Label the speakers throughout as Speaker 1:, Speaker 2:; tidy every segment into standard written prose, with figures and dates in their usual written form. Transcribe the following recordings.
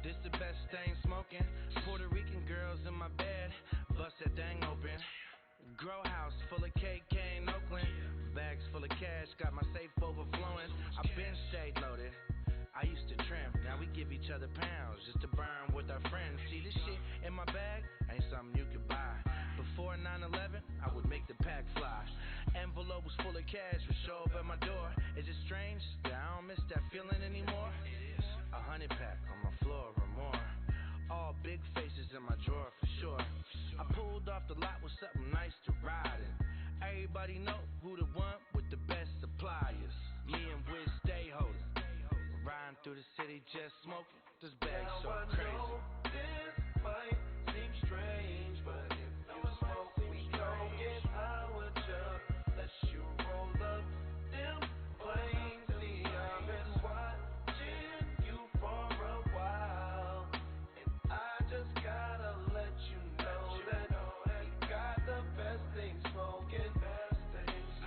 Speaker 1: This the best thing smoking. Puerto Rican girls in my bed, bust that thing open. Grow house full of KK in Oakland. Bags full of cash, got my safe overflowing. I been shade loaded. I used to trim, now we give each other pounds just to burn with our friends. See, this shit in my bag ain't something you could buy. Before 9/11, I would make the pack fly. Envelope was full of cash, would show up at my door. Is it strange that I don't miss that feeling anymore? 100 pack on my floor or more. All big faces in my drawer for sure. I pulled off the lot with something nice to ride in. Everybody know who the one with the best suppliers. Me and Wiz stay holding. Riding through the city just smoking. This bag's so crazy.
Speaker 2: Know this might seem strange, but if you smoke, we gon' get high with ya. Let you roll up them flames. See, I've been watching you for a while, and I just gotta let you know that we got the best thing smoking.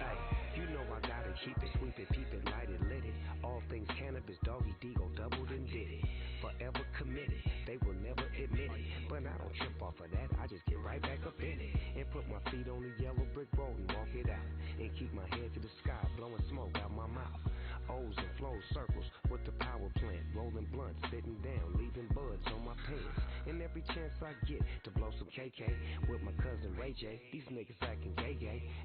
Speaker 3: Hey, you know I gotta keep it, sweep it, peep it, light it, lit it. All things cannabis, doggy D-go, doubled and did it. Forever committed, they will never admit it. But I don't trip off of that, I just get right back up in it. And put my feet on the yellow brick road and walk it out. And keep my head to the sky, blowing smoke out my mouth. O's and flows, circles with the power plant. Rolling blunts, sitting down, leaving buds on my pants. And every chance I get to blow some KK with my cousin Ray J. These niggas acting gay.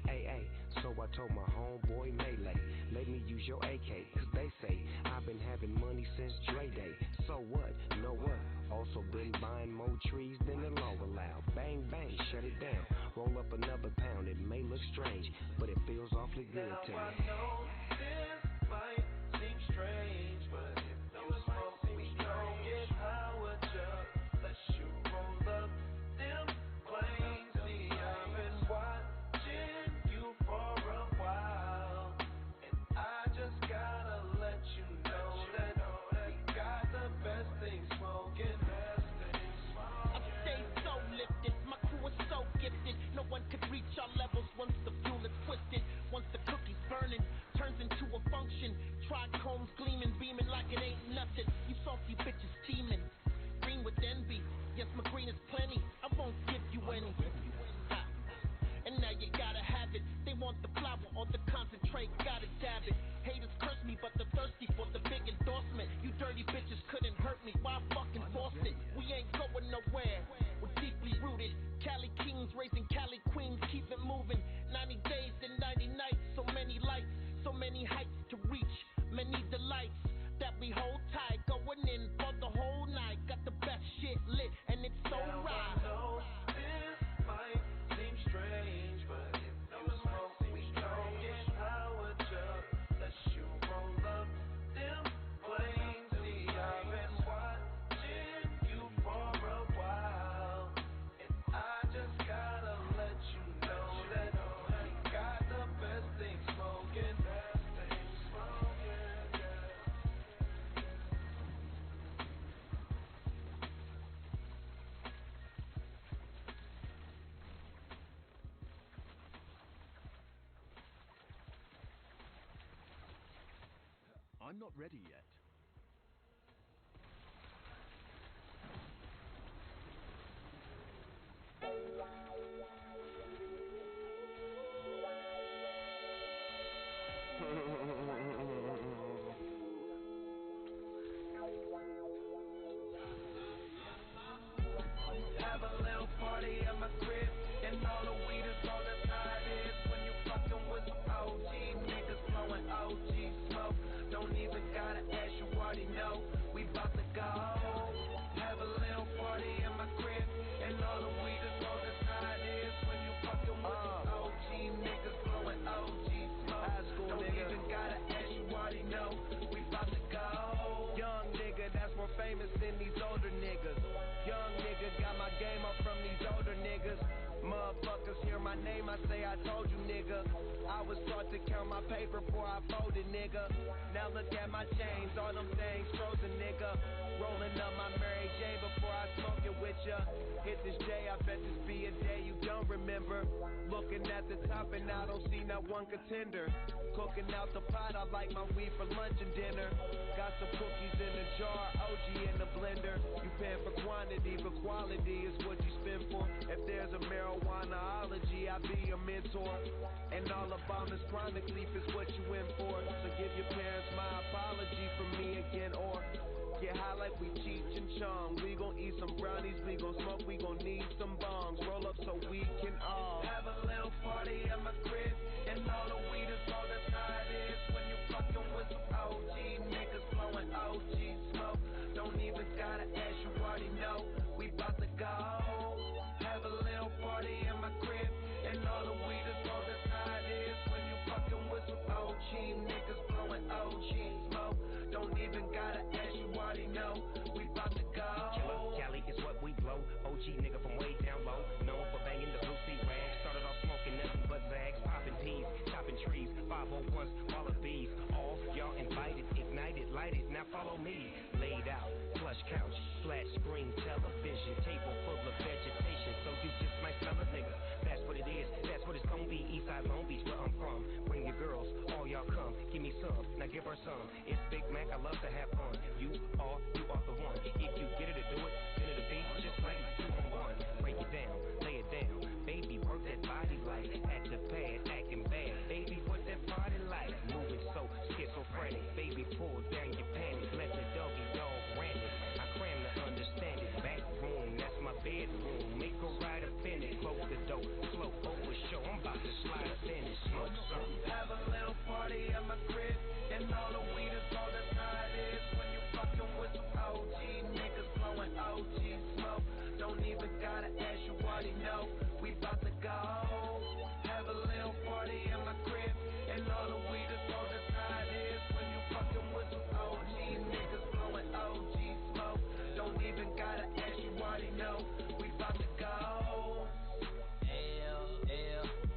Speaker 3: AA, so I told my homeboy Melee, let me use your AK, cause they say I've been having money since Dre Day. So what? Know what? Also been buying more trees than the law allowed. Bang, bang, shut it down. Roll up another pound. It may look strange, but it feels awfully good
Speaker 2: now
Speaker 3: to me.
Speaker 2: I know this might seem strange, but if you smoke, we gon' get high with ya. Let you roll up them flames. See, I've been watching you for a while, and I just gotta let you know that we got the best thing smoking.
Speaker 4: I stay so lifted, my crew is so gifted. No one could reach our levels once the fuel is twisted. Once the cookie's burning, turns into a function. Trichomes gleaming, beaming like it ain't nothing. You salty bitches steaming, green with envy. Yes, my green is plenty, I won't give you any. Ha. And now you gotta have it. They want the flower or the concentrate, gotta dab it. Haters curse me, but they're thirsty for the big endorsement. You dirty bitches couldn't hurt me, why fucking force it? We ain't going nowhere, we're deeply rooted. Cali kings raising Cali queens, keep it moving. 90 days and 90 nights, so many lights, so many heights to reach, many delights that we hold tight. Going in for the whole night, got the best shit lit, and it's so right.
Speaker 2: I know this might seem strange, but if you smoke, we gon' get high with ya. Let you roll up them flames. See, I've been watching you for a while, and I just gotta let you know that we got the best thing smoking.
Speaker 5: I'm not ready yet.
Speaker 2: Have a little party at my crib, and all the weed is all the night is when you fucking with some OG niggas blowing OG smoke. Don't even gotta ask, you already know we bout to go. Have a little party at my crib, and all the weed is all the night is when you fucking with some OG niggas blowing OG smoke. Don't even gotta ask, you already know we bout to go. Young nigga that's more famous than these older niggas. Young nigga got my game up from these older niggas. Motherfuckers hear my name, I say I told you, nigga. I was taught to count my paper before I folded, nigga. Now look at my chains, all them things frozen, nigga. Rolling up my Mary J before I smoke it with ya. Hit this J, I bet this be a day you don't remember. Looking at the top and I don't see not one contender. Cooking out the pot, I like my weed for lunch and dinner. Got some cookies in the jar, OG in the blender. You quality is what you spend for. If there's a marijuanaology, I'll be your mentor. And all about this chronic leaf is what you in for. So give your parents my apology from me again, or get high like we Cheech and Chong. We gon' eat some brownies, we gon' smoke, we gon' need some bongs. Roll up so we can all
Speaker 6: have a little party at my crib, and all the weed is all that's how it is. When you fucking with some OG niggas blowing OG smoke, don't even gotta ask, you already know we bout to go. Have a little party at my crib, and all the weed is all that's how it is. When you fucking with some OG niggas blowing OG smoke, don't even gotta ask, you already know we bout to go.
Speaker 3: Killer Cali is what we blow. OG nigga from way down low, known for banging the blue sea rag. Started off smoking nothing but zags, popping peas, chopping trees, 501s, wallabies. All y'all invited, ignited, lighted. Now follow me. Laid out, plush couch, flat screen, television, table full of vegetation. So you just might smell a nigga. That's what it is. That's what it's gonna be. Eastside Long Beach, where I'm from. Bring your girls, all y'all come. Give me some, now give her some. It's Big Mac. I love to have fun. You are the one. If you get her to do it, then it'll be just like 2 on 1. Break it down, lay it down. Baby, work that body like active pad, acting bad. Baby, what that body like? Moving so schizophrenic. Baby, pull down your panties. Let the doggy dog rant it. I cram to understand it. Back room, that's my bedroom. Make her ride up in it. Close the door, slow over show. I'm about to slide up in it. Smoke something.
Speaker 6: Have a little party at my crib, and all the weed is all that's how it is. When you fucking with some OG niggas blowing OG smoke, don't even gotta ask, you already know we bout to go. Have a little party at my crib, and all the weed is all that's how it is. When you fucking with some OG niggas blowing OG smoke, don't even gotta ask, you already know we bout to go.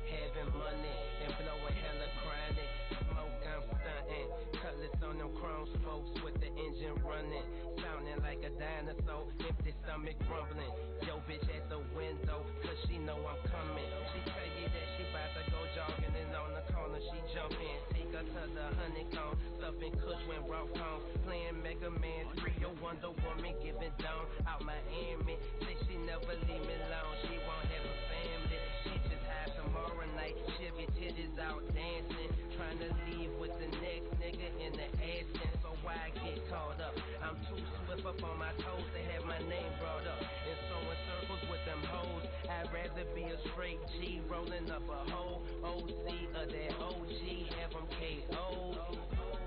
Speaker 7: Having money and blowing hella chronic. Smoke, I'm stunting. Cutlass on them chrome spokes with the engine running. Sounding like a dinosaur, empty stomach rumbling. Yo, bitch at the window, cause she know I'm coming. She tell you that she bout to go jogging, and on the corner she jump in. Take her to the honeycomb, stuffing kush when Ralph home. Playing Mega Man 3, yo, Wonder Woman giving down out Miami. Say she never leave me alone, she won't have a family. She just had tomorrow night, she'll be titties out dancing. Trying to leave with the next nigga in the accent, so why I get caught up? I'm too swift up on my toes to have my name brought up. And so in circles with them hoes, I'd rather be a straight G rolling up a whole OC of that OG, have them KO.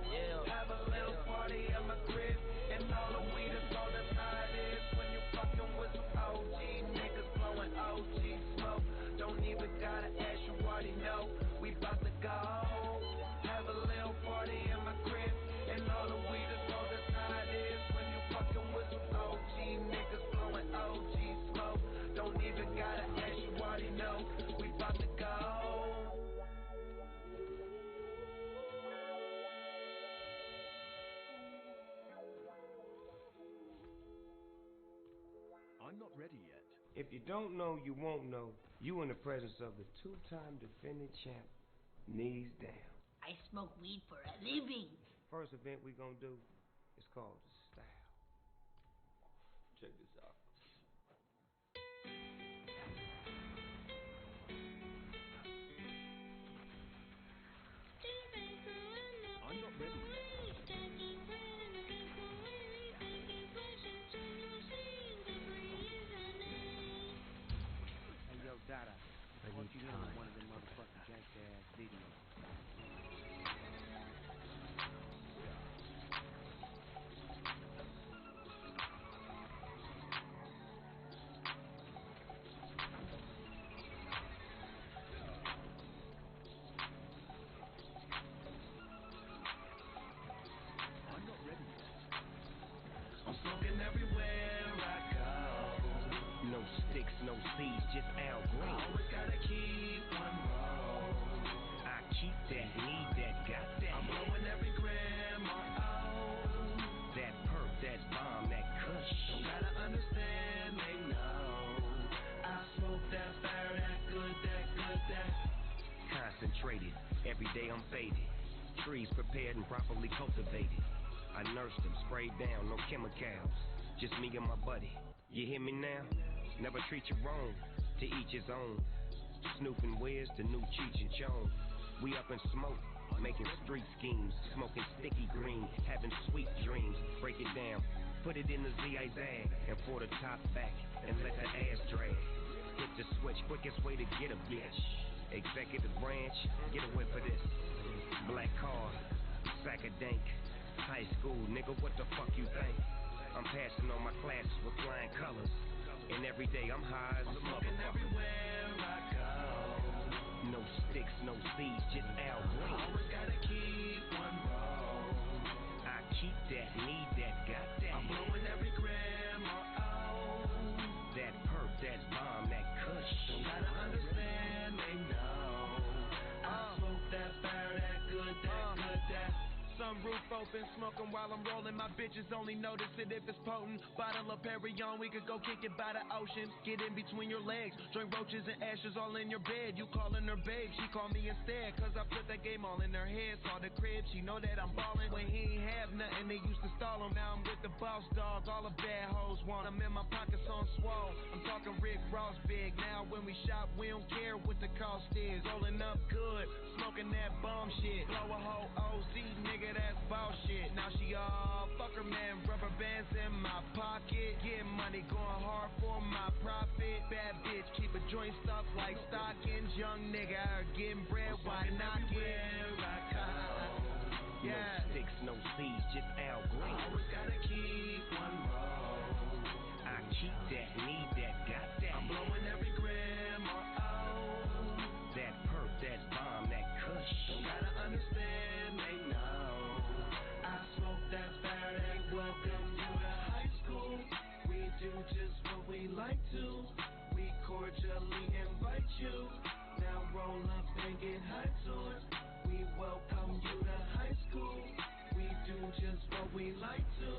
Speaker 7: Yeah.
Speaker 6: Have a little party at my crib, and all the weed is all that's how it is. When you fucking with some OG niggas blowing OG smoke, don't even gotta ask, you already know we bout to go. Have a little party at my crib, and all the weed is all that's how it is. When you fucking with some OG niggas blowing OG smoke, don't even gotta ask, you already know we bout to go.
Speaker 5: I'm not ready yet.
Speaker 3: If you don't know, you won't know. You in the presence of the 2-time defending champ, knees down.
Speaker 8: I smoke weed for a living.
Speaker 3: First event we gonna do is called the Style. Check this out.
Speaker 5: I'm not ready yet.
Speaker 9: Hey, yo, Dada. I want you in on one of them motherfucking gangsta-ass videos.
Speaker 5: I'm not ready yet.
Speaker 6: I'm smoking everywhere I go.
Speaker 3: No sticks, no seeds, just Al Green.
Speaker 6: I always gotta keep one roll.
Speaker 3: I keep that, need that, got that.
Speaker 6: I'm blowing every gram off.
Speaker 3: That perk, that bomb, that kush.
Speaker 6: Don't gotta understand, they know. I smoke that fire, that good, that.
Speaker 3: Concentrated, every day I'm faded. Trees prepared and properly cultivated. I nursed them, sprayed down, no chemicals. just me and my buddy. You hear me now? Never treat you wrong, to each his own. Snoop and Wiz, the new Cheech and Chong. We up in smoke, making street schemes, smoking sticky green, having sweet dreams. Break it down, put it in the zigzag, and for the top back, and let the ass drag. Hit the switch, quickest way to get a bitch. Executive branch, get a whip for this. Black car, sack of dank. High school, nigga, what the fuck you think? I'm passing on my classes with flying colors. And every day I'm high as a motherfucker.
Speaker 2: Everywhere I go.
Speaker 3: No sticks, no seeds, just Al Green.
Speaker 2: Always gotta keep one roll.
Speaker 3: I keep that, need that, got that.
Speaker 2: I'm blowing every gram or oh.
Speaker 3: That perp, that bomb, that kush.
Speaker 2: You gotta understand, they know. I smoke that fire, that good, that.
Speaker 1: Sunroof open, smoking while I'm rolling. My bitches only notice it if it's potent. Bottle of Perrier, we could go kick it by the ocean. Get in between your legs, drink roaches and ashes all in your bed. You calling her babe, she call me instead. Cause I put that game all in her head. Saw the crib, she know that I'm ballin'. When he ain't have nothing, they used to stall him. Now I'm with the boss dog, all the bad hoes want. I'm in my pockets on swole. I'm talking Rick Ross big. Now when we shop, we don't care what the cost is. Rolling up good, smoking that bomb shit. Blow a whole OZ, nigga, that's bullshit. Now she all fuck her man, rubber bands in my pocket. Getting money, going hard for my profit. Bad bitch, keep a joint stuff like stockings. Young nigga out here getting bread, why knock it?
Speaker 3: No sticks, no seeds, just Al Green.
Speaker 2: Always gotta keep one roll.
Speaker 3: I keep that, need that, got that.
Speaker 2: I'm blowing every gram or oh.
Speaker 3: That perp, that bomb, that kush.
Speaker 2: You gotta understand, they know. I smoke that fire, they welcome you to high school. We do just what we like to. We cordially invite you. Now roll up and get high to it. We welcome you to high school. We do just what we like to.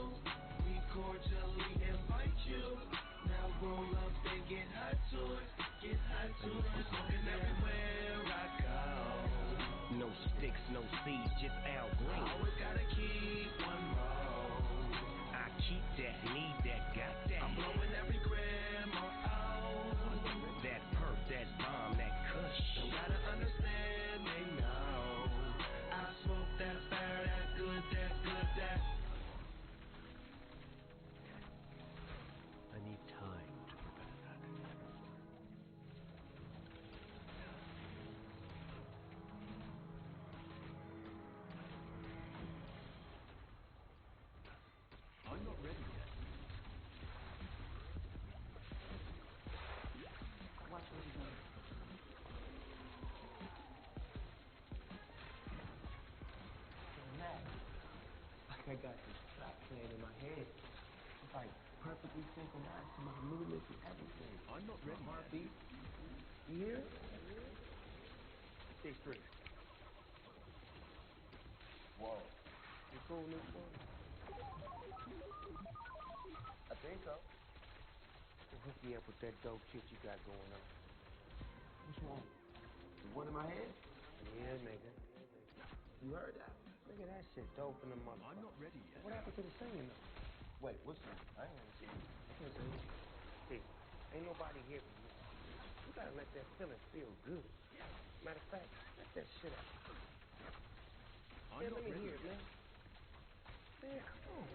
Speaker 2: We cordially invite you. Now roll up and get high to it. Get high to it. Smoking everywhere I go.
Speaker 3: No sticks, no seeds, just Al Green.
Speaker 2: Always gotta keep one roll.
Speaker 3: I keep that, need that, got that.
Speaker 2: I'm blowing every gram or oh.
Speaker 3: That perp, that bomb, that kush.
Speaker 2: You gotta understand, they know. I smoke that fire, that good, that.
Speaker 5: I need time to prepare that. I'm not ready yet.
Speaker 9: Watch what you're doing. Like I got this track playing in my head. It's like perfectly synchronized to my movements and everything.
Speaker 5: I'm not ready
Speaker 9: My
Speaker 5: yet.
Speaker 9: heartbeat. You hear it? Stay free. Whoa. You cool, this one? I think so.
Speaker 3: Hook me up with that dope shit you got going on.
Speaker 9: Which one? The one in my head?
Speaker 3: Yeah, nigga.
Speaker 9: You heard that?
Speaker 3: Nigga, that shit dope in the mother.
Speaker 5: I'm not ready yet.
Speaker 3: What happened to the singing though?
Speaker 9: Wait, what's that? I ain't gonna see it. I can't see it.
Speaker 3: Hey, ain't nobody here for you. You gotta let that feeling feel good. Matter of fact, let that shit out.
Speaker 5: I'm not
Speaker 3: Let me
Speaker 5: ready
Speaker 3: hear it,
Speaker 5: yet.
Speaker 3: man. Man, come on.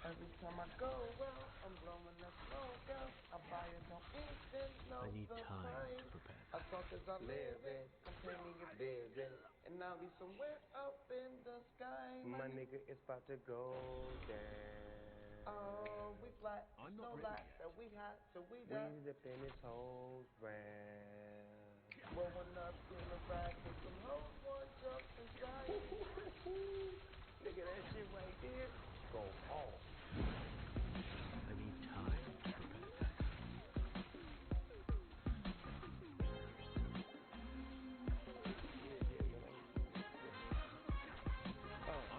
Speaker 9: Every time I go out, I'm blowing that smoke out. I buy it, don't instant, no
Speaker 5: I need
Speaker 9: surprise.
Speaker 5: time to prepare
Speaker 9: I
Speaker 5: that.
Speaker 9: talk as I live it, I'm paying you busy. And I'll be somewhere up in the sky.
Speaker 3: My nigga, it's about to go down.
Speaker 9: Oh, we fly,
Speaker 5: I'm
Speaker 9: no
Speaker 5: not ready
Speaker 9: lie,
Speaker 5: yet.
Speaker 9: that we hot till we
Speaker 3: We
Speaker 9: die.
Speaker 3: dip in this whole round.
Speaker 9: Rolling up in the back and some hoes want jump inside.
Speaker 3: Nigga, that shit right there, go hard.
Speaker 5: I need time to prepare that.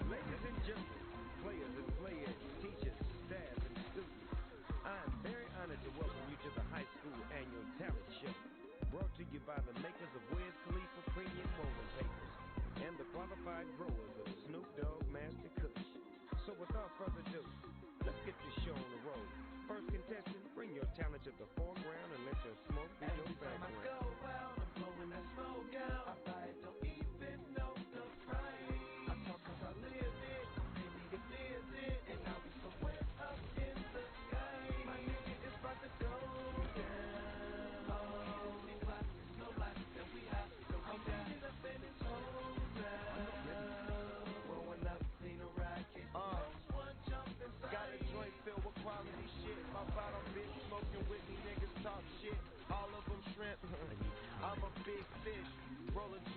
Speaker 1: Ladies and gentlemen, players and players, teachers, staff, and students, I am very honored to welcome you to the High School Annual Talent Show, brought to you by the makers of Wiz Khalifa Premium Rolling Papers and the qualified growers of Snoop Dogg Master Cookies.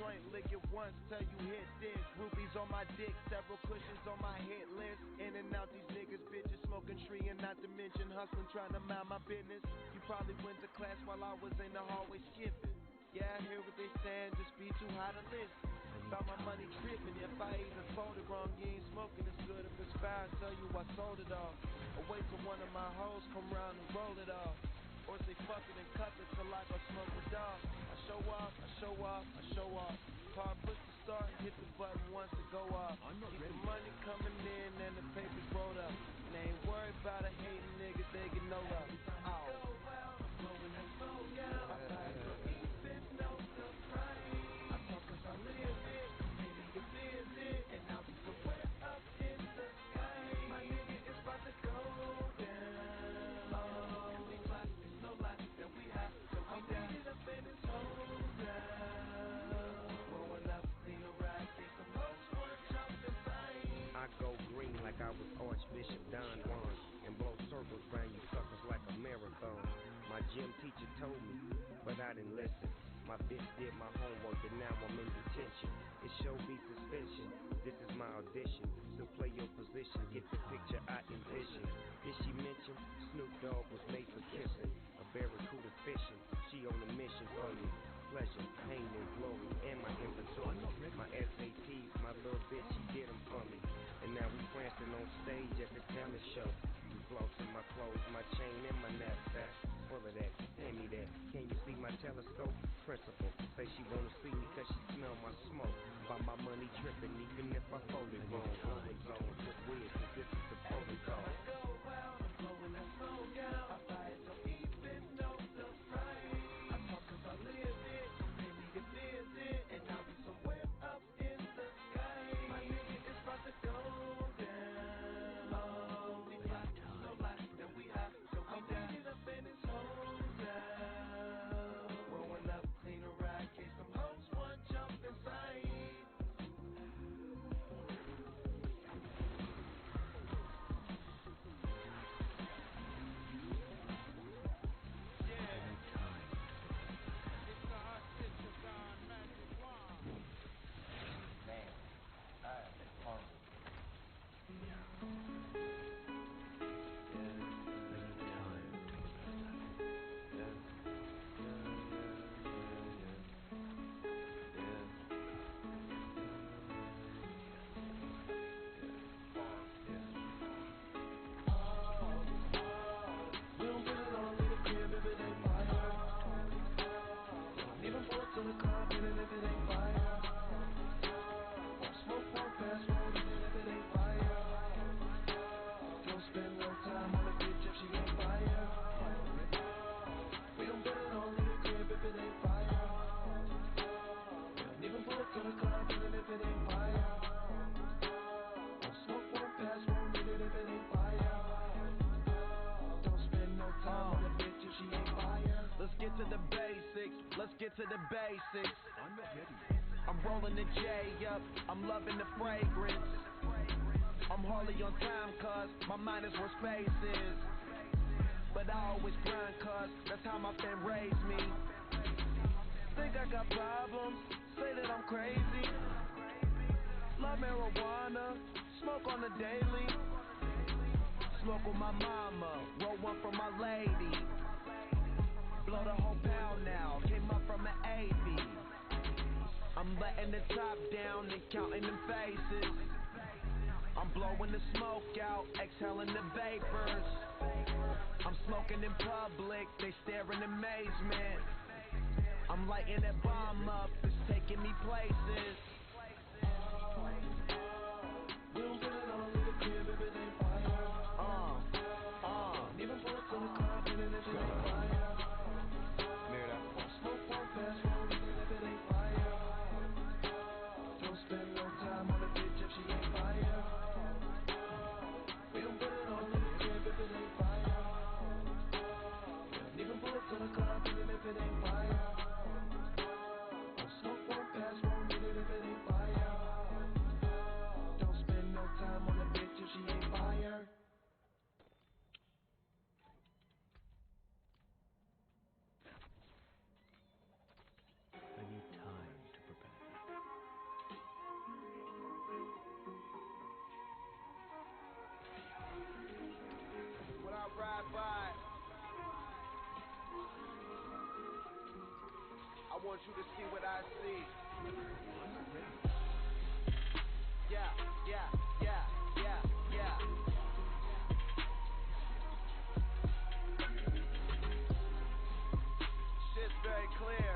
Speaker 6: joint, lick it once till you hit this. Rupees on my dick, several cushions on my hit list. In and out these niggas, bitches smoking tree, and not to mention hustling, trying to mind my business. You probably went to class while I was in the hallway skipping. Yeah, I hear what they saying, just be too high to listen. About my money tripping, if I even fold it wrong, you ain't smoking as good. If it's fire, I tell you I sold it all. Or wait till one of my hoes come round and roll it off. Or say fuck it and cut it till I go smoke with dog. I show off, I show off, I show off. Car push the start, hit the button once to go off. Keep the money coming in and the papers rolled up. And they ain't worried about a hating nigga, they get no love. Oh.
Speaker 2: Blowing that smoke out, I fight for even no surprise. I talk cause I live it, maybe you visit, and I'll be somewhere up in the sky. My nigga is about to go down. Oh, we fly, it's no lie that we high, so we down. I'm up in his hole down. Rolling up, clean a ride, see some hoes, one jump inside.
Speaker 3: I go green like I was Archbishop Don Juan, and blow circles round you suckers like a marathon. My gym teacher told me, but I didn't listen. My bitch did my homework and now I'm in detention. It show me suspension, this is my audition. So play your position, get the picture I envision. Did she mention Snoop Dogg was made for kissing? A barracuda fishing, she on a mission for me. Pleasure, pain and glory, and my inventory. My SATs, my little bitch, she did them for me. And now we prancing on stage at the talent show. We flossing my clothes, my chain, and my knapsack. Full of that, hand me that. Can you see my telescope? Principal, say she wanna see me cause she smell my smoke. By my money tripping, even if I fold it wrong. Blowing zone, put weird, cause this is the protocol.
Speaker 2: I go out, I'm blowing that smoke out. I buy it, don't even know the price. I talk cause I live it, pay me to visit, and I'll be somewhere up in the sky. My nigga is about to go down. Oh, we fly, no lie, that we high, so we down. I'm up in his hole down. Rolling up, clean a ride, case some hoes, one jump inside. To the club, and if it ain't fire, smoke one fast one, and if it ain't fire, don't spend no time on a bitch if she ain't fire. We don't put it on in the crib if it ain't fire. We don't even pull up to the club, even if it ain't fire. Smoke one fast one, and if it ain't fire, don't spend no time on a bitch if she ain't fire.
Speaker 6: Let's get to the basics, let's get to the basics. I'm rolling the J up, I'm loving the fragrance. I'm hardly on time cause my mind is where space is. But I always grind cause that's how my fam raised me. Think I got problems, say that I'm crazy. Love marijuana, smoke on the daily. Smoke with my mama, roll one for my lady. Blow the whole pound now, came up from an 80. I'm letting the top down and counting them faces. I'm blowing the smoke out, exhaling the vapors. I'm smoking in public, they stare in amazement. I'm lighting that bomb up, it's taking me places.
Speaker 2: We don't put it on in the crib if it ain't fire. Even pull up to the club, even if it ain't fire. Smoke one fast one, even if it ain't fire. Don't spend no time on a bitch if she ain't fire. We don't put it on in the crib if it ain't fire. Even pull up to the club, even if it ain't fire. Smoke one fast one, even if it ain't
Speaker 6: I want you to see what I see. Yeah. Shit's very clear.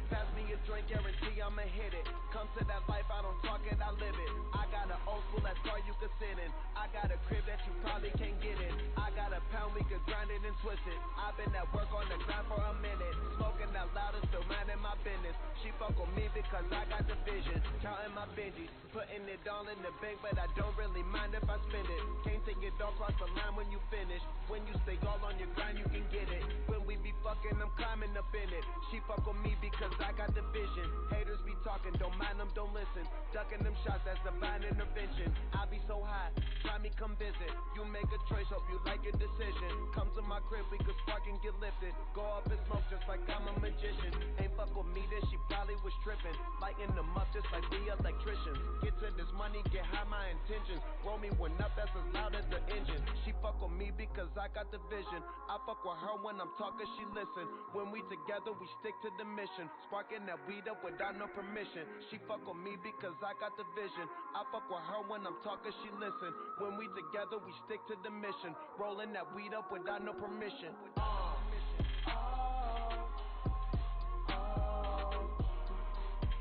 Speaker 6: Pass me a drink, guarantee I'ma hit it. Come to that life, I don't talk it, I live it. I got an old school that car you can sit in. I got a crib that you probably can't get in. I got a pound, we could grind it and twist it. I've been at work on the grind for a minute. Smoking out loud and still minding my business. She fuck with me because I got the vision. Counting my Benjis, putting it all in the bank, but I don't really mind if I spend it. Can't take it all across the line when you finish. When you stay all on your grind, you can get it. When we be fucking, I'm climbing up in it. She fuck with me because I got the vision. Haters be talking, don't mind them, don't listen. Ducking them shots, that's divine intervention. I be so high, try me, come visit. You make a choice, hope you like your decision. Come to my crib, we could spark and get lifted. Go up and smoke just like I'm a magician. Ain't fuck with me, then she probably was tripping. Lighting them up just like we electricians. Get to this money, get high my intentions. Roll me one up, that's as loud as the engine. She fuck with me because I got the vision. I fuck with her when I'm talking, she listen. When we together, we stick to the mission. Sparking that weed up without no permission. She fuck with me because I got the vision. I fuck with her when I'm talking, she listen. When we together, we stick to the mission. Rolling that weed up without no permission.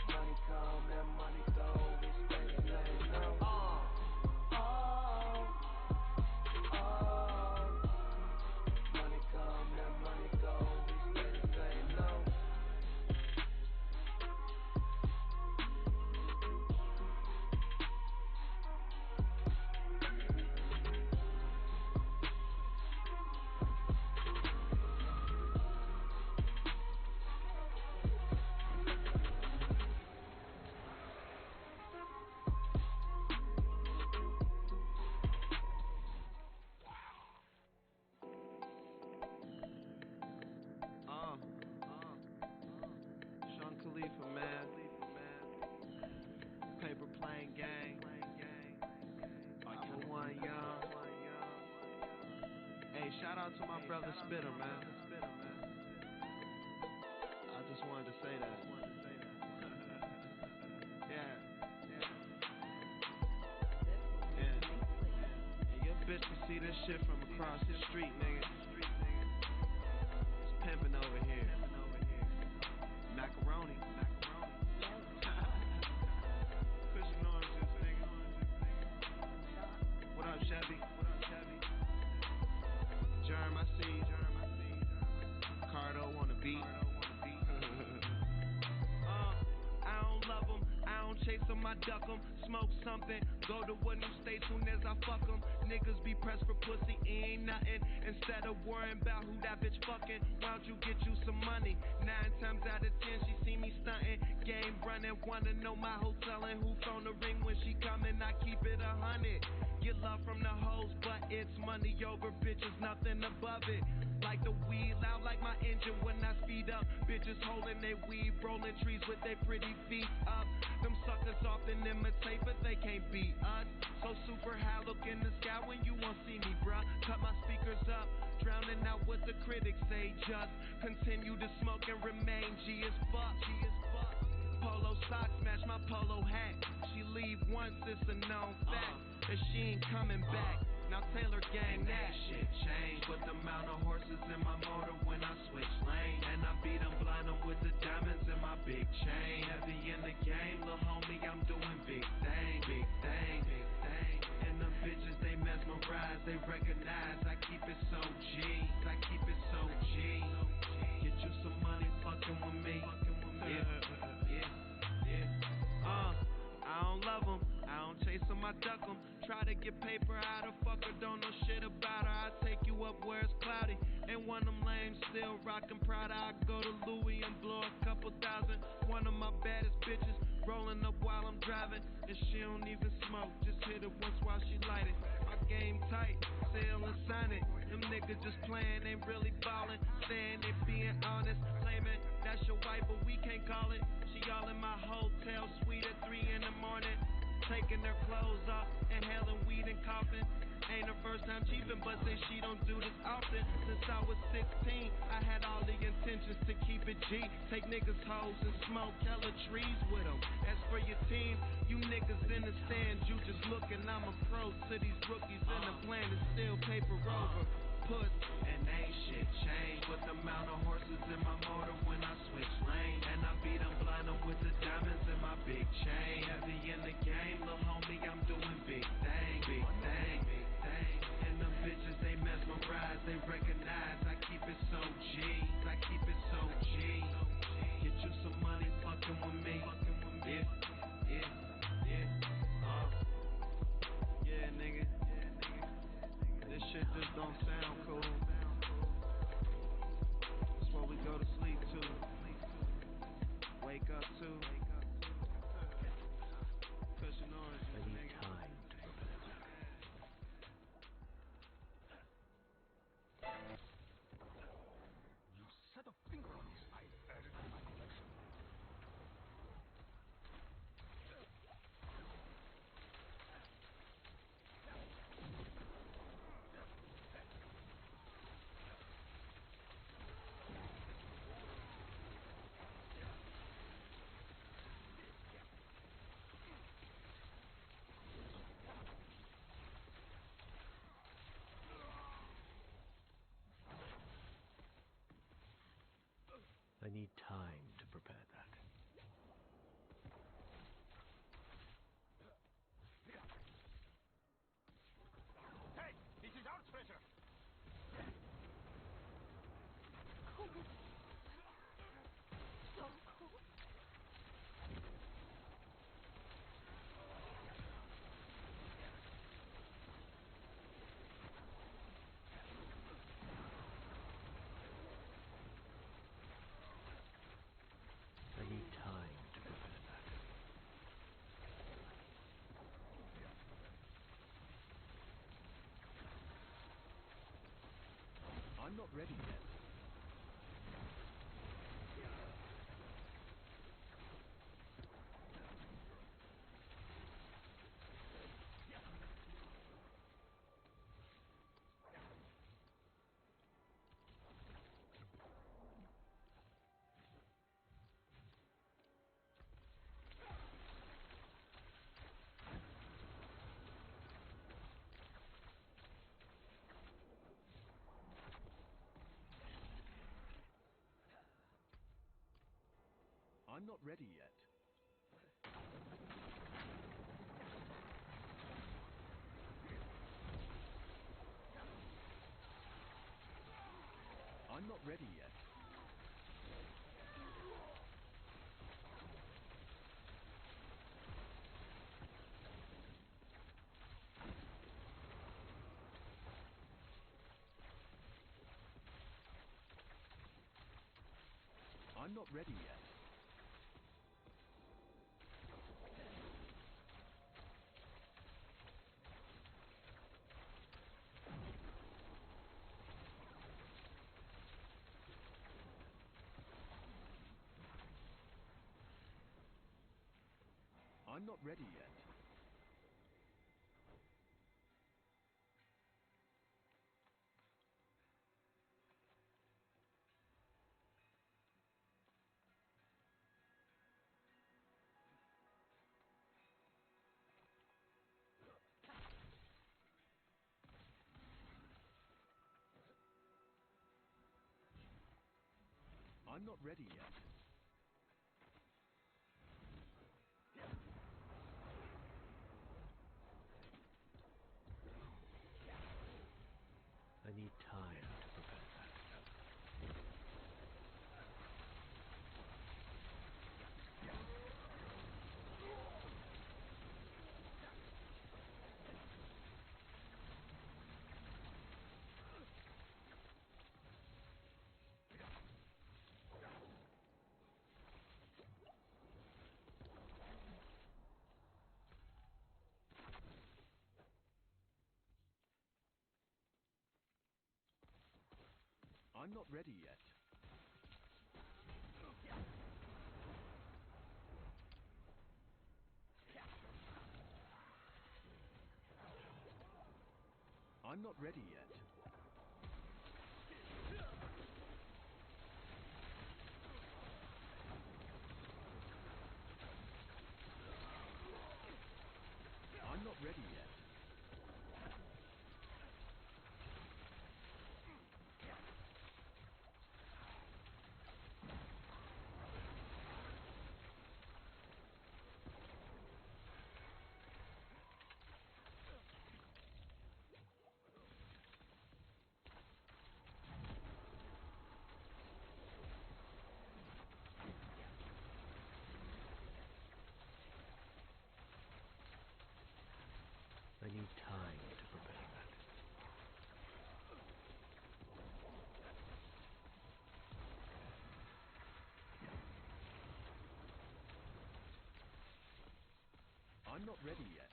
Speaker 6: Money come and money go, we stay the same now. Money come and money go, we stay the same now. Sean Khalifa, man. Paper plane gang. I'm one young. Hey, shout out to my brother Spitter, man. I just wanted to say that. Yeah. And your bitch can see this shit from across the street, nigga. It's pimping over here. Macaroni. Cushion oranges, nigga. What up, Chevy? Germ, I see. Cardo on the beat. I don't love them, I don't chase them, I duck them. Smoke something, go to a new state soon as I fuck them. Niggas be pressed for pussy, it ain't nothing. Instead of worrying about who that bitch fucking, why don't you get you some money? 9 times out of 10 she see me stunting. Game running, wanna know my hotel and who phone the ring when she coming. I keep it 100. Get love from the hoes, but it's money over bitches, nothing above it. Like the weed, loud like my engine when I speed up. Bitches holding they weed, rolling trees with their pretty feet up. Them suckers often imitate, but they can't beat us. So super high, look in the sky when you won't see me, bruh. Cut my speakers up, drowning out what the critics say. Just continue to smoke and remain G as fuck. Polo socks match my polo hat. She leave once, it's a known fact. And she ain't coming back. Now Taylor gang that shit changed with the amount of horses in my motor when I switch lanes. And I beat them, blind them with the diamonds in my big chain. Heavy in the game, little homie, I'm doing big thing. And them bitches, they mesmerize, they recognize. I keep it so G. Get you some money fucking with me. I don't love them, I don't chase them, I duck them. Try to get paper out of fucker, don't know shit about her. I take you up where it's cloudy. Ain't one of them lames, still rockin' Prada. I go to Louis and blow a couple thousand. One of my baddest bitches, rolling up while I'm driving. And she don't even smoke, just hit it once while she light it. My game tight, sell and sign it. Them niggas just playing, ain't really ballin'. Saying they being honest, claiming that's your wife, but we can't call it. She all in my hotel suite at 3 in the morning.
Speaker 2: taking their clothes off, inhaling weed and coughing. Ain't her first time cheaping, but since she don't do this often. Since I was 16, I had all the intentions to keep it G. Take niggas' hoes and smoke hella trees with them. As for your team, you niggas in the stands, you just looking. I'm a pro to these rookies, and the plan is still paper over. Put and ain't shit changed with the amount of horses in my motor when I switch lanes. And I beat them blind with the diamonds in my big chain. Heavy in the game, little homie, I'm doing big thing, big thing, big thing. And them bitches, they mesmerize, they recognize. I keep it so G, I keep it so G. Get you some money fucking with me. Yeah, nigga. This shit just don't sound cool. That's what we go to sleep to, wake up to. Cushion orange,
Speaker 5: I need
Speaker 2: nigga.
Speaker 5: time to prepare that.
Speaker 10: You set a finger on these. I've added to my collection.
Speaker 5: I need time to prepare that.
Speaker 10: Hey, this is our treasure.
Speaker 8: So cool.
Speaker 5: I need time to prepare that.
Speaker 10: I'm not ready yet. I'm not ready yet. I'm not ready yet. I'm not ready yet. I'm not ready yet. I'm not ready yet.
Speaker 5: I need time to prepare that.
Speaker 10: I'm not ready yet.
Speaker 5: I'm not ready yet. I'm not ready yet. I need time to prepare that. I'm not ready yet.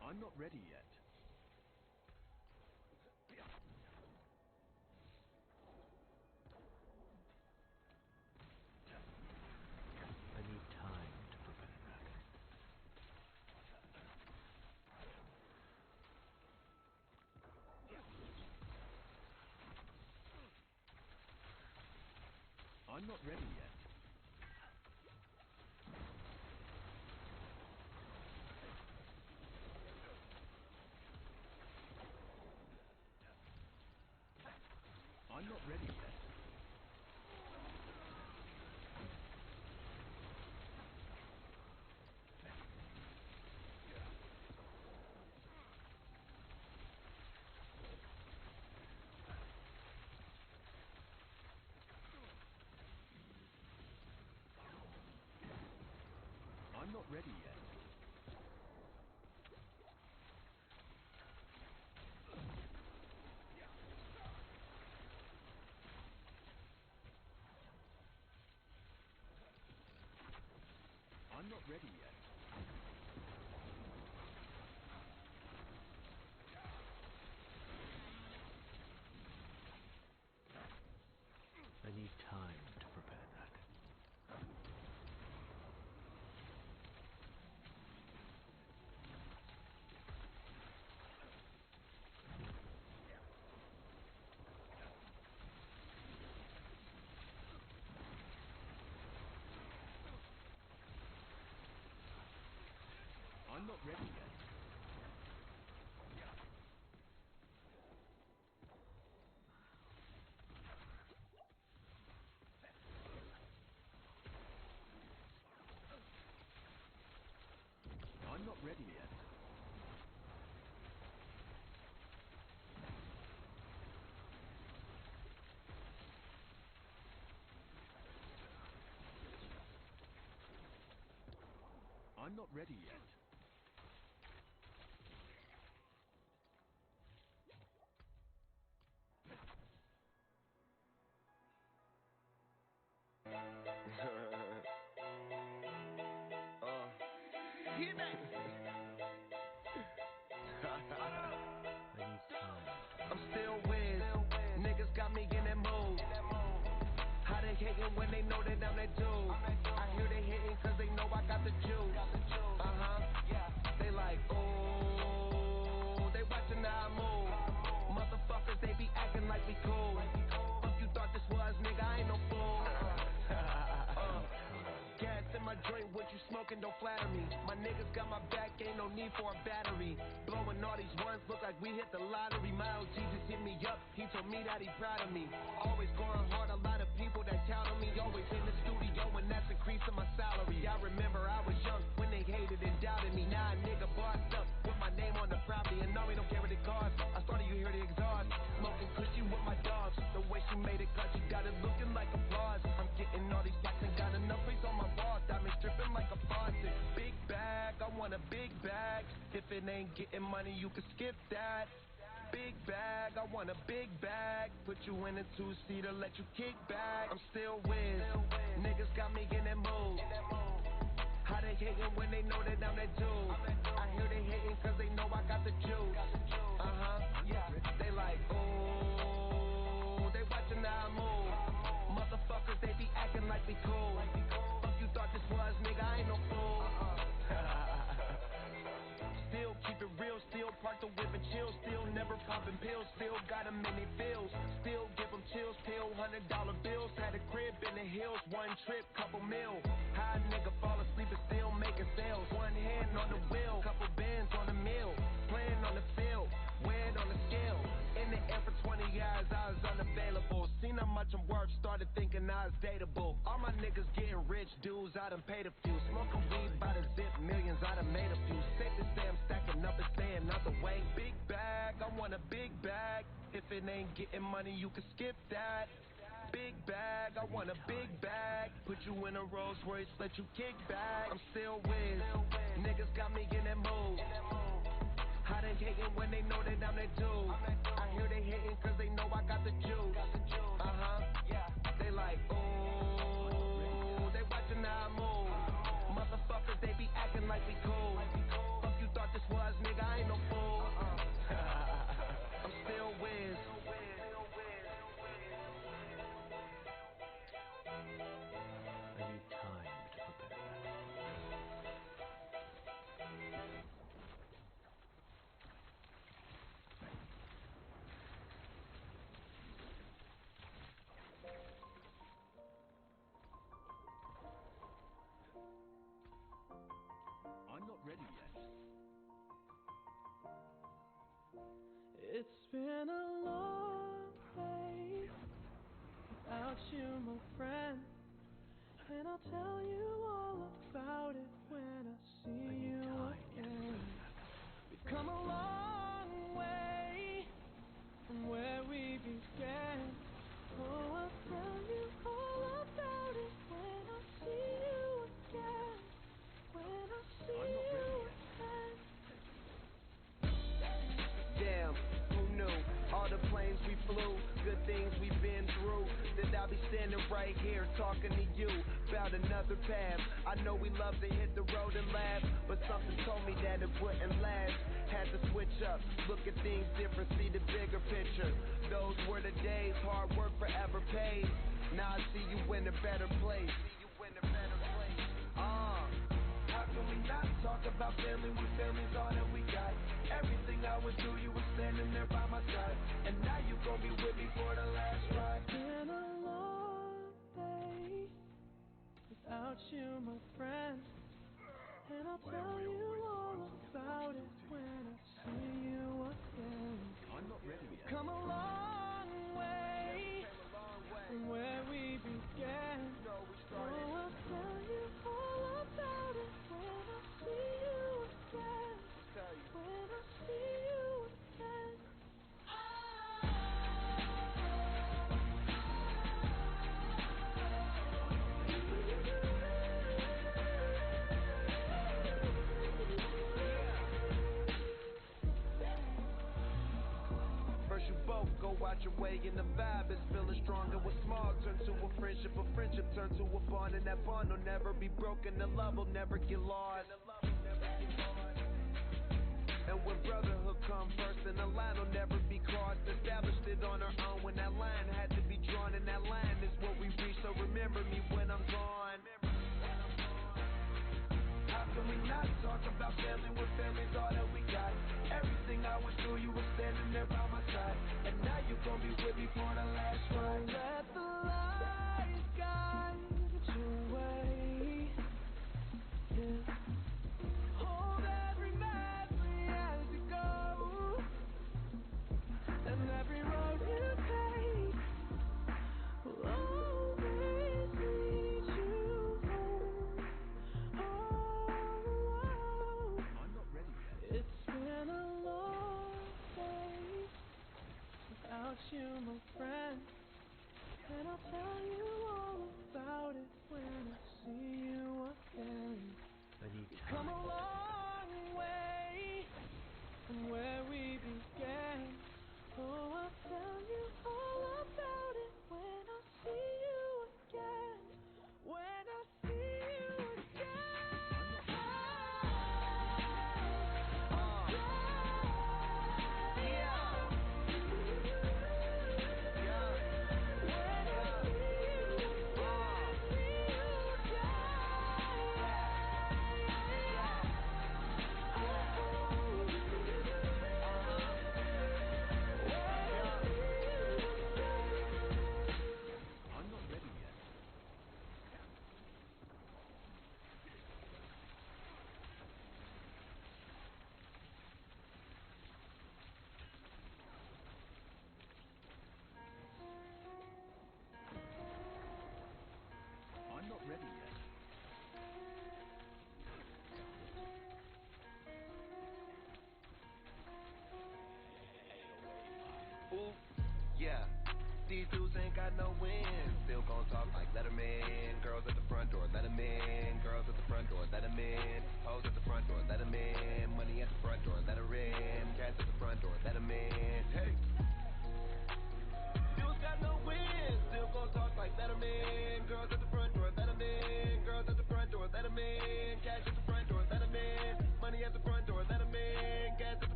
Speaker 5: I'm not ready yet. I need time to prepare that. I'm not ready yet. I'm not ready yet. I'm not ready yet. I'm not ready yet. I need time to prepare that. I'm not ready yet. I'm not ready yet. I'm not ready yet.
Speaker 2: Get back!
Speaker 5: I need time.
Speaker 2: I'm still with niggas got me in that mood. How they hating when they know that I'm that dude? I hear they hating cause they know I got the juice. They like, ooh, they watching how I move. Motherfuckers, they be acting like we cool. Fuck you thought this was, nigga, I ain't no fool. Gas in my joint, what you smoking, don't flatter me. My niggas got my back, ain't no need for a battery. Blowing all these ones, look like we hit the lottery. My OG just hit me up, he told me that he proud of me. Always going hard, a lot of people that count on me. Always in the studio, and that's increasing my salary. I remember I was young when they hated and doubted me. Now a nigga bossed up with my name on the property, and no, we don't care what it costs. I started, you hear the exhaust. Smoking cushy with my dogs. The way she made it cut, she got it looking like applause. I'm getting all these plaques and got enough face on my boss. Diamonds dripping like a faucet. Big bag, I want a big bag. If it ain't getting money, you can skip that. Big bag, I want a big bag. Put you in a two-seater, let you kick back. I'm still with niggas got me in that mood. How they hating when they know that I'm that dude? I hear they hating cause they know I got the juice. They like, ooh, they watching how I move. Motherfuckers, they be acting like we cool. Fuck you thought this was, nigga, I ain't no fool. Still keep it real, still park the whip and chill. Still never popping pills, still got them in their feels. Still give them chills, pill, $100 bills. Had a crib in the hills, one trip, couple mil. High nigga fall asleep and still making sales. One hand on the wheel, couple bands on the mill. Playing on the field, weighed on the scale. In the air for 20 years, I was unavailable. Seen how much I'm worth, started thinking I was dateable. All my niggas getting rich, dudes, I done paid a few. Smoking weed by the zip, millions, I done made a few. Safe to say I'm stacking up and staying out the way. Big bag, I want a big bag. If it ain't getting money, you can skip that. Big bag, I want a big bag. Put you in a Rolls Royce, let you kick back. I'm still with niggas got me in that mood. How they hating when they know that I'm that dude? I hear they hating cause they know I got the juice. They like, ooh, they watching how I move. Motherfuckers, they be acting like we cool. Fuck you thought this was, nigga, I ain't no fool. I'm still Wiz.
Speaker 5: I need time to prepare.
Speaker 10: I'm not ready yet.
Speaker 6: It's been a long day without you, my friend. And I'll tell you all about it when I see you again. We've come a long way from where we began. Oh, I'll tell you all about it when I see you again. When I see you again.
Speaker 2: Damn, who knew? All the planes we flew, good things we've been through. That I'll be standing right here talking to you about another path. I know we love to hit the road and laugh, but something told me that it wouldn't last. Had to switch up, look at things different, see the bigger picture. Those were the days, hard work forever pays. Now I see you in a better place. How can we not talk about family when family's all that we got? Everything I would do, you were standing there by my side. And now you gon' be with me for the last ride.
Speaker 6: It's been a long day without you, my friend. And I'll tell you all about it when I see you again.
Speaker 10: I'm not ready yet.
Speaker 6: Come a long way from where we began. Oh, I'll tell you all about it when I see you again. When I see you again.
Speaker 2: First you both go out your way and the vibe is feeling stronger. With small turn to a friendship turn to a bond, and that bond will never be broken. The love will never get lost. And when brotherhood come first, then the line will never be crossed. Established it on our own when that line had to be drawn, and that line is what we reach. So remember me when I'm gone. How can we not talk about family when family's all that we got? Everything I went through, you were standing there by my side. And now you gon' be with me for the last ride.
Speaker 6: Let the light guide your way. Yeah. Hold every memory as you go, and every road you take will always lead you home. Oh,
Speaker 10: I'm not ready yet.
Speaker 6: it's been a long day without you, my friend.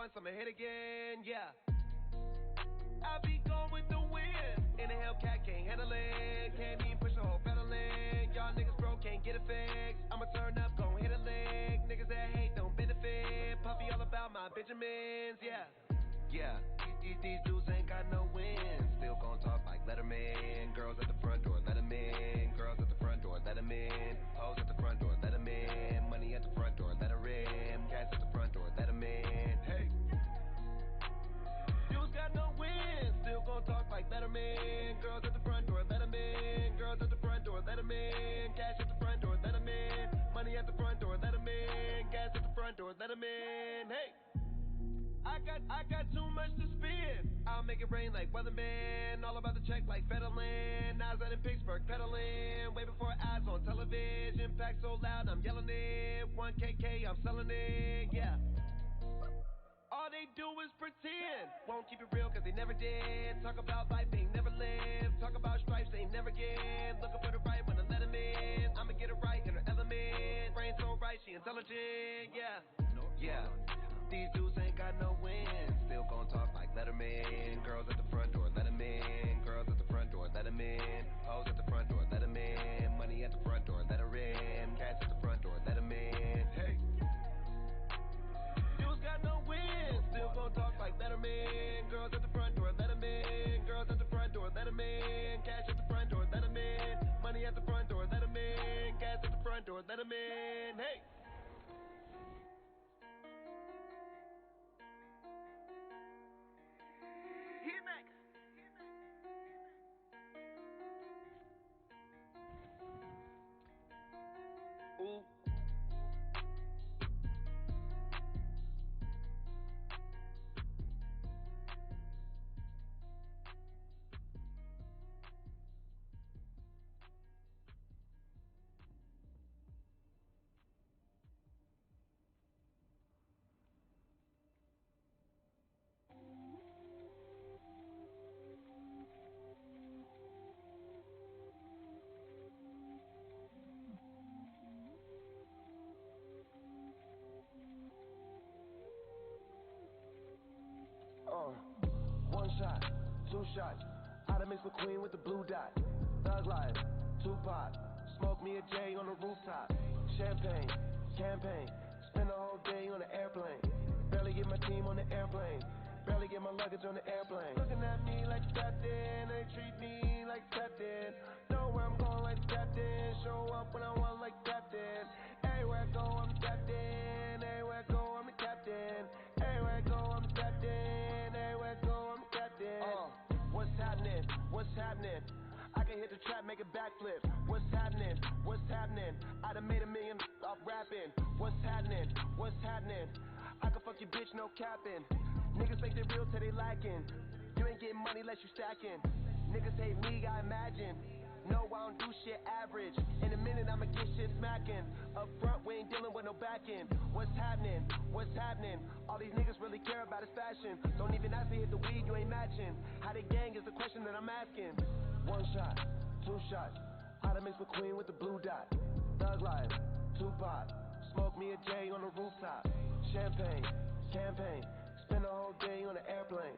Speaker 6: once, I'ma hit again, yeah. I be going with the wind. In a Hellcat, can't handle it. Can't even push the whole pedal in. Y'all niggas broke, can't get a fix. I'ma turn up, gon' hit a lick. Niggas that hate don't benefit. Puffy all about my Benjamins, yeah. Yeah, these dudes ain't got no wins. Still gon' talk like Letterman. Girls at the front door, let 'em in. Girls at the front door, let 'em in. Hoes at the front door, let 'em in. Money at the front door, let her in. Gas at the front door, let 'em in. Hey. Dudes got no wins. Still gon' talk like Letterman. Girls at the front door, let 'em in. Girls at the front door, let 'em in. Cash at the front door, let 'em in. Money at the front door, let 'em in. Gas at the front door, let 'em in. Hey. I got too much to spend. I'll make it rain like weatherman. All about the check like Federland. Nas out in Pittsburgh peddling. Way before eyes on television. Pack so loud I'm yelling it. 1KK I'm selling it. Yeah. All they do is pretend. Won't keep it real cause they never did. Talk about life they never lived. Talk about stripes they never get. Looking for the right when I let them in. I'ma get it right in her element. Brain so right she intelligent. Yeah. Yeah. These dudes ain't got no wins. Still gon' talk like Letterman. Girls at the front door, let 'em in. Girls at the front door, let 'em in. Hoes at the front door, let 'em in. Money at the front door, let her in. Gas at the front door, let 'em in. Hey. Dudes got no wins. Still gon' talk like Letterman. Girls at the front door, let 'em in. Girls at the front door, let 'em in. Cash at the front door, let 'em in. Money at the front door, let 'em in. Gas at the front door, let 'em in. Hey. Ooh. One shot, two shots. I done mixed McQueen with the blue dot. Thug life, Tupac. Smoke me a J on the rooftop. Champagne, campaign. Spend the whole day on the airplane. Barely get my team on the airplane. Barely get my luggage on the airplane. Looking at me like the captain. They treat me like the captain. Know where I'm going like the captain. Show up when I want like the captain. Everywhere I go, I'm the captain. Everywhere I go, I'm the captain. Everywhere I go, I'm the captain. Everywhere I go, I'm the captain. What's happening? What's happening? I can hit the trap, make a backflip. What's happening? What's happening? I done made $1 million off rapping. What's happening? What's happening? I can fuck your bitch, no capping. Niggas think they real till they lacking. You ain't getting money unless you stacking. Niggas hate me, I imagine. No, I don't do shit average. In a minute, I'ma get shit smacking. Up front, we ain't dealing with no back end. What's happening? What's happening? All these niggas really care about is fashion. Don't even ask me if the weed you ain't matching. How they gang is the question that I'm asking. One shot, two shots. I done mixed McQueen with the blue dot. Thug life, Tupac. Smoke me a J on the rooftop. Champagne, campaign. Spend the whole day on the airplane.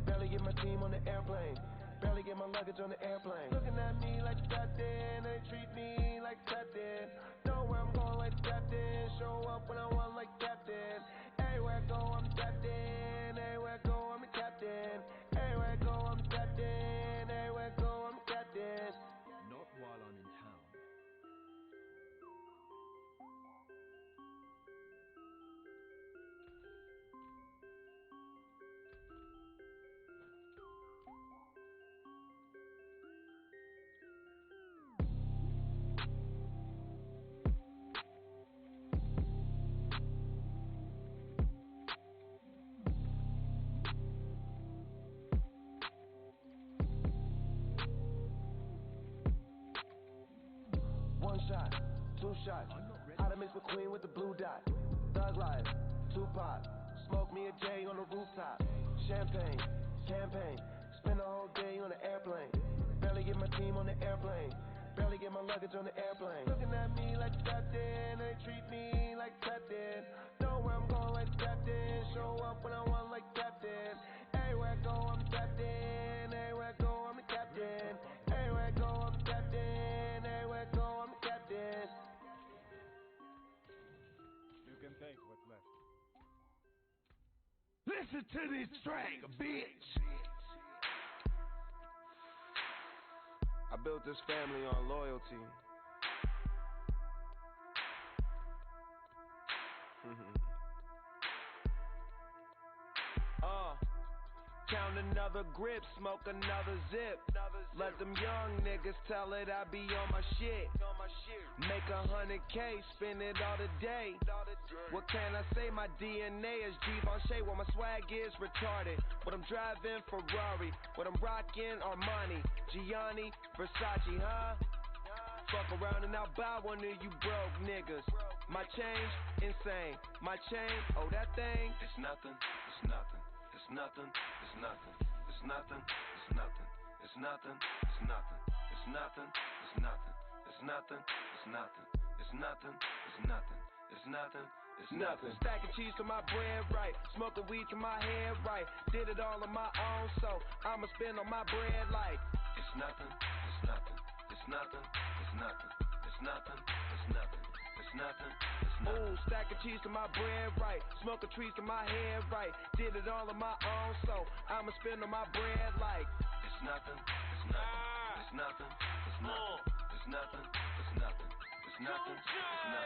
Speaker 6: Barely get my team on the airplane. Barely get my luggage on the airplane. Looking at me like the captain. They treat me like the captain. Know where I'm going like the captain. Show up when I want like the captain. Everywhere I go, I'm the captain. Everywhere I go, I'm the captain. Everywhere I go, I'm the captain. Everywhere I go, I'm the captain.
Speaker 5: Not while I'm in town.
Speaker 6: One shot, two shots. I done mixed McQueen with the blue dot. Thug life, Tupac. Smoke me a J on the rooftop. Champagne, campaign. Spend the whole day on the airplane. Barely get my team on the airplane.
Speaker 2: Barely get my luggage on the airplane. Looking at me like captain, they treat me like captain. Know where I'm going like captain. Show up when I want like captain. Everywhere I go, I'm captain. Everywhere I go, I'm the captain. Everywhere I go, I'm the captain. Everywhere I go, I'm the captain.
Speaker 10: You can take what's left.
Speaker 11: Listen to this track, bitch.
Speaker 2: I built this family on loyalty. Count another grip, smoke another zip. Let them young niggas tell it I be on my shit. Make 100K, spend it all today. What can I say? My DNA is Givenchy. What my swag is retarded. What I'm driving, Ferrari. What I'm rocking, Armani, Gianni, Versace, huh? Fuck around and I'll buy one of you broke niggas. My change, insane. My chain, oh that thing, it's nothing, it's nothing. It's nothing, it's nothing, it's nothing, it's nothing, it's nothing, it's nothing, it's nothing, it's nothing, it's nothing, it's nothing, it's nothing, it's nothing, it's nothing, it's nothing. Stacking cheese to my bread right, smoking weed to my head right. Did it all on my own, so I'ma spend on my bread like it's nothing, it's nothing, it's nothing, it's nothing, it's nothing, it's nothing, it's nothing. Ooh, stacking cheese to my bread right, smoking trees to my head right. Did it all on my own, so I'ma spend on my bread like it's nothing, it's nothing, it's nothing, it's nothing, it's nothing, it's nothing, it's nothing, it's nothing.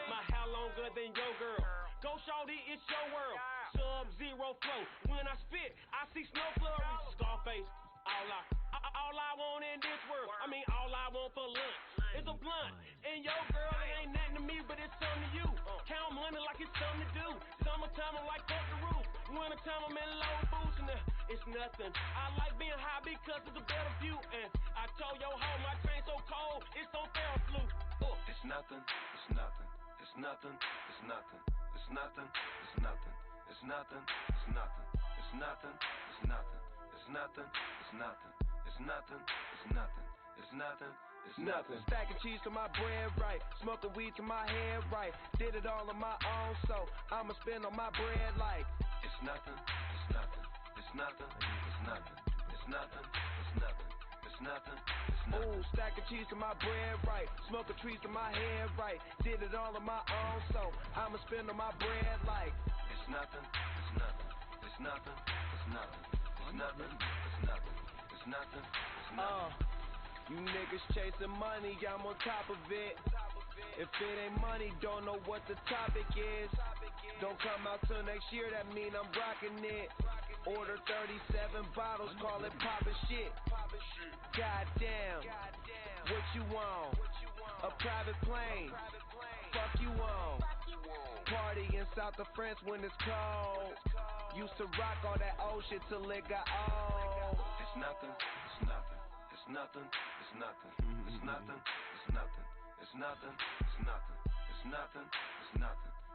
Speaker 12: My hair longer than your girl. Go shorty, it's your world. Sub-zero flow. When I spit, I see snow flurries. Scarface, all I want in this world. I mean, all I want for lunch is a blunt. And your girl, it ain't nothing to me, but it's something to you. Count money like it's something to do. Summertime, I'm like fuck the roof. Wintertime, I'm in low boots and it's nothing. I like being high because it's a better view. And I told your hoe my train so cold, it's on Ferroflu.
Speaker 2: It's nothing, it's nothing, it's nothing, it's nothing, it's nothing, it's nothing, it's nothing, it's nothing, it's nothing, it's nothing, it's nothing, it's nothing, it's nothing, it's nothing, it's nothing, it's nothing. Stacking cheese to my bread right, smoking weed to my head right. Did it all on my own, so I'ma spend on my bread like it's nothing, it's nothing, it's nothing, it's nothing, it's nothing, it's nothing, it's nothing, it's nothing. Ooh, stacking cheese to my bread right, smoking trees to my head right. Did it all on my own, so I'ma spend on my bread like it's nothing, it's nothing, it's nothing, it's nothing, it's nothing, it's nothing, it's nothing, it's nothing. You niggas chasing money, I'm on top of it. If it ain't money, don't know what the topic is. Don't come out till next year, that mean I'm rocking it. Order 37 bottles, call it poppin' shit. Goddamn, what you want? A private plane, fuck you on. Party in South of France when it's cold. Used to rock all that old shit till it got old. It's nothing, it's nothing, it's nothing, it's nothing, it's nothing, it's nothing, it's nothing, it's nothing, it's nothing, it's nothing,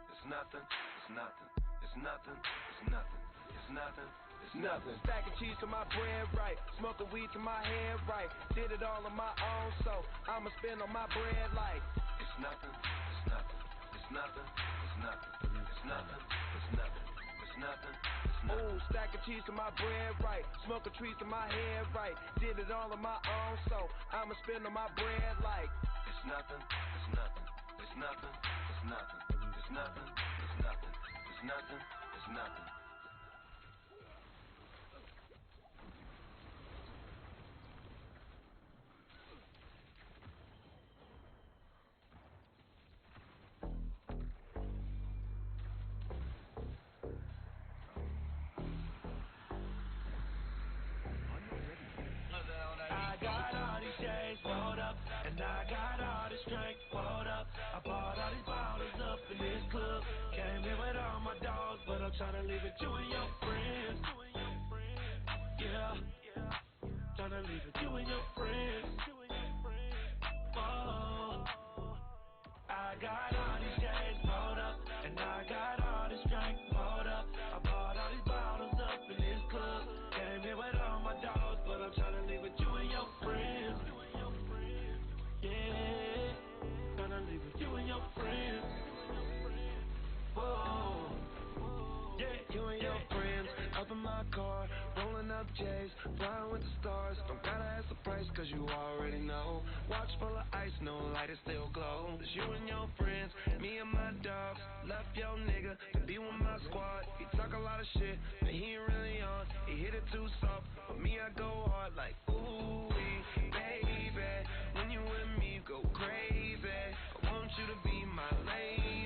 Speaker 2: it's nothing, it's nothing, it's nothing, it's nothing, it's nothing, it's nothing. Stacking cheese to my bread right, smoking weed to my head right. Did it all on my own, so I'ma spend on my bread like it's nothing, it's nothing, it's nothing, it's nothing, it's nothing, it's nothing, it's nothing, it's nothing. Ooh, stacking cheese to my bread right, smoking trees to my head right. Did it all on my own, so I'ma spend on my bread like it's nothing, it's nothing, it's nothing, it's nothing, it's nothing, it's nothing, it's nothing, it's nothing.
Speaker 6: I got all these shades rolled up, and I got all this strength rolled up. I bought all these bottles up in this club. Came here with all my dogs, but I'm tryna leave it you and your friends. Yeah, tryna leave it you and your friends. Oh, I got all these shades rolled up, and I got all this strength rolled up. I bought all these bottles up in this club. Came here with all my dogs, but I'm tryna leave it you and your friends. Yeah. car, rolling up J's, flying with the stars. Don't gotta ask the price, cause you already know. Watch full of ice, no light, it still glow. It's you and your friends, me and my dogs. Left your nigga to be with my squad. He talk a lot of shit, but he ain't really on. He hit it too soft, but me, I go hard like, ooh, baby. When you with me, you go crazy. I want you to be my lady.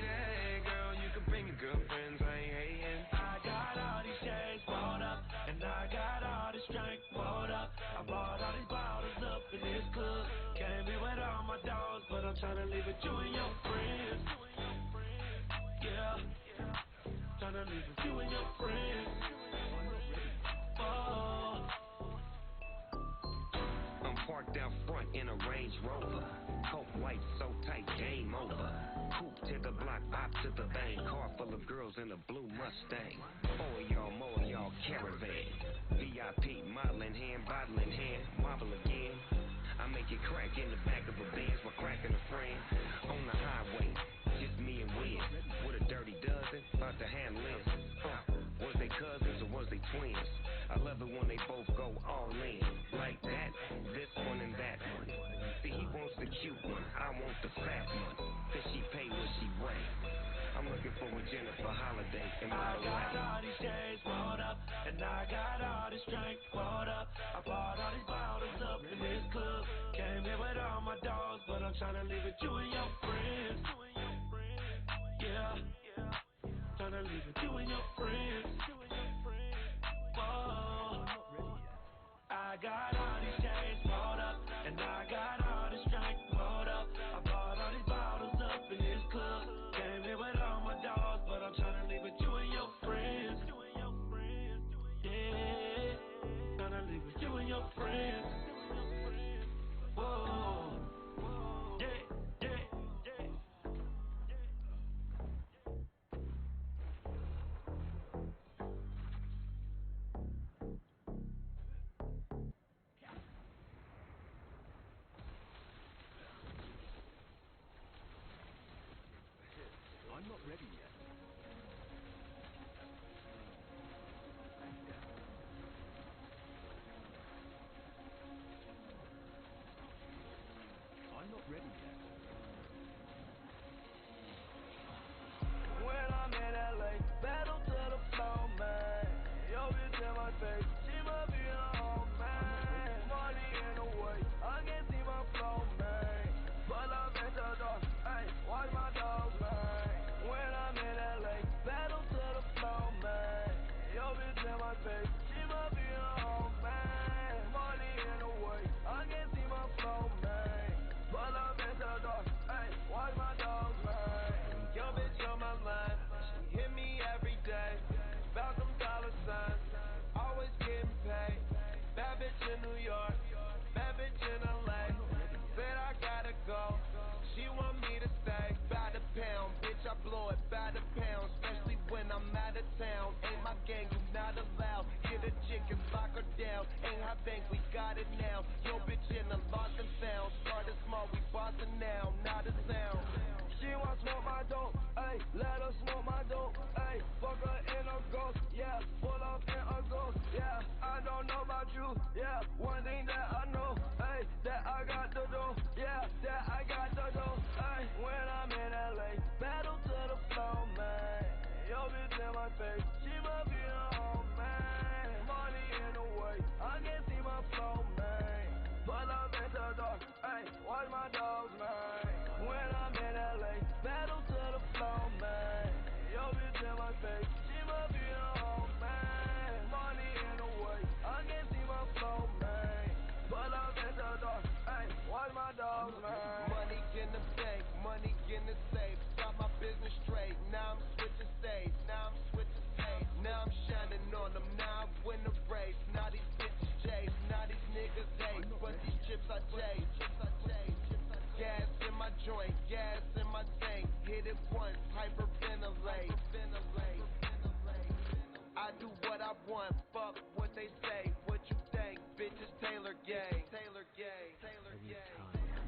Speaker 6: Girl, you can bring your girlfriends, I ain't hating.
Speaker 2: I got all these chains rolled up, and I got all this drink rolled up. I bought all these bottles up in this club. Came here with all my dogs, but I'm tryna leave with you and your friends. Yeah, tryna leave with you and your friends. Oh.
Speaker 3: I'm parked out front in a Range Rover. Coke white so tight, game over. Coupe to the block, bop to the bank. Car full of girls in a blue Mustang. More of y'all caravan. VIP, model in hand, bottle in hand, marble again. I make it crack in the back of a Benz while cracking a friend. On the highway, just me and Wiz. With a dirty dozen, about to handle this. Was they cousins or was they twins? I love it when they both go all in. Like that, this one and that one. See, he wants the cute one, I want the fat one. Then she pay what she weigh. I'm looking for a Jennifer Holiday in my way.
Speaker 2: I got all these chains rolled up, and I got all this drink rolled up. I bought all these bottles up in this club. Came here with all my dogs, but I'm tryna leave with you and your friends. Yeah, tryna leave with you and your friends. Whoa. I got all these chains rolled up, and I got all this drink rolled up. I bought all these bottles up in this club. Came here with all my dogs, but I'm tryna leave with you and your friends. Yeah, tryna leave with you and your friends. Whoa, yeah, yeah, yeah.
Speaker 5: I'm not ready yet. I'm not ready yet.
Speaker 2: When I'm in LA, battle to the floor, man. Yo, bitch in my face, she must be a home, man. Money in the way, I can see my flow, man. Pull up at the door, hey, watch my dogs, man. When I'm in LA, battle to the floor, man. Yo, bitch in my face, she must be a home, man. Money in the way, I can see my flow, man. Pull up at the door, hey, watch my dogs, man. Yo, bitch on my line, she hit me every day. About them dollar signs, always getting paid. Bad bitch in New York, bad bitch in LA. Said I gotta go, she want me to stay. By the pound, bitch, I blow it by the pound. Especially when I'm out of town. Ain't my gang, you not allowed. Get a chick and lock her down. Ain't her bank, we got it now. Yo, bitch in the lost and found. Started small, we bossing now, not a sound. She want smoke my dope, ayy, let her smoke my dope, ayy. Fuck her in a ghost, yeah, pull up in a ghost, yeah. I don't know about you, yeah. One thing that I know, ayy, that I got the dough, yeah, that I got the dough, ayy. When I'm in LA, battle to the floor, man. Yo, bitch in my face, she must be a home, man. Money in the way, I can see my flow, man. Pull up at the door, ayy, watch my dogs, man. When I'm in LA, battle to the floor, man. Yo, bitch in my face, she must be a home, man. Money in the way, I can see my flow, man. Pull up at the door, ayy, watch my dogs, man. Money in the bank, money in the safe. Got my business straight, now I'm switching states, now I'm shining on them, now I win the race. Now these bitches chase, now these niggas hate, but these chips I chase. Gas in my joint, gas in my tank. Hit it once, hyperventilate. I do what I want, fuck what they say. What you think, bitches Taylor gang.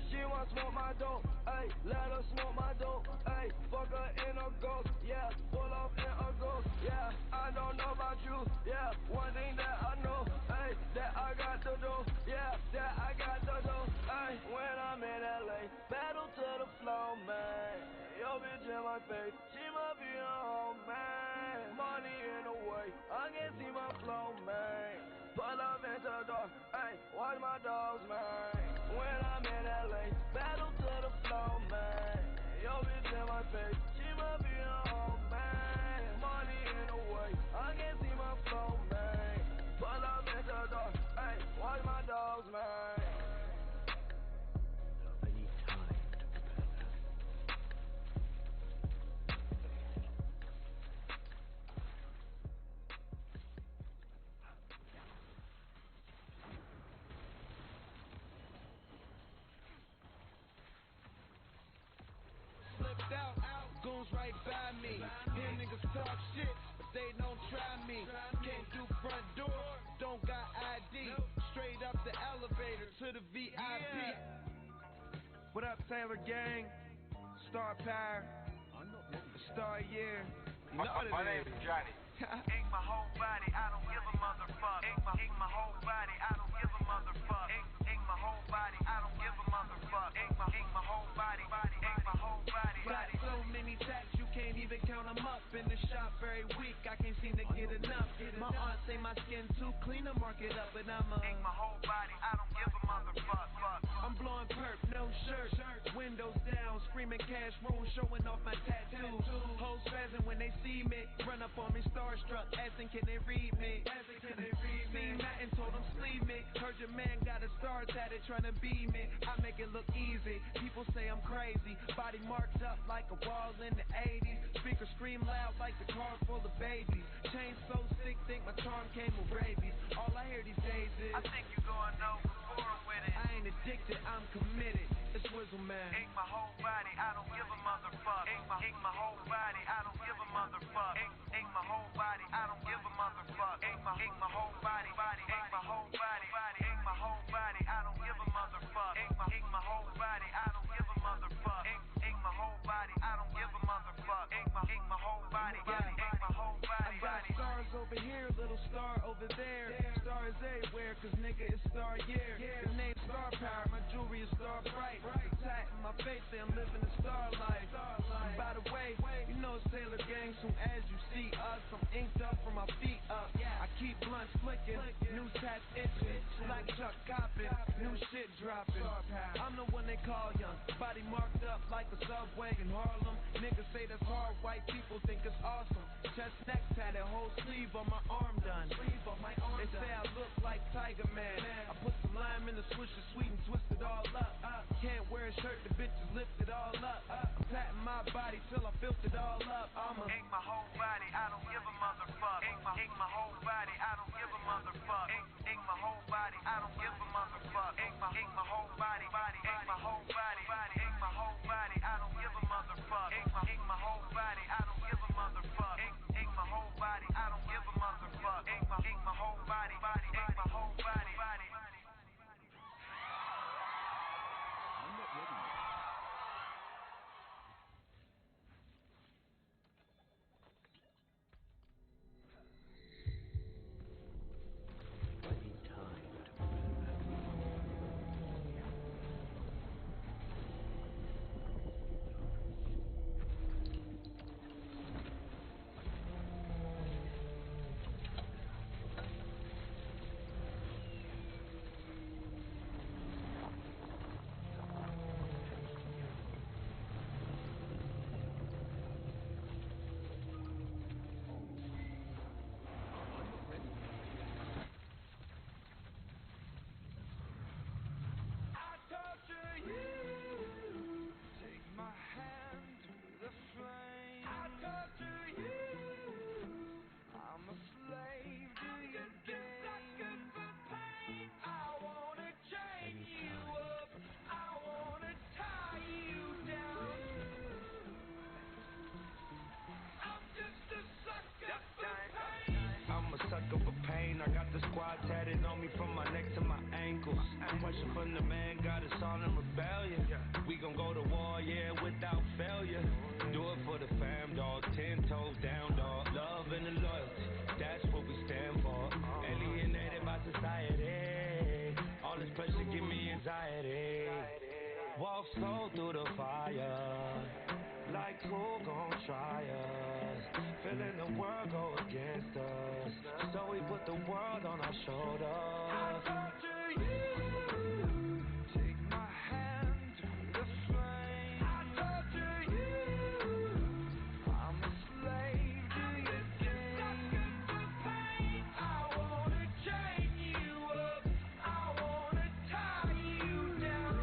Speaker 2: She want smoke my dope, ayy, let her smoke my dope, ayy. Fuck her in a ghost, yeah, pull off in a ghost, yeah. I don't know about you, yeah. One thing
Speaker 6: my face, she must be a home man. Money in the way, I can't see my flow, man. Pull up at your door, ayy, watch my dogs, man. When I'm in LA, battle to the flow, man. Yo, bitch in my face, she must be a home man. Money in the way, I can't see my flow, man. Pull up at your door, ayy, watch my dogs, man.
Speaker 5: I need time to prepare that.
Speaker 1: Slipped out, goons right by me. Hear niggas talk shit, but they don't try me. Can't do front door, don't got ID. Straight up the elevator to the VIP. What up, Taylor Gang? Star Power, Star Year. You know what it is.
Speaker 13: My name's Johnny. Ain't my whole body, I don't give a motherfucker. Ain't my whole body, I don't give a motherfucker. Ain't my whole body, I don't give a motherfucker. Ain't my whole body, ain't my whole body.
Speaker 1: Got so many tats, you can't even count them up. In the shop every week, I can't seem to get enough. My aunt say my skin too clean to mark it up, and
Speaker 13: Ain't my whole body, I don't give a motherfucker.
Speaker 1: I'm blowing perp, no shirt, windows down, screaming cash room, showing off my tattoos. Hoes spazzing when they see me, run up on me starstruck, asking can they read me. Seen that and told them sleeve me. Heard your man got a star tatted trying to be me. I make it look easy, people say I'm crazy. Body marked up like a wall in the 80s. Speakers scream loud like the car full of babies. Chain so sick, think my charm came with rabies. All I hear these days is
Speaker 13: I think you going overboard with it.
Speaker 1: I ain't addicted, I'm committed. It's Wizzle Man.
Speaker 13: Ain't my whole body, I don't give a motherfucker. Ain't my whole body, I don't give a motherfucker. Ain't my whole body, I don't give a motherfucker. Ain't my whole body, ain't my whole body, ain't my whole body, I don't give a motherfucker. Ain't my whole body, I don't give a motherfucker. Ain't my whole body, I don't give a motherfucker. Ain't my whole body, ain't my whole body.
Speaker 1: I got stars over here, little star over there. Stars everywhere, cause nigga it's Star Year. The name Star Power, my jewelry is Star Bright. The tat in my face, say I'm living the star life. And by the way, you know it's Taylor Gang, soon as you see us, I'm inked up from my feet up. I keep blunts flicking, new tats itching, black Chuck copping, new shit dropping. I'm the one they call young, body marked up like a subway in Harlem. Niggas say that's hard, white people think it's awesome. Chest neck tatted, whole sleeve on my arm done. They say I look like Tiger Man. I put some lime in the swisher, sweet and twist it all up. Can't wear a shirt, the bitches lift it all up. I'm patting my body till I filled it all up.
Speaker 13: Ain't my whole body, I don't give a motherfucker. Ain't my whole body, I don't give a motherfucker. Ain't my whole body, I don't give a motherfucker. Ain't my whole body, ain't my whole body, ain't my whole body, I don't give a motherfucker. Ain't my whole body, I don't give a motherfucker. Ain't my whole body, I don't give a motherfucker. Ain't my whole body, ain't my whole body.
Speaker 5: I'm not ready yet. I need time to prepare that.
Speaker 1: I'm a sucker for pain. I got the squad tatted on me from my neck to my ankles. Pressure from the man got us all in rebellion. We gon' go to war, yeah, without failure. Do it for the fam, dog. 10 toes down, dog. Love and the loyalty, that's what we stand for. Alienated by society. All this pressure give me anxiety. Walk slow through the fire. Like who gon'
Speaker 6: the world go against us. So we put the world on our shoulders. I torture you. Take my hand through the flame. I torture you. I'm a slave to your game. I wanna chain you up. I wanna tie you down.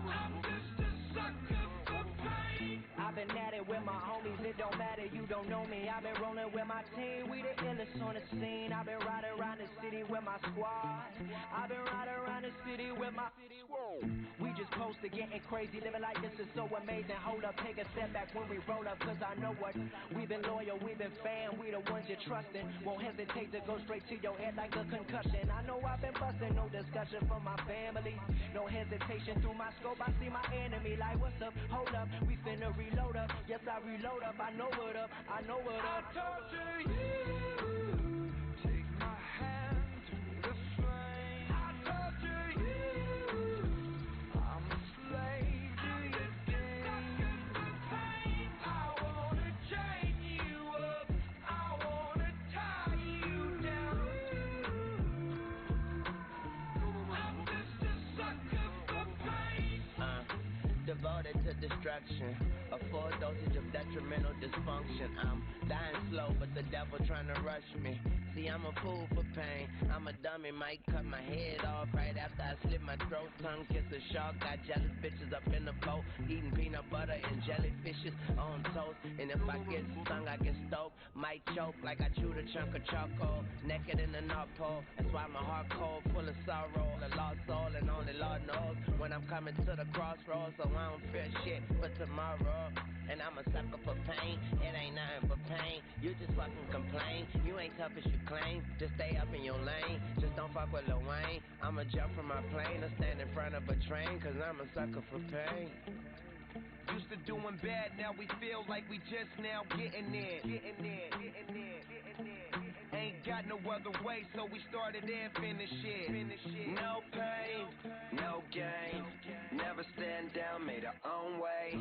Speaker 6: I'm just a sucker for pain.
Speaker 14: I've been at it with my homies, it don't matter, you don't know me. I've been rolling with my team, we the illest on the scene. I've been riding around the city with my squad. I've been riding around the city with my we just posted getting crazy, living like this is so amazing. Hold up, take a step back when we roll up, cause I know what. We've been loyal, we've been fan, we the ones you're trusting. Won't hesitate to go straight to your head like a concussion. I know I've been busting, no discussion for my family. No hesitation through my scope, I see my enemy like what's up, hold up, we finna reload up. Yes, I reload up, I know what up, I know what up.
Speaker 6: I torture you. Take my hand through the flame. I torture you. I'm a slave to your game. I wanna chain you up. I wanna tie you down. I'm just a sucker for pain.
Speaker 7: Devoted to destruction, a full dosage of detrimental dysfunction. I'm dying slow, but the devil trying to rush me. See, I'm a fool for pain. I'm a dummy, might cut my head off right after I slit my throat. Tongue kiss a shark, got jealous bitches up in the boat, eating peanut butter and jellyfishes on toast. And if I get stung, I get stoked. Might choke like I chewed a chunk of charcoal. Naked in the North Pole, that's why my heart cold, full of sorrow. A lost soul, and only Lord knows when I'm coming to the crossroads. So I don't fear shit for tomorrow. And I'm a sucker for pain. It ain't nothing but pain. You just fucking complain. You ain't tough as you claim. Just stay up in your lane. Just don't fuck with Lil Wayne. I'ma jump from my plane or stand in front of a train, cause I'm a sucker for pain.
Speaker 6: Used to doing bad, now we feel like we just now getting there. Ain't got no other way, so we started and finished it. No pain, no gain. Never stand down, made our own way.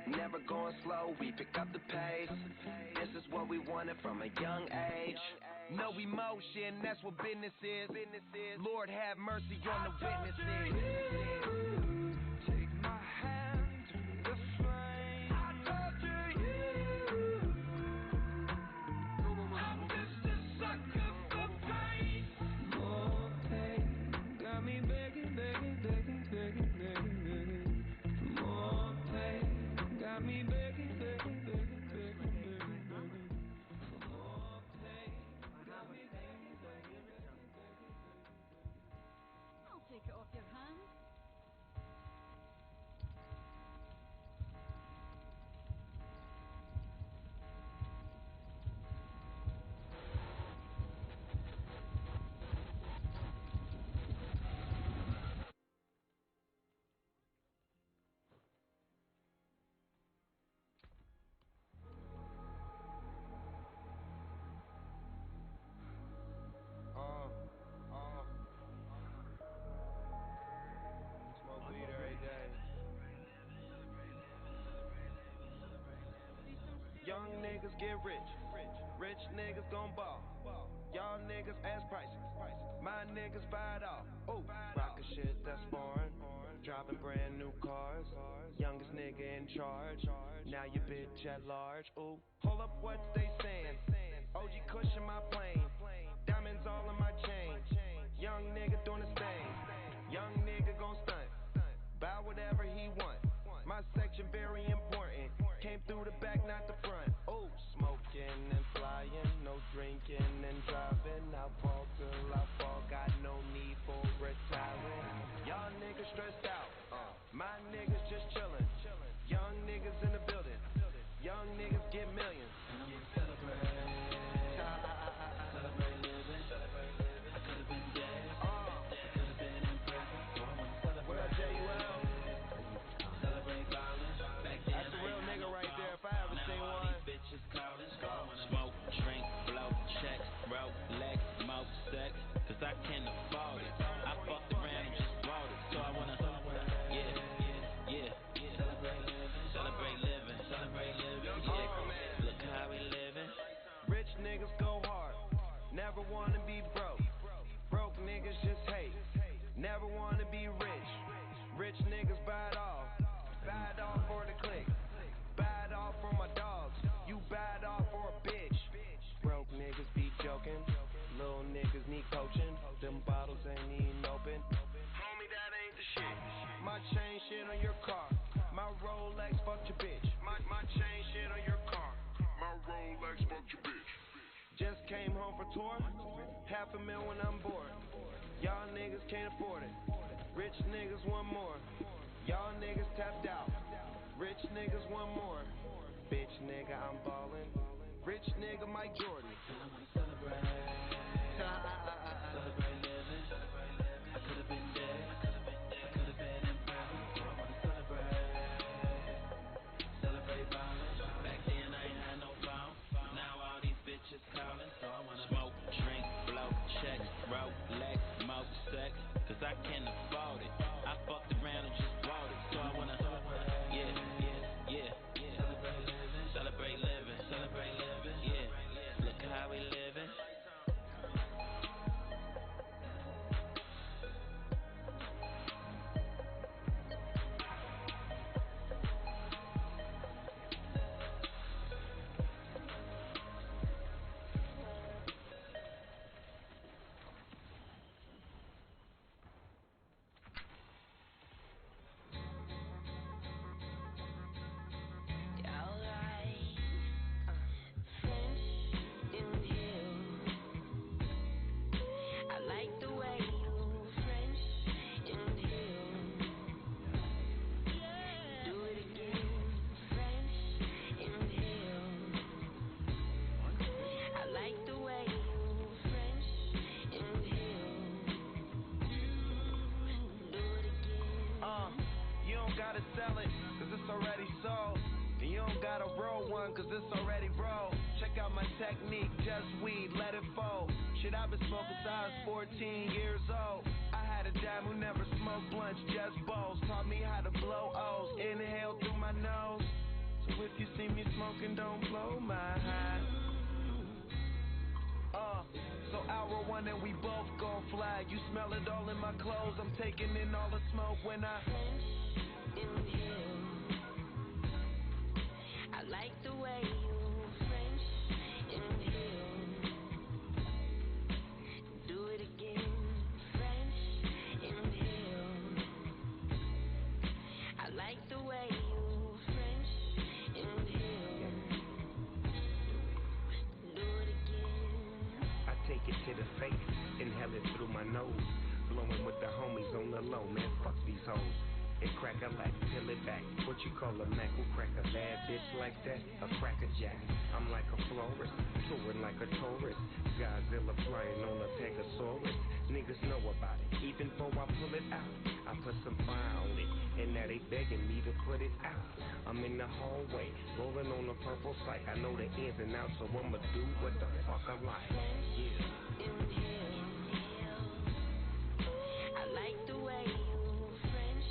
Speaker 6: Never going slow, we pick up the pace. This is what we wanted from a young age. No emotion, that's what business is. Lord have mercy on the witnesses. Take my hand through the flame. I torture you. I'm just a sucker for pain. More pain, got me begging, begging, begging, begging, begging, begging. More pain, got me begging, begging, begging, begging, begging, begging. More pain, got me begging, begging, begging, begging.
Speaker 8: I'll take it off your hands.
Speaker 6: Smoke weed every day. Young niggas get rich. Rich niggas gon' ball. Y'all niggas ask prices. My niggas buy it all. Ooh, rockin' shit that's foreign. Driving brand new cars. Youngest nigga in charge. Now your bitch at large. Ooh, hold up, what they saying? OG cushion my plane. Diamonds all in my chain. Young nigga doing his thing. Young nigga gon' stunt. Buy whatever he want. My section very important. Came through the back, not the front. Oh, smoking and flying, no drinking and driving. I fall till I fall, got no need for retiring. Y'all niggas stressed out, my niggas just chillin'. Young niggas in the building, young niggas get millions.
Speaker 2: Celebrate living. I could've been dead. I could've been in prison.
Speaker 6: What up, JUL?
Speaker 2: Celebrate violence. Back then,
Speaker 6: that's a real nigga right there, if I ever seen one.
Speaker 2: Bitches calling, smoke, drink, blow, check,
Speaker 6: niggas buy it all. Buy it all for the click. Buy it all for my dogs. You buy it all for a bitch. Broke niggas be joking. Little niggas need coaching. Them bottles ain't even open. Homie, that ain't the shit. My chain shit on your car. My Rolex fucked your bitch. My chain shit on your car. My Rolex fucked your bitch. Just came home for tour. $500,000 when I'm bored. Y'all niggas can't afford it. Rich niggas want more. Y'all niggas tapped out. Rich niggas want more. Bitch nigga, I'm ballin'. Rich nigga, Mike Jordan.
Speaker 15: I wanna celebrate. Celebrate living. I could've been dead. I could've been in prison. So I wanna celebrate. Celebrate violence. Back then I ain't had no phone. Now all these bitches calling. So I wanna smoke, drink, blow, check, Rolex, smoke, sex. Cause I can't afford it. I fucked around and just bought it. So I wanna celebrate living. Celebrate living. Yeah. Look how we living.
Speaker 6: Cause it's already rolled. Check out my technique, just weed, let it fold. Shit, I've been smoking since I was 14 years old. I had a dad who never smoked blunts, just bowls. Taught me how to blow O's, inhale through my nose. So if you see me smoking, don't blow my high. So hour one and we both gon' fly. You smell it all in my clothes. I'm taking in all the smoke when I inhale. I like the way you French inhale. Do it again, French inhale. I like the way you French inhale. Do it again.
Speaker 3: I take it to the face, inhale it through my nose. Blowing with the homies on the low, man, fuck these hoes. It crack a lack, peel it back. What you call a Mac? Who crack a bad bitch like that? A cracker jack. I'm like a florist, touring like a tourist. Godzilla flying on a Pegasaurus. Niggas know about it, even before I pull it out. I put some fire on it, and now they begging me to put it out. I'm in the hallway, rolling on the purple sight. I know the ins and outs, so I'ma do what the fuck I like. Yeah.
Speaker 6: Inhale. I like the way you French.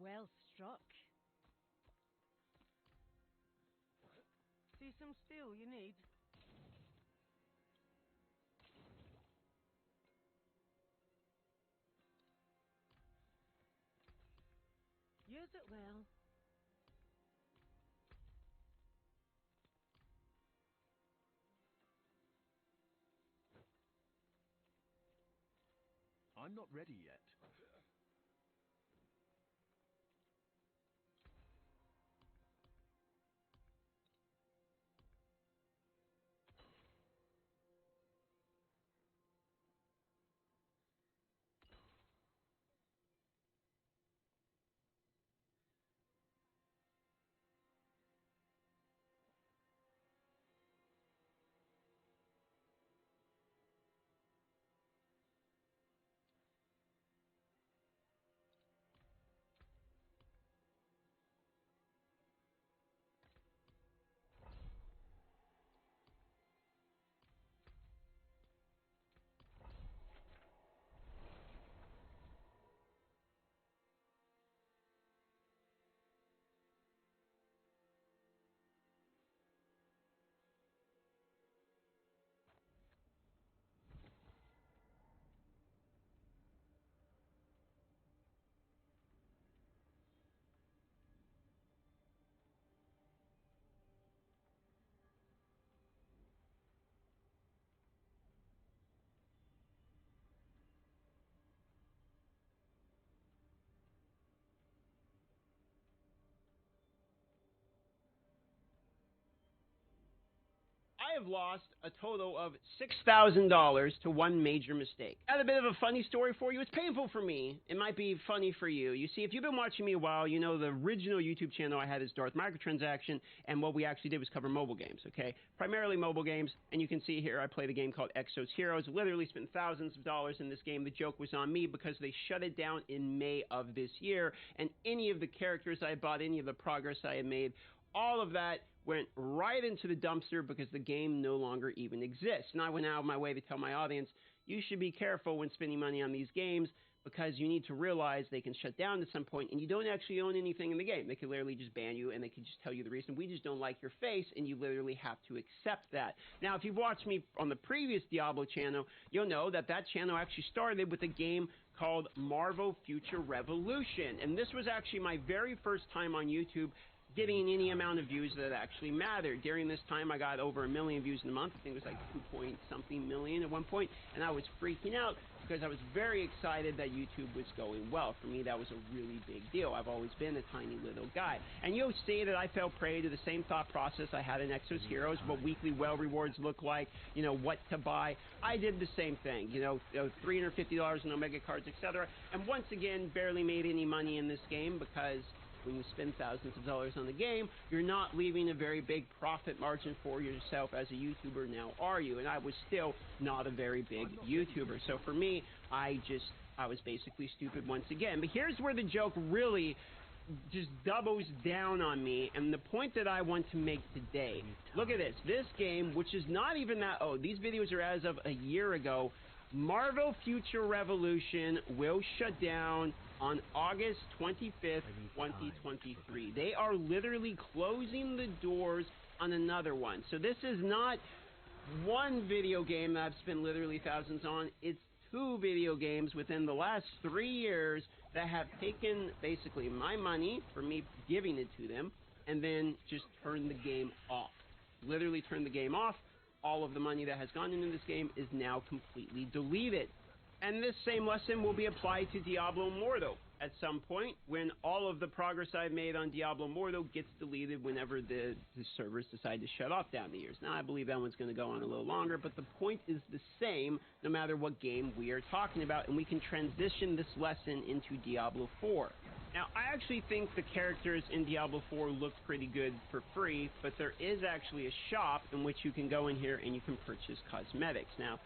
Speaker 8: Well struck.
Speaker 16: See some steel you need?
Speaker 8: Use it well.
Speaker 5: I'm not ready yet.
Speaker 17: I have lost a total of $6,000 to one major mistake. I had a bit of a funny story for you. It's painful for me. It might be funny for you. You see, if you've been watching me a while, you know the original YouTube channel I had is Darth Microtransaction, and what we actually did was cover mobile games, okay? Primarily mobile games, and you can see here I played a game called Exos Heroes. Literally spent thousands of dollars in this game. The joke was on me because they shut it down in May of this year, and any of the characters I bought, any of the progress I had made, all of that went right into the dumpster because the game no longer even exists. And I went out of my way to tell my audience, you should be careful when spending money on these games because you need to realize they can shut down at some point and you don't actually own anything in the game. They could literally just ban you and they could just tell you the reason. We just don't like your face, and you literally have to accept that. Now, if you've watched me on the previous Diablo channel, you'll know that that channel actually started with a game called Marvel Future Revolution. And this was actually my very first time on YouTube getting any amount of views that actually mattered. During this time, I got over 1 million views in a month. I think it was like 2-point-something million at one point, and I was freaking out because I was very excited that YouTube was going well. For me, that was a really big deal. I've always been a tiny little guy. And you'll see that I fell prey to the same thought process I had in Exos Heroes, what weekly well rewards look like, you know, what to buy. I did the same thing, you know, $350 in Omega cards, etc. And once again, barely made any money in this game because when you spend thousands of dollars on the game, you're not leaving a very big profit margin for yourself as a YouTuber now, are you? And I was still not a very big YouTuber. So for me, I was basically stupid once again. But here's where the joke really just doubles down on me, and the point that I want to make today. Look at this. This game, which is not even that old, these videos are as of a year ago, Marvel Future Revolution will shut down on August 25th, 2023. They are literally closing the doors on another one. So this is not one video game that I've spent literally thousands on. It's 2 video games within the last 3 years that have taken basically my money for me giving it to them and then just turned the game off. Literally turned the game off. All of the money that has gone into this game is now completely deleted. And this same lesson will be applied to Diablo Immortal at some point when all of the progress I've made on Diablo Immortal gets deleted whenever the servers decide to shut off down the years. Now, I believe that one's going to go on a little longer, but the point is the same no matter what game we are talking about, and we can transition this lesson into Diablo 4. Now, I actually think the characters in Diablo 4 look pretty good for free, but there is actually a shop in which you can go in here and you can purchase cosmetics. Now,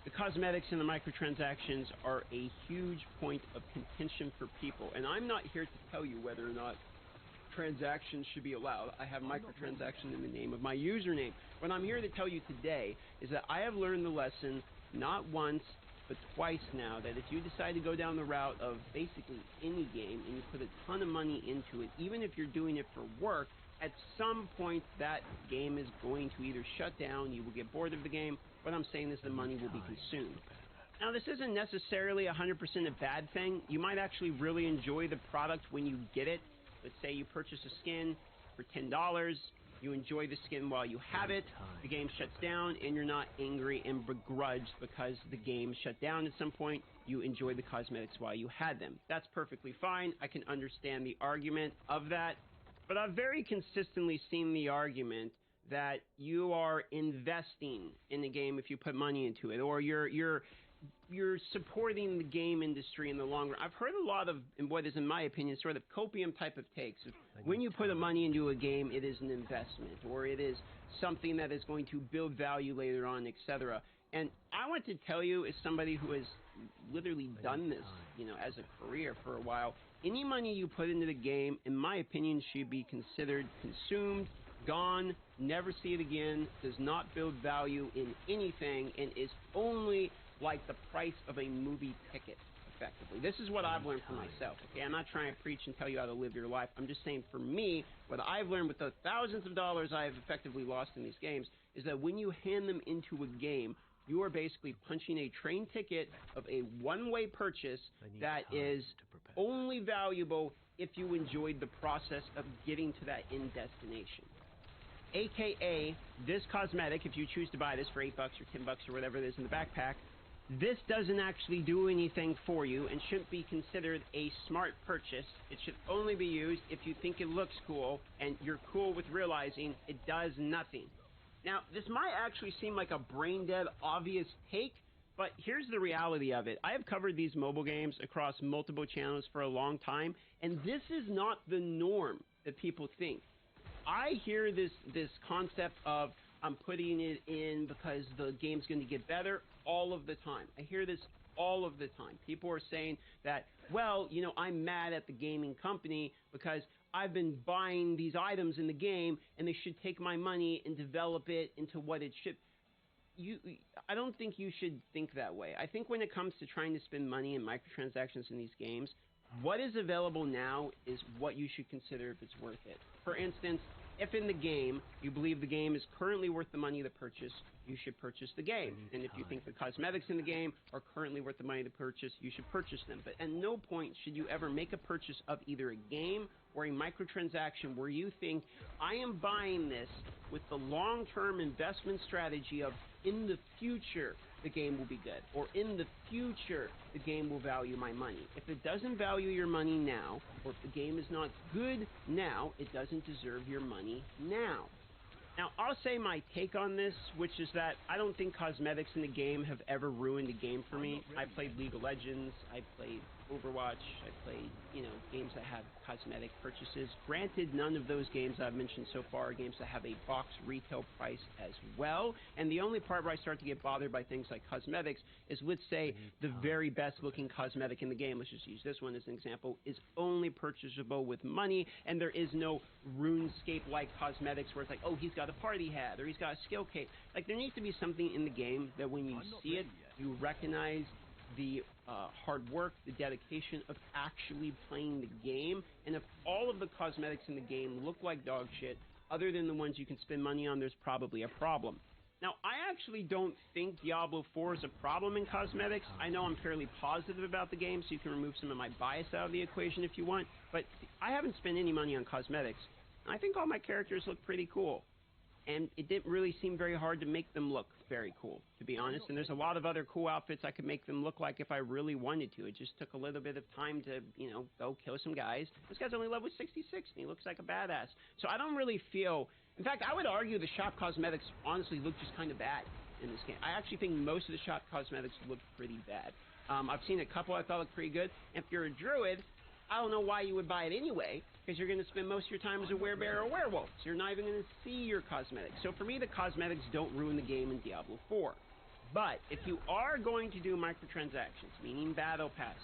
Speaker 17: the cosmetics and the microtransactions are a huge point of contention for people, and I'm not here to tell you whether or not transactions should be allowed. I have microtransaction in the name of my username. What I'm here to tell you today is that I have learned the lesson not once, but twice now, that if you decide to go down the route of basically any game and you put a ton of money into it, even if you're doing it for work, at some point that game is going to either shut down, you will get bored of the game. What I'm saying is the money will be consumed. Now, this isn't necessarily 100% a bad thing. You might actually really enjoy the product when you get it. Let's say you purchase a skin for $10. You enjoy the skin while you have it. The game shuts down, and you're not angry and begrudged because the game shut down at some point. You enjoy the cosmetics while you had them. That's perfectly fine. I can understand the argument of that. But I've very consistently seen the argument that you are investing in the game if you put money into it, or you're supporting the game industry in the long run. I've heard a lot of, in what is, in my opinion, sort of copium type of takes. When you put money into a game, it is an investment, or it is something that is going to build value later on, etc. And I want to tell you, as somebody who has literally done this, as a career for a while, any money you put into the game, in my opinion, should be considered consumed, gone, never see it again, does not build value in anything, and is only like the price of a movie ticket, effectively. This is what I've learned for myself. Okay, I'm not trying to preach and tell you how to live your life. I'm just saying, for me, what I've learned with the thousands of dollars I've effectively lost in these games is that when you hand them into a game, you are basically punching a train ticket of a one-way purchase that is only valuable if you enjoyed the process of getting to that end destination. AKA, this cosmetic, if you choose to buy this for $8 or $10 or whatever it is in the backpack, this doesn't actually do anything for you and shouldn't be considered a smart purchase. It should only be used if you think it looks cool and you're cool with realizing it does nothing. Now, this might actually seem like a brain-dead, obvious take, but here's the reality of it. I have covered these mobile games across multiple channels for a long time, and this is not the norm that people think. I hear this concept of I'm putting it in because the game's going to get better all of the time. I hear this all of the time. People are saying that, well, I'm mad at the gaming company because I've been buying these items in the game and they should take my money and develop it into what it should. I don't think you should think that way. I think when it comes to trying to spend money in microtransactions in these games, what is available now is what you should consider if it's worth it. For instance, if in the game you believe the game is currently worth the money to purchase, you should purchase the game. And if you think the cosmetics in the game are currently worth the money to purchase, you should purchase them. But at no point should you ever make a purchase of either a game or a microtransaction where you think, I am buying this with the long-term investment strategy of, in the future, the game will be good, or in the future, the game will value my money. If it doesn't value your money now, or if the game is not good now, it doesn't deserve your money now. Now, I'll say my take on this, which is that I don't think cosmetics in the game have ever ruined a game for me. I played League of Legends, I played Overwatch, I played, games that have cosmetic purchases. Granted, none of those games I've mentioned so far are games that have a box retail price as well. And the only part where I start to get bothered by things like cosmetics is, let's say, the very best looking cosmetic in the game, let's just use this one as an example, is only purchasable with money, and there is no RuneScape-like cosmetics where it's like, oh, he's got a party hat, or he's got a skill cape. Like, there needs to be something in the game that when you see it, you recognize the hard work, the dedication of actually playing the game. And if all of the cosmetics in the game look like dog shit, other than the ones you can spend money on, there's probably a problem. Now, I actually don't think Diablo 4 is a problem in cosmetics. I know I'm fairly positive about the game, so you can remove some of my bias out of the equation if you want, but I haven't spent any money on cosmetics. I think all my characters look pretty cool. And it didn't really seem very hard to make them look very cool, to be honest. And there's a lot of other cool outfits I could make them look like if I really wanted to. It just took a little bit of time to, go kill some guys. This guy's only level 66, and he looks like a badass. So I don't really feel... In fact, I would argue the shop cosmetics honestly look just kind of bad in this game. I actually think most of the shop cosmetics look pretty bad. I've seen a couple I thought looked pretty good. If you're a druid, I don't know why you would buy it anyway, because you're going to spend most of your time as a werebear or werewolf, so you're not even going to see your cosmetics. So for me, the cosmetics don't ruin the game in Diablo 4. But if you are going to do microtransactions, meaning battle passes,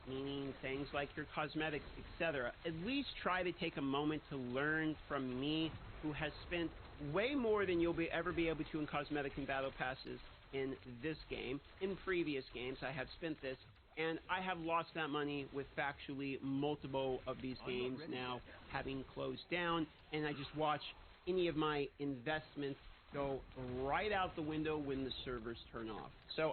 Speaker 17: meaning things like your cosmetics, etc., at least try to take a moment to learn from me, who has spent way more than you'll ever be able to in cosmetic and battle passes in this game. In previous games, I have spent this, and I have lost that money with factually multiple of these games now having closed down, and I just watch any of my investments go right out the window when the servers turn off. So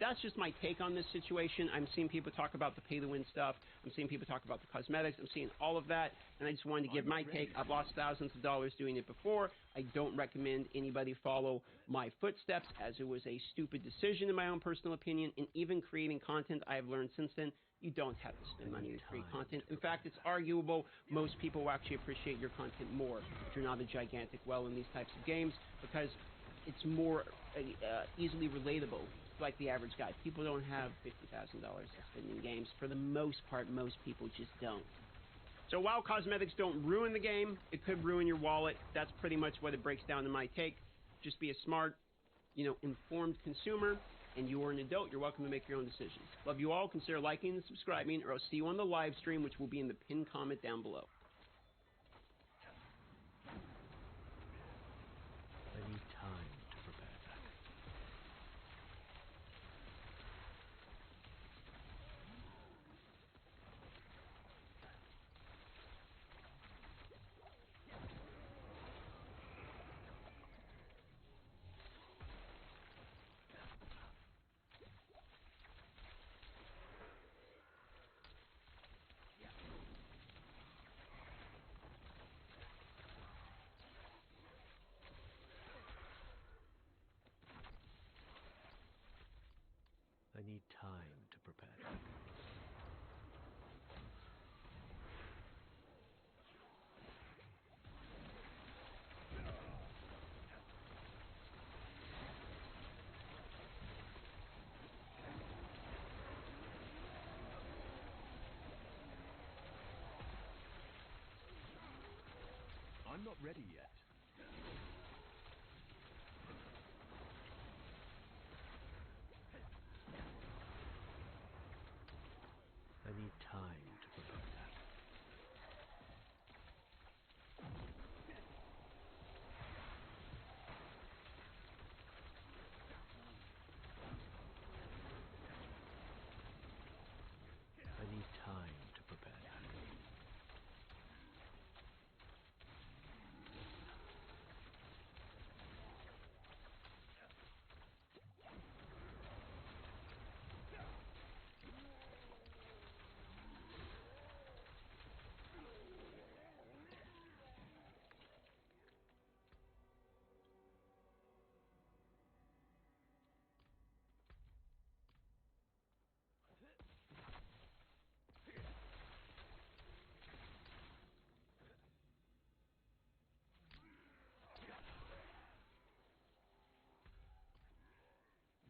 Speaker 17: that's just my take on this situation. I'm seeing people talk about the pay-to-win stuff. I'm seeing people talk about the cosmetics. I'm seeing all of that, and I just wanted to give my take. I've lost thousands of dollars doing it before. I don't recommend anybody follow my footsteps, as it was a stupid decision in my own personal opinion, and even creating content, I have learned since then, you don't have to spend money to create content. In fact, it's arguable most people will actually appreciate your content more if you're not a gigantic well in these types of games, because it's more easily relatable, like the average guy. People don't have $50,000 to spend in games. For the most part, most people just don't. So while cosmetics don't ruin the game, it could ruin your wallet. That's pretty much what it breaks down to my take. Just be a smart, informed consumer, and you are an adult. You're welcome to make your own decisions. Love you all. Consider liking and subscribing, or I'll see you on the live stream, which will be in the pinned comment down below.
Speaker 5: I need time to prepare that. I need time to prepare that.
Speaker 10: I'm not ready yet.
Speaker 5: I need time to prepare that. I need time to prepare that.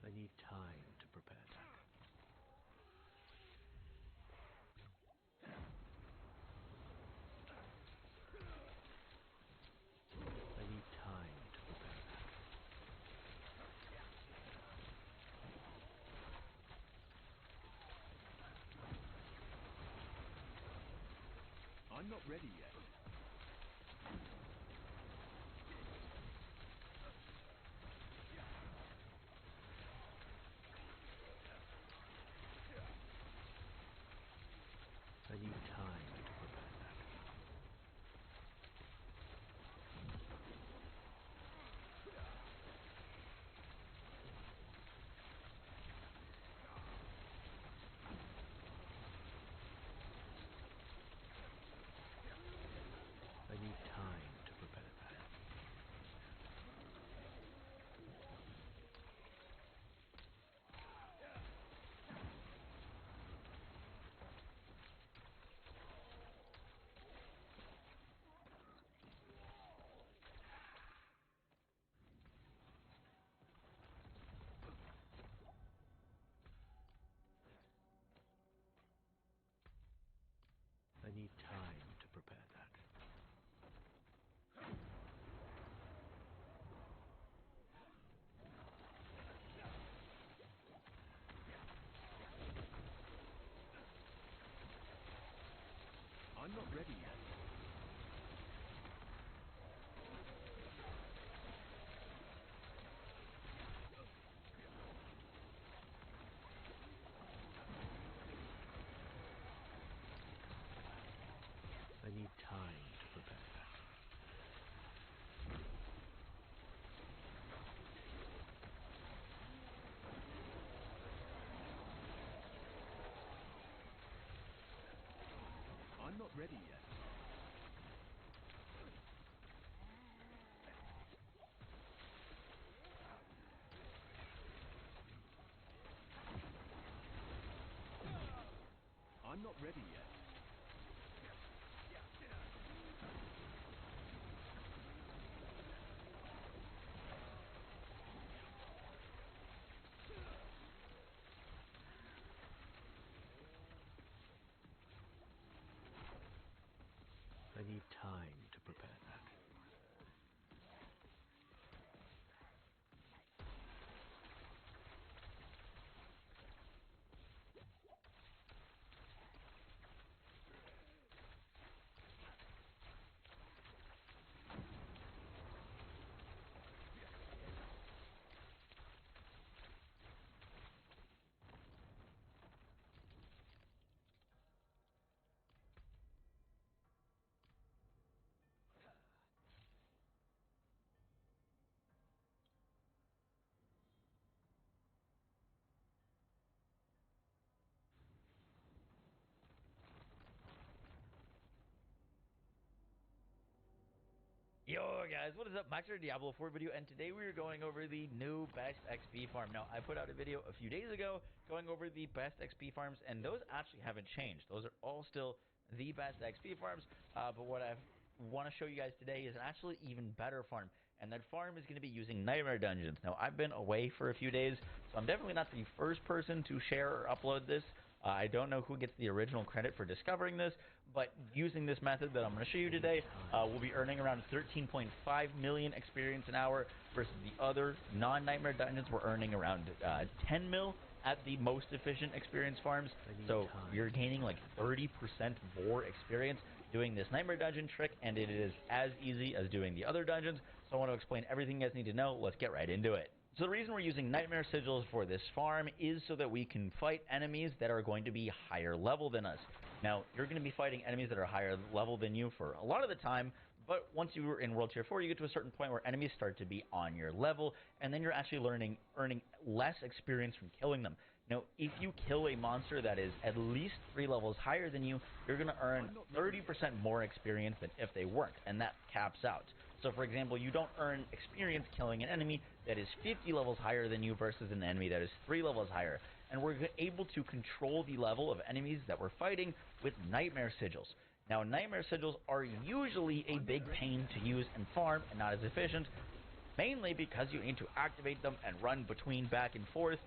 Speaker 5: I need time to prepare that. I need time to prepare that.
Speaker 10: I'm not ready yet.
Speaker 5: I need time to prepare that. ready yet. I'm not ready yet. I need time to prepare that.
Speaker 16: Yo guys, what is up? Max here, Diablo 4 video, and today we are going over the new best XP farm. Now, I put out a video a few days ago going over the best XP farms, and those actually haven't changed. Those are all still the best XP farms, but what I want to show you guys today is an actually even better farm, and that farm is going to be using Nightmare Dungeons. Now, I've been away for a few days, so I'm definitely not the first person to share or upload this. I don't know who gets the original credit for discovering this, but using this method that I'm going to show you today, we'll be earning around 13.5 million experience an hour versus the other non-Nightmare Dungeons. We're earning around 10 mil at the most efficient experience farms, so you're gaining like 30% more experience doing this Nightmare Dungeon trick, and it is as easy as doing the other dungeons, so I want to explain everything you guys need to know. Let's get right into it. So the reason we're using Nightmare Sigils for this farm is so that we can fight enemies that are going to be higher level than us. Now, you're going to be fighting enemies that are higher level than you for a lot of the time, but once you are in World Tier 4, you get to a certain point where enemies start to be on your level, and then you're actually earning less experience from killing them. Now, if you kill a monster that is at least 3 levels higher than you, you're going to earn 30% more experience than if they weren't, and that caps out. So, for example, you don't earn experience killing an enemy that is 50 levels higher than you versus an enemy that is 3 levels higher. And we're able to control the level of enemies that we're fighting with Nightmare Sigils. Now, Nightmare Sigils are usually a big pain to use and farm and not as efficient, mainly because you need to activate them and run between back and forth,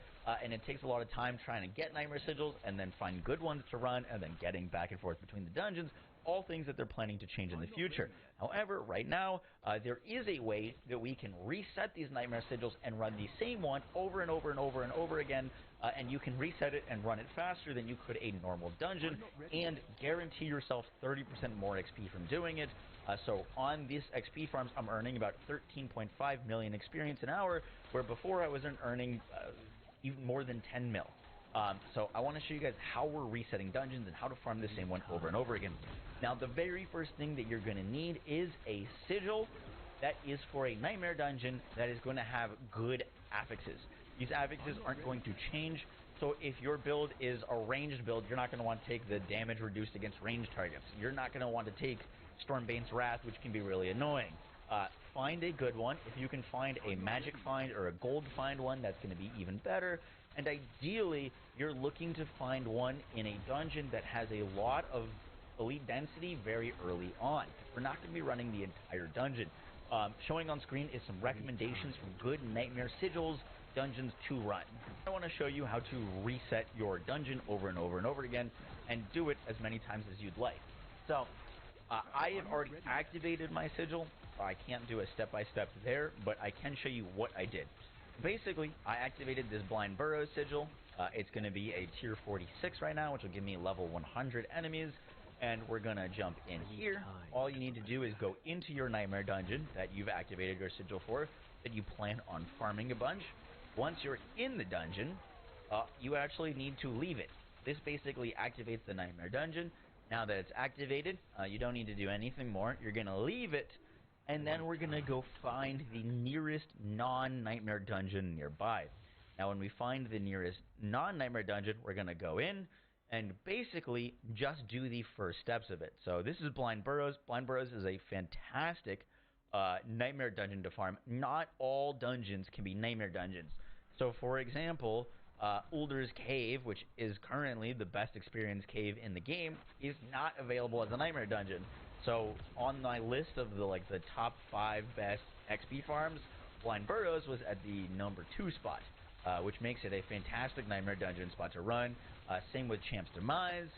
Speaker 16: and it takes a lot of time trying to get Nightmare Sigils and then find good ones to run and then getting back and forth between the dungeons, all things that they're planning to change in the future. However, right now, there is a way that we can reset these Nightmare Sigils and run the same one over and over and over and over again, and you can reset it and run it faster than you could a normal dungeon and guarantee yourself 30% more XP from doing it. So on these XP farms, I'm earning about 13.5 million experience an hour, where before I wasn't earning even more than 10 mil. So I want to show you guys how we're resetting dungeons and how to farm the same one over and over again. Now, the very first thing that you're going to need is a sigil that is for a Nightmare Dungeon that is going to have good affixes. These affixes aren't going to change, so if your build is a ranged build, you're not going to want to take the damage reduced against ranged targets. You're not going to want to take Stormbane's Wrath, which can be really annoying. Find a good one. If you can find a magic find or a gold find one, that's going to be even better. And ideally, you're looking to find one in a dungeon that has a lot of elite density very early on. We're not going to be running the entire dungeon. Showing on screen is some recommendations from good Nightmare Sigils dungeons to run. I want to show you how to reset your dungeon over and over and over again and do it as many times as you'd like. So, I have already activated my sigil. I can't do a step-by-step there, but I can show you what I did. Basically, I activated this Blind Burrow sigil. It's going to be a tier 46 right now, which will give me level 100 enemies. And we're going to jump in here. All you need to do is go into your Nightmare Dungeon that you've activated your sigil for, that you plan on farming a bunch. Once you're in the dungeon, you actually need to leave it. This basically activates the Nightmare Dungeon. Now that it's activated, you don't need to do anything more. You're going to leave it, and then we're going to go find the nearest non-Nightmare Dungeon nearby. Now, when we find the nearest non-Nightmare Dungeon, we're going to go in, and basically just do the first steps of it. So this is Blind Burrows. Blind Burrows is a fantastic nightmare dungeon to farm. Not all dungeons can be nightmare dungeons. So for example, Ulder's Cave, which is currently the best experience cave in the game, is not available as a nightmare dungeon. So on my list of the top 5 best XP farms, Blind Burrows was at the number 2 spot, which makes it a fantastic nightmare dungeon spot to run. Same with Champ's Demise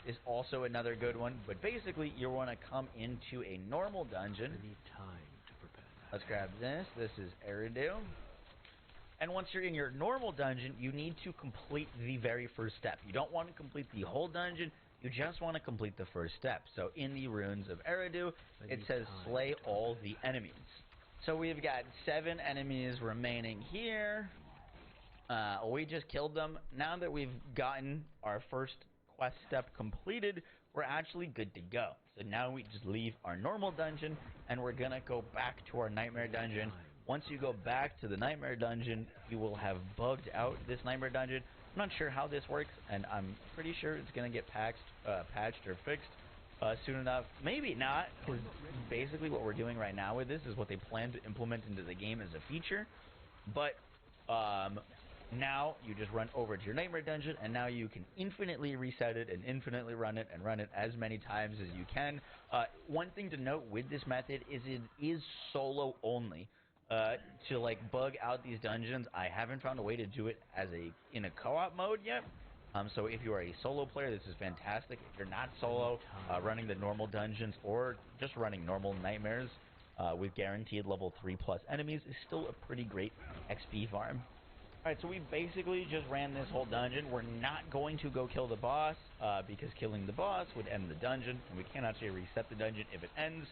Speaker 16: is also another good one. But basically, you want to come into a normal dungeon.
Speaker 5: I need time to prepare.
Speaker 16: Let's grab this. This is Eridu. And once you're in your normal dungeon, you need to complete the very first step. You don't want to complete the whole dungeon. You just want to complete the first step. So in the Runes of Eridu, it says slay all the enemies. So we've got 7 enemies remaining here. We just killed them. Now that we've gotten our first quest step completed, we're actually good to go. So now we just leave our normal dungeon, and we're going to go back to our nightmare dungeon. Once you go back to the nightmare dungeon, you will have bugged out this nightmare dungeon. I'm not sure how this works, and I'm pretty sure it's going to get patched or fixed soon enough. Maybe not, because basically what we're doing right now with this is what they plan to implement into the game as a feature. But now you just run over to your nightmare dungeon, and now you can infinitely reset it and infinitely run it and run it as many times as you can. One thing to note with this method is it is solo only. To bug out these dungeons, I haven't found a way to do it as in a co-op mode yet. So if you are a solo player, this is fantastic. If you're not solo, running the normal dungeons or just running normal nightmares with guaranteed level 3+ enemies is still a pretty great XP farm. Alright, so we basically just ran this whole dungeon. We're not going to go kill the boss, because killing the boss would end the dungeon, and we can't actually reset the dungeon if it ends.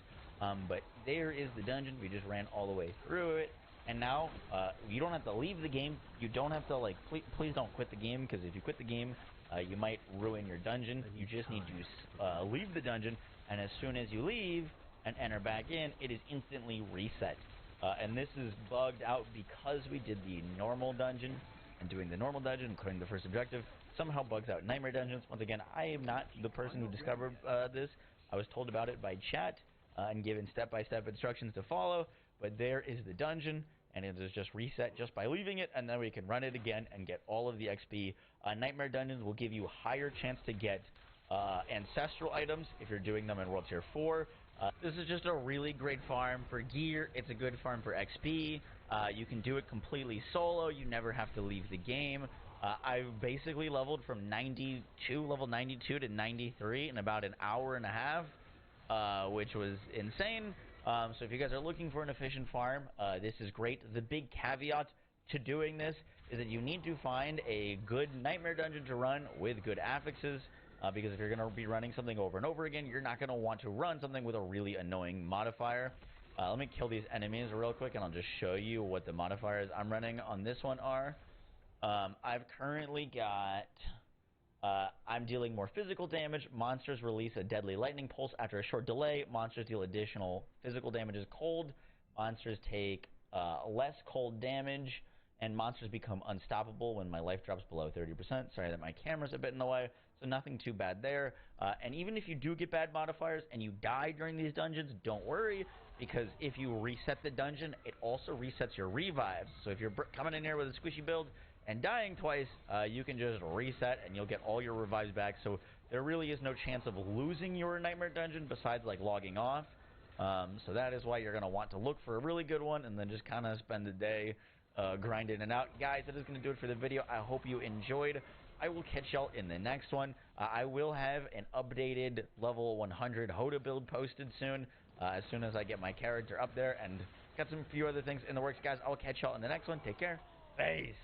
Speaker 16: But there is the dungeon. We just ran all the way through it, and now you don't have to leave the game. You don't have to, please don't quit the game, because if you quit the game, you might ruin your dungeon. You just need to leave the dungeon, and as soon as you leave and enter back in, it is instantly reset. And this is bugged out because we did the normal dungeon, and doing the normal dungeon, including the first objective, somehow bugs out nightmare dungeons. Once again, I am not the person who discovered this. I was told about it by chat and given step-by-step instructions to follow, but there is the dungeon, and it is just reset just by leaving it, and then we can run it again and get all of the XP. Nightmare dungeons will give you a higher chance to get ancestral items if you're doing them in World Tier 4. This is just a really great farm for gear. It's a good farm for XP. You can do it completely solo. You never have to leave the game. I've basically leveled from level 92 to 93 in about an hour and a half, which was insane. So if you guys are looking for an efficient farm, this is great. The big caveat to doing this is that you need to find a good nightmare dungeon to run with good affixes. Because if you're going to be running something over and over again, you're not going to want to run something with a really annoying modifier. Let me kill these enemies real quick, and I'll just show you what the modifiers I'm running on this one are. I've currently got... I'm dealing more physical damage. Monsters release a deadly lightning pulse after a short delay. Monsters deal additional physical damage as cold. Monsters take less cold damage. And monsters become unstoppable when my life drops below 30%. Sorry that my camera's a bit in the way. So nothing too bad there. And even if you do get bad modifiers and you die during these dungeons, don't worry. Because if you reset the dungeon, it also resets your revives. So if you're coming in here with a squishy build and dying twice, you can just reset and you'll get all your revives back. So there really is no chance of losing your nightmare dungeon besides logging off. So that is why you're going to want to look for a really good one and then just kind of spend the day grinding it out. Guys, that is going to do it for the video. I hope you enjoyed. I will catch y'all in the next one. I will have an updated level 100 Hoda build posted soon as I get my character up there, and got some few other things in the works. Guys, I'll catch y'all in the next one. Take care. Peace.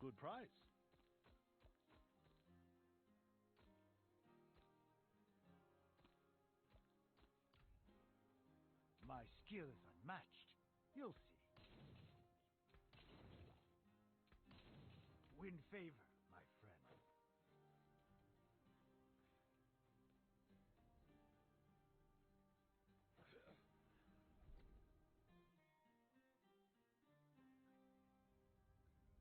Speaker 10: Good price. skill is unmatched. You'll see. Win favor, my friend.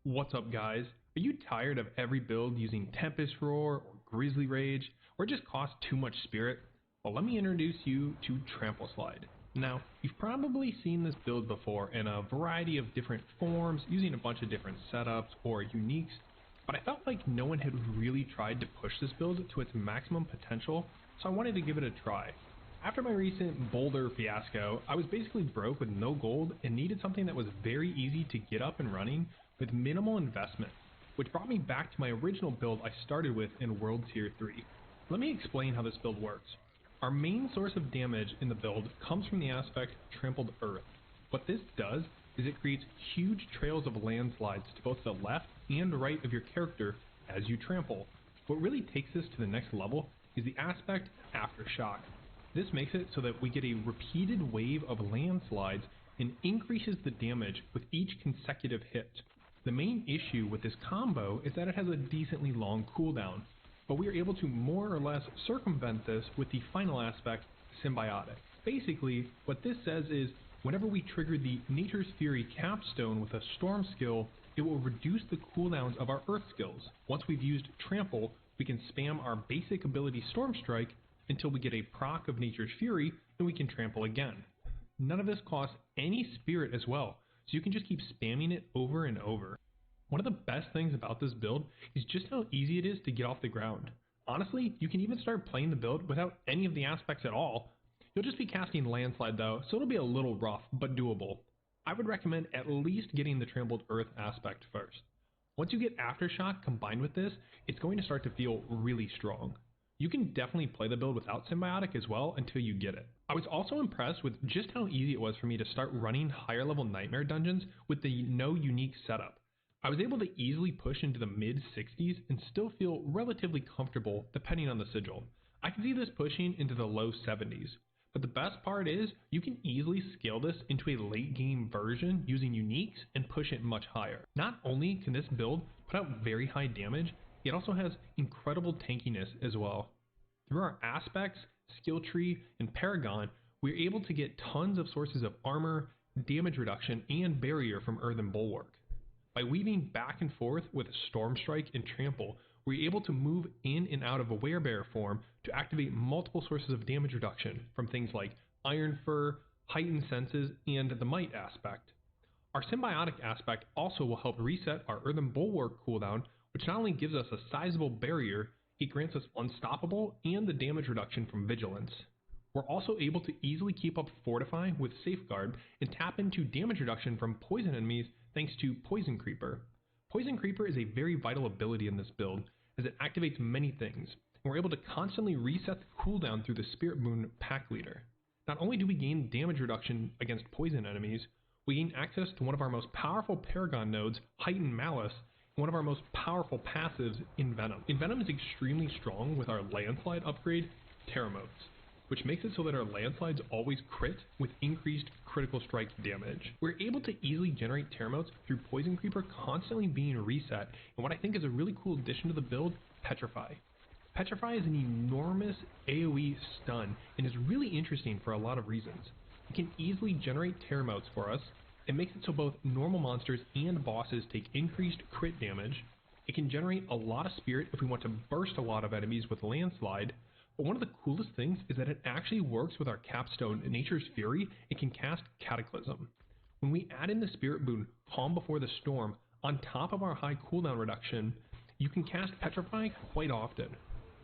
Speaker 18: What's up, guys? Are you tired of every build using Tempest Roar or Grizzly Rage, or just costs too much spirit? Well, let me introduce you to Trample Slide. Now, you've probably seen this build before in a variety of different forms, using a bunch of different setups or uniques, but I felt like no one had really tried to push this build to its maximum potential, so I wanted to give it a try. After my recent Boulder fiasco, I was basically broke with no gold and needed something that was very easy to get up and running with minimal investment, which brought me back to my original build I started with in World Tier 3. Let me explain how this build works. Our main source of damage in the build comes from the aspect Trampled Earth. What this does is it creates huge trails of landslides to both the left and right of your character as you trample. What really takes this to the next level is the aspect Aftershock. This makes it so that we get a repeated wave of landslides and increases the damage with each consecutive hit. The main issue with this combo is that it has a decently long cooldown, but we are able to more or less circumvent this with the final aspect, Symbiotic. Basically, what this says is, whenever we trigger the Nature's Fury capstone with a Storm skill, it will reduce the cooldowns of our Earth skills. Once we've used Trample, we can spam our basic ability Storm Strike until we get a proc of Nature's Fury, and we can trample again. None of this costs any spirit as well, so you can just keep spamming it over and over. One of the best things about this build is just how easy it is to get off the ground. Honestly, you can even start playing the build without any of the aspects at all. You'll just be casting Landslide though, so it'll be a little rough, but doable. I would recommend at least getting the Trampled Earth aspect first. Once you get Aftershock combined with this, it's going to start to feel really strong. You can definitely play the build without Symbiotic as well until you get it. I was also impressed with just how easy it was for me to start running higher level Nightmare dungeons with the no unique setup. I was able to easily push into the mid 60s and still feel relatively comfortable depending on the sigil. I can see this pushing into the low 70s. But the best part is, you can easily scale this into a late game version using uniques and push it much higher. Not only can this build put out very high damage, it also has incredible tankiness as well. Through our aspects, skill tree, and Paragon, we are able to get tons of sources of armor, damage reduction, and barrier from Earthen Bulwark. By weaving back and forth with Storm Strike and Trample, we're able to move in and out of a Werebear form to activate multiple sources of damage reduction from things like Iron Fur, Heightened Senses, and the Might aspect. Our Symbiotic aspect also will help reset our Earthen Bulwark cooldown, which not only gives us a sizable barrier, it grants us Unstoppable and the damage reduction from Vigilance. We're also able to easily keep up Fortify with Safeguard and tap into damage reduction from poison enemies thanks to Poison Creeper. Poison Creeper is a very vital ability in this build, as it activates many things, and we're able to constantly reset the cooldown through the Spirit Moon Pack Leader. Not only do we gain damage reduction against poison enemies, we gain access to one of our most powerful Paragon nodes, Heightened Malice, and one of our most powerful passives, Envenom. Envenom is extremely strong with our Landslide upgrade, Terramotes, which makes it so that our landslides always crit with increased critical strike damage. We're able to easily generate Terramotes through Poison Creeper constantly being reset, and what I think is a really cool addition to the build, Petrify. Petrify is an enormous AoE stun and is really interesting for a lot of reasons. It can easily generate Terramotes for us. It makes it so both normal monsters and bosses take increased crit damage. It can generate a lot of spirit if we want to burst a lot of enemies with Landslide. But one of the coolest things is that it actually works with our capstone, Nature's Fury. It can cast Cataclysm. When we add in the Spirit Boon, Calm Before the Storm, on top of our high cooldown reduction, you can cast Petrify quite often.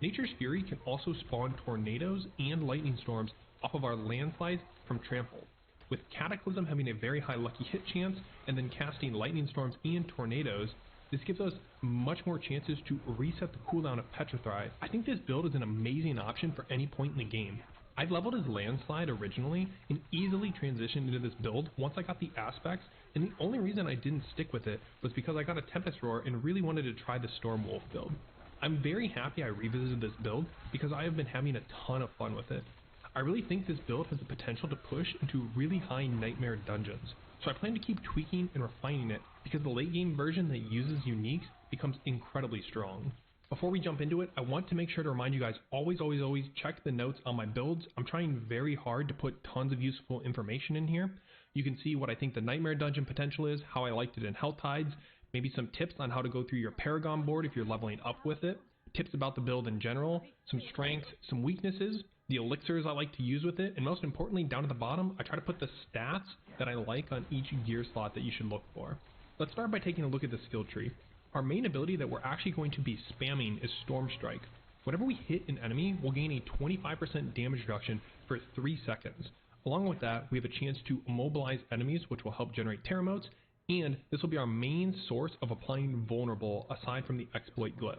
Speaker 18: Nature's Fury can also spawn tornadoes and lightning storms off of our landslides from Trample. With Cataclysm having a very high lucky hit chance, and then casting lightning storms and tornadoes, this gives us much more chances to reset the cooldown of Petrify. I think this build is an amazing option for any point in the game. I leveled as Landslide originally and easily transitioned into this build once I got the aspects, and the only reason I didn't stick with it was because I got a Tempest Roar and really wanted to try the Stormwolf build. I'm very happy I revisited this build because I have been having a ton of fun with it. I really think this build has the potential to push into really high nightmare dungeons. So I plan to keep tweaking and refining it because the late game version that uses uniques becomes incredibly strong. Before we jump into it, I want to make sure to remind you guys always check the notes on my builds. I'm trying very hard to put tons of useful information in here. You can see what I think the Nightmare Dungeon potential is, how I liked it in Hell Tides, maybe some tips on how to go through your Paragon board if you're leveling up with it, tips about the build in general, some strengths, some weaknesses, the elixirs I like to use with it, and most importantly, down at the bottom, I try to put the stats that I like on each gear slot that you should look for. Let's start by taking a look at the skill tree. Our main ability that we're actually going to be spamming is Storm Strike. Whenever we hit an enemy, we'll gain a 25% damage reduction for 3 seconds. Along with that, we have a chance to immobilize enemies, which will help generate Terramotes, and this will be our main source of applying Vulnerable aside from the exploit glyph.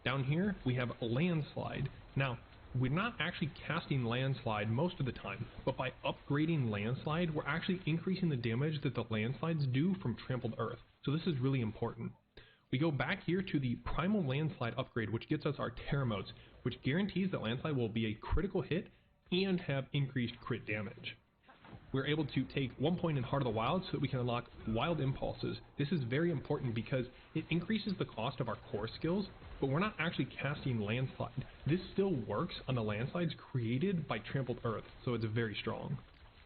Speaker 18: Down here, we have Landslide. Now, we're not actually casting Landslide most of the time, but by upgrading Landslide, we're actually increasing the damage that the landslides do from Trampled Earth. So this is really important. We go back here to the Primal Landslide upgrade, which gets us our Terramotes, which guarantees that Landslide will be a critical hit and have increased crit damage. We're able to take 1 point in Heart of the Wild so that we can unlock Wild Impulses. This is very important because it increases the cost of our core skills, but we're not actually casting Landslide. This still works on the landslides created by Trampled Earth, so it's very strong.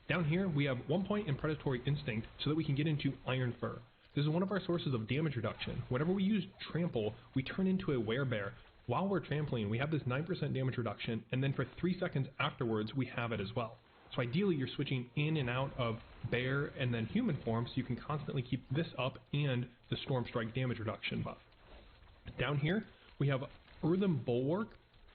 Speaker 18: Down here, we have 1 point in Predatory Instinct so that we can get into Iron Fur. This is one of our sources of damage reduction. Whenever we use Trample, we turn into a Werebear. While we're trampling, we have this 9% damage reduction, and then for 3 seconds afterwards, we have it as well. So ideally, you're switching in and out of bear and then human form, so you can constantly keep this up and the Storm Strike damage reduction buff. Down here, we have Earthen Bulwark.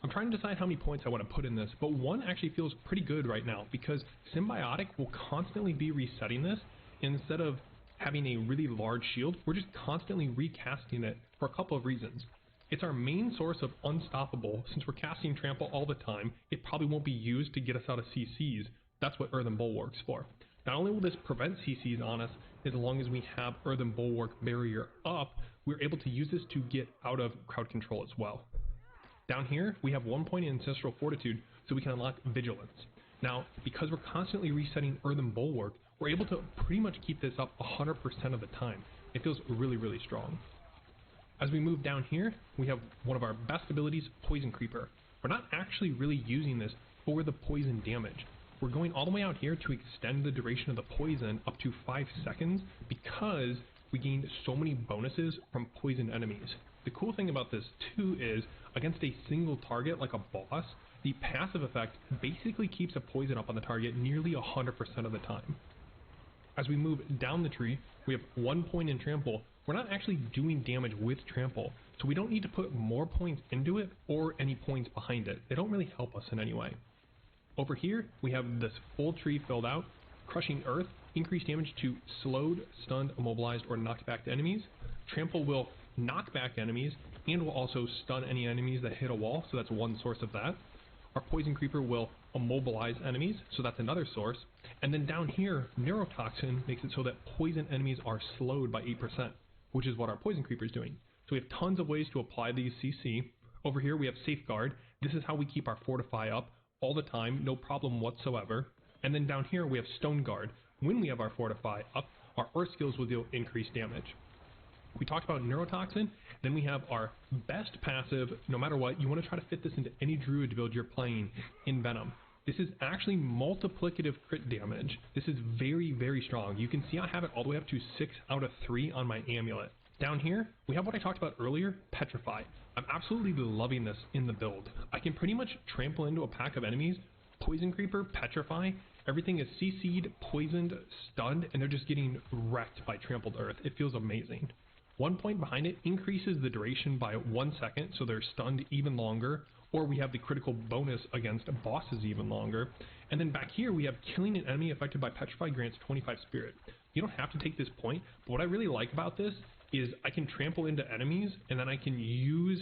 Speaker 18: I'm trying to decide how many points I want to put in this, but 1 actually feels pretty good right now because Symbiotic will constantly be resetting this. Instead of having a really large shield, we're just constantly recasting it for a couple of reasons. It's our main source of Unstoppable. Since we're casting Trample all the time, it probably won't be used to get us out of CCs. That's what Earthen Bulwark's for. Not only will this prevent CCs on us, as long as we have Earthen Bulwark barrier up, we're able to use this to get out of crowd control as well. Down here, we have 1 point in Ancestral Fortitude, so we can unlock Vigilance. Now, because we're constantly resetting Earthen Bulwark, we're able to pretty much keep this up 100% of the time. It feels really strong. As we move down here, we have one of our best abilities, Poison Creeper. We're not actually really using this for the poison damage. We're going all the way out here to extend the duration of the poison up to 5 seconds because we gained so many bonuses from poison enemies. The cool thing about this too is, against a single target like a boss, the passive effect basically keeps a poison up on the target nearly 100% of the time. As we move down the tree, we have 1 point in Trample. We're not actually doing damage with Trample, so we don't need to put more points into it or any points behind it. They don't really help us in any way. Over here, we have this full tree filled out. Crushing Earth, increased damage to slowed, stunned, immobilized, or knocked back enemies. Trample will knock back enemies and will also stun any enemies that hit a wall, so that's one source of that. Our Poison Creeper will immobilize enemies, so that's another source. And then down here, Neurotoxin makes it so that poison enemies are slowed by 8%, which is what our Poison Creeper is doing. So we have tons of ways to apply these CC. Over here we have Safeguard. This is how we keep our Fortify up all the time, no problem whatsoever. And then down here we have Stone Guard. When we have our Fortify up, our Earth skills will deal increased damage. We talked about Neurotoxin, then we have our best passive, no matter what, you want to try to fit this into any druid build you're playing, in Venom. This is actually multiplicative crit damage. This is very strong. You can see I have it all the way up to 6 out of 3 on my amulet. Down here, we have what I talked about earlier, Petrify. I'm absolutely loving this in the build. I can pretty much trample into a pack of enemies, Poison Creeper, Petrify, everything is CC'd, poisoned, stunned, and they're just getting wrecked by Trampled Earth. It feels amazing. 1 point behind it increases the duration by 1 second, so they're stunned even longer, or we have the critical bonus against bosses even longer. And then back here we have killing an enemy affected by Petrify grants 25 spirit. You don't have to take this point, but what I really like about this is I can trample into enemies, and then I can use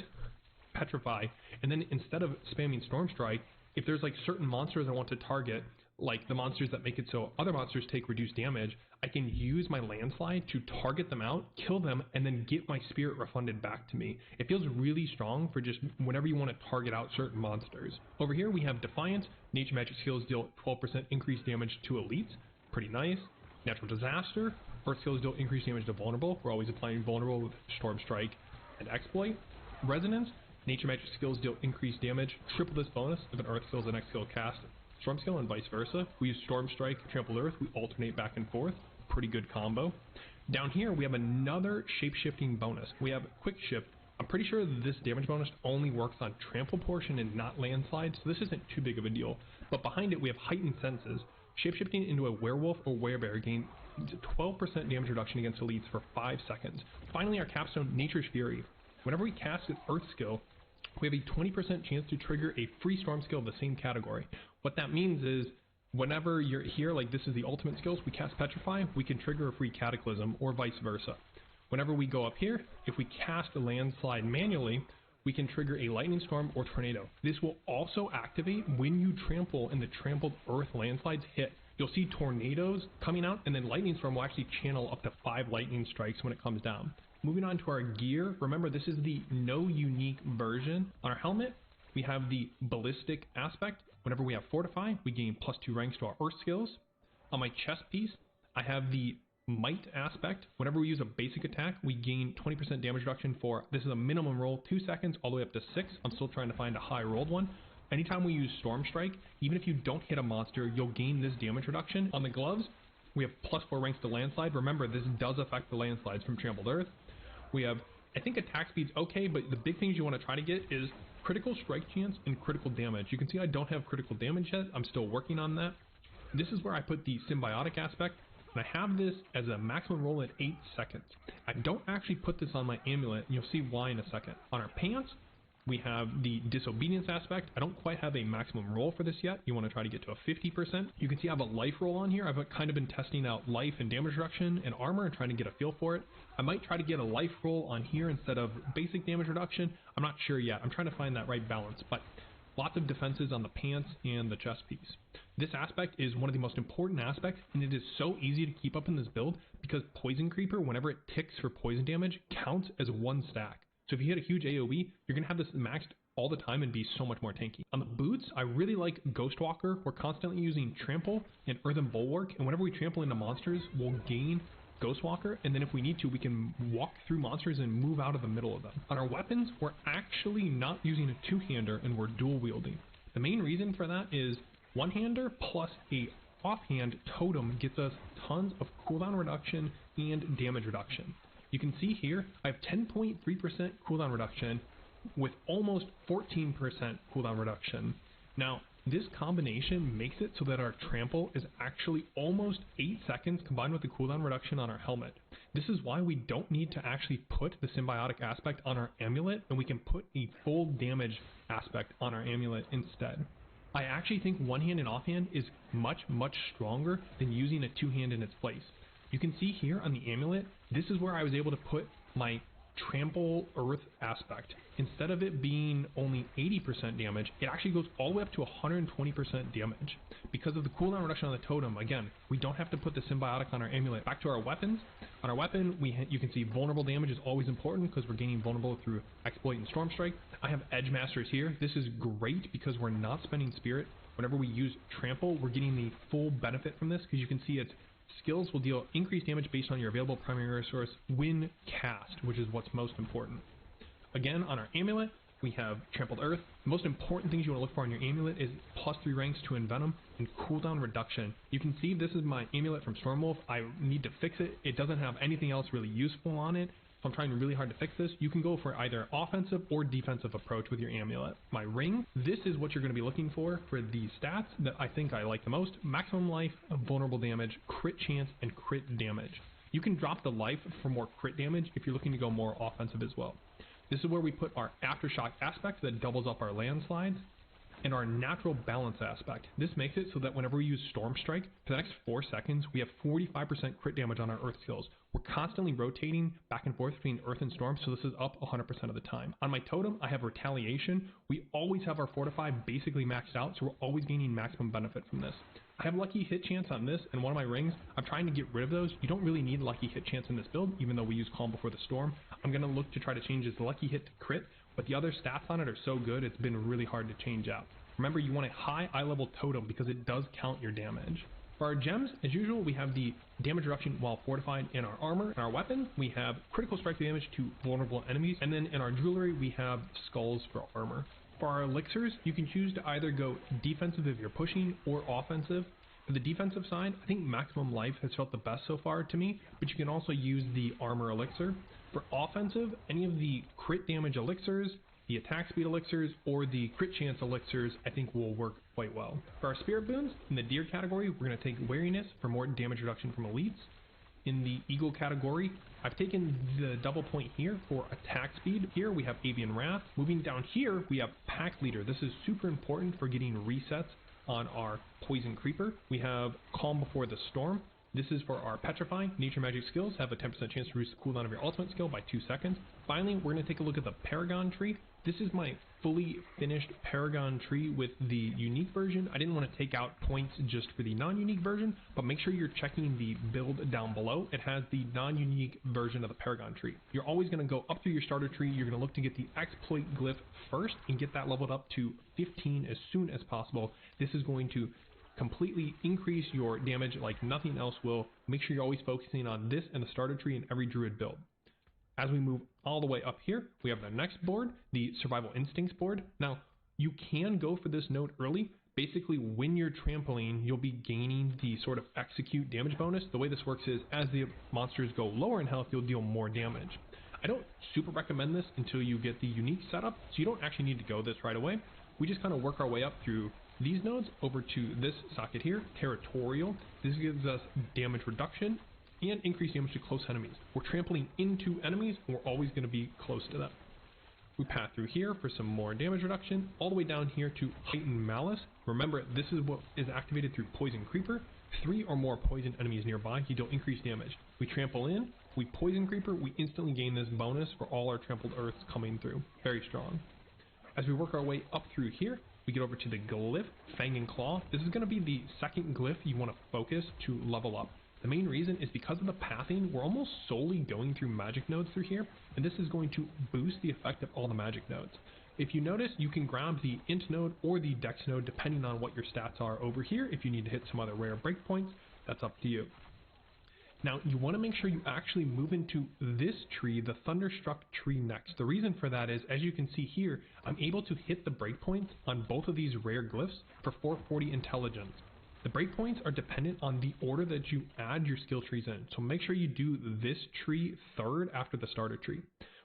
Speaker 18: Petrify, and then instead of spamming Storm Strike, if there's like certain monsters I want to target, like the monsters that make it so other monsters take reduced damage, I can use my landslide to target them out, kill them, and then get my spirit refunded back to me. It feels really strong for just whenever you want to target out certain monsters. Over here we have Defiance. Nature magic skills deal 12% increased damage to elites. Pretty nice. Natural Disaster. Earth skills deal increased damage to vulnerable. We're always applying vulnerable with Storm Strike and Exploit. Resonance. Nature magic skills deal increased damage. Triple this bonus if an Earth skill is the next skill cast. Storm skill and vice versa. We use Storm Strike, Trampled Earth. We alternate back and forth. Pretty good combo. Down here we have another shape-shifting bonus. We have Quick Shift. I'm pretty sure this damage bonus only works on trample portion and not landslide, so this isn't too big of a deal. But behind it we have Heightened Senses. Shapeshifting into a werewolf or werebear gains 12% damage reduction against elites for 5 seconds. Finally, our capstone, Nature's Fury. Whenever we cast an Earth skill, we have a 20% chance to trigger a free Storm skill of the same category. What that means is, whenever you're here, like this is the ultimate skills, we cast Petrify, we can trigger a free Cataclysm, or vice versa. Whenever we go up here, if we cast a Landslide manually, we can trigger a Lightning Storm or Tornado. This will also activate when you trample and the trampled Earth landslides hit. You'll see tornadoes coming out, and then Lightning Storm will actually channel up to 5 lightning strikes when it comes down. Moving on to our gear, remember this is the no unique version. On our helmet, we have the ballistic aspect. Whenever we have Fortify, we gain +2 ranks to our Earth skills. On my chest piece, I have the Might aspect. Whenever we use a basic attack, we gain 20% damage reduction for, this is a minimum roll, 2 seconds all the way up to 6. I'm still trying to find a high rolled one. Anytime we use Storm Strike, even if you don't hit a monster, you'll gain this damage reduction. On the gloves, we have +4 ranks to landslide. Remember, this does affect the landslides from Trampled Earth. We have, I think attack speed's okay, but the big things you want to try to get is critical strike chance and critical damage. You can see I don't have critical damage yet. I'm still working on that. This is where I put the symbiotic aspect, and I have this as a maximum roll at 8 seconds. I don't actually put this on my amulet, and you'll see why in a second. On our pants, we have the disobedience aspect. I don't quite have a maximum roll for this yet. You want to try to get to a 50%. You can see I have a life roll on here. I've kind of been testing out life and damage reduction and armor and trying to get a feel for it. I might try to get a life roll on here instead of basic damage reduction. I'm not sure yet. I'm trying to find that right balance, but lots of defenses on the pants and the chest piece. This aspect is one of the most important aspects, and it is so easy to keep up in this build because Poison Creeper, whenever it ticks for poison damage, counts as 1 stack. So if you hit a huge AoE, you're going to have this maxed all the time and be so much more tanky. On the boots, I really like Ghostwalker. We're constantly using Trample and Earthen Bulwark, and whenever we trample into monsters, we'll gain Ghostwalker, and then if we need to, we can walk through monsters and move out of the middle of them. On our weapons, we're actually not using a two-hander, and we're dual wielding. The main reason for that is one-hander plus a offhand totem gets us tons of cooldown reduction and damage reduction. You can see here, I have 10.3% cooldown reduction with almost 14% cooldown reduction. Now, this combination makes it so that our trample is actually almost 8 seconds combined with the cooldown reduction on our helmet. This is why we don't need to actually put the symbiotic aspect on our amulet, and we can put a full damage aspect on our amulet instead. I actually think one-hand and offhand is much stronger than using a two-hand in its place. You can see here on the amulet, this is where I was able to put my Trample Earth aspect. Instead of it being only 80% damage, it actually goes all the way up to 120% damage. Because of the cooldown reduction on the totem, again, we don't have to put the symbiotic on our amulet. Back to our weapons. On our weapon, you can see vulnerable damage is always important because we're gaining vulnerable through Exploit and Storm Strike. I have Edge Masters here. This is great because we're not spending Spirit. Whenever we use Trample, we're getting the full benefit from this because you can see it's skills will deal increased damage based on your available primary resource when cast, which is what's most important. Again, on our amulet, we have Trampled Earth. The most important things you want to look for on your amulet is +3 ranks to Envenom and cooldown reduction. You can see this is my amulet from Stormwolf. I need to fix it. It doesn't have anything else really useful on it. So I'm trying really hard to fix this. You can go for either offensive or defensive approach with your amulet. My ring, this is what you're going to be looking for the stats that I think I like the most. Maximum life, vulnerable damage, crit chance, and crit damage. You can drop the life for more crit damage if you're looking to go more offensive as well. This is where we put our Aftershock aspect that doubles up our landslides, and our natural balance aspect. This makes it so that whenever we use Storm Strike, for the next 4 seconds, we have 45% crit damage on our Earth skills. We're constantly rotating back and forth between Earth and Storm, so this is up 100% of the time. On my totem, I have Retaliation. We always have our Fortify basically maxed out, so we're always gaining maximum benefit from this. I have lucky hit chance on this and one of my rings. I'm trying to get rid of those. You don't really need lucky hit chance in this build, even though we use Calm Before the Storm. I'm going to look to try to change his lucky hit to crit, but the other stats on it are so good, it's been really hard to change out. Remember, you want a high eye level totem because it does count your damage. For our gems, as usual, we have the damage reduction while fortified in our armor. In our weapons, we have critical strike damage to vulnerable enemies, and then in our jewelry, we have skulls for armor. For our elixirs, you can choose to either go defensive if you're pushing or offensive. For the defensive side, I think maximum life has felt the best so far to me, but you can also use the armor elixir. For offensive, any of the crit damage elixirs, the attack speed elixirs, or the crit chance elixirs I think will work quite well. For our spirit boons, in the deer category, we're going to take wariness for more damage reduction from elites. In the eagle category, I've taken the double point here for attack speed. Here we have avian wrath. Moving down here, we have pack leader. This is super important for getting resets on our poison creeper. We have calm before the storm. This is for our petrify. Nature magic skills have a 10% chance to reduce the cooldown of your ultimate skill by 2 seconds. Finally, we're going to take a look at the paragon tree. This is my fully finished paragon tree with the unique version. I didn't want to take out points just for the non-unique version, but make sure you're checking the build down below. It has the non-unique version of the paragon tree. You're always going to go up through your starter tree. You're going to look to get the exploit glyph first and get that leveled up to 15 as soon as possible. This is going to completely increase your damage like nothing else will. Make sure you're always focusing on this and the starter tree in every druid build. As we move all the way up here, we have the next board, the Survival Instincts board. Now, you can go for this node early. Basically, when you're trampling, you'll be gaining the sort of execute damage bonus. The way this works is, as the monsters go lower in health, you'll deal more damage. I don't super recommend this until you get the unique setup, so you don't actually need to go this right away. We just kind of work our way up through these nodes over to this socket here, Territorial. This gives us damage reduction and increased damage to close enemies. We're trampling into enemies, and we're always going to be close to them. We pass through here for some more damage reduction, all the way down here to Heightened Malice. Remember, this is what is activated through Poison Creeper. 3 or more poison enemies nearby, you deal increased damage. We trample in, we Poison Creeper, we instantly gain this bonus for all our trampled earths coming through. Very strong. As we work our way up through here, we get over to the glyph, Fang and Claw. This is going to be the second glyph you want to focus to level up. The main reason is because of the pathing, we're almost solely going through magic nodes through here, and this is going to boost the effect of all the magic nodes. If you notice, you can grab the int node or the dex node depending on what your stats are over here. If you need to hit some other rare breakpoints, that's up to you. Now, you want to make sure you actually move into this tree, the Thunderstruck tree next. The reason for that is, as you can see here, I'm able to hit the breakpoints on both of these rare glyphs for 440 intelligence. The breakpoints are dependent on the order that you add your skill trees in, so make sure you do this tree third after the starter tree.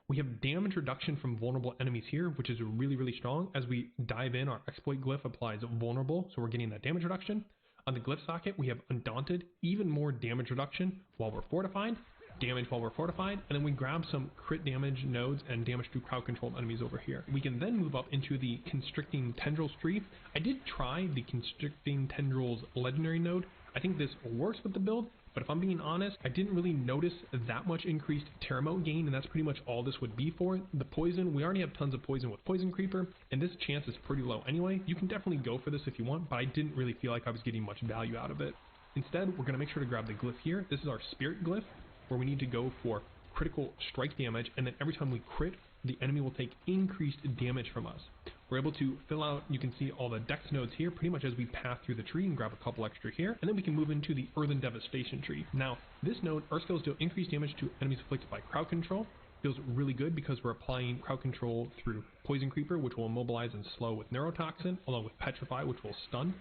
Speaker 18: We have damage reduction from vulnerable enemies here, which is really, really strong. As we dive in, our exploit glyph applies vulnerable, so we're getting that damage reduction. On the glyph socket, we have Undaunted, even more damage reduction while we're fortified, damage while we're fortified, and then we grab some crit damage nodes and damage through crowd controlled enemies over here. We can then move up into the Constricting Tendrils tree. I did try the Constricting Tendrils legendary node. I think this works with the build, but if I'm being honest, I didn't really notice that much increased Terremote gain, and that's pretty much all this would be for. The poison, we already have tons of poison with Poison Creeper, and this chance is pretty low anyway. You can definitely go for this if you want, but I didn't really feel like I was getting much value out of it. Instead, we're going to make sure to grab the glyph here. This is our Spirit glyph, where we need to go for critical strike damage, and then every time we crit, the enemy will take increased damage from us. We're able to fill out, you can see all the dex nodes here pretty much as we pass through the tree and grab a couple extra here, and then we can move into the Earthen Devastation tree. Now, this node, Earth skills deal increased damage to enemies afflicted by crowd control. Feels really good because we're applying crowd control through Poison Creeper, which will immobilize and slow with Neurotoxin, along with Petrify, which will stun.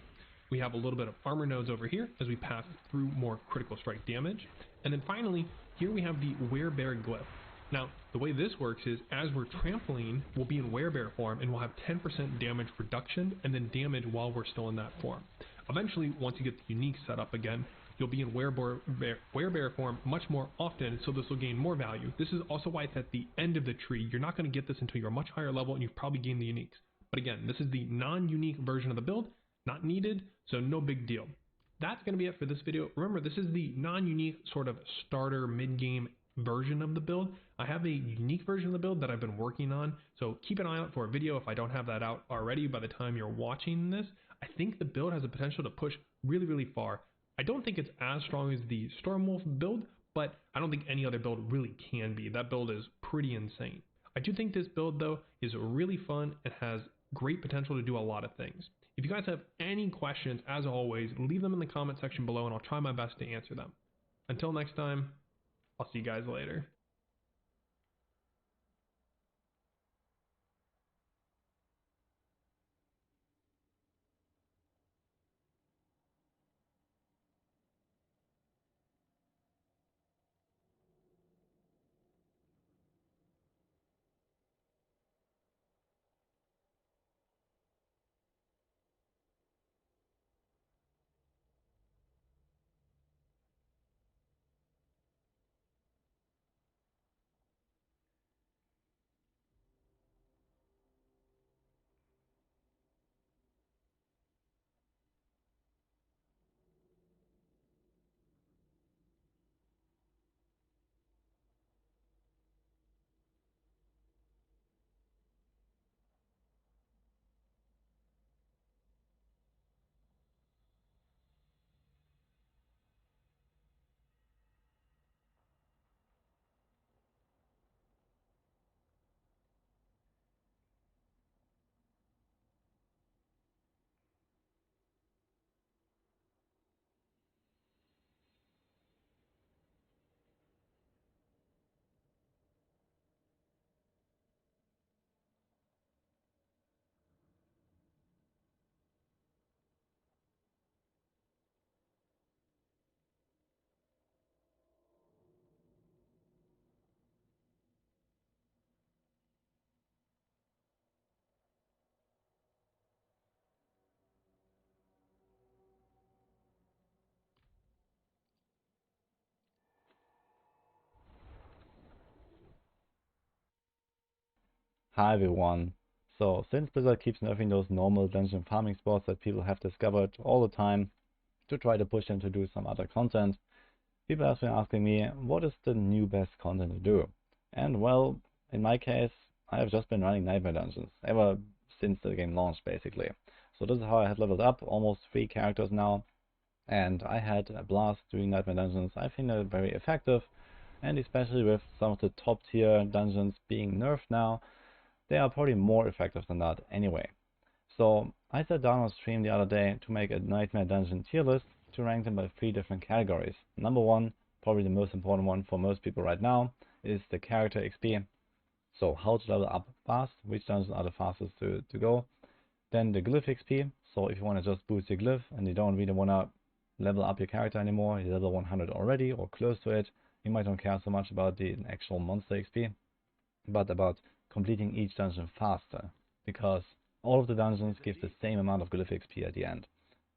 Speaker 18: We have a little bit of armor nodes over here as we pass through more critical strike damage. And then finally, here we have the Werebear glyph. Now, the way this works is, as we're trampling, we'll be in Werebear form, and we'll have 10% damage reduction, and then damage while we're still in that form. Eventually, once you get the unique set up again, you'll be in Werebear form much more often, so this will gain more value. This is also why it's at the end of the tree. You're not going to get this until you're a much higher level, and you've probably gained the uniques. But again, this is the non-unique version of the build, not needed, so no big deal. That's going to be it for this video. Remember, this is the non-unique sort of starter mid-game version of the build. I have a unique version of the build that I've been working on, so keep an eye out for a video if I don't have that out already by the time you're watching this. I think the build has the potential to push really, really far. I don't think it's as strong as the Stormwolf build, but I don't think any other build really can be. That build is pretty insane. I do think this build, though, is really fun and has great potential to do a lot of things. If you guys have any questions, as always, leave them in the comment section below and I'll try my best to answer them. Until next time, I'll see you guys later.
Speaker 19: Hi everyone. So, since Blizzard keeps nerfing those normal dungeon farming spots that people have discovered all the time to try to push them to do some other content, people have been asking me, what is the new best content to do? And well, in my case, I have just been running Nightmare Dungeons, ever since the game launched basically. So this is how I have leveled up, almost 3 characters now, and I had a blast doing Nightmare Dungeons. I think they're very effective, and especially with some of the top tier dungeons being nerfed now, they are probably more effective than that anyway. So I sat down on stream the other day to make a Nightmare Dungeon tier list to rank them by 3 different categories. Number 1, probably the most important one for most people right now, is the character XP. So how to level up fast, which dungeons are the fastest to go. Then the glyph XP, so if you want to just boost your glyph and you don't really want to level up your character anymore, you're level 100 already or close to it, you might don't care so much about the actual monster XP, but about completing each dungeon faster, because all of the dungeons give the same amount of glyph XP at the end,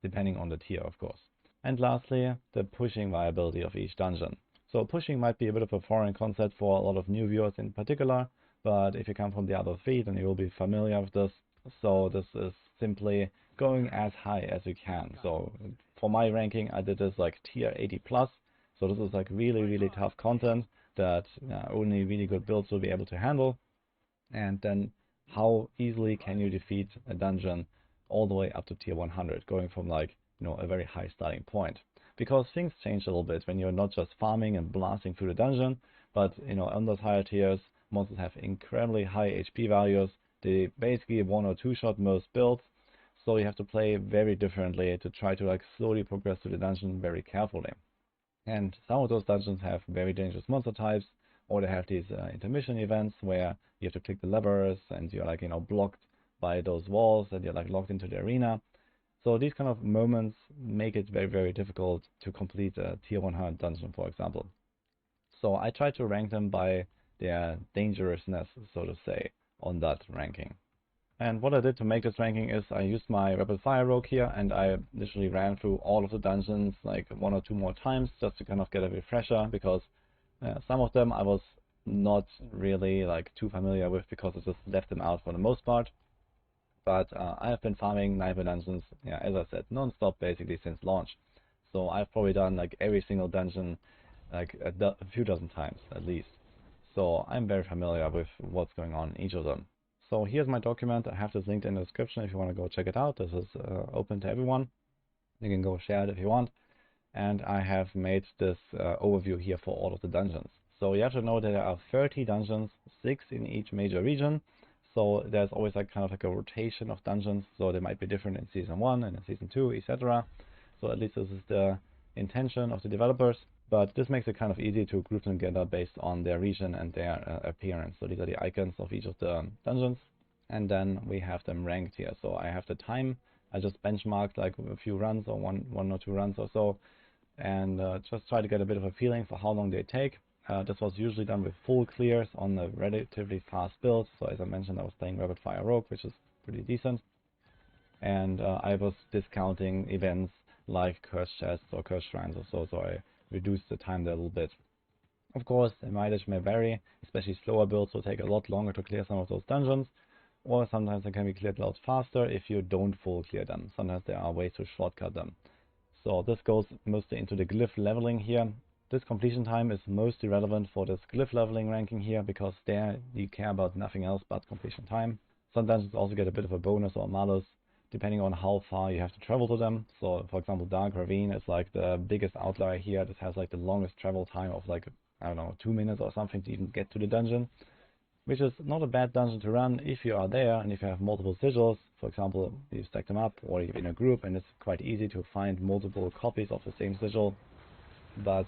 Speaker 19: depending on the tier of course. And lastly, the pushing viability of each dungeon. So pushing might be a bit of a foreign concept for a lot of new viewers in particular, but if you come from the other 3, then you will be familiar with this. So this is simply going as high as you can. So for my ranking, I did this like tier 80 plus. So this is like really tough content that only really good builds will be able to handle. And then how easily can you defeat a dungeon all the way up to tier 100, going from like, a very high starting point. Because things change a little bit when you're not just farming and blasting through the dungeon, but on those higher tiers, monsters have incredibly high HP values. They basically 1 or 2 shot most builds, so you have to play very differently to try to like slowly progress through the dungeon very carefully. And some of those dungeons have very dangerous monster types, or they have these intermission events where you have to click the levers and you're like, blocked by those walls and you're like locked into the arena. So these kind of moments make it very difficult to complete a tier 100 dungeon, for example. So I try to rank them by their dangerousness, so to say, on that ranking. And what I did to make this ranking is I used my rapid fire rogue here and I literally ran through all of the dungeons like 1 or 2 more times just to kind of get a refresher, because some of them I was not really like too familiar with because I just left them out for the most part. But I have been farming Nightmare Dungeons, as I said, non-stop basically since launch. So I've probably done like every single dungeon like a few dozen times at least. So I'm very familiar with what's going on in each of them. So here's my document. I have this linked in the description if you want to go check it out. This is open to everyone. You can go share it if you want. And I have made this overview here for all of the dungeons. So you have to know that there are 30 dungeons, 6 in each major region. So there's always like kind of like a rotation of dungeons. So they might be different in Season 1 and in Season 2, etc. So at least this is the intention of the developers. But this makes it kind of easy to group them together based on their region and their appearance. So these are the icons of each of the dungeons. And then we have them ranked here. So I have the time. I just benchmarked like a few runs or one or two runs or so, and just try to get a bit of a feeling for how long they take. This was usually done with full clears on a relatively fast build. So as I mentioned, I was playing Rapid Fire Rogue, which is pretty decent. And I was discounting events like curse chests or curse shrines or so I reduced the time there a little bit. Of course, the mileage may vary, especially slower builds will take a lot longer to clear some of those dungeons, or sometimes they can be cleared a lot faster if you don't full clear them. Sometimes there are ways to shortcut them. So this goes mostly into the glyph leveling here. This completion time is mostly relevant for this glyph leveling ranking here, because there you care about nothing else but completion time. Some dungeons also get a bit of a bonus or malus, depending on how far you have to travel to them. So for example, Dark Ravine is like the biggest outlier here. This has like the longest travel time of like, I don't know, 2 minutes or something to even get to the dungeon, which is not a bad dungeon to run if you are there and if you have multiple sigils. For example, you stack them up or you're in a group, and it's quite easy to find multiple copies of the same sigil. But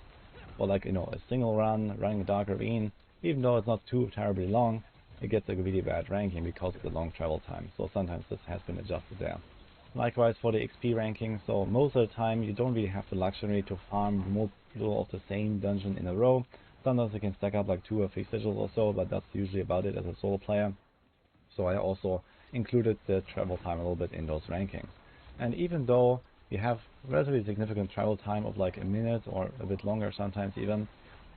Speaker 19: for like, a single run running a Dark Ravine, even though it's not too terribly long, it gets a really bad ranking because of the long travel time. So sometimes this has been adjusted there. Likewise for the XP ranking, so most of the time you don't really have the luxury to farm multiple of the same dungeon in a row. Sometimes you can stack up like 2 or 3 sigils or so, but that's usually about it as a solo player. So I also included the travel time a little bit in those rankings. And even though you have relatively significant travel time of like a minute or a bit longer sometimes even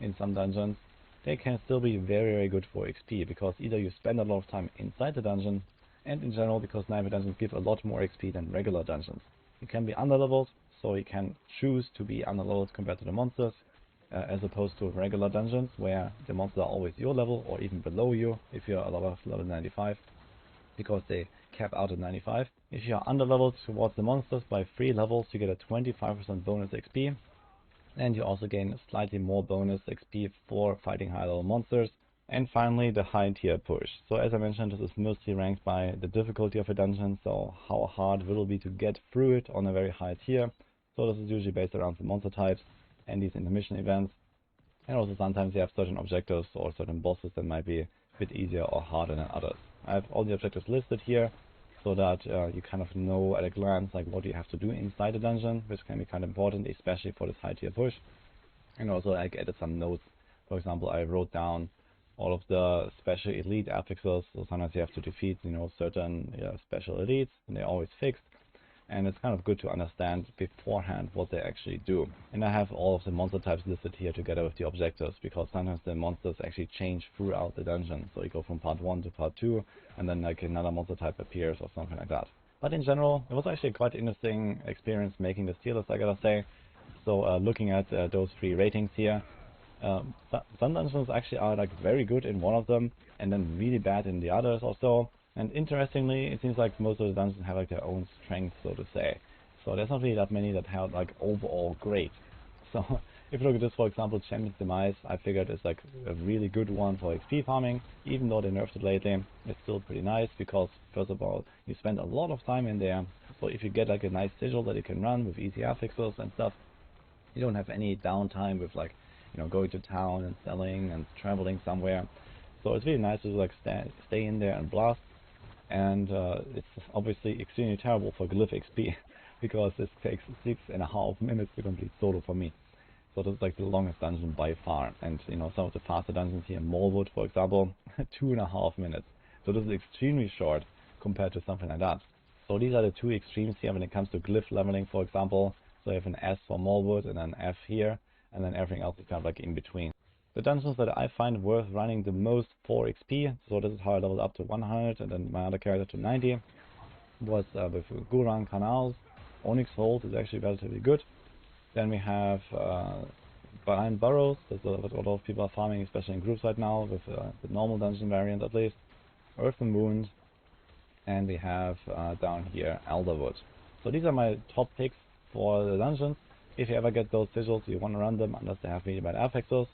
Speaker 19: in some dungeons, they can still be very, very good for XP, because either you spend a lot of time inside the dungeon, and in general because Nightmare dungeons give a lot more XP than regular dungeons. You can be underleveled, so you can choose to be underleveled compared to the monsters, as opposed to regular dungeons where the monsters are always your level or even below you if you're above level 95, because they cap out at 95. If you are underleveled towards the monsters by 3 levels, you get a 25% bonus XP, and you also gain slightly more bonus XP for fighting high level monsters. And finally, the high tier push. So as I mentioned, this is mostly ranked by the difficulty of a dungeon, so how hard will it be to get through it on a very high tier. So this is usually based around the monster types and these intermission events. And also sometimes you have certain objectives or certain bosses that might be a bit easier or harder than others. I have all the objectives listed here, so that you kind of know at a glance like what you have to do inside the dungeon, which can be kind of important, especially for this high tier push. And also I added some notes. For example, I wrote down all of the special elite affixes, so sometimes you have to defeat, certain special elites, and they're always fixed. And it's kind of good to understand beforehand what they actually do. And I have all of the monster types listed here together with the objectives, because sometimes the monsters actually change throughout the dungeon. So you go from part 1 to part 2, and then like another monster type appears or something like that. But in general, it was actually quite interesting experience making this tier list, I gotta say. So looking at those 3 ratings here, some dungeons actually are like very good in one of them, and then really bad in the others or so. And interestingly, it seems like most of the dungeons have like their own strengths, so to say. So there's not really that many that have like overall great. So if you look at this, for example, Champion's Demise, I figured it's like a really good one for XP farming. Even though they nerfed it lately, it's still pretty nice, because first of all, you spend a lot of time in there. So if you get like a nice sigil that you can run with easy affixes and stuff, you don't have any downtime with like, going to town and selling and traveling somewhere. So it's really nice to like stay in there and blast. And it's obviously extremely terrible for glyph XP, because this takes 6.5 minutes to complete solo for me. So this is like the longest dungeon by far. And some of the faster dungeons here in Molewood, for example, 2.5 minutes. So this is extremely short compared to something like that. So these are the 2 extremes here when it comes to glyph leveling, for example. So you have an S for Molewood and an F here, and then everything else is kind of like in between. The dungeons that I find worth running the most for XP, so this is how I leveled up to 100 and then my other character to 90, was with Gurang Canals. Onyx Hold is actually relatively good. Then we have Behind Burrows, that's what a lot of people are farming, especially in groups right now, with the normal dungeon variant at least. Earth and Wound, and we have down here Elderwood. So these are my top picks. for the dungeons. If you ever get those sigils, you want to run them unless they have really bad affixes.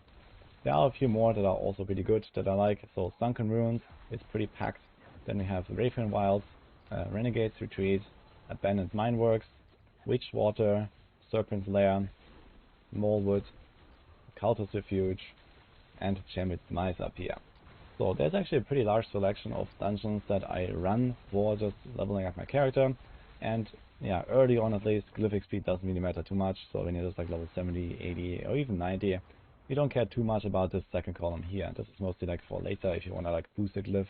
Speaker 19: There are a few more that are also pretty good that I like. So Sunken Ruins is pretty packed. Then we have Raven Wilds, Renegade's Retreat, Abandoned Mineworks, Witchwater, Serpent's Lair, Molewood, Cultist Refuge, and Champions Mice up here. So there's actually a pretty large selection of dungeons that I run for just leveling up my character. And yeah, early on at least, glyph XP doesn't really matter too much. So when you're just like level 70, 80, or even 90, you don't care too much about this second column here. This is mostly like for later if you want to like boost a glyph,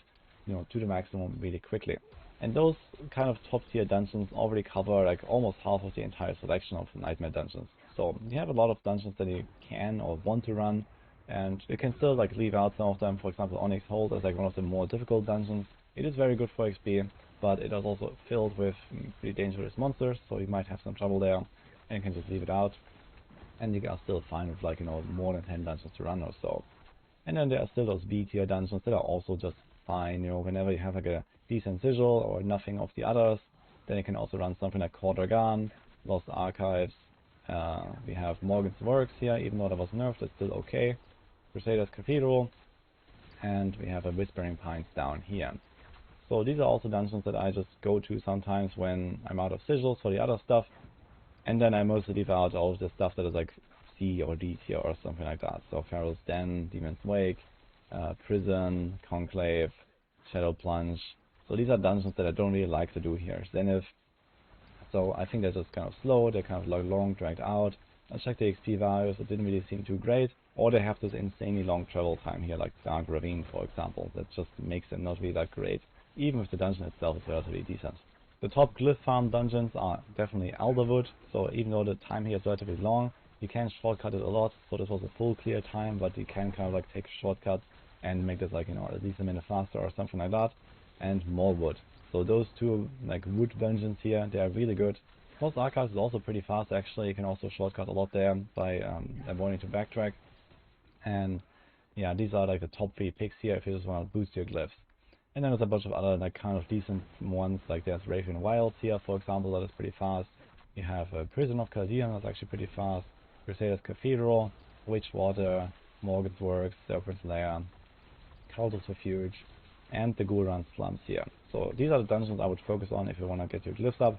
Speaker 19: you know, to the maximum really quickly. And those kind of top tier dungeons already cover like almost half of the entire selection of nightmare dungeons. So you have a lot of dungeons that you can or want to run, and you can still like leave out some of them. For example, Onyx Hold is like one of the more difficult dungeons. It is very good for XP, but it is also filled with pretty dangerous monsters, so you might have some trouble there, and you can just leave it out. And you are still fine with like, you know, more than 10 dungeons to run or so. And then there are still those B tier dungeons that are also just fine, you know, whenever you have like a decent sigil or nothing of the others, then you can also run something like Coeur d'Argan, Lost Archives. We have Morgan's Works here, even though that was nerfed, it's still okay. Crusader's Cathedral, and we have a Whispering Pines down here. So these are also dungeons that I just go to sometimes when I'm out of sigils for the other stuff, and then I mostly leave out all of the stuff that is like C or D tier or something like that. So Pharaoh's Den, Demon's Wake, Prison, Conclave, Shadow Plunge. So these are dungeons that I don't really like to do here. Zenith. So I think they're just kind of slow, they're kind of like long, dragged out. I checked the XP values, it didn't really seem too great. Or they have this insanely long travel time here, like Dark Ravine for example. That just makes them not really that great, even if the dungeon itself is relatively decent. The top glyph farm dungeons are definitely Alderwood, so even though the time here is relatively long, you can shortcut it a lot. So this was a full clear time, but you can kind of like take a shortcut and make this like, you know, at least a minute faster or something like that. And Molewood. So those two like wood dungeons here, they are really good. Lost Archives is also pretty fast actually. You can also shortcut a lot there by avoiding to backtrack. And yeah, these are like the top 3 picks here if you just want to boost your glyphs. And then there's a bunch of other like kind of decent ones, like there's Raven Wilds here for example, that is pretty fast. You have Prison of Chaldean, that's actually pretty fast. Crusader's Cathedral, Witchwater, Morgan's Works, Serpent's Lair, Cultist Refuge, and the Gulran Slums here. So these are the dungeons I would focus on if you want to get your glyphs up.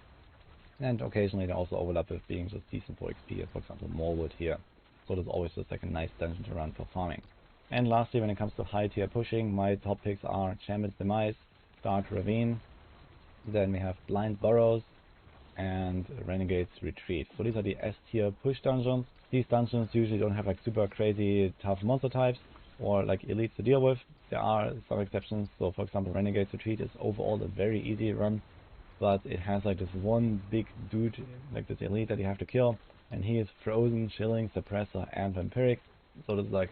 Speaker 19: And occasionally they also overlap with being just decent for XP, for example Molewood here. So there's always just like a nice dungeon to run for farming. And lastly, when it comes to high tier pushing, my top picks are Champion's Demise, Dark Ravine, then we have Blind Burrows, and Renegade's Retreat. So these are the S tier push dungeons. These dungeons usually don't have like super crazy tough monster types or like elites to deal with. There are some exceptions, so for example Renegade's Retreat is overall a very easy run, but it has like this one big dude, like this elite that you have to kill, and he is Frozen, Chilling, Suppressor, and Vampiric. So this is like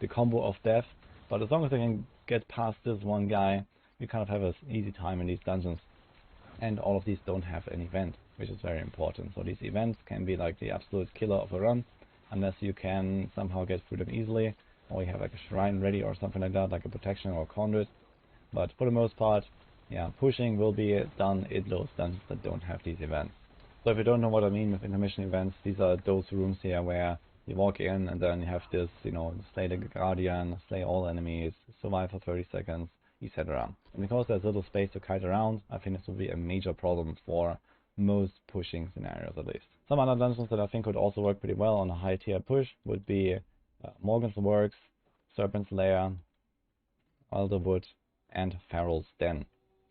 Speaker 19: the combo of death, but as long as I can get past this one guy, you kind of have an easy time in these dungeons. And all of these don't have an event, which is very important. So these events can be like the absolute killer of a run, unless you can somehow get through them easily, or you have like a shrine ready or something like that, like a protection or a conduit. But for the most part, yeah, pushing will be done in those dungeons that don't have these events. So if you don't know what I mean with intermission events, these are those rooms here where you walk in and then you have this, you know, slay the guardian, slay all enemies, survive for 30 seconds, etc. And because there's little space to kite around, I think this will be a major problem for most pushing scenarios at least. Some other dungeons that I think would also work pretty well on a high tier push would be Morgan's Works, Serpent's Lair, Alderwood, and Pharaoh's Den.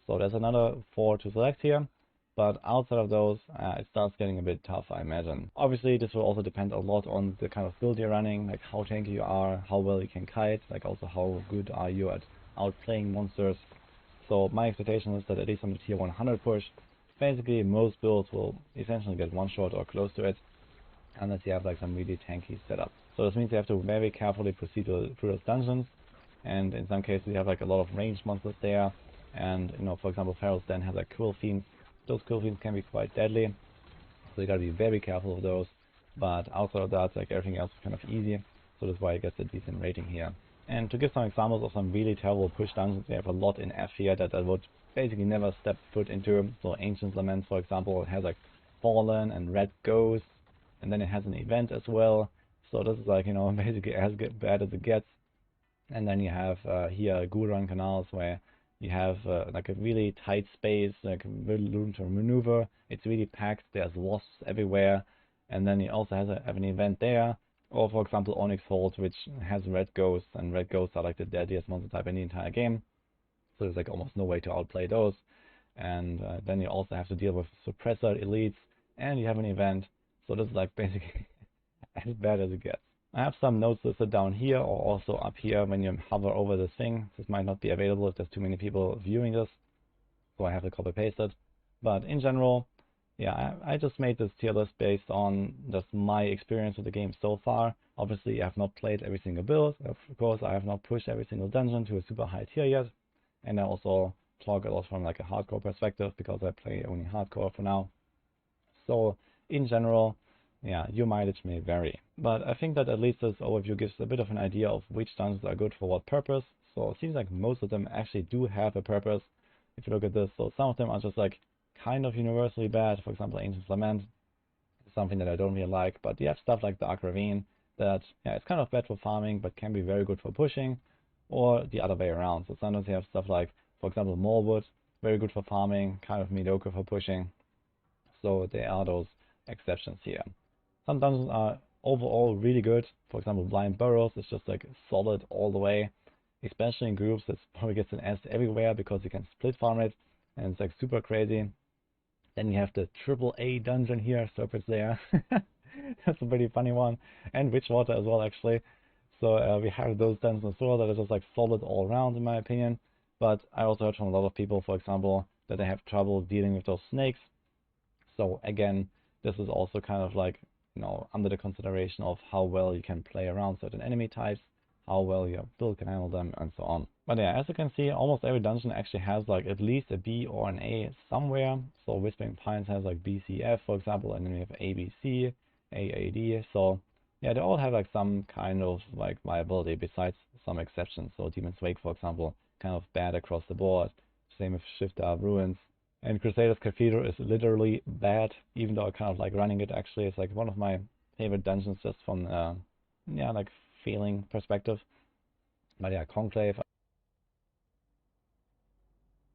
Speaker 19: So there's another 4 to select here, but outside of those, it starts getting a bit tough, I imagine. Obviously, this will also depend a lot on the kind of build you're running, like how tanky you are, how well you can kite, like also how good are you at outplaying monsters. So my expectation is that at least on the tier 100 push, basically most builds will essentially get one shot or close to it, unless you have like some really tanky setup. So this means you have to very carefully proceed through those dungeons, and in some cases you have like a lot of ranged monsters there, and you know, for example Pharaoh's Den has like Quill Fiends. Those Quill Fiends can be quite deadly, so you gotta be very careful of those, but outside of that, like everything else is kind of easy, so that's why it gets a decent rating here. And to give some examples of some really terrible push dungeons, we have a lot in F here that I would basically never step foot into. So Ancient Lament, for example, it has like Fallen and Red Ghost, and then it has an event as well. So this is like, you know, basically as bad as it gets. And then you have here Gurun canals where you have like a really tight space, like really room to maneuver. It's really packed. There's wasps everywhere, and then you also have an event there. Or for example, Onyx Hold, which has red ghosts, and red ghosts are like the deadliest monster type in the entire game. So there's like almost no way to outplay those. And then you also have to deal with suppressor elites, and you have an event. So this is like basically as bad as it gets. I have some notes listed down here or also up here when you hover over this thing. This might not be available if there's too many people viewing this, so I have to copy paste it. But in general, yeah, I just made this tier list based on just my experience with the game so far. Obviously, I have not played every single build. Of course, I have not pushed every single dungeon to a super high tier yet. And I also talk a lot from like a hardcore perspective because I play only hardcore for now. So in general, yeah, your mileage may vary. But I think that at least this overview gives a bit of an idea of which dungeons are good for what purpose. So it seems like most of them actually do have a purpose. If you look at this, so some of them are just like kind of universally bad. For example, Ancient's Lament is something that I don't really like. But you have stuff like Dark Ravine that, yeah, it's kind of bad for farming, but can be very good for pushing, or the other way around. So sometimes you have stuff like, for example, Moorwood, very good for farming, kind of mediocre for pushing. So there are those exceptions here. Some dungeons are overall really good. For example, Blind Burrows is just like solid all the way. Especially in groups, it probably gets an S everywhere because you can split farm it, and it's like super crazy. Then you have the AAA dungeon here, Serpent's Lair. That's a pretty funny one. And Witchwater as well, actually. So we have those dungeons as well that are just like solid all around, in my opinion. But I also heard from a lot of people, for example, that they have trouble dealing with those snakes. So again, this is also kind of like, you know, under the consideration of how well you can play around certain enemy types, how well your build can handle them, and so on. But yeah, as you can see, almost every dungeon actually has like at least a B or an A somewhere. So Whispering Pines has like BCF, for example, and then we have ABC, AAD. So yeah, they all have like some kind of like viability besides some exceptions. So Demon's Wake, for example, kind of bad across the board. Same with Shifter Ruins. And Crusader's Cathedral is literally bad, even though I kind of like running it. Actually, it's like one of my favorite dungeons just from yeah, like feeling perspective. But yeah, Conclave.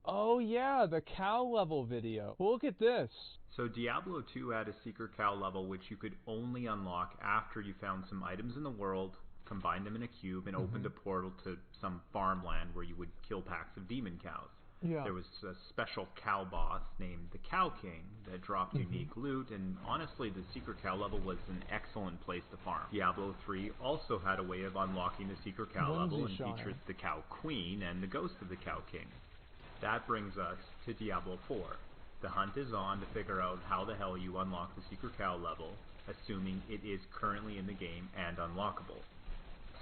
Speaker 20: Oh yeah, the cow level video. Look at this.
Speaker 21: So Diablo 2 had a Seeker Cow level which you could only unlock after you found some items in the world, combined them in a cube, and opened a portal to some farmland where you would kill packs of demon cows.
Speaker 20: Yeah.
Speaker 21: There was a special cow boss named the Cow King that dropped unique loot, and honestly the Seeker Cow level was an excellent place to farm. Diablo 3 also had a way of unlocking the Seeker Cow level and featured the Cow Queen and the Ghost of the Cow King. That brings us to Diablo 4. The hunt is on to figure out how the hell you unlock the Seeker Cow level, assuming it is currently in the game and unlockable.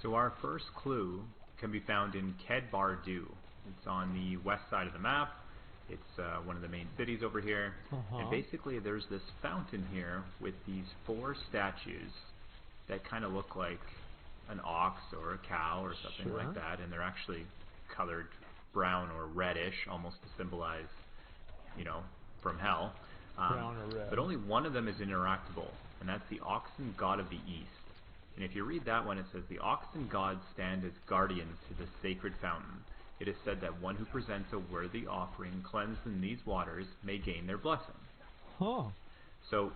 Speaker 21: So our first clue can be found in Kedbardu. It's on the west side of the map. It's one of the main cities over here. And basically there's this fountain here with these 4 statues that kind of look like an ox or a cow or something like that, and they're actually colored brown or reddish, almost to symbolize, you know, from hell.
Speaker 20: Brown or red.
Speaker 21: But only one of them is interactable, and that's the Oxen God of the East. And if you read that one, it says, the Oxen Gods stand as guardians to the sacred fountain. It is said that one who presents a worthy offering cleansed in these waters may gain their blessing.
Speaker 20: Huh.
Speaker 21: So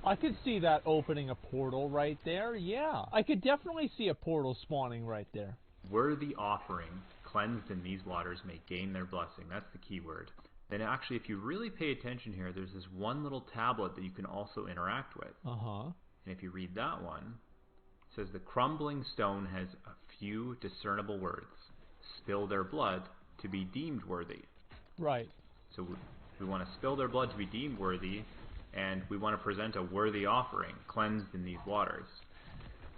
Speaker 20: I could see that opening a portal right there, yeah. I could definitely see a portal spawning right there.
Speaker 21: Worthy offering cleansed in these waters may gain their blessing. That's the key word. Then actually, if you really pay attention here, there's this one little tablet that you can also interact with. And if you read that one, it says the crumbling stone has a few discernible words. Spill their blood to be deemed worthy.
Speaker 20: Right.
Speaker 21: So we want to spill their blood to be deemed worthy, and we want to present a worthy offering, cleansed in these waters.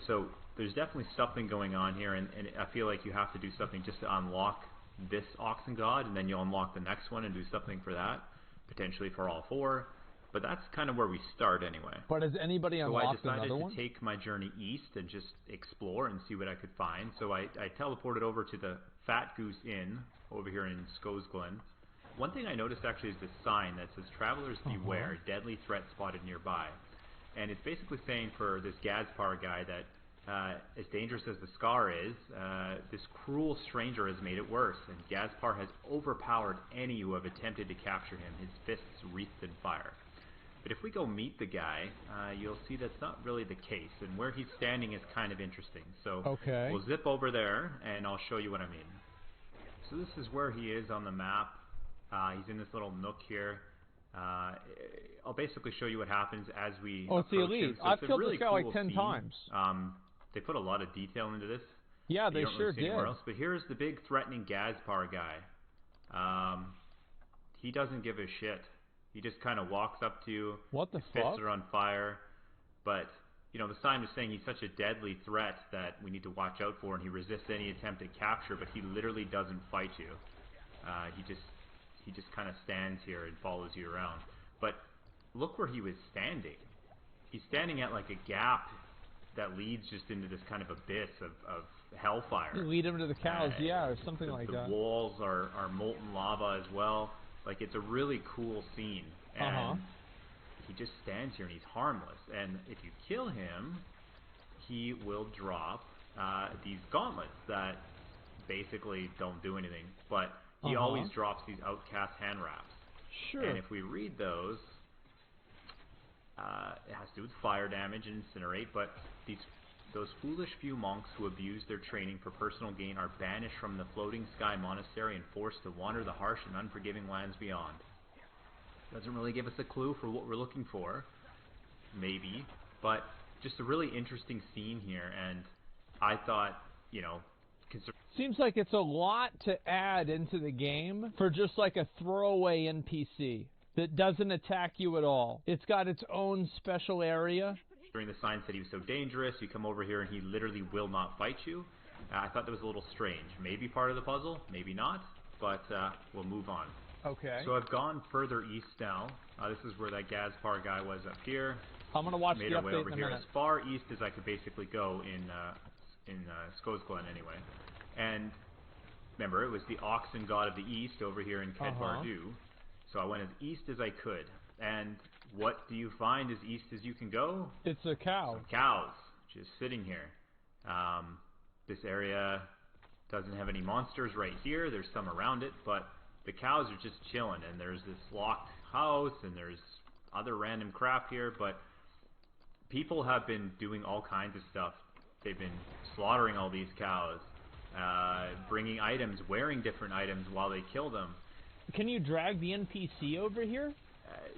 Speaker 21: So there's definitely something going on here, and I feel like you have to do something just to unlock this Oxen God, and then you'll unlock the next one and do something for that, potentially for all 4. But that's kind of where we start anyway.
Speaker 20: But has anybody unlocked
Speaker 21: another one? So I decided to take my journey east and just explore and see what I could find. So I teleported over to the Fat Goose Inn over here in Skosglen, one thing I noticed actually is this sign that says "Travelers Beware, Deadly Threat Spotted Nearby," and it's basically saying for this Gaspar guy that as dangerous as the Scar is, this cruel stranger has made it worse, and Gaspar has overpowered any who have attempted to capture him, his fists wreathed in fire. But if we go meet the guy, you'll see that's not really the case, and where he's standing is kind of interesting. So we'll zip over there, and I'll show you what I mean. So this is where he is on the map. He's in this little nook here. I'll basically show you what happens as we
Speaker 20: it's the Elite.
Speaker 21: him. So
Speaker 20: I've
Speaker 21: it's a
Speaker 20: killed
Speaker 21: really
Speaker 20: this guy
Speaker 21: cool
Speaker 20: like 10
Speaker 21: scene.
Speaker 20: times.
Speaker 21: They put a lot of detail into this.
Speaker 20: Yeah, they
Speaker 21: you don't
Speaker 20: sure
Speaker 21: really see anywhere
Speaker 20: did.
Speaker 21: else. But here's the big threatening Gaspar guy. He doesn't give a shit. He just kind of walks up to you.
Speaker 20: What the
Speaker 21: his
Speaker 20: fuck?
Speaker 21: fists are on fire. But, you know, the sign was saying he's such a deadly threat that we need to watch out for, and he resists any attempt at capture, but he literally doesn't fight you. He just kind of stands here and follows you around. But look where he was standing. He's standing at like a gap that leads just into this kind of abyss of hellfire.
Speaker 20: You lead him to the cows, yeah, or something like that.
Speaker 21: The walls are molten lava as well. Like, it's a really cool scene. And he just stands here and he's harmless. And if you kill him, he will drop these gauntlets that basically don't do anything. But he always drops these outcast hand wraps.
Speaker 20: Sure.
Speaker 21: And if we read those, it has to do with fire damage and incinerate, but those foolish few monks who abuse their training for personal gain are banished from the floating sky monastery and forced to wander the harsh and unforgiving lands beyond. Doesn't really give us a clue for what we're looking for, maybe, but just a really interesting scene here, and I thought, you know,
Speaker 20: seems like it's a lot to add into the game for just like a throwaway NPC that doesn't attack you at all. It's got its own special area.
Speaker 21: During the sign said he was so dangerous, you come over here and he literally will not fight you. I thought that was a little strange. Maybe part of the puzzle, maybe not, but we'll move on.
Speaker 20: Okay.
Speaker 21: So I've gone further east now. This is where that Gaspar guy was up here.
Speaker 20: I'm going to watch
Speaker 21: Made
Speaker 20: the
Speaker 21: our way
Speaker 20: update
Speaker 21: over
Speaker 20: in a
Speaker 21: here
Speaker 20: minute.
Speaker 21: as far east as I could basically go in Skosglen anyway. And remember, it was the oxen god of the east over here in Kedvardu. So I went as east as I could. And what do you find as east as you can go?
Speaker 20: It's a cow.
Speaker 21: Some cows just sitting here. This area doesn't have any monsters right here. There's some around it, but the cows are just chilling. And there's this locked house, and there's other random crap here. But people have been doing all kinds of stuff. They've been slaughtering all these cows, bringing items, wearing different items while they kill them.
Speaker 20: Can you drag the NPC over here?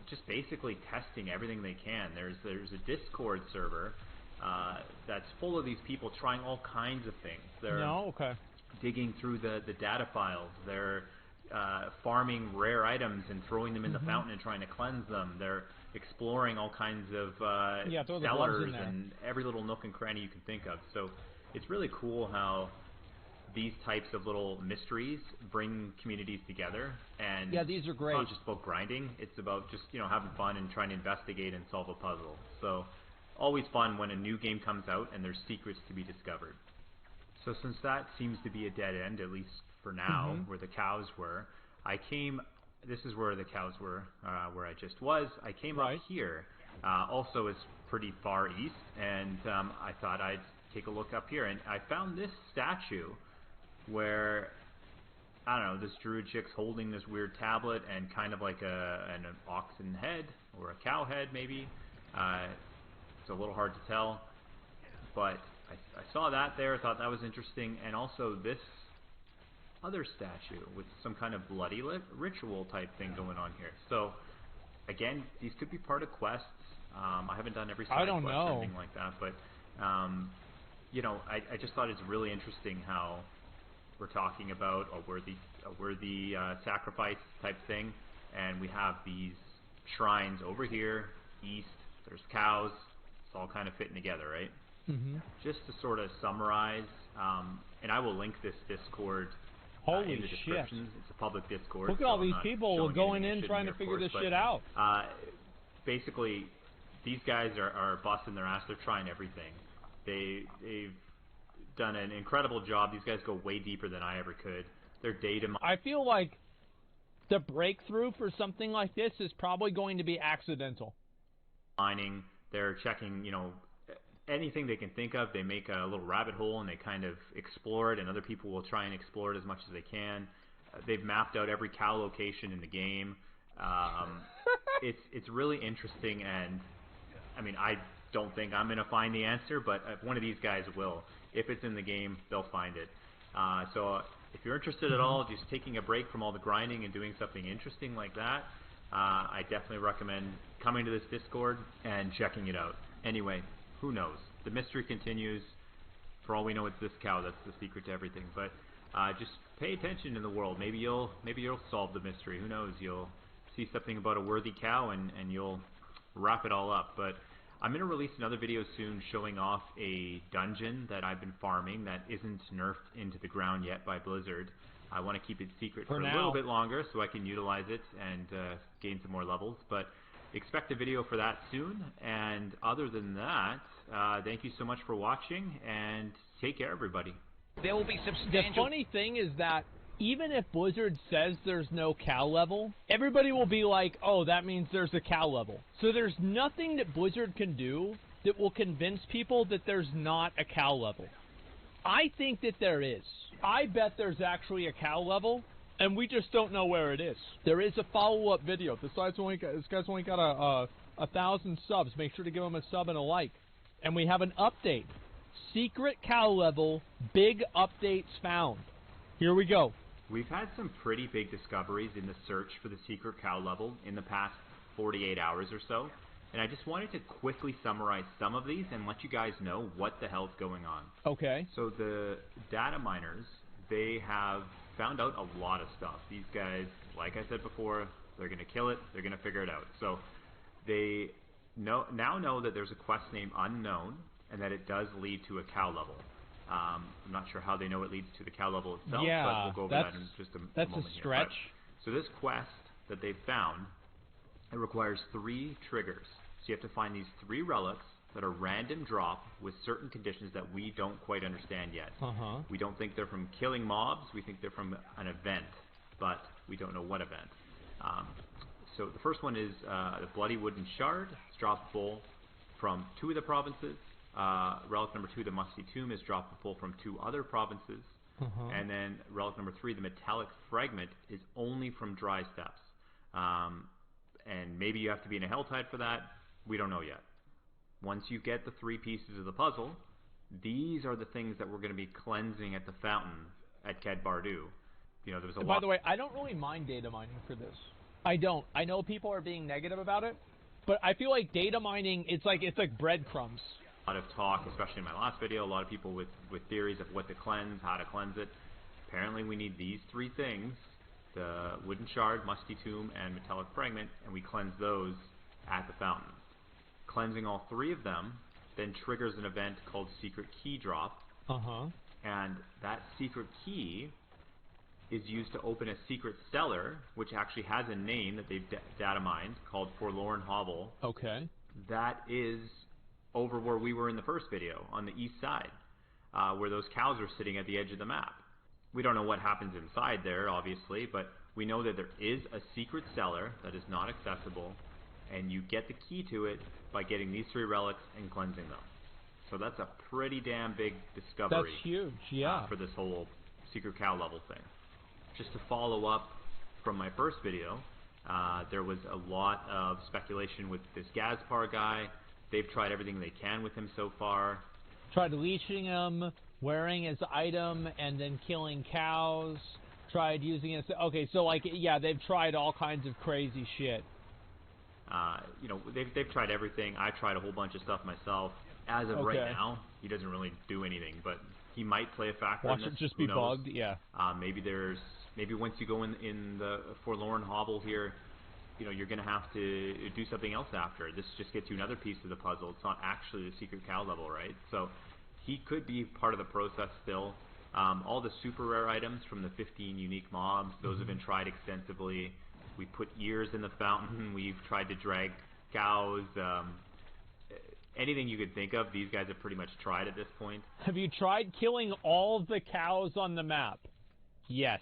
Speaker 21: Just basically testing everything they can. There's a Discord server that's full of these people trying all kinds of things. They're digging through the data files. They're farming rare items and throwing them in the fountain and trying to cleanse them. They're exploring all kinds of cellars and every little nook and cranny you can think of. So it's really cool how these types of little mysteries bring communities together, and
Speaker 20: these are great.
Speaker 21: It's not just about grinding, it's about just, you know, having fun and trying to investigate and solve a puzzle. So always fun when a new game comes out and there's secrets to be discovered. So since that seems to be a dead end, at least for now, where the cows were, this is where the cows were, where I just was. I came up here, also it's pretty far east, and I thought I'd take a look up here, and I found this statue where, I don't know, this druid chick's holding this weird tablet and kind of like an oxen head or a cow head maybe. It's a little hard to tell, but I saw that there, thought that was interesting, and also this other statue with some kind of bloody ritual type thing going on here. So again, these could be part of quests. I haven't done every side quest or anything like that, but you know, I just thought it's really interesting how we're talking about a worthy sacrifice type thing, and we have these shrines over here east. There's cows. It's all kind of fitting together, right? Just to sort of summarize, and I will link this Discord in the descriptions. It's a public Discord.
Speaker 20: Look at all these people going in trying to figure this shit out.
Speaker 21: Basically, these guys are busting their ass. They're trying everything. They've done an incredible job. These guys go way deeper than I ever could. Their data.
Speaker 20: I feel like the breakthrough for something like this is probably going to be accidental.
Speaker 21: Mining, they're checking, you know, anything they can think of. They make a little rabbit hole and they kind of explore it, and other people will try and explore it as much as they can. They've mapped out every cow location in the game. It's really interesting, and I mean, I don't think I'm going to find the answer, but one of these guys will. If it's in the game, they'll find it. So if you're interested at all, just taking a break from all the grinding and doing something interesting like that, I definitely recommend coming to this Discord and checking it out. Anyway, who knows? The mystery continues. For all we know, it's this cow. That's the secret to everything. But just pay attention in the world. Maybe you'll solve the mystery. Who knows? You'll see something about a worthy cow and you'll wrap it all up. But I'm going to release another video soon showing off a dungeon that I've been farming that isn't nerfed into the ground yet by Blizzard. I want to keep it secret for a little bit longer so I can utilize it and gain some more levels. But expect a video for that soon. And other than that, thank you so much for watching, and take care, everybody.
Speaker 20: There will be substantial... The funny thing is that even if Blizzard says there's no cow level, everybody will be like, oh, that means there's a cow level. So there's nothing that Blizzard can do that will convince people that there's not a cow level. I think that there is. I bet there's actually a cow level, and we just don't know where it is. There is a follow-up video. This guy's only got a 1,000 subs. Make sure to give him a sub and a like. And we have an update. Secret cow level, big updates found. Here we go.
Speaker 21: We've had some pretty big discoveries in the search for the secret cow level in the past 48 hours or so. And I just wanted to quickly summarize some of these and let you guys know what the hell's going on.
Speaker 20: Okay.
Speaker 21: So the data miners, they have found out a lot of stuff. These guys, like I said before, they're going to kill it. They're going to figure it out. So they now know that there's a quest named Unknown and that it does lead to a cow level. I'm not sure how they know it leads to the cow level itself, but we'll go over that in just a moment.
Speaker 20: That's a stretch.
Speaker 21: So this quest that they've found, it requires 3 triggers. So you have to find these 3 relics that are random drop with certain conditions that we don't quite understand yet. We don't think they're from killing mobs. We think they're from an event, but we don't know what event. So the first one is the Bloody Wooden Shard. It's droppable from 2 of the provinces. Relic number 2, the Musty Tomb, is droppable from 2 other provinces. And then relic number 3, the Metallic Fragment, is only from dry steppes. And maybe you have to be in a Helltide for that. We don't know yet. Once you get the 3 pieces of the puzzle, these are the things that we're going to be cleansing at the fountain at Ked Bardu. You know, there's a lot.
Speaker 20: By the way, I don't really mind data mining for this. I don't. I know people are being negative about it, but I feel like data mining, it's like breadcrumbs.
Speaker 21: A lot of talk, especially in my last video, a lot of people with theories of what to cleanse, how to cleanse it. Apparently we need these 3 things, the Wooden Shard, Musty Tomb, and Metallic Fragment, and we cleanse those at the fountain. Cleansing all 3 of them then triggers an event called Secret Key Drop. And that secret key is used to open a secret cellar, which actually has a name that they've data mined, called Forlorn Hovel.
Speaker 20: Okay.
Speaker 21: That is over where we were in the first video, on the east side, where those cows are sitting at the edge of the map. We don't know what happens inside there, obviously, but we know that there is a secret cellar that is not accessible, and you get the key to it by getting these 3 relics and cleansing them. So that's a pretty damn big discovery.
Speaker 20: That's huge, yeah.
Speaker 21: For this whole secret cow level thing. Just to follow up from my first video, there was a lot of speculation with this Gaspar guy. They've tried everything they can with him so far.
Speaker 20: Tried leashing him, wearing his item, and then killing cows. Tried using it. Okay, so like, yeah, they've tried all kinds of crazy shit.
Speaker 21: You know, they've tried everything. I've tried a whole bunch of stuff myself. As of right now, he doesn't really do anything, but he might play a factor in this.
Speaker 20: Watch it just be bugged, yeah.
Speaker 21: Maybe once you go in the Forlorn Hovel here, you know, you're going to have to do something else after. This just gets you another piece of the puzzle. It's not actually the secret cow level, right? So he could be part of the process still. All the super rare items from the 15 unique mobs, those have been tried extensively. We put ears in the fountain. We've tried to drag cows. Anything you could think of, these guys have pretty much tried at this point.
Speaker 20: Have you tried killing all the cows on the map? Yes.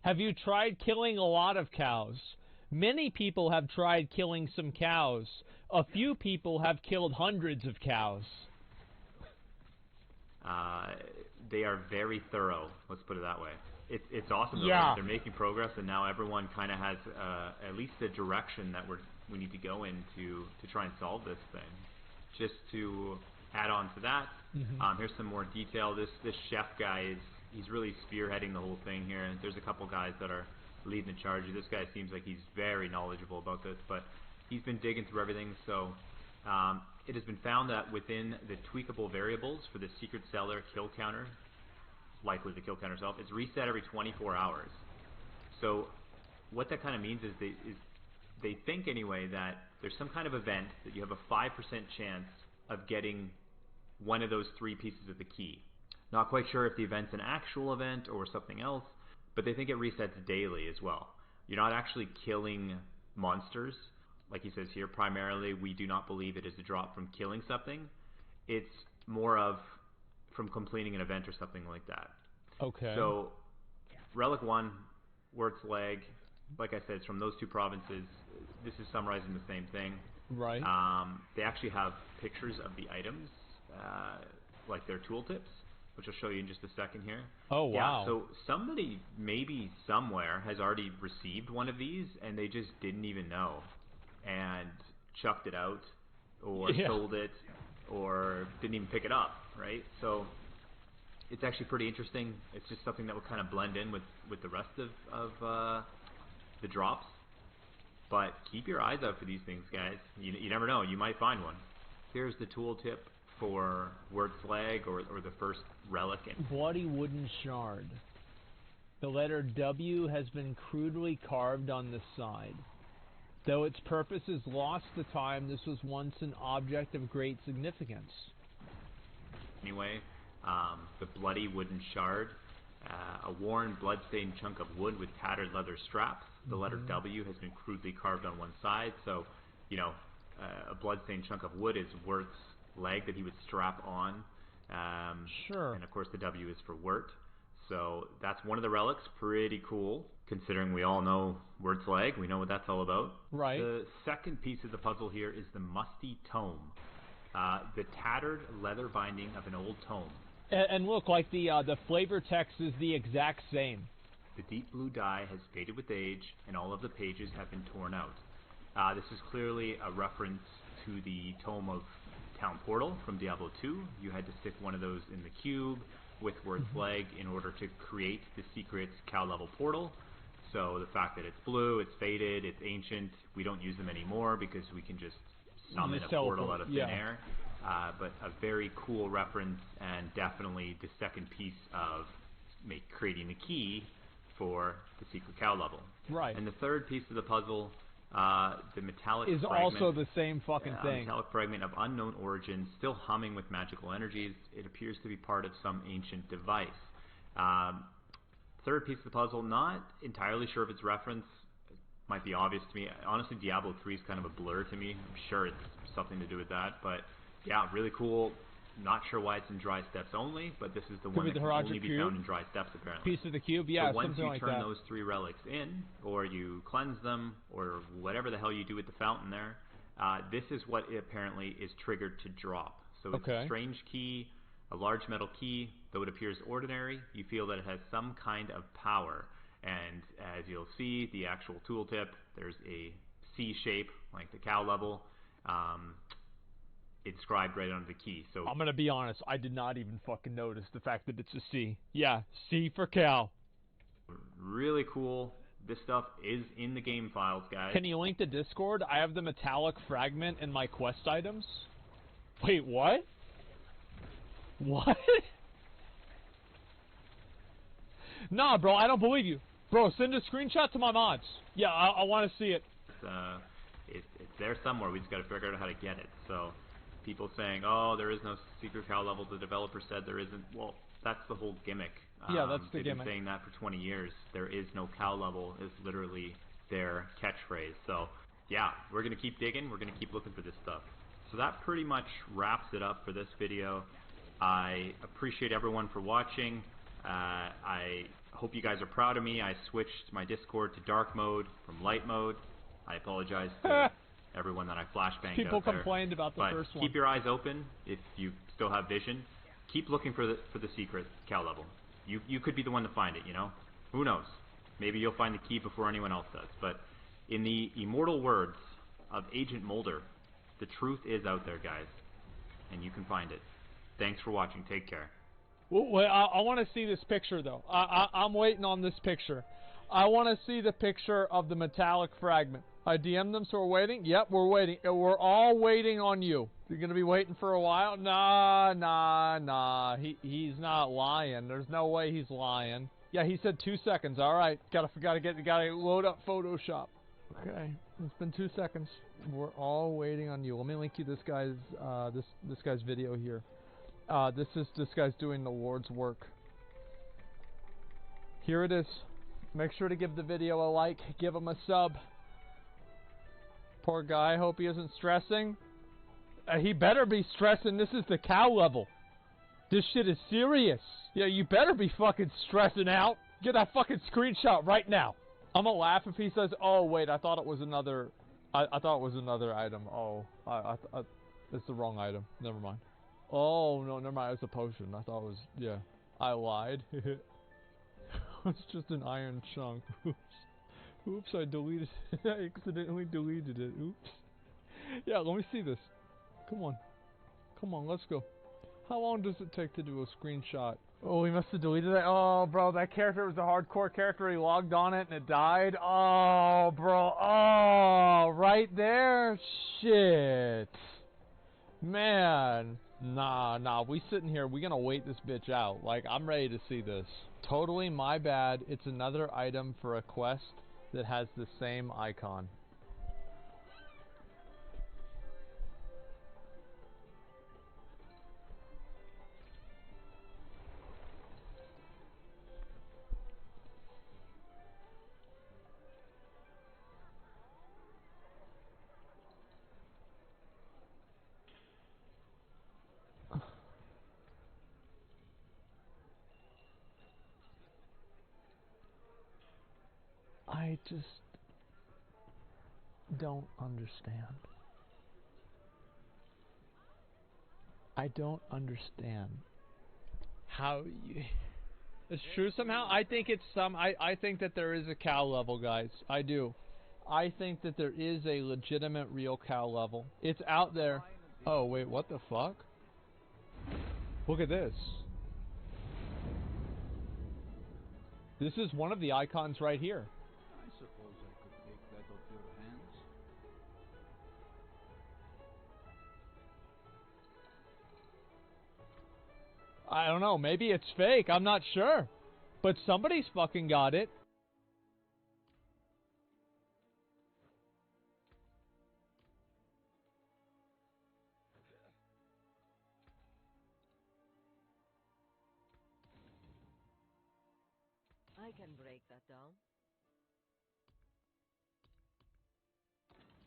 Speaker 20: Have you tried killing a lot of cows? Many people have tried killing some cows. A few people have killed hundreds of cows.
Speaker 21: They are very thorough, let's put it that way. It's awesome though.
Speaker 20: Yeah.
Speaker 21: They're making progress, and now everyone kind of has at least a direction that we need to go in to try and solve this thing. Just to add on to that, here's some more detail. This chef guy he's really spearheading the whole thing here. There's a couple guys that are leading the charge. This guy seems like he's very knowledgeable about this, but he's been digging through everything. So it has been found that within the tweakable variables for the secret seller kill counter, likely the kill counter itself, it's reset every 24 hours. So what that kind of means is they think anyway that there's some kind of event that you have a 5% chance of getting one of those 3 pieces of the key. Not quite sure if the event's an actual event or something else, but they think it resets daily as well. You're not actually killing monsters. Like he says here, primarily we do not believe it is a drop from killing something. It's more of from completing an event or something like that.
Speaker 20: Okay.
Speaker 21: So, Relic 1, Wirt's Leg, like I said, it's from those 2 provinces. This is summarizing the same thing.
Speaker 20: Right.
Speaker 21: They actually have pictures of the items, like their tooltips, which I'll show you in just a second here.
Speaker 20: Oh, wow.
Speaker 21: Yeah, so somebody maybe somewhere has already received one of these, and they just didn't even know, and chucked it out, or sold it, or didn't even pick it up, right? So it's actually pretty interesting. It's just something that will kind of blend in with the rest of the drops. But keep your eyes out for these things, guys. You never know. You might find one. Here's the tooltip for Wirt's Leg, or the first relic.
Speaker 20: Bloody wooden shard. The letter W has been crudely carved on the side. Though its purpose is lost to time, this was once an object of great significance.
Speaker 21: Anyway, the bloody wooden shard, a worn, blood-stained chunk of wood with tattered leather straps. The letter W has been crudely carved on one side, so, you know, a blood-stained chunk of wood is Wirt's leg that he would strap on.
Speaker 20: Sure.
Speaker 21: And of course the W is for Wirt. So that's one of the relics. Pretty cool, considering we all know Wirt's Leg. We know what that's all about.
Speaker 20: Right.
Speaker 21: The second piece of the puzzle here is the musty tome. The tattered leather binding of an old tome.
Speaker 20: And look, like the flavor text is the exact same.
Speaker 21: The deep blue dye has faded with age, and all of the pages have been torn out. This is clearly a reference to the Tome of Town Portal from Diablo 2. You had to stick one of those in the cube with Wirt's Leg in order to create the secret cow level portal. So the fact that it's blue, it's faded, it's ancient, we don't use them anymore because we can just summon a portal out of thin air. But a very cool reference, and definitely the second piece of creating the key for the secret cow level.
Speaker 20: Right.
Speaker 21: And the third piece of the puzzle, the metallic
Speaker 20: is
Speaker 21: fragment,
Speaker 20: also the same fucking thing.
Speaker 21: Metallic fragment of unknown origin, still humming with magical energies. It appears to be part of some ancient device. Third piece of the puzzle, not entirely sure of its reference. It might be obvious to me. Honestly, Diablo 3 is kind of a blur to me. I'm sure it's something to do with that, but yeah, really cool. Not sure why it's in dry steps only, but this is the one that can only be found in dry steps apparently.
Speaker 20: Piece of the cube, yeah,
Speaker 21: so once
Speaker 20: something
Speaker 21: you
Speaker 20: like
Speaker 21: turn
Speaker 20: that.
Speaker 21: those 3 relics in, or you cleanse them, or whatever the hell you do with the fountain there, this is what apparently is triggered to drop. So it's a strange key, a large metal key. Though it appears ordinary, you feel that it has some kind of power. And as you'll see, the actual tooltip, there's a C shape, like the cow level, inscribed right onto the key. So
Speaker 20: I'm gonna be honest, I did not even fucking notice the fact that it's a C. Yeah, C for cow.
Speaker 21: Really cool. This stuff is in the game files, guys.
Speaker 20: Can you link to Discord? I have the metallic fragment in my quest items. Wait, what? What? Nah, bro, I don't believe you. Bro, send a screenshot to my mods. Yeah, I want to see it.
Speaker 21: It's there somewhere. We just got to figure out how to get it. So people saying, oh, there is no secret cow level. The developer said there isn't. Well, that's the whole gimmick.
Speaker 20: Yeah, that's the
Speaker 21: they've
Speaker 20: gimmick.
Speaker 21: Been saying that for 20 years. There is no cow level is literally their catchphrase. So yeah, we're going to keep digging. We're going to keep looking for this stuff. So that pretty much wraps it up for this video. I appreciate everyone for watching. I hope you guys are proud of me. I switched my Discord to dark mode from light mode. I apologize to everyone that I flashbanged
Speaker 20: People
Speaker 21: out there.
Speaker 20: complained about the
Speaker 21: But
Speaker 20: first one.
Speaker 21: keep your eyes open if you still have vision. Keep looking for the secret cow level. You could be the one to find it, you know? Who knows? Maybe you'll find the key before anyone else does. But in the immortal words of Agent Mulder, the truth is out there, guys. And you can find it. Thanks for watching. Take care.
Speaker 20: Well, I want to see this picture, though. I'm waiting on this picture. I want to see the picture of the metallic fragment. I DM'd them, so we're waiting? Yep, we're waiting. We're all waiting on you. You're going to be waiting for a while? Nah. He's not lying. There's no way he's lying. Yeah, he said 2 seconds. All right. Gotta load up Photoshop. Okay. It's been 2 seconds. We're all waiting on you. Let me link you this guy's this guy's video here. This guy's doing the Lord's work. Here it is. Make sure to give the video a like. Give him a sub. Poor guy. Hope he isn't stressing. He better be stressing. This is the cow level. This shit is serious. Yeah, you better be fucking stressing out. Get that fucking screenshot right now. I'm gonna laugh if he says, "Oh wait, I thought it was another. I thought it was another item. Oh, it's the wrong item. Never mind. Oh no, never mind. It's a potion. I thought it was. Yeah, I lied. It's just an iron chunk. Oops, I deleted. I accidentally deleted it. Oops. Yeah, let me see this. Come on, let's go. How long does it take to do a screenshot? Oh, he must have deleted it. Oh, bro, that character was a hardcore character. He logged on it and it died. Oh, bro. Oh, right there. Shit. Man. Nah. We sitting here. We gonna wait this bitch out. Like, I'm ready to see this. Totally my bad. It's another item for a quest that has the same icon. I just don't understand. I don't understand how you... It's true somehow? I think it's some... I think that there is a cow level, guys. I do. I think that there is a legitimate real cow level. It's out there. Oh, wait, what the fuck? Look at this. This is one of the icons right here.
Speaker 4: I suppose I could take that off your hands.
Speaker 20: I don't know. Maybe it's fake. I'm not sure. But somebody's fucking got it.
Speaker 22: I can break that down.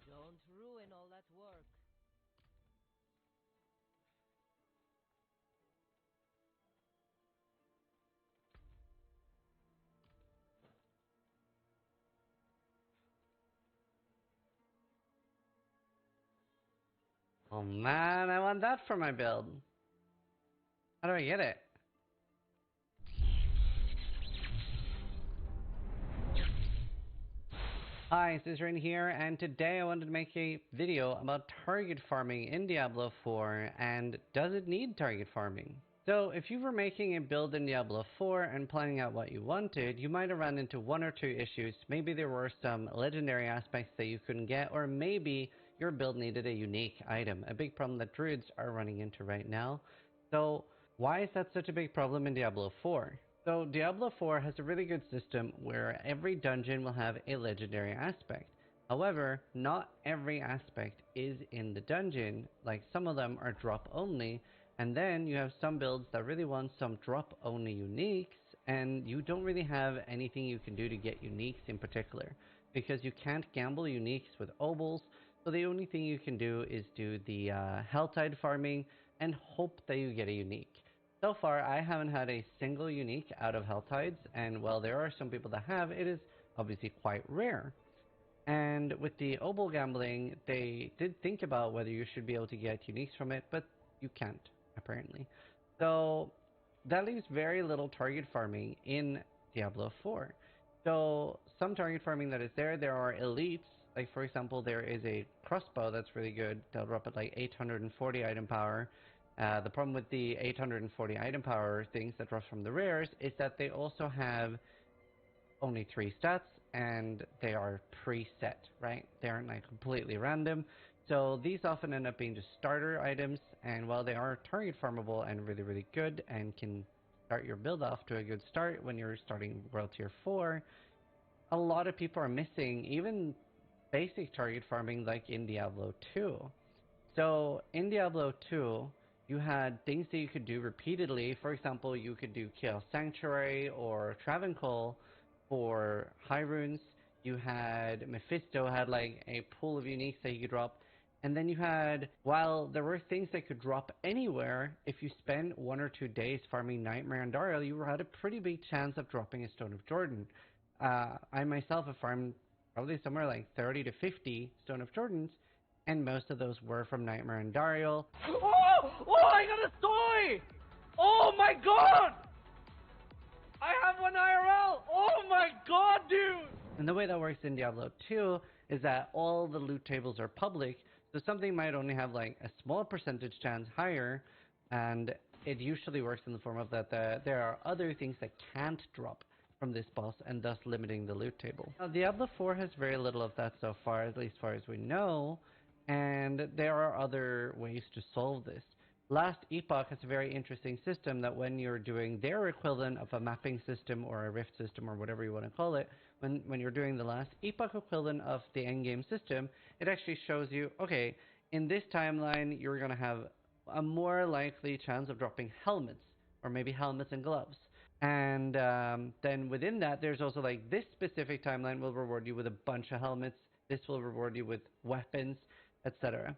Speaker 22: Don't ruin all that work.
Speaker 23: Oh man, I want that for my build. How do I get it? Hi, Rain here, and today I wanted to make a video about target farming in Diablo 4, and does it need target farming? So, if you were making a build in Diablo 4 and planning out what you wanted, you might have run into one or two issues. Maybe there were some legendary aspects that you couldn't get, or maybe your build needed a unique item, a big problem that druids are running into right now. So, why is that such a big problem in Diablo 4? So Diablo 4 has a really good system where every dungeon will have a legendary aspect. However, not every aspect is in the dungeon, like some of them are drop only, and then you have some builds that really want some drop only uniques, and you don't really have anything you can do to get uniques in particular, because you can't gamble uniques with obols, so the only thing you can do is do the Helltide farming and hope that you get a unique. So far, I haven't had a single unique out of Hell Tides, and while there are some people that have, it is obviously quite rare. And with the Obol gambling, they did think about whether you should be able to get uniques from it, but you can't, apparently. So that leaves very little target farming in Diablo 4. So some target farming that is there, there are elites. Like for example, there is a crossbow that's really good. They'll drop at like 840 item power. The problem with the 840 item power things that drop from the rares is that they also have only 3 stats and they are preset, right? They aren't like completely random. So these often end up being just starter items, and while they are target farmable and really, really good and can start your build off to a good start when you're starting World Tier 4, a lot of people are missing even basic target farming like in Diablo 2. So in Diablo 2, you had things that you could do repeatedly. For example, you could do Chaos Sanctuary or Travancore for high runes. You had Mephisto had like a pool of uniques that you could drop. And then you had, while there were things that could drop anywhere, if you spent 1 or 2 days farming Nightmare and Dario, you had a pretty big chance of dropping a Stone of Jordan. I myself have farmed probably somewhere like 30 to 50 Stone of Jordans, and most of those were from Nightmare and Dario.
Speaker 2: Oh! Oh, I got a soy! Oh my god! I have one IRL! Oh my god, dude!
Speaker 23: And the way that works in Diablo 2 is that all the loot tables are public, so something might only have like a small percentage chance higher, and it usually works in the form of that there are other things that can't drop from this boss, and thus limiting the loot table. Now, Diablo 4 has very little of that so far, at least as far as we know, and there are other ways to solve this. Last Epoch has a very interesting system that when you're doing their equivalent of a mapping system or a rift system or whatever you want to call it, when you're doing the last Epoch equivalent of the endgame system, it actually shows you, okay, in this timeline you're going to have a more likely chance of dropping helmets, or maybe helmets and gloves. And then within that, there's also like this specific timeline will reward you with a bunch of helmets. This will reward you with weapons, etc.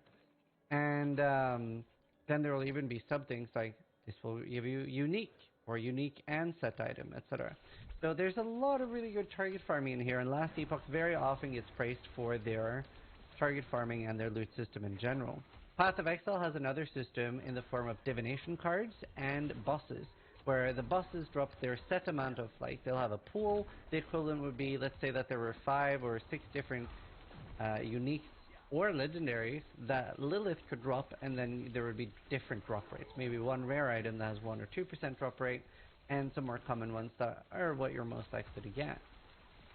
Speaker 23: And then there will even be sub things like this will give you unique or unique and set item, etc. So there's a lot of really good target farming in here, and Last Epoch very often gets praised for their target farming and their loot system in general. Path of Exile has another system in the form of divination cards and bosses, where the bosses drop their set amount of, like, they'll have a pool. The equivalent would be, let's say that there were 5 or 6 different uniques or legendaries that Lilith could drop, and then there would be different drop rates. Maybe one rare item that has 1 or 2% drop rate, and some more common ones that are what you're most likely to get.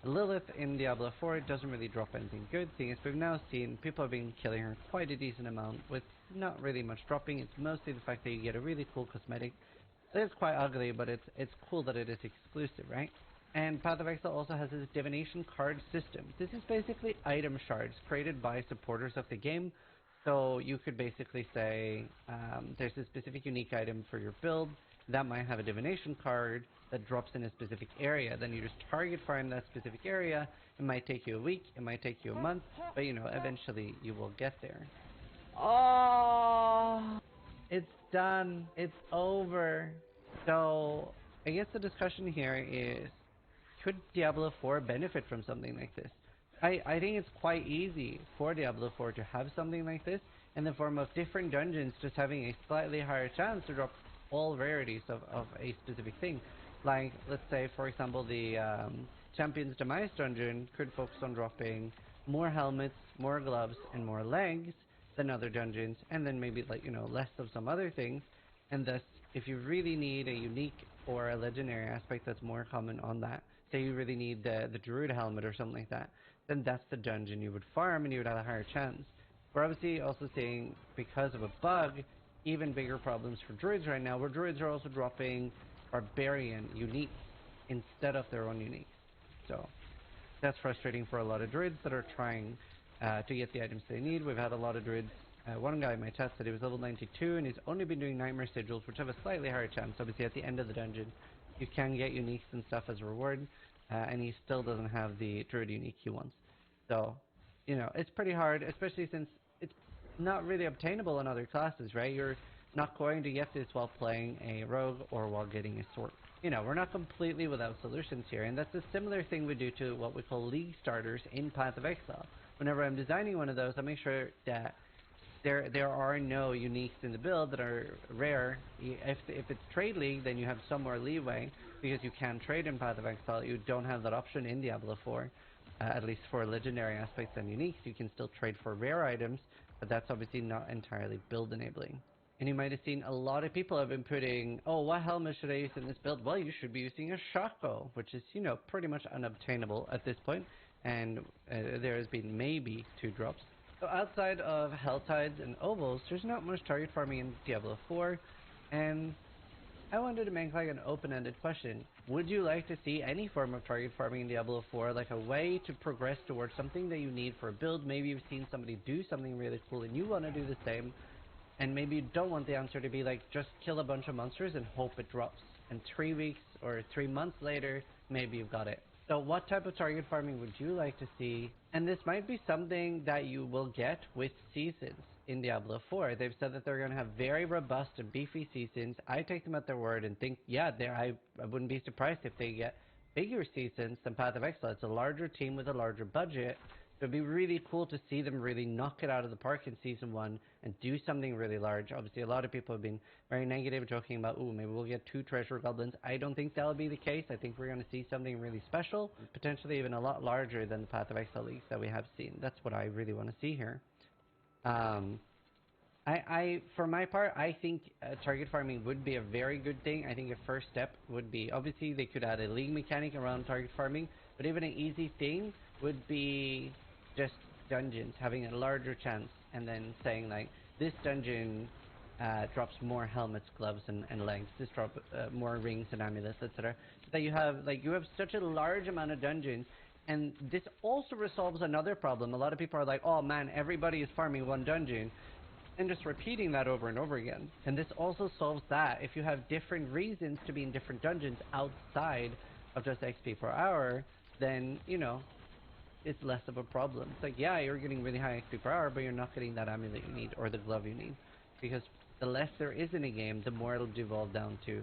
Speaker 23: Lilith in Diablo 4 doesn't really drop anything good, seeing as we've now seen people have been killing her quite a decent amount with not really much dropping. It's mostly the fact that you get a really cool cosmetic. It's quite ugly, but it's cool that it is exclusive, right? And Path of Exile also has this divination card system. This is basically item shards created by supporters of the game. So you could basically say there's a specific unique item for your build that might have a divination card that drops in a specific area. Then you just target farm that specific area. It might take you a week, it might take you a month, but you know, eventually you will get there. Oh, it's done. It's over. So I guess the discussion here is, could Diablo 4 benefit from something like this? I think it's quite easy for Diablo 4 to have something like this in the form of different dungeons just having a slightly higher chance to drop all rarities of a specific thing. Like, let's say, for example, the Champion's Demise dungeon could focus on dropping more helmets, more gloves, and more legs than other dungeons, and then maybe, like, you know, less of some other things. And thus, if you really need a unique or a legendary aspect that's more common on that, say you really need the Druid helmet or something like that, then that's the dungeon you would farm and you would have a higher chance. We're obviously also seeing, because of a bug, even bigger problems for Druids right now, where Druids are also dropping Barbarian uniques instead of their own uniques. So that's frustrating for a lot of Druids that are trying to get the items they need. We've had a lot of Druids. One guy in my chat said he was level 92 and he's only been doing Nightmare Sigils, which have a slightly higher chance. Obviously at the end of the dungeon you can get uniques and stuff as a reward, and he still doesn't have the Druid unique he wants. So, you know, it's pretty hard, especially since it's not really obtainable in other classes, right? not going to get this while playing a rogue or while getting a sword. You know, we're not completely without solutions here, and that's a similar thing we do to what we call league starters in Path of Exile. Whenever I'm designing one of those, I make sure that there are no uniques in the build that are rare. If it's trade league, then you have some more leeway because you can trade in Path of Exile. You don't have that option in Diablo 4, at least for legendary aspects and uniques. You can still trade for rare items, but that's obviously not entirely build enabling. And you might have seen a lot of people have been putting, oh, what helmet should I use in this build? Well, you should be using a shotbow, which is, you know, pretty much unobtainable at this point, and there has been maybe 2 drops. So outside of Helltides and Ovals, there's not much target farming in Diablo 4, and I wanted to make like an open-ended question. Would you like to see any form of target farming in Diablo 4, like a way to progress towards something that you need for a build? Maybe you've seen somebody do something really cool and you want to do the same, and maybe you don't want the answer to be like, just kill a bunch of monsters and hope it drops. And 3 weeks or 3 months later, maybe you've got it. So what type of target farming would you like to see? And this might be something that you will get with seasons in Diablo 4. They've said that they're going to have very robust and beefy seasons. I take them at their word and think, yeah, I wouldn't be surprised if they get bigger seasons than Path of Exile. It's a larger team with a larger budget. It'd be really cool to see them really knock it out of the park in Season 1 and do something really large. Obviously, a lot of people have been very negative, joking about, ooh, maybe we'll get 2 treasure goblins. I don't think that'll be the case. I think we're going to see something really special, potentially even a lot larger than the Path of Exile leagues that we have seen. That's what I really want to see here. For my part, I think target farming would be a very good thing. I think a first step would be, obviously, they could add a league mechanic around target farming, but even an easy thing would be just dungeons, having a larger chance, and then saying like, this dungeon drops more helmets, gloves, and legs. This drops more rings and amulets, etc. So that you have such a large amount of dungeons, and this also resolves another problem. A lot of people are like, oh man, everybody is farming one dungeon, and just repeating that over and over again. And this also solves that. If you have different reasons to be in different dungeons outside of just XP per hour, then, you know, it's less of a problem. It's like, yeah, you're getting really high XP per hour, but you're not getting that amulet you need or the glove you need. Because the less there is in a game, the more it'll devolve down to,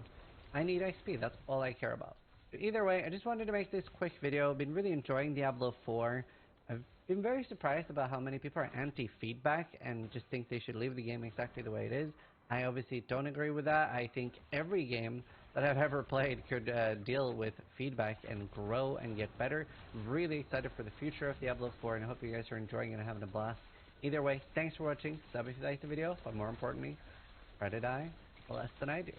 Speaker 23: I need XP, that's all I care about. But either way, I just wanted to make this quick video. I've been really enjoying Diablo 4. I've been very surprised about how many people are anti-feedback and just think they should leave the game exactly the way it is. I obviously don't agree with that. I think every game that I've ever played could deal with feedback and grow and get better. I'm really excited for the future of Diablo 4, and I hope you guys are enjoying it and having a blast. Either way, thanks for watching. Sub if you liked the video, but more importantly, try to die less than I do.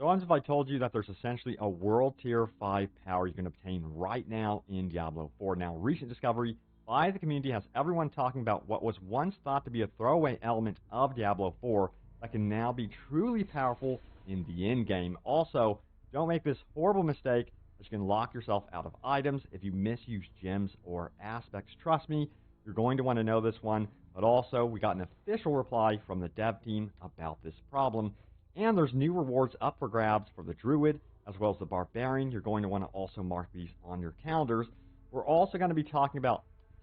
Speaker 9: So what if I told you that there's essentially a World Tier 5 power you can obtain right now in Diablo 4. Now, recent discovery by the community has everyone talking about what was once thought to be a throwaway element of Diablo 4 that can now be truly powerful in the in-game. Also, don't make this horrible mistake that you can lock yourself out of items if you misuse gems or aspects. Trust me, you're going to want to know this one, but also we got an official reply from the dev team about this problem, and there's new rewards up for grabs for the Druid as well as the Barbarian. You're going to want to also mark these on your calendars. We're also going to be talking about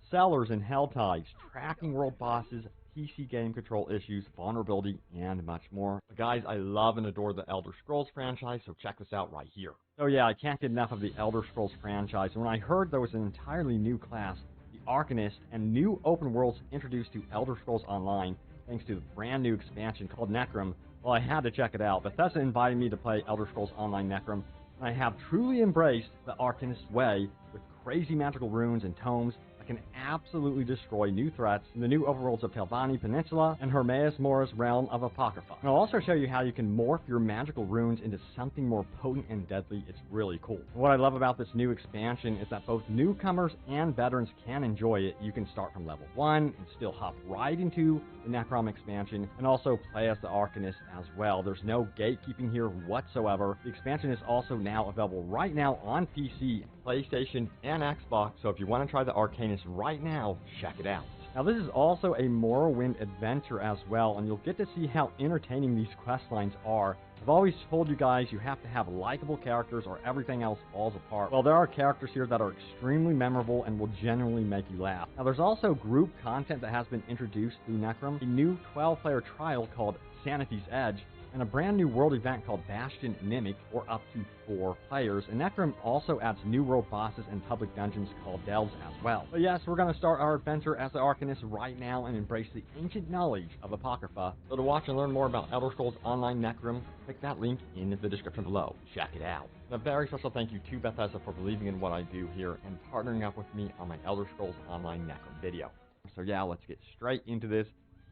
Speaker 9: sellers and hell ties, tracking world bosses, PC game control issues, vulnerability, and much more. But guys, I love and adore the Elder Scrolls franchise, so check this out right here. So yeah, I can't get enough of the Elder Scrolls franchise, and when I heard there was an entirely new class, the Arcanist, and new open worlds introduced to Elder Scrolls Online, thanks to the brand new expansion called Necrom, well, I had to check it out. Bethesda invited me to play Elder Scrolls Online Necrom, and I have truly embraced the Arcanist way with crazy magical runes and tomes that can absolutely destroy new threats in the new overworlds of Telvanni Peninsula and Hermaeus Mora's realm of Apocrypha. And I'll also show you how you can morph your magical runes into something more potent and deadly. It's really cool. And what I love about this new expansion is that both newcomers and veterans can enjoy it. You can start from level 1 and still hop right into the Necrom expansion and also play as the Arcanist as well. There's no gatekeeping here whatsoever. The expansion is also now available right now on PC, PlayStation, and Xbox, so if you want to try the Arcanist right now, check it out. Now this is also a Morrowind adventure as well, and you'll get to see how entertaining these quest lines are. I've always told you guys you have to have likable characters or everything else falls apart. Well, there are characters here that are extremely memorable and will genuinely make you laugh. Now there's also group content that has been introduced through Necrom, a new 12-player trial called Sanity's Edge, and a brand new world event called Bastion Mimic for up to 4 players. And Necrom also adds new world bosses and public dungeons called Delves as well. But yes, we're going to start our adventure as the Arcanist right now and embrace the ancient knowledge of Apocrypha. So to watch and learn more about Elder Scrolls Online Necrom, click that link in the description below. Check it out. And a very special thank you to Bethesda for believing in what I do here and partnering up with me on my Elder Scrolls Online Necrom video. So yeah, let's get straight into this.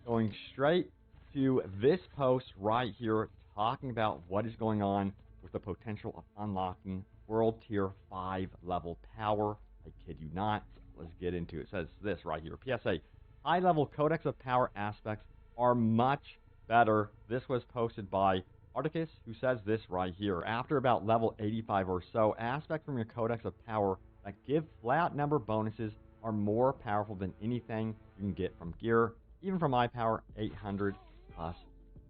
Speaker 9: Going straight to this post right here talking about what is going on with the potential of unlocking World Tier 5 level power. I kid you not. Let's get into it. It says this right here. PSA, high level Codex of Power aspects are much better. This was posted by Articus, who says this right here. After about level 85 or so, aspects from your Codex of Power that give flat number bonuses are more powerful than anything you can get from gear, even from iPower 800 plus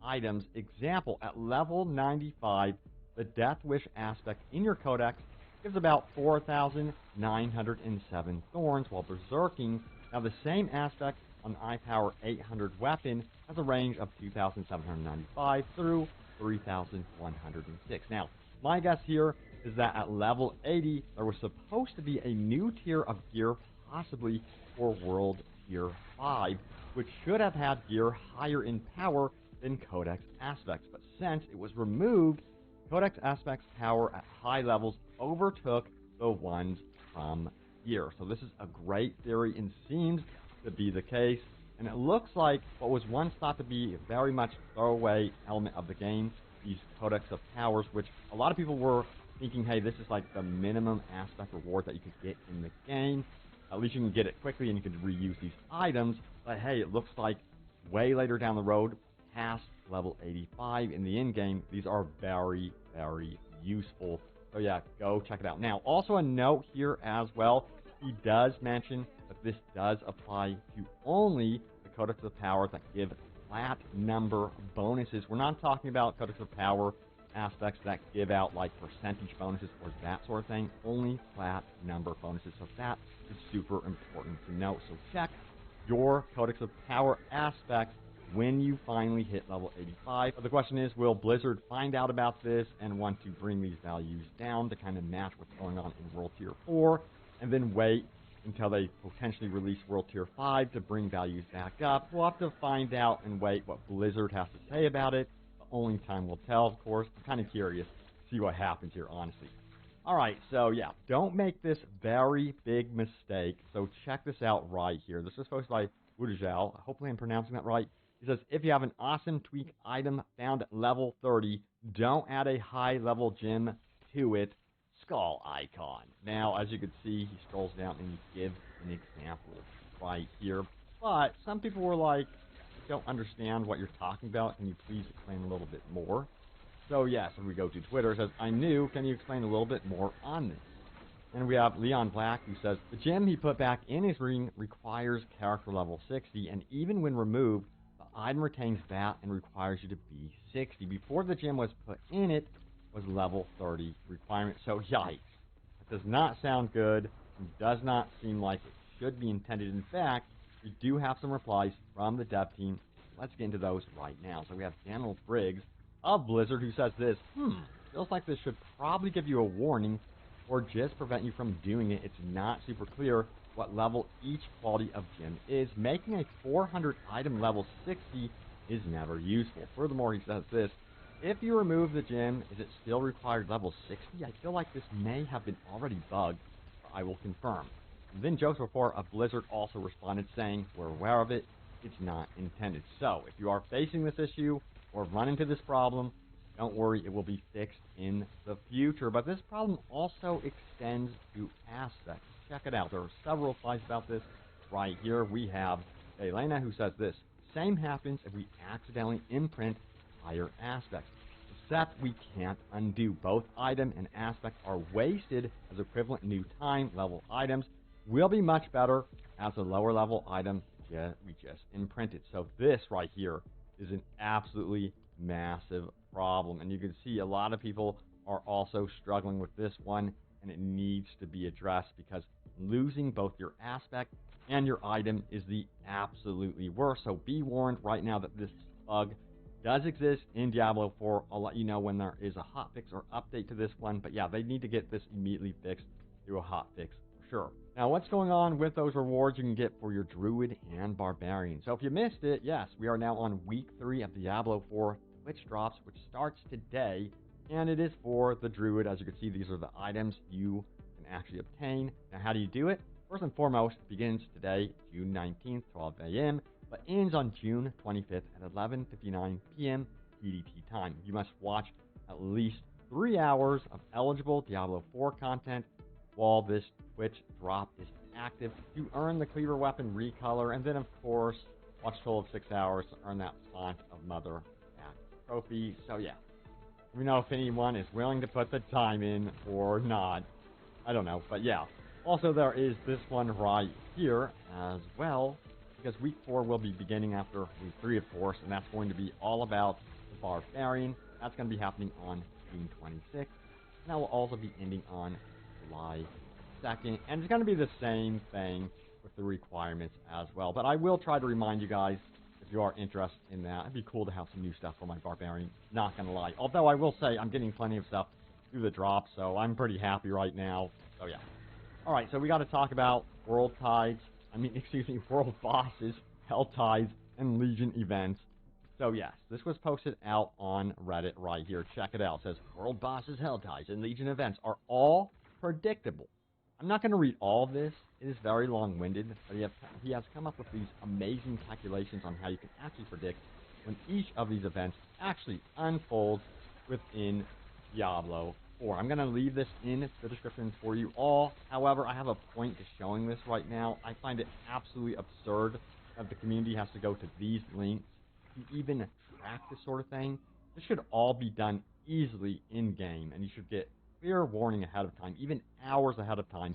Speaker 9: items. Example, at level 95, the Death Wish aspect in your Codex gives about 4,907 thorns, while Berserking, now the same aspect on iPower 800 weapon, has a range of 2,795 through 3,106. Now, my guess here is that at level 80, there was supposed to be a new tier of gear, possibly for World Tier 5, which should have had gear higher in power than Codex aspects, but since it was removed, Codex aspects power at high levels overtook the ones from gear. So this is a great theory and seems to be the case, and it looks like what was once thought to be a very much throwaway element of the game, these Codex of Powers, which a lot of people were thinking, hey, this is like the minimum aspect reward that you could get in the game. At least you can get it quickly and you can reuse these items. But hey, it looks like way later down the road, past level 85 in the in-game, these are very, very useful. So yeah, go check it out. Now, also a note here as well, he does mention that this does apply to only the Codex of Power that give flat number bonuses. We're not talking about Codex of Power aspects that give out like percentage bonuses or that sort of thing, only flat number bonuses. So that is super important to note. So check your Codex of Power aspects when you finally hit level 85. But the question is, will Blizzard find out about this and want to bring these values down to kind of match what's going on in World Tier 4, and then wait until they potentially release World Tier 5 to bring values back up? We'll have to find out and wait what Blizzard has to say about it. Only time will tell, of course. I'm kind of curious to see what happens here, honestly. Alright, so yeah, don't make this very big mistake. So check this out right here. This was posted by Wudajal. Hopefully I'm pronouncing that right. He says, if you have an awesome tweak item found at level 30, don't add a high-level gem to it. Skull icon. Now, as you can see, he scrolls down and he gives an example right here. But some people were like, don't understand what you're talking about. Can you please explain a little bit more? So, yes, if we go to Twitter, it says, I'm new. Can you explain a little bit more on this? And we have Leon Black, who says, the gem he put back in his ring requires character level 60, and even when removed, the item retains that and requires you to be 60. Before the gem was put in, it was level 30 requirement. So, yikes. That does not sound good and does not seem like it should be intended. In fact, we do have some replies from the dev team. Let's get into those right now. So we have Daniel Briggs of Blizzard, who says this, feels like this should probably give you a warning or just prevent you from doing it. It's not super clear what level each quality of gem is. Making a 400 item level 60 is never useful. Furthermore, he says this, if you remove the gem, is it still required level 60? I feel like this may have been already bugged, but I will confirm. And then Joseph Orr of Blizzard also responded saying, we're aware of it, it's not intended. So, if you are facing this issue or run into this problem, don't worry, it will be fixed in the future. But this problem also extends to aspects. Check it out. There are several replies about this. Right here we have Elena, who says this, same happens if we accidentally imprint higher aspects. Except we can't undo. Both item and aspect are wasted as equivalent new time level items. Will be much better as a lower level item we just imprinted. So this right here is an absolutely massive problem. And you can see a lot of people are also struggling with this one, and it needs to be addressed because losing both your aspect and your item is the absolutely worst. So be warned right now that this bug does exist in Diablo 4. I'll let you know when there is a hotfix or update to this one. But yeah, they need to get this immediately fixed through a hotfix for sure. Now, what's going on with those rewards you can get for your Druid and Barbarian? So if you missed it, yes, we are now on week 3 of Diablo 4 Twitch drops, which starts today. And it is for the Druid. As you can see, these are the items you can actually obtain. Now, how do you do it? First and foremost, it begins today, June 19th, 12 a.m., but ends on June 25th at 11:59 p.m. PDT time. You must watch at least 3 hours of eligible Diablo 4 content while this Twitch drop is active to earn the Cleaver Weapon recolor, and then, of course, watch a total of 6 hours to earn that Font of Mother Cat trophy. So, yeah. Let me know if anyone is willing to put the time in or not. I don't know, but yeah. Also, there is this one right here as well, because week 4 will be beginning after week 3, of course, and that's going to be all about the Barbarian. That's going to be happening on June 26th, and that will also be ending on July 2nd, and it's going to be the same thing with the requirements as well. But I will try to remind you guys, if you are interested in that, it'd be cool to have some new stuff for my Barbarian, not going to lie. Although I will say, I'm getting plenty of stuff through the drop, so I'm pretty happy right now. So yeah. Alright, so we got to talk about World Bosses, Hell Tides, and Legion events. So yes, this was posted out on Reddit right here. Check it out. It says, World Bosses, Hell Tides, and Legion events are all predictable. I'm not going to read all of this. It is very long-winded, but he has come up with these amazing calculations on how you can actually predict when each of these events actually unfolds within Diablo 4. I'm going to leave this in the description for you all. However, I have a point to showing this right now. I find it absolutely absurd that the community has to go to these links to even track this sort of thing. This should all be done easily in-game, and you should get clear warning ahead of time, even hours ahead of time,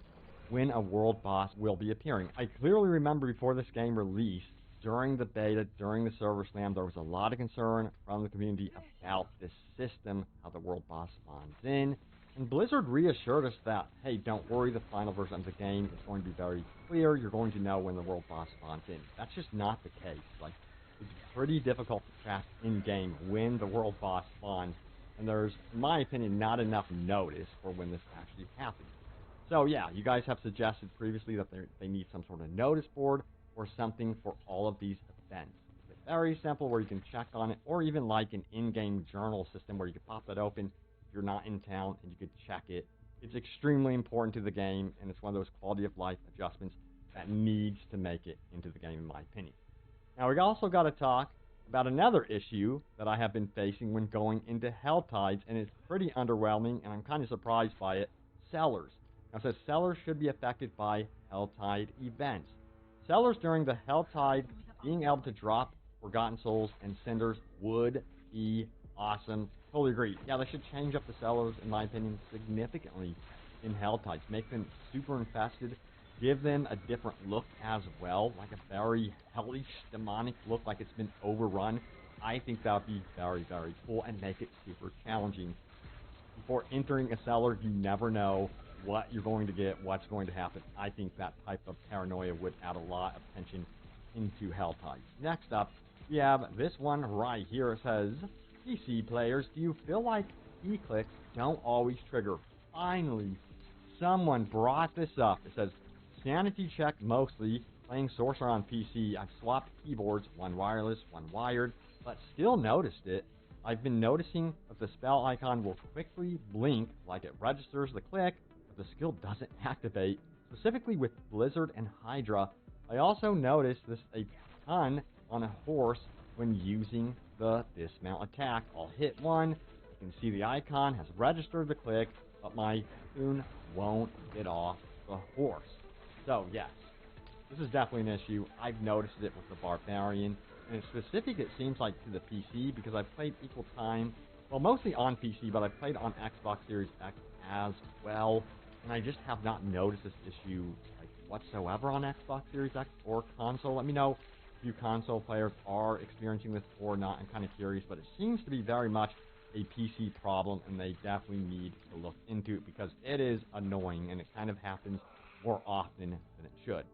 Speaker 9: when a world boss will be appearing. I clearly remember before this game released, during the beta, during the server slam, there was a lot of concern from the community about this system, how the world boss spawns in. And Blizzard reassured us that, hey, don't worry, the final version of the game is going to be very clear. You're going to know when the world boss spawns in. That's just not the case. Like, it's pretty difficult to track in-game when the world boss spawns. And there's, in my opinion, not enough notice for when this actually happens. So yeah, you guys have suggested previously that they need some sort of notice board or something for all of these events. It's very simple where you can check on it, or even like an in-game journal system where you can pop that open if you're not in town and you could check it. It's extremely important to the game, and it's one of those quality of life adjustments that needs to make it into the game, in my opinion. Now, we also got to talk about another issue that I have been facing when going into Hell Tides, and it's pretty underwhelming, and I'm kind of surprised by it. Sellers. Now, it says sellers should be affected by Hell Tide events. Sellers during the Hell Tide being able to drop Forgotten Souls and Cinders would be awesome. Totally agree. Yeah, they should change up the sellers, in my opinion, significantly in Hell Tides. Make them super infested. Give them a different look as well, like a very hellish, demonic look, like it's been overrun. I think that would be very, very cool and make it super challenging. Before entering a cellar, you never know what you're going to get, what's going to happen. I think that type of paranoia would add a lot of tension into Hell Tides. Next up, we have this one right here. It says, PC players, do you feel like E-clicks don't always trigger? Finally, someone brought this up. It says, sanity check mostly, playing Sorcerer on PC. I've swapped keyboards, one wireless, one wired, but still noticed it. I've been noticing that the spell icon will quickly blink like it registers the click, but the skill doesn't activate, specifically with Blizzard and Hydra. I also noticed this a ton on a horse when using the dismount attack. I'll hit one, you can see the icon has registered the click, but my tune won't get off the horse. So yes, this is definitely an issue. I've noticed it with the Barbarian, and in specific it seems like to the PC, because I've played equal time, well, mostly on PC, but I've played on Xbox Series X as well, and I just have not noticed this issue like whatsoever on Xbox Series X or console. Let me know if you console players are experiencing this or not. I'm kind of curious, but it seems to be very much a PC problem, and they definitely need to look into it because it is annoying, and it kind of happens more often than it should.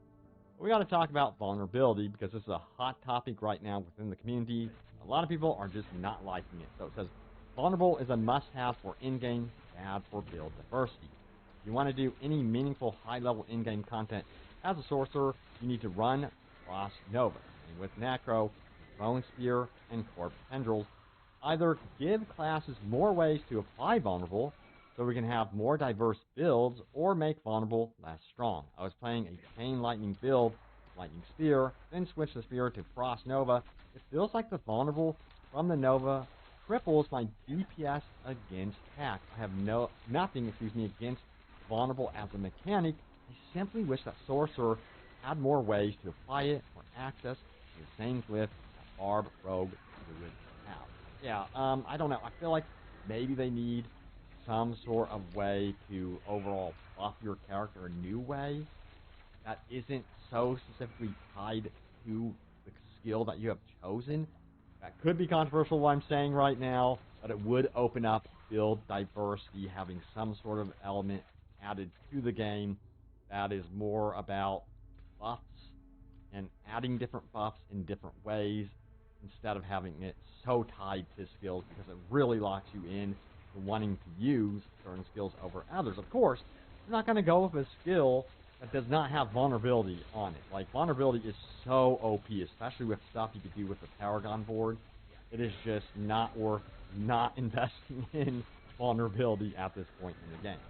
Speaker 9: But we got to talk about vulnerability because this is a hot topic right now within the community. A lot of people are just not liking it. So it says, vulnerable is a must-have for in-game, bad for build diversity. If you want to do any meaningful high-level in-game content as a sorcerer, you need to run Frost Nova. And with Necro, Bone Spear, and Corpse Tendrils, either give classes more ways to apply vulnerable, so we can have more diverse builds, or make vulnerable less strong. I was playing a Chain Lightning build, Lightning Spear, then switched the Spear to Frost Nova. It feels like the vulnerable from the Nova triples my DPS against attack. I have nothing against vulnerable as a mechanic. I simply wish that Sorcerer had more ways to apply it or access to the same glyph that Barb, Rogue, Druid have. Yeah, I don't know. I feel like maybe they need some sort of way to overall buff your character a new way that isn't so specifically tied to the skill that you have chosen. That could be controversial what I'm saying right now, but it would open up build diversity, having some sort of element added to the game that is more about buffs and adding different buffs in different ways instead of having it so tied to skills, because it really locks you in to wanting to use certain skills over others. Of course, you're not going to go with a skill that does not have vulnerability on it. Like, vulnerability is so OP, especially with stuff you could do with the Paragon board. It is just not worth not investing in vulnerability at this point in the game.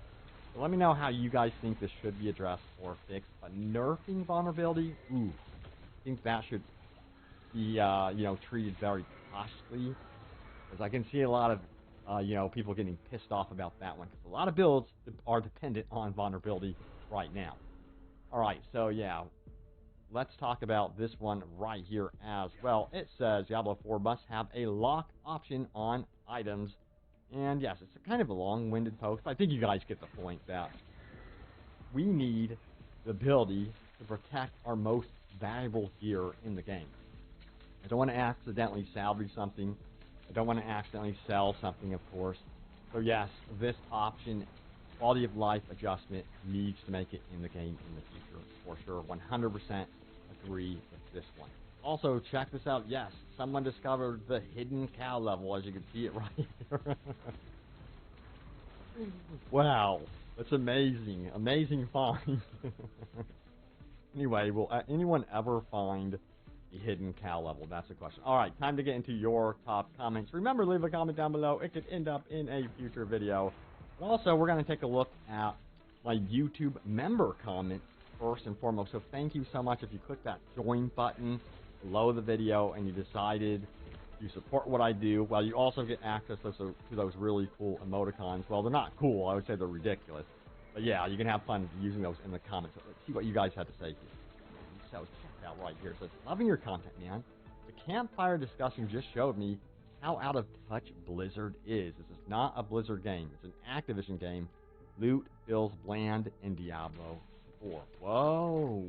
Speaker 9: So let me know how you guys think this should be addressed or fixed. But nerfing vulnerability, ooh, I think that should be, treated very cautiously, because I can see a lot of, people getting pissed off about that one, because a lot of builds are dependent on vulnerability right now. Alright, so yeah, let's talk about this one right here as well. It says Diablo 4 must have a lock option on items. And yes, it's a kind of a long-winded post. I think you guys get the point that we need the ability to protect our most valuable gear in the game. I don't want to accidentally salvage something. I don't want to accidentally sell something, of course. So yes, this option, quality of life adjustment, needs to make it in the game in the future, for sure. 100% agree with this one. Also, check this out. Yes, someone discovered the hidden cow level, as you can see it right here. Wow, that's amazing. Amazing find. Anyway, will anyone ever find the hidden cow level? That's the question. Alright, time to get into your top comments. Remember, leave a comment down below. It could end up in a future video. But also, we're going to take a look at my YouTube member comments first and foremost. So thank you so much if you click that join button below the video and you decided You support what I do. Well, you also get access to those really cool emoticons. Well, they're not cool. I would say they're ridiculous. But yeah, you can have fun using those in the comments. Let's see what you guys have to say here. So check it out right here. It says, loving your content, man. The campfire discussion just showed me how out of touch Blizzard is. This is not a Blizzard game. It's an Activision game. Loot feels bland in Diablo 4. Whoa.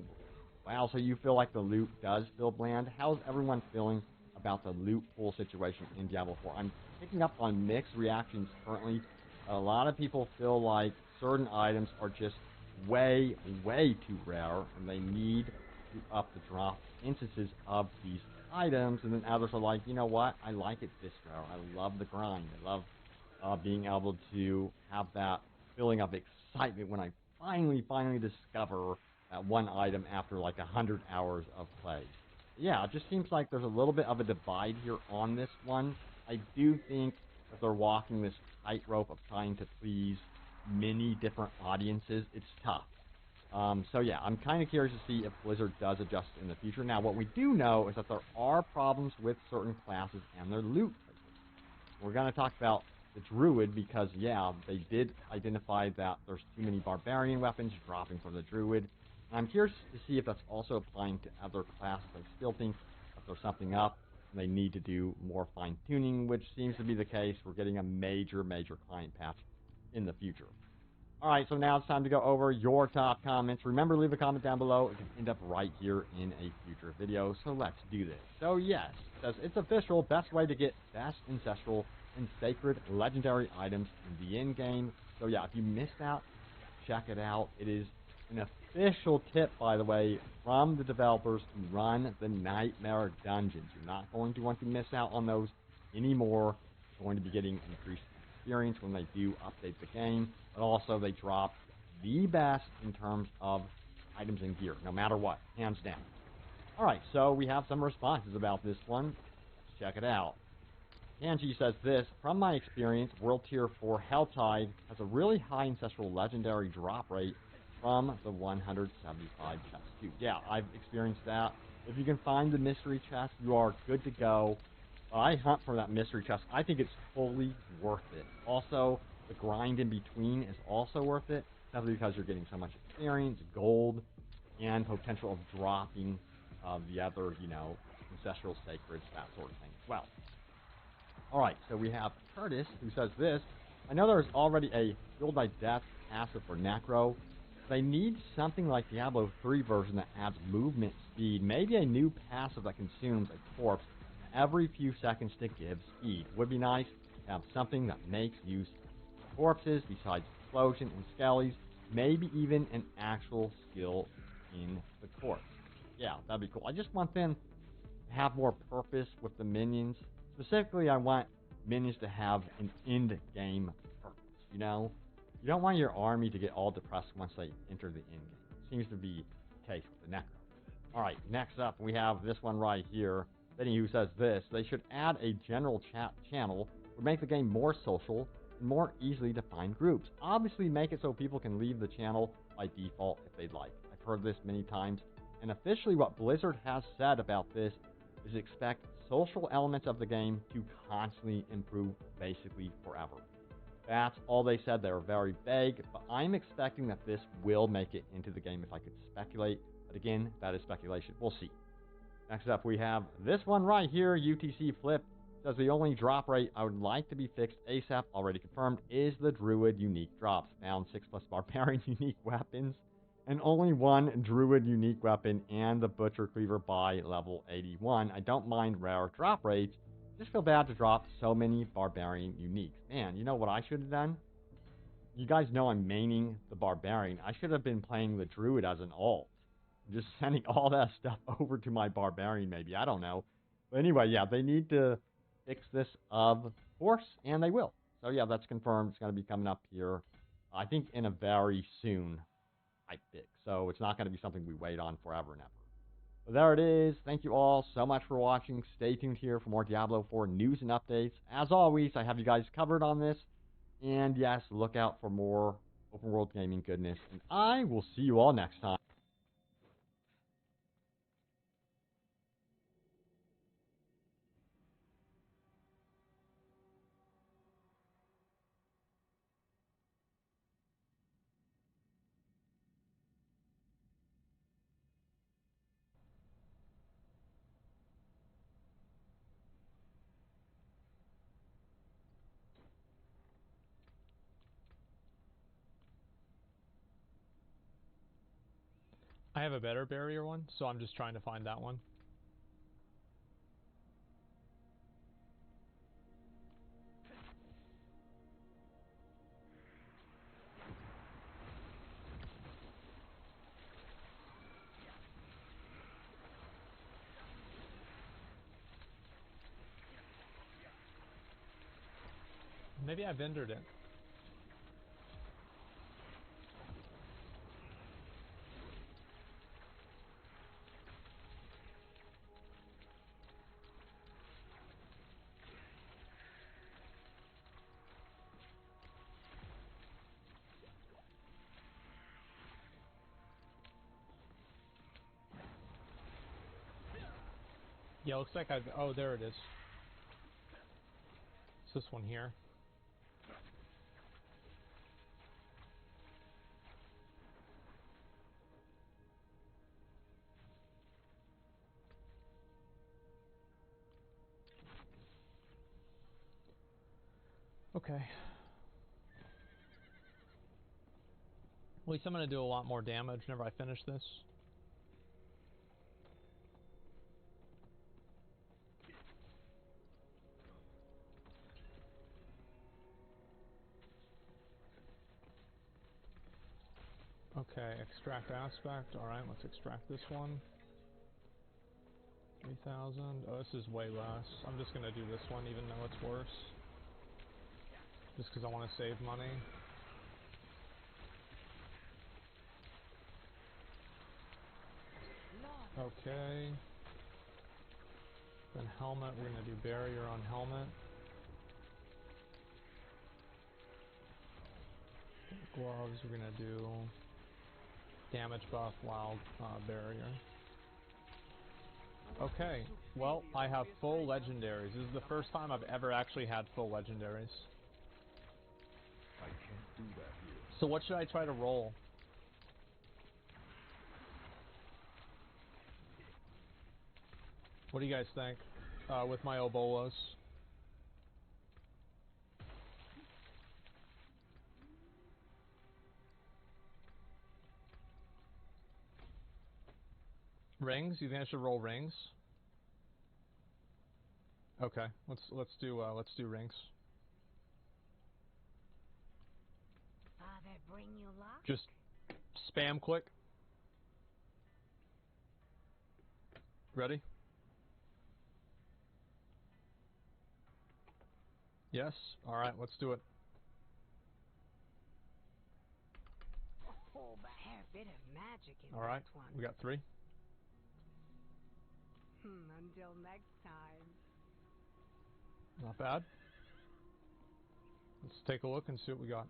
Speaker 9: Wow, so you feel like the loot does feel bland? How's everyone feeling about the loot pool situation in Diablo 4? I'm picking up on mixed reactions currently. A lot of people feel like certain items are just way, way too rare, and they need to up the drop instances of these items. And then others are like, you know what? I like it this rare. I love the grind. I love being able to have that feeling of excitement when I finally discover that one item after like 100 hours of play. Yeah, it just seems like there's a little bit of a divide here on this one. I do think that they're walking this tightrope of trying to please many different audiences. It's tough. So yeah, I'm kind of curious to see if Blizzard does adjust in the future. Now, what we do know is that there are problems with certain classes and their loot. We're going to talk about the Druid because, yeah, they did identify that there's too many Barbarian weapons dropping from the Druid. And I'm curious to see if that's also applying to other classes. I still think that there's something up and they need to do more fine-tuning, which seems to be the case. We're getting a major client patch in the future. Alright, so now it's time to go over your top comments. Remember, leave a comment down below. It can end up right here in a future video, so let's do this. So yes, it says it's official, best way to get best ancestral and sacred legendary items in the end game. So yeah, if you missed out, check it out. It is an official tip, by the way, from the developers to run the Nightmare Dungeons. You're not going to want to miss out on those anymore. You're going to be getting increased experience when they do update the game, but also they drop the best in terms of items and gear, no matter what, hands down. Alright, so we have some responses about this one. Let's check it out. Kanji says this, from my experience, World Tier 4 Helltide has a really high ancestral legendary drop rate from the 175 chest too. Yeah, I've experienced that. If you can find the mystery chest, you are good to go. I hunt for that mystery chest. I think it's fully worth it. Also, the grind in between is also worth it, simply because you're getting so much experience, gold, and potential of dropping the other, you know, ancestral sacreds, that sort of thing as well. Alright, so we have Curtis, who says this, I know there's already a Fueled by Death passive for Necro. They need something like Diablo 3 version that adds movement speed, maybe a new passive that consumes a corpse every few seconds to give speed. Would be nice to have something that makes use of corpses besides explosion and skellies, maybe even an actual skill in the corpse. Yeah, that'd be cool. I just want them to have more purpose with the minions. Specifically, I want minions to have an end-game purpose, you know? You don't want your army to get all depressed once they enter the end game. Seems to be the case with the Necro. Alright, next up, we have this one right here. Benny, who says this, they should add a general chat channel, would make the game more social and more easily to find groups. Obviously, make it so people can leave the channel by default if they'd like. I've heard this many times, and officially what Blizzard has said about this is expect social elements of the game to constantly improve basically forever. That's all they said. They were very vague, but I'm expecting that this will make it into the game if I could speculate. But again, that is speculation. We'll see. Next up, we have this one right here. UTC Flip says the only drop rate I would like to be fixed ASAP, already confirmed, is the Druid unique drops. Found 6+ Barbarian unique weapons, and only 1 Druid unique weapon, and the Butcher Cleaver by level 81. I don't mind rare drop rates. Just feel bad to drop so many Barbarian uniques. Man, you know what I should have done? You guys know I'm maining the Barbarian. I should have been playing the Druid as an alt. Just sending all that stuff over to my Barbarian, maybe. I don't know. But anyway, yeah, they need to fix this, of course, and they will. So yeah, that's confirmed. It's going to be coming up here, I think, in a very soon type fix. So it's not going to be something we wait on forever and ever. But there it is. Thank you all so much for watching. Stay tuned here for more Diablo 4 news and updates. As always, I have you guys covered on this. And yes, look out for more open world gaming goodness. And I will see you all next time.
Speaker 20: I have a better barrier one, so I'm just trying to find that one. Maybe I vendored it. Yeah, looks like I've... Oh, there it is. It's this one here. Okay. At least I'm going to do a lot more damage whenever I finish this. Okay, extract aspect. Alright, let's extract this one. 3,000. Oh, this is way less. I'm just gonna do this one even though it's worse. Just because I want to save money. Okay. Then helmet, we're gonna do barrier on helmet. Gloves, we're gonna do damage buff, wild barrier. Okay, well, I have full legendaries. This is the first time I've ever actually had full legendaries.
Speaker 10: I can't do that here.
Speaker 20: So what should I try to roll? What do you guys think with my Obolos? Rings? You think I should roll rings? Okay, let's do rings.
Speaker 8: Father, bring you luck.
Speaker 20: Just spam click. Ready? Yes. All right, let's do it.
Speaker 8: Oh, but I have a bit of magic in
Speaker 20: All right,
Speaker 8: that one.
Speaker 20: we got 3.
Speaker 8: Until next time.
Speaker 20: Not bad. Let's take a look and see what we got.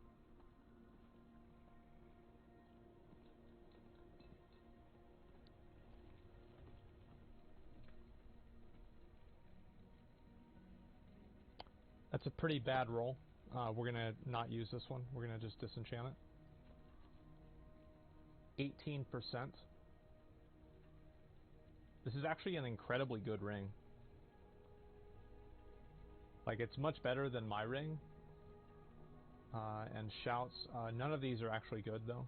Speaker 20: That's a pretty bad roll. We're gonna not use this one. We're gonna just disenchant it. 18%. This is actually an incredibly good ring. Like, it's much better than my ring. And shouts. None of these are actually good, though.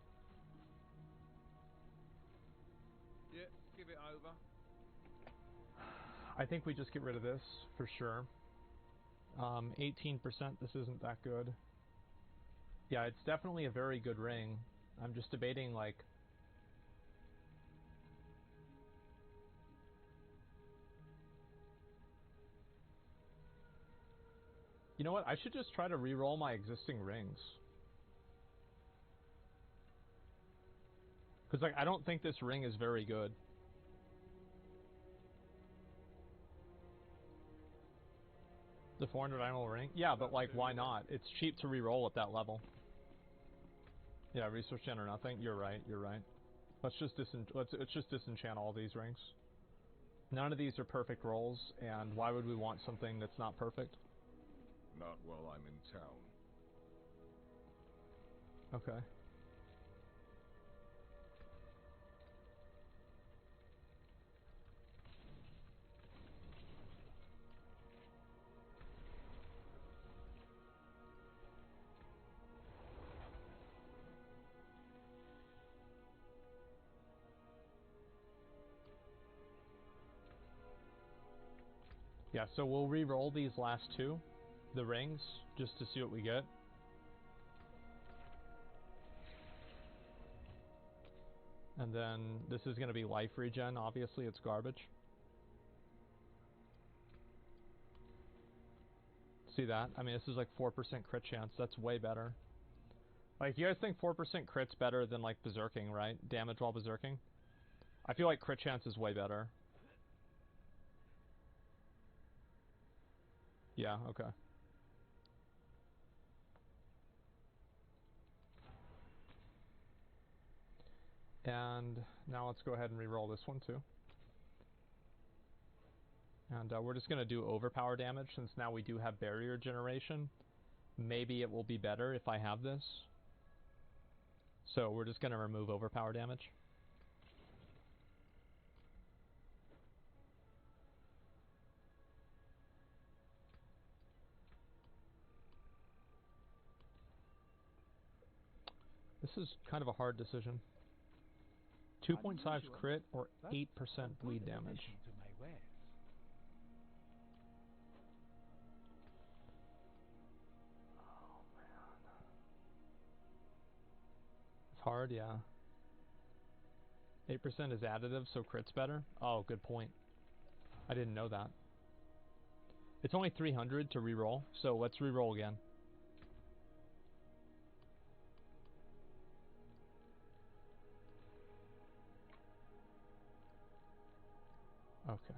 Speaker 10: Yeah, give it over.
Speaker 20: I think we just get rid of this, for sure. 18%, this isn't that good. Yeah, it's definitely a very good ring. I'm just debating, like... You know what? I should just try to re-roll my existing rings. Because, like, I don't think this ring is very good. The 400 annual ring? Yeah, but, like, why not? It's cheap to re-roll at that level. Yeah, resource gen or nothing. You're right, you're right. Let's just disenchant all these rings. None of these are perfect rolls, and why would we want something that's not perfect?
Speaker 10: Not while I'm in town.
Speaker 20: Okay. Yeah, so we'll re-roll these last two, the rings, just to see what we get. And then this is going to be life regen, obviously it's garbage. See that? I mean, this is like 4% crit chance, that's way better. Like, you guys think 4% crit's better than, like, berserking, right? Damage while berserking? I feel like crit chance is way better. Yeah, okay. And now let's go ahead and re-roll this one too. And we're just going to do overpower damage since now we do have barrier generation. Maybe it will be better if I have this. So we're just going to remove overpower damage. This is kind of a hard decision. 2.5 crit or 8% bleed damage. Oh man. It's hard, yeah. 8% is additive, so crit's better? Oh, good point. I didn't know that. It's only 300 to reroll, so let's reroll again. Okay.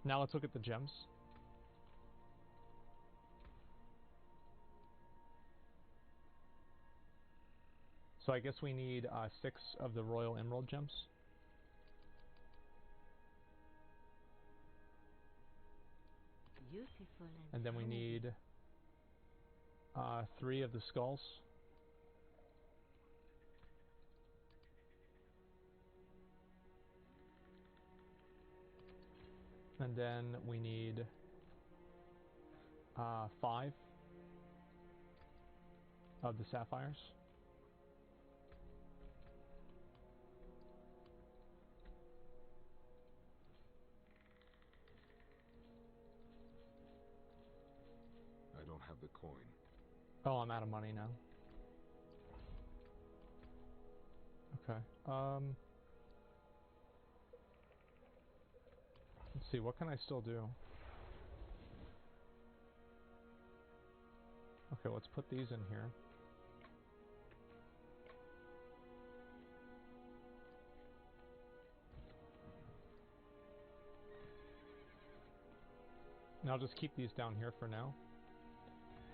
Speaker 20: Now let's look at the gems. So I guess we need 6 of the Royal Emerald gems.
Speaker 22: Beautiful
Speaker 20: And then we need 3 of the skulls. And then we need 5 of the sapphires.
Speaker 10: I don't have the coin.
Speaker 20: Oh, I'm out of money now. Okay. Let's see, what can I still do? Okay, let's put these in here. And I'll just keep these down here for now.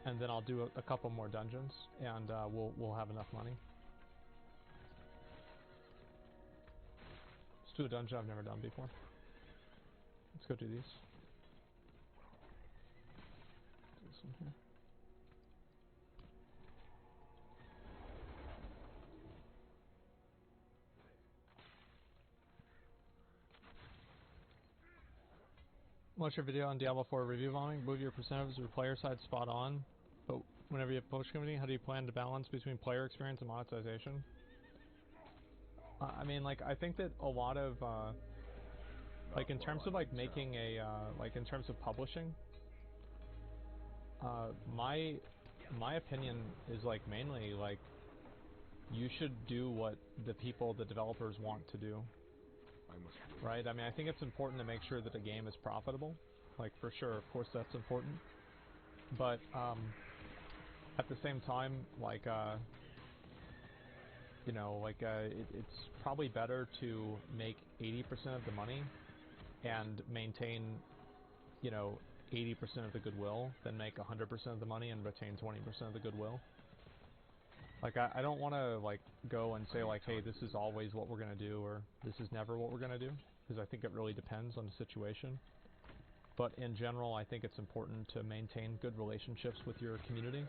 Speaker 20: And then I'll do a couple more dungeons, and we'll have enough money. Let's do a dungeon I've never done before. Let's go do these. Do this one here. Watch your video on Diablo 4 review bombing. Move your percentages of your player side spot on. But whenever you have post community, how do you plan to balance between player experience and monetization? I mean, like, I think that a lot of, like, in terms of, like, making a, like, in terms of publishing, my opinion is, like, mainly, like, you should do what the people, the developers want to do. Right? I mean, I think it's important to make sure that a game is profitable. Like, for sure, of course that's important. But, at the same time, like, you know, like, it's probably better to make 80% of the money and maintain, you know, 80% of the goodwill than make 100% of the money and retain 20% of the goodwill. Like, I don't want to, like, go and say, like, hey, this is always what we're going to do, or this is never what we're going to do, because I think it really depends on the situation. But in general, I think it's important to maintain good relationships with your community,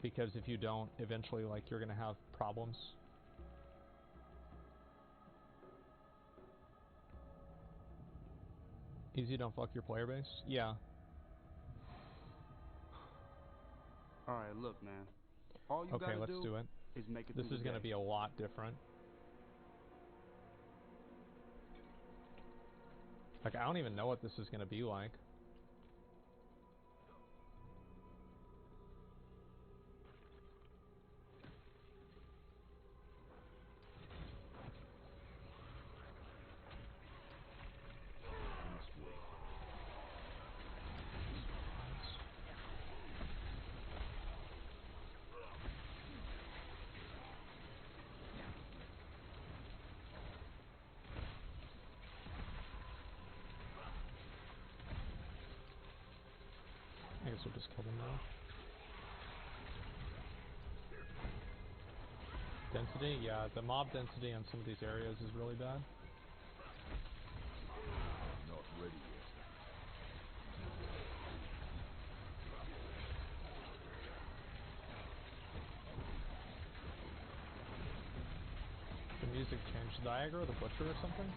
Speaker 20: because if you don't, eventually, like, you're going to have problems. Easy, don't fuck your player base? Yeah.
Speaker 11: Alright, look, man. All you
Speaker 20: okay,
Speaker 11: gotta
Speaker 20: let's do it.
Speaker 11: is make it
Speaker 20: This
Speaker 11: through
Speaker 20: is
Speaker 11: the
Speaker 20: going to
Speaker 11: day.
Speaker 20: be a lot different. Like, I don't even know what this is going to be like. I guess we'll just kill them now. Density? Yeah, the mob density on some of these areas is really bad.
Speaker 10: Not ready yet.
Speaker 20: The music changed. Did I aggro the butcher or something?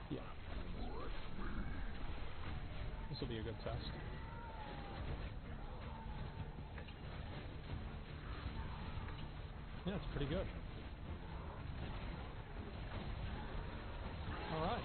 Speaker 20: Yeah. This will be a good test. Yeah, it's pretty good. Alright.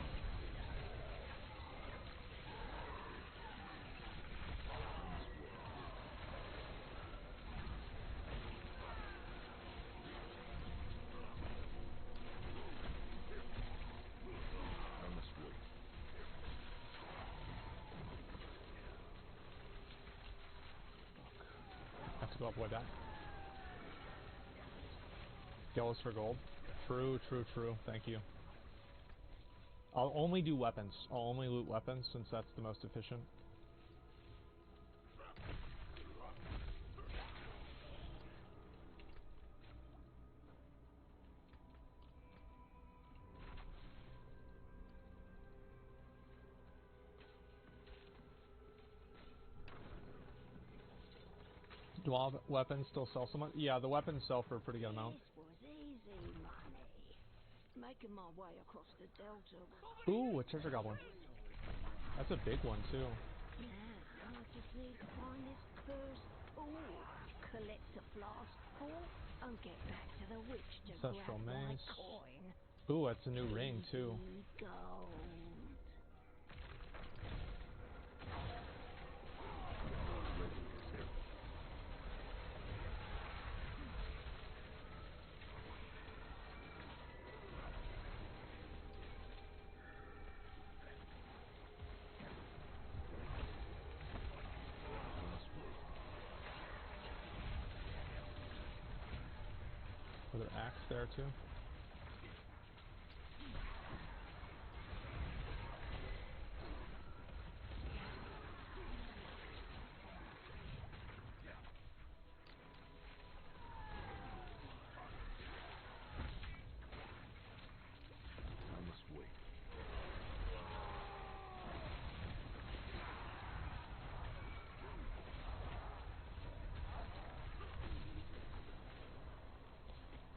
Speaker 20: Have to go up way back. Yellows for gold. True, true, true. Thank you. I'll only do weapons. I'll only loot weapons since that's the most efficient. Do all weapons still sell so much? Yeah, the weapons sell for a pretty good amount.
Speaker 8: This was easy money. Making my way across the Delta.
Speaker 20: Ooh, a treasure goblin. That's a big one, too.
Speaker 8: Now, I just need to find this first. Ooh, collect a flask full and get back to the witch to
Speaker 20: Ancestral
Speaker 8: grab my
Speaker 20: mace.
Speaker 8: coin.
Speaker 20: Ooh, that's a new ring, too.
Speaker 8: Gold.
Speaker 20: Another axe there, too.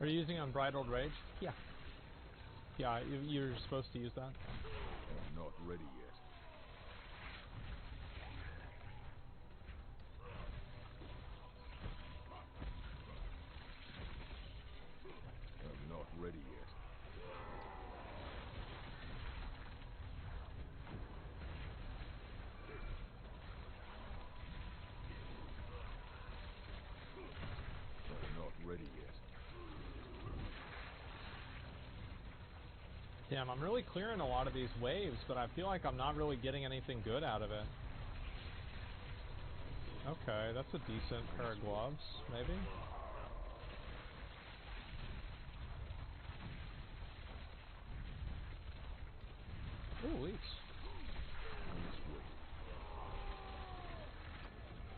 Speaker 20: Are you using Unbridled Rage? Yeah. Yeah, you're supposed to use that.
Speaker 10: I'm not ready yet. I'm not ready yet. I'm not ready yet.
Speaker 20: Damn, I'm really clearing a lot of these waves, but I feel like I'm not really getting anything good out of it. Okay, that's a decent pair of gloves, maybe? Ooh, leech.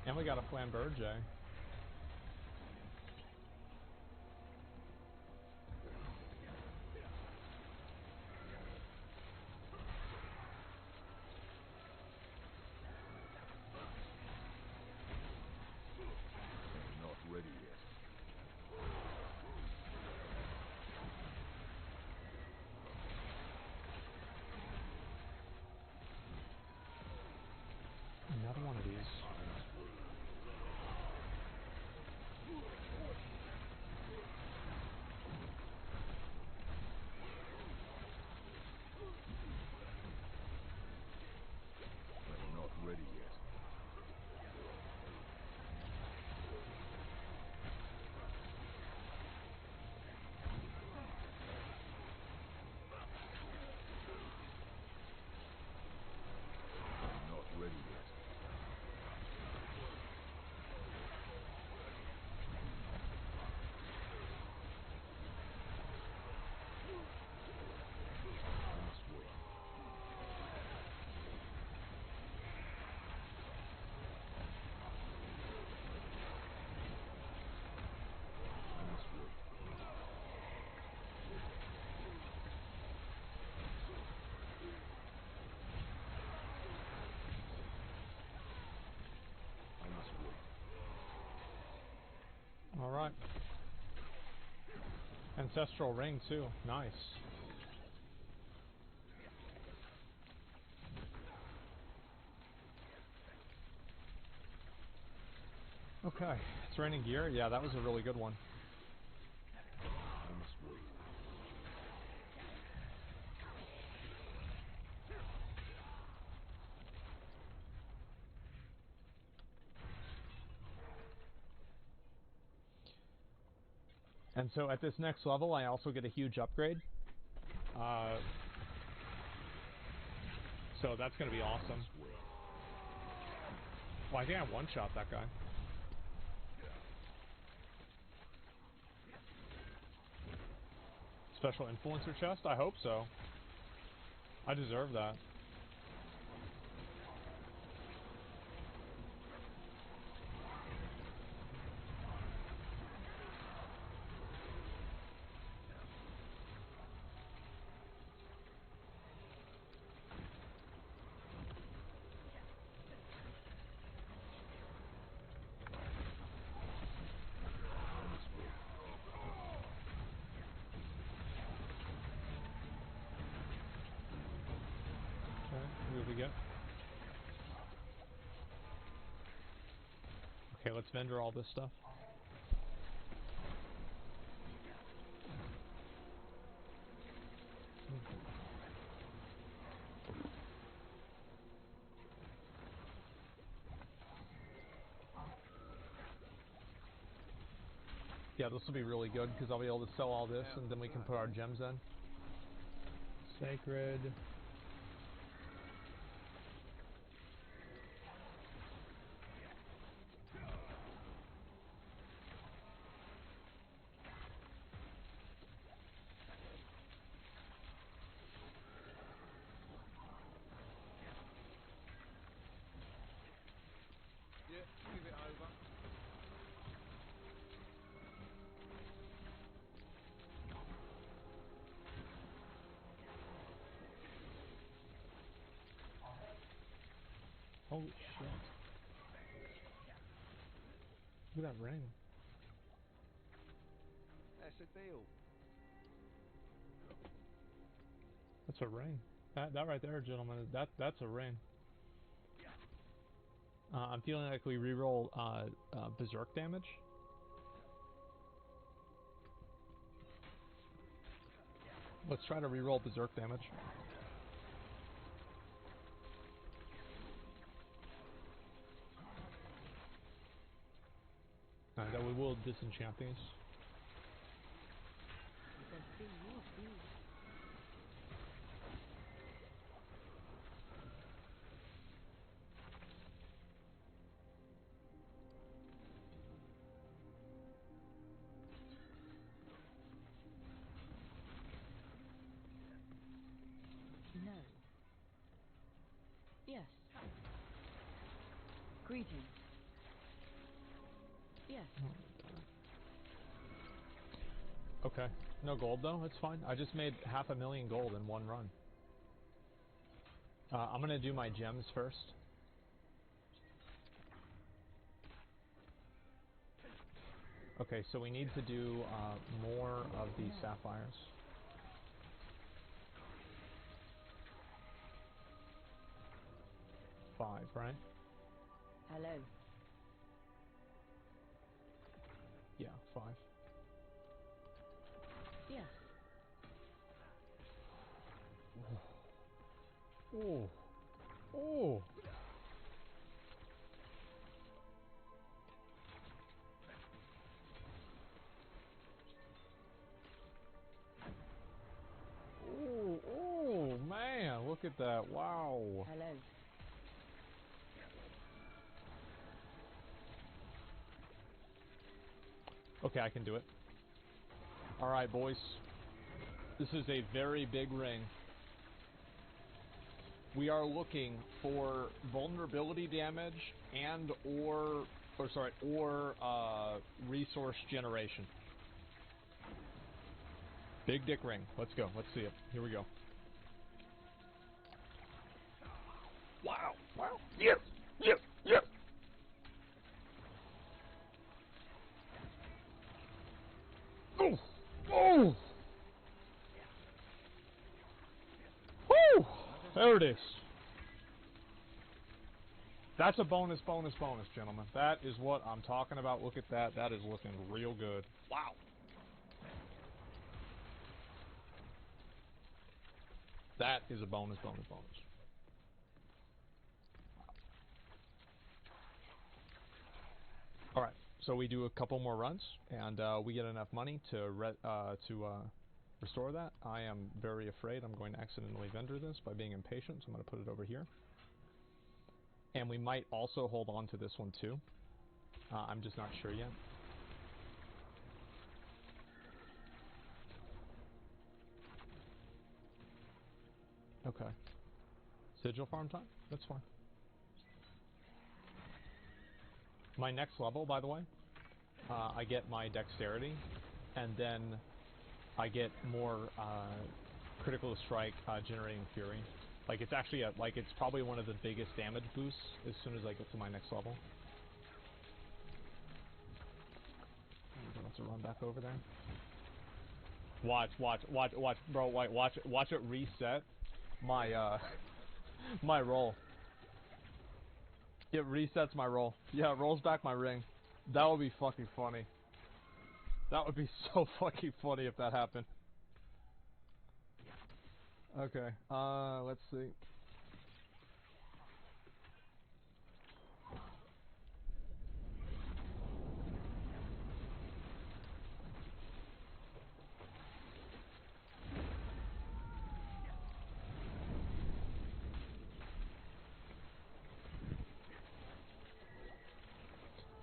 Speaker 20: And we got a Flamberge.
Speaker 10: Ready yet.
Speaker 20: another one of these.
Speaker 10: I'm not ready yet. I'm not ready yet. I must wait. I must wait. I must wait.
Speaker 20: All right. Ancestral ring too. Nice. Okay, it's raining gear. Yeah, that was a really good one.
Speaker 10: I must wait.
Speaker 20: And so at this next level, I also get a huge upgrade. So that's going to be awesome. Well, I think I one-shot that guy. Special influencer chest? I hope so. I deserve that. Okay, who do we get? Okay, let's vendor all this stuff. Yeah, this will be really good because I'll be able to sell all this and then we can put our gems in. Sacred.
Speaker 10: Yeah, give it over.
Speaker 20: Holy shit. Look at that ring.
Speaker 10: That's a deal.
Speaker 20: That's a ring. That right there, gentlemen, that's a ring. I'm feeling like we reroll berserk damage. Let's try to reroll berserk damage. Alright, then we will disenchant these.
Speaker 11: No. Yes. Greetings. Yes.
Speaker 20: Okay. No gold though, it's fine. I just made 500,000 gold in one run. I'm gonna do my gems first. Okay, so we need to do more of these sapphires. Five, right?
Speaker 22: Hello.
Speaker 20: Yeah, 5.
Speaker 22: Yes.
Speaker 20: Oh. Oh. Oh, oh, man, look at that. Wow.
Speaker 22: Hello.
Speaker 20: Okay, I can do it. Alright, boys. This is a very big ring. We are looking for vulnerability damage and or resource generation. Big dick ring. Let's go. Let's see it. Here we go. Wow. Wow. Yes. Yes. Yes. Oh. Oh. Woo. There it is. That's a bonus, bonus, bonus, gentlemen. That is what I'm talking about. Look at that. That is looking real good. Wow. That is a bonus, bonus, bonus. Alright, so we do a couple more runs, and we get enough money to restore that. I am very afraid I'm going to accidentally vendor this by being impatient, so I'm going to put it over here. And we might also hold on to this one too. I'm just not sure yet. Okay. Sigil farm time? That's fine. My next level, by the way, I get my dexterity, and then I get more critical strike generating fury. Like it's actually it's probably one of the biggest damage boosts as soon as I get to my next level. I'm going to run back over there. Watch, bro. Watch it reset my my roll. It resets my roll. Yeah, it rolls back my ring. That would be fucking funny. That would be so fucking funny if that happened. Okay, let's see.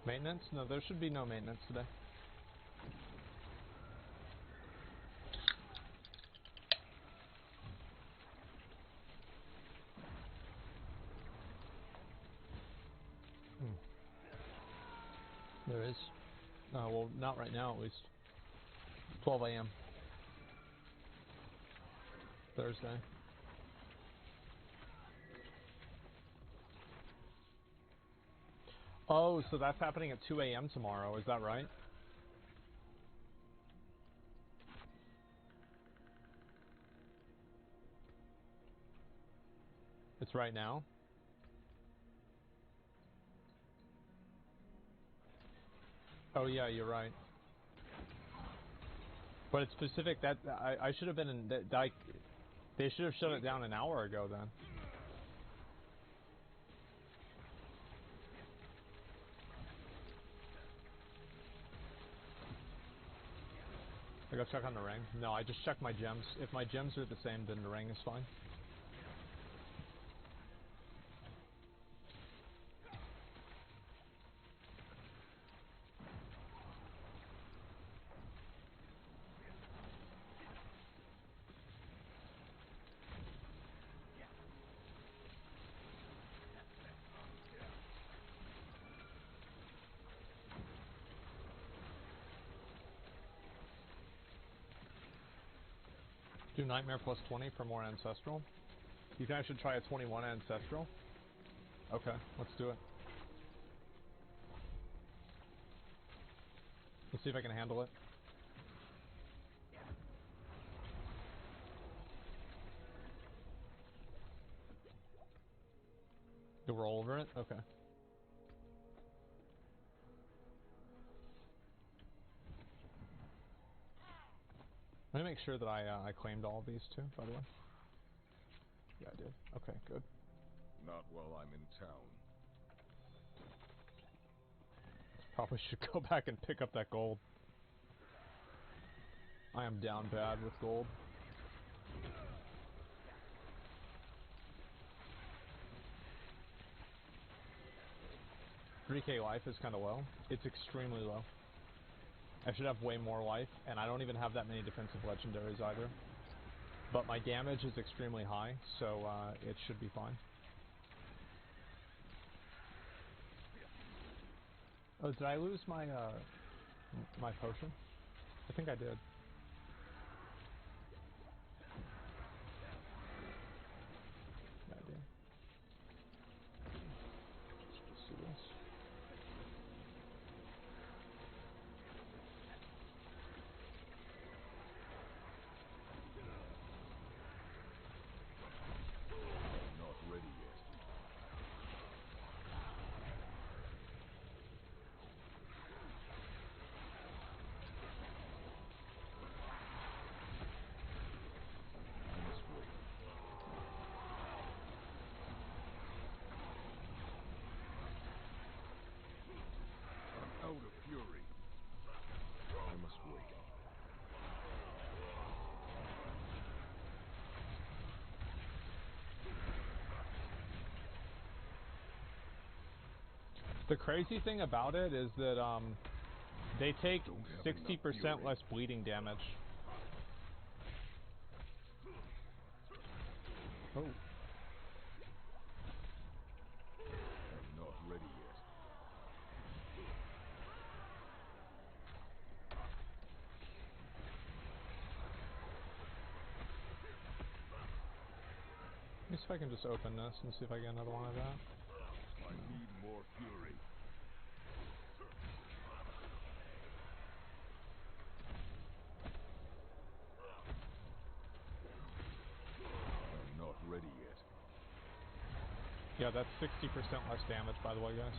Speaker 20: Maintenance? No, there should be no maintenance today. There is. Well, not right now, at least. 12 a.m. Thursday. Oh, so that's happening at 2 a.m. tomorrow, is that right? It's right now? Oh yeah, you're right. But it's specific that I should have been in that. They should have shut it down an hour ago then. I go check on the ring. No, I just checked my gems. If my gems are the same, then the ring is fine. Do Nightmare plus 20 for more Ancestral. You think I should try a 21 Ancestral? Okay, let's do it. Let's see if I can handle it. You'll roll over it? Okay. Let me make sure that I claimed all of these too, by the way. Yeah, I did. Okay, good.
Speaker 10: Not while I'm in town.
Speaker 20: Probably should go back and pick up that gold. I am down bad with gold. 3k life is kind of low. It's extremely low. I should have way more life, and I don't even have that many defensive legendaries either. But my damage is extremely high, so it should be fine. Oh, did I lose my my potion? I think I did. Yeah, I did. Let's just see this.
Speaker 10: Not ready yet. I must wait. I'm out of fury. I must wait.
Speaker 20: The crazy thing about it is that they take 60% less bleeding damage. Oh.
Speaker 10: I'm not ready yet.
Speaker 20: Let me see if I can just open this and see if I get another one of that.
Speaker 10: I need more fury. I'm not ready yet.
Speaker 20: Yeah, that's 60% less damage, by the way, guys.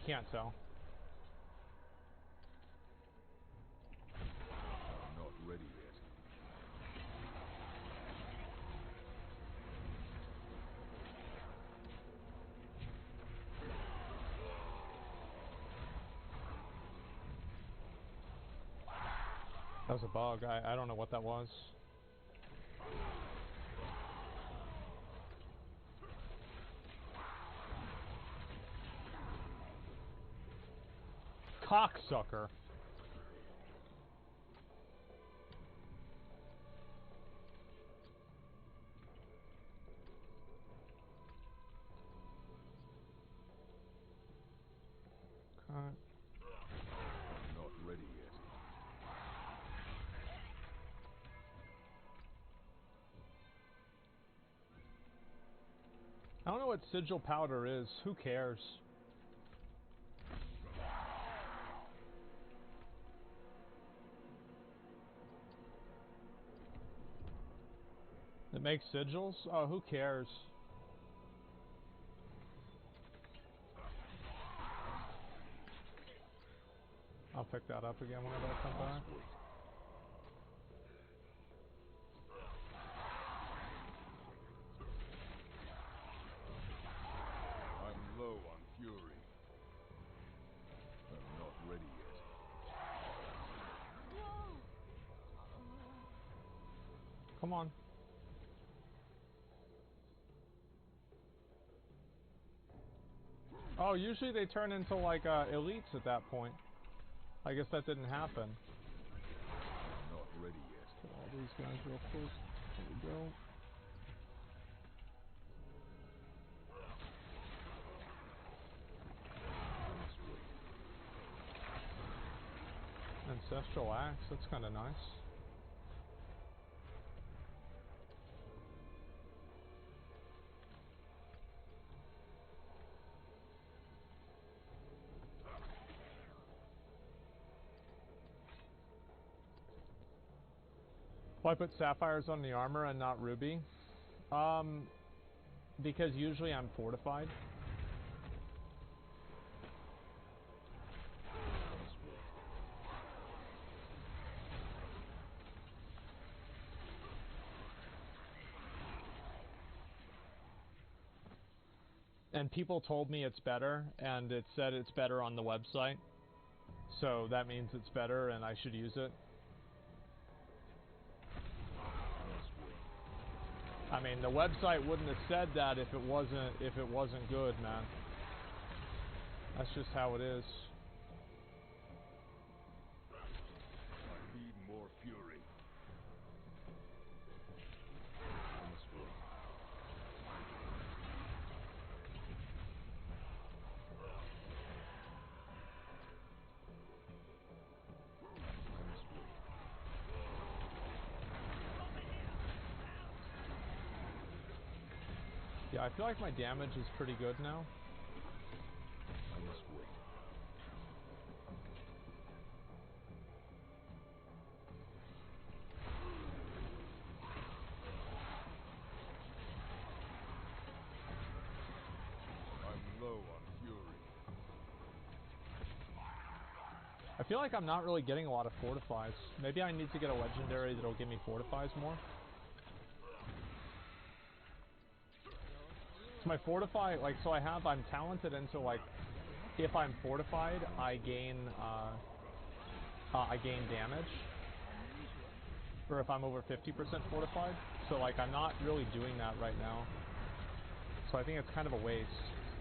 Speaker 20: you can't tell.
Speaker 10: I'm not ready yet.
Speaker 20: That was a bug. I don't know what that was. Cocksucker.
Speaker 10: I'm not ready yet.
Speaker 20: I don't know what sigil powder is. Who cares? It makes sigils? Oh, who cares? I'll pick that up again whenever I come back.
Speaker 10: I'm low on fury. I'm not ready yet.
Speaker 20: Come on. Oh, usually they turn into like elites at that point. I guess that didn't happen.
Speaker 10: I'm not ready yet.
Speaker 20: Get all these guys real quick. There we go. Ancestral axe, that's kind of nice. Why put sapphires on the armor and not ruby? Because usually I'm fortified. And people told me it's better, and it said it's better on the website. So that means it's better and I should use it. I mean, the website wouldn't have said that if it wasn't good, man. That's just how it is.
Speaker 10: I need more fury.
Speaker 20: Yeah, I feel like my damage is pretty good now.
Speaker 10: I must wait. I'm low on fury.
Speaker 20: I feel like I'm not really getting a lot of fortifies. Maybe I need to get a legendary that'll give me fortifies more. So my fortify, like, so I'm talented into, like, if I'm fortified, I gain damage. Or if I'm over 50% fortified. So, like, I'm not really doing that right now. So I think it's kind of a waste.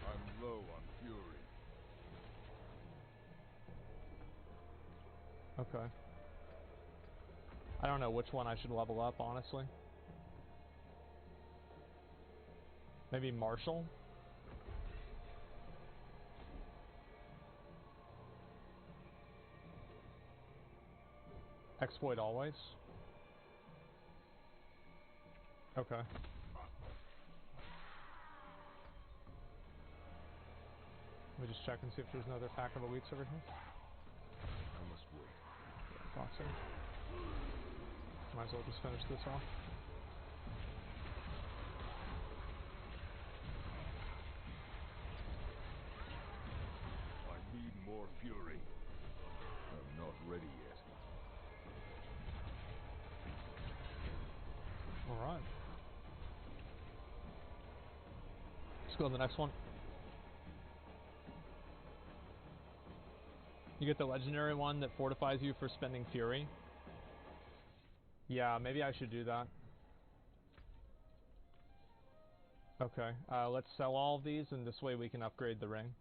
Speaker 10: I'm low on fury.
Speaker 20: Okay. I don't know which one I should level up, honestly. Maybe Marshall? Exploit always? Okay. Let me just check and see if there's another pack of elites over here.
Speaker 10: I must wait.
Speaker 20: Thought so. Might as well just finish this off.
Speaker 10: I'm more fury. I'm not ready yet.
Speaker 20: Alright. Let's go to the next one. You get the legendary one that fortifies you for spending fury. Yeah, maybe I should do that. Okay, let's sell all of these, and this way we can upgrade the ring.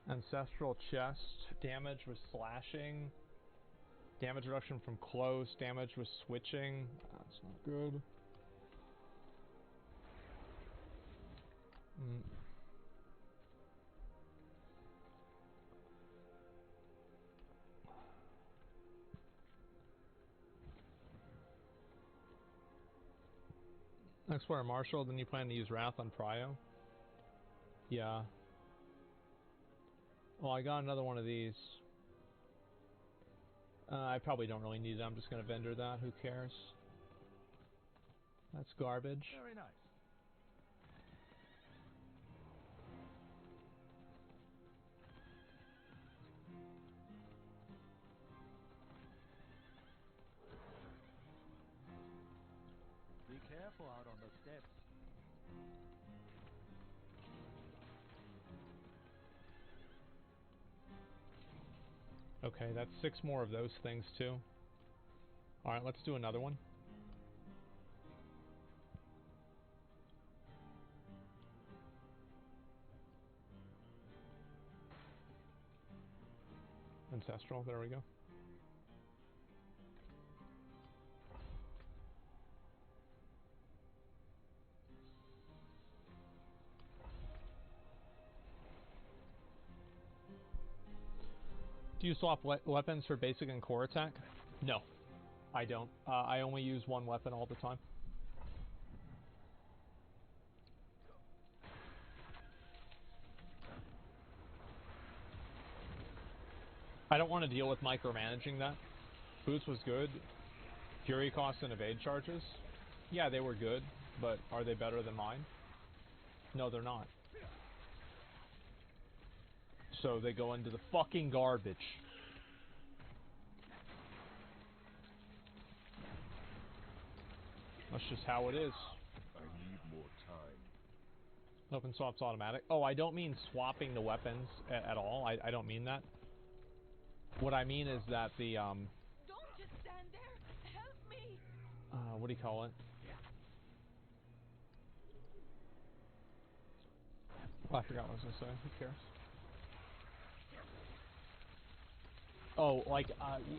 Speaker 20: Ancestral chest, damage with slashing, damage reduction from close, damage with switching. That's not good. Explorer Marshal, then you plan to use Wrath on Prio? Yeah. Well, I got another one of these. I probably don't really need it. I'm just going to vendor that. Who cares? That's garbage.
Speaker 10: Very nice. Be careful out on the steps.
Speaker 20: Okay, that's 6 more of those things too. Alright, let's do another one. Ancestral, there we go. Do you swap weapons for basic and core attack? No, I don't. I only use one weapon all the time. I don't want to deal with micromanaging that. Boots was good. Fury costs and evade charges. Yeah, they were good, but are they better than mine? No, they're not. So they go into the fucking garbage. That's just how it is.
Speaker 10: I need more time.
Speaker 20: Open swap's automatic. Oh, I don't mean swapping the weapons at all. I don't mean that. What I mean is that the
Speaker 6: Don't just stand there. Help me.
Speaker 20: What do you call it? Oh, I forgot what I was gonna say. Who cares? Oh, like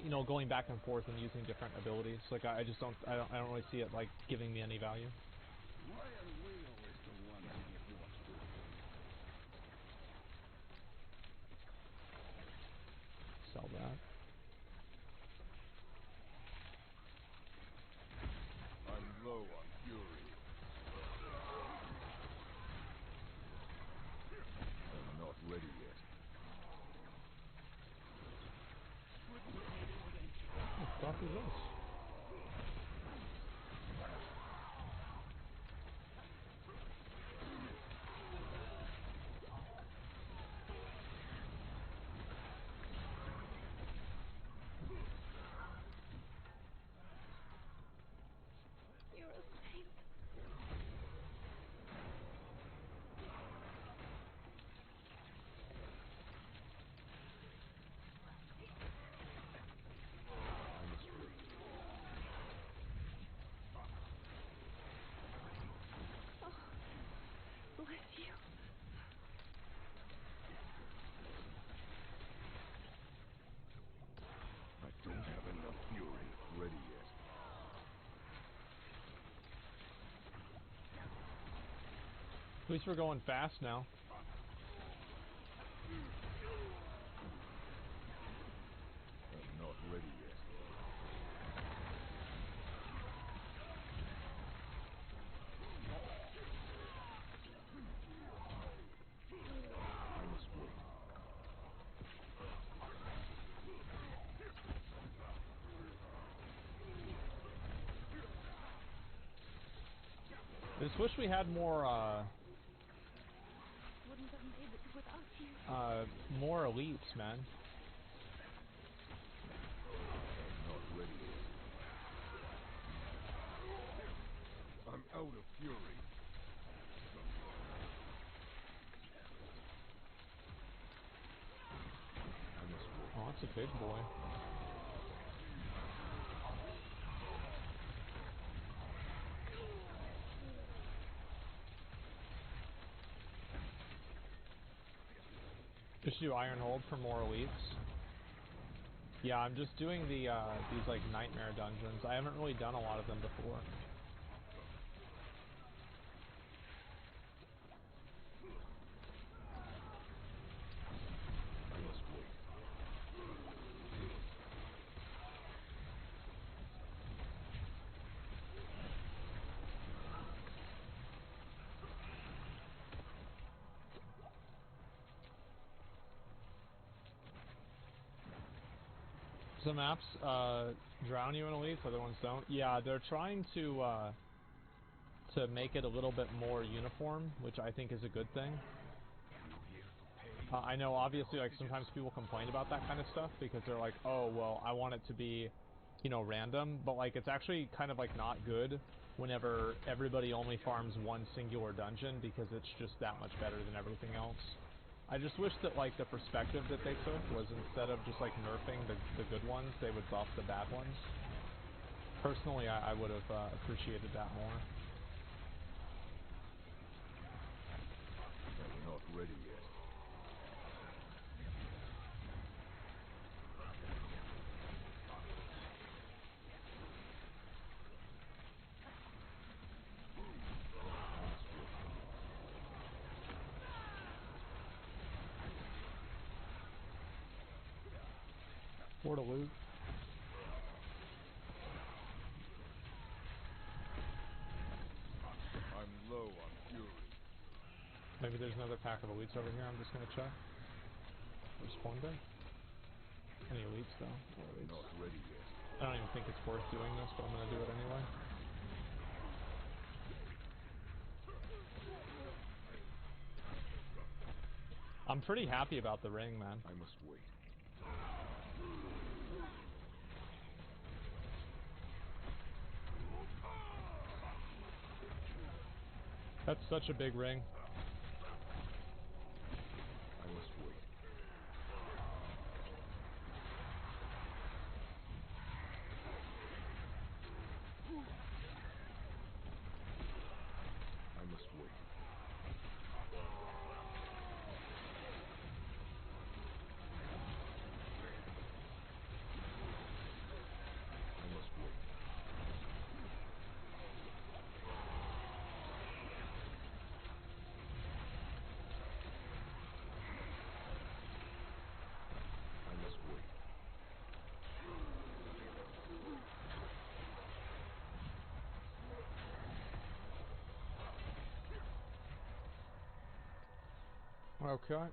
Speaker 20: you know, going back and forth and using different abilities. Like I just don't really see it like giving me any value.
Speaker 10: Why are we always the ones who get what's good?
Speaker 20: Sell that.
Speaker 10: I'm low on fury. I'm not ready yet.
Speaker 20: What the fuck is this?
Speaker 6: You're a saint. Bless you.
Speaker 10: I don't have enough fury ready yet.
Speaker 20: At least we're going fast now.
Speaker 10: I'm not ready yet. I must wait.
Speaker 20: I just wish we had more,
Speaker 8: Wouldn't have made it without you.
Speaker 20: more elites, man.
Speaker 10: Not ready yet. I'm out of fury.
Speaker 20: Oh, that's a big boy. Just do Iron Hold for more elites. Yeah, I'm just doing the these like nightmare dungeons. I haven't really done a lot of them before. Some maps drown you in elites, other ones don't. Yeah, they're trying to make it a little bit more uniform, which I think is a good thing. I know, obviously, like sometimes people complain about that kind of stuff because they're like, oh, well, I want it to be, you know, random, but like it's actually kind of like not good whenever everybody only farms one singular dungeon because it's just that much better than everything else. I just wish that, like, the perspective that they took was instead of just, like, nerfing the good ones, they would buff the bad ones. Personally, I would have appreciated that more.
Speaker 10: I'm not ready yet.
Speaker 20: More to loot.
Speaker 10: I'm low on fury.
Speaker 20: Maybe there's another pack of elites over here I'm just gonna check. Spawned there? Any elites though? No elites.
Speaker 10: Not ready yet.
Speaker 20: I don't even think it's worth doing this, but I'm gonna do it anyway. I'm pretty happy about the ring, man.
Speaker 10: I must wait.
Speaker 20: That's such a big ring.
Speaker 10: I must wait. I must wait. I must wait. I must wait.
Speaker 20: Okay.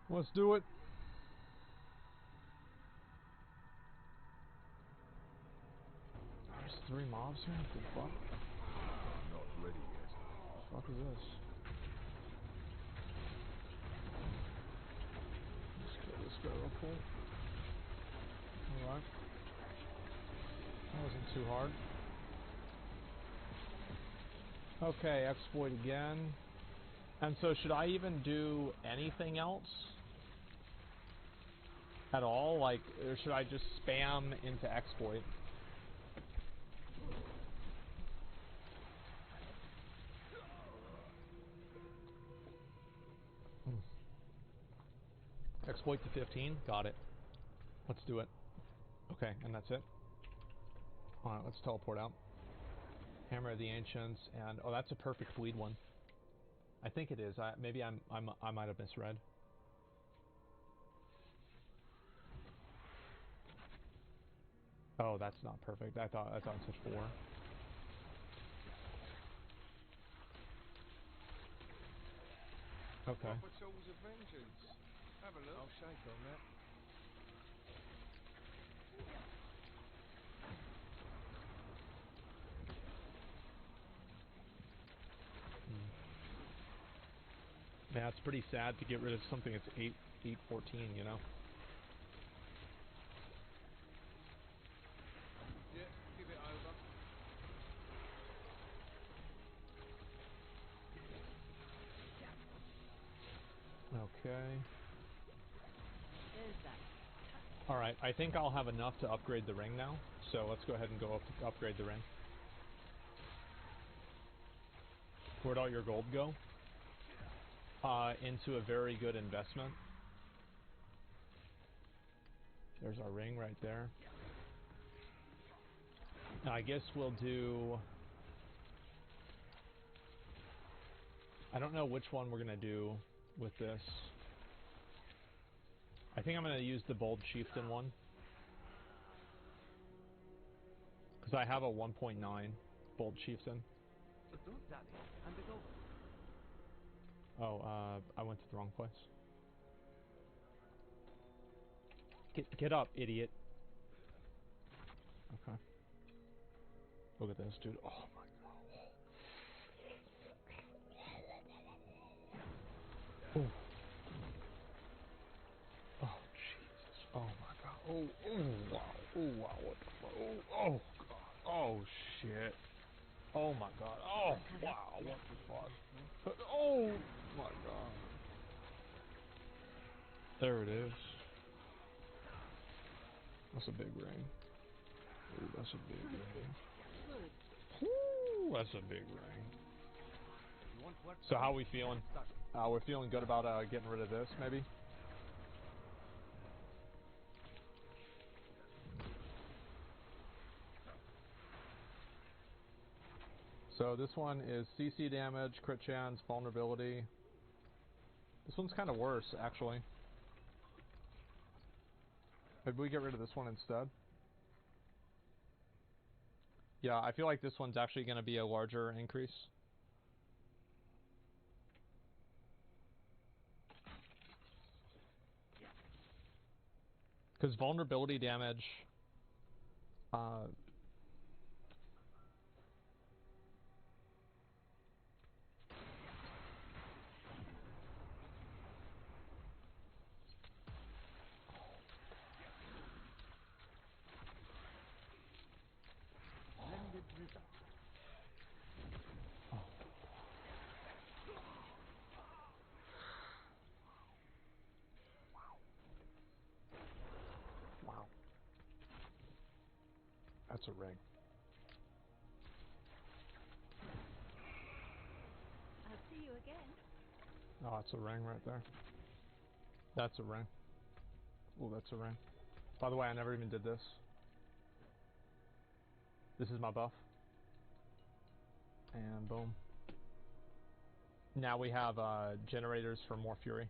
Speaker 20: Let's do it. There's 3 mobs here? What the fuck?
Speaker 10: Not ready yet.
Speaker 20: What the fuck is this? Let's kill this guy real quick. Alright. That wasn't too hard. Okay, exploit again. And so should I even do anything else? At all? Like, or should I just spam into exploit? Exploit to 15? Got it. Let's do it. Okay, and that's it? Alright, let's teleport out. Hammer of the Ancients, and oh, that's a perfect bleed one. I think it is. Maybe I might have misread. Oh, that's not perfect. I thought it said 4. Okay.
Speaker 10: Proper tools of vengeance. Have a look. I'll shake on that.
Speaker 20: Yeah, it's pretty sad to get rid of something that's 814, you know?
Speaker 10: Yeah, give it over.
Speaker 20: Okay. Alright, I think I'll have enough to upgrade the ring now, so let's go ahead and go up to upgrade the ring. Where'd all your gold go? Into a very good investment. There's our ring right there. Now I guess we'll do... I don't know which one we're gonna do with this. I think I'm gonna use the Bold Chieftain one. Because I have a 1.9 Bold Chieftain. Oh, I went to the wrong place. Get up, idiot. Okay. Look at this, dude. Oh my god. Oh. Oh, Jesus. Oh my god. Oh, wow. Oh, wow. What the fuck? Oh, god. Oh, shit. Oh my god. Oh, wow. What the fuck? Oh my god. There it is. That's a big ring. Ooh, that's a big ring. Ooh, that's a big ring. So how are we feeling? We're feeling good about getting rid of this, maybe? So this one is CC damage, crit chance, vulnerability. This one's kind of worse, actually. Maybe we get rid of this one instead. Yeah, I feel like this one's actually going to be a larger increase. Because vulnerability damage... Wow. That's a ring.
Speaker 8: I'll see you again.
Speaker 20: Oh, that's a ring right there. That's a ring. Oh, that's a ring. By the way, I never even did this. This is my buff. And boom. Now we have generators for more fury.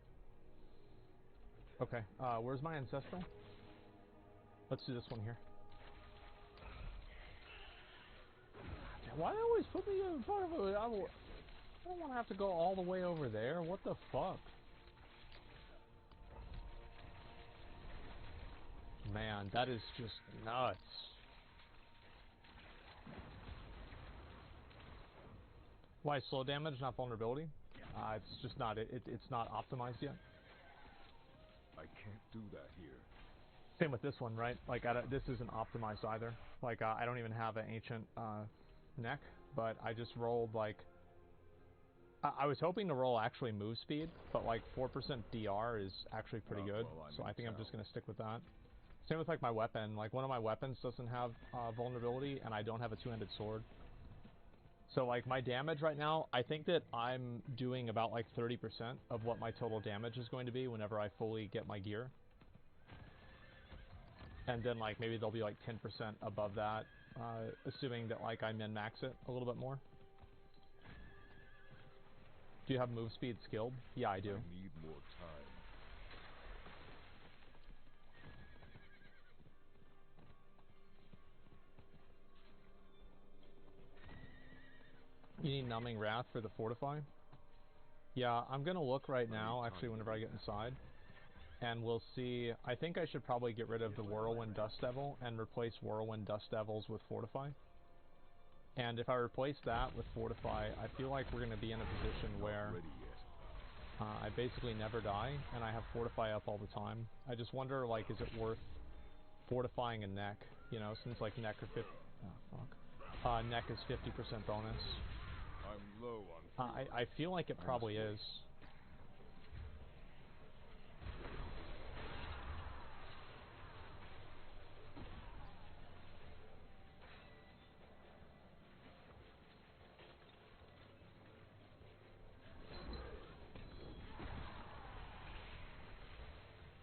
Speaker 20: Okay, where's my ancestral? Let's do this one here. Why do they always put me in front of it? I don't want to have to go all the way over there. What the fuck? Man, that is just nuts. Why slow damage, not vulnerability? It's just not it's not optimized yet.
Speaker 10: I can't do that here.
Speaker 20: Same with this one, right? Like this isn't optimized either. Like I don't even have an ancient neck, but I just rolled like I was hoping to roll actually move speed, but like 4% DR is actually pretty good. So I think I'm just gonna stick with that. Same with like my weapon. Like one of my weapons doesn't have vulnerability, and I don't have a two-handed sword. So like my damage right now, I think that I'm doing about like 30% of what my total damage is going to be whenever I fully get my gear. And then like maybe they'll be like 10% above that, assuming that like I min-max it a little bit more. Do you have move speed skilled? Yeah, I do.
Speaker 10: I need more time.
Speaker 20: You need Numbing Wrath for the Fortify? Yeah, I'm gonna look right now, actually, whenever I get inside. And we'll see. I think I should probably get rid of the Whirlwind Dust Devil and replace Whirlwind Dust Devils with Fortify. And if I replace that with Fortify, I feel like we're gonna be in a position where I basically never die, and I have Fortify up all the time. I just wonder, like, is it worth fortifying a neck? You know, since, like, neck are 50... Oh, fuck. Neck is 50% bonus.
Speaker 10: I'm low on
Speaker 20: I feel like it probably is.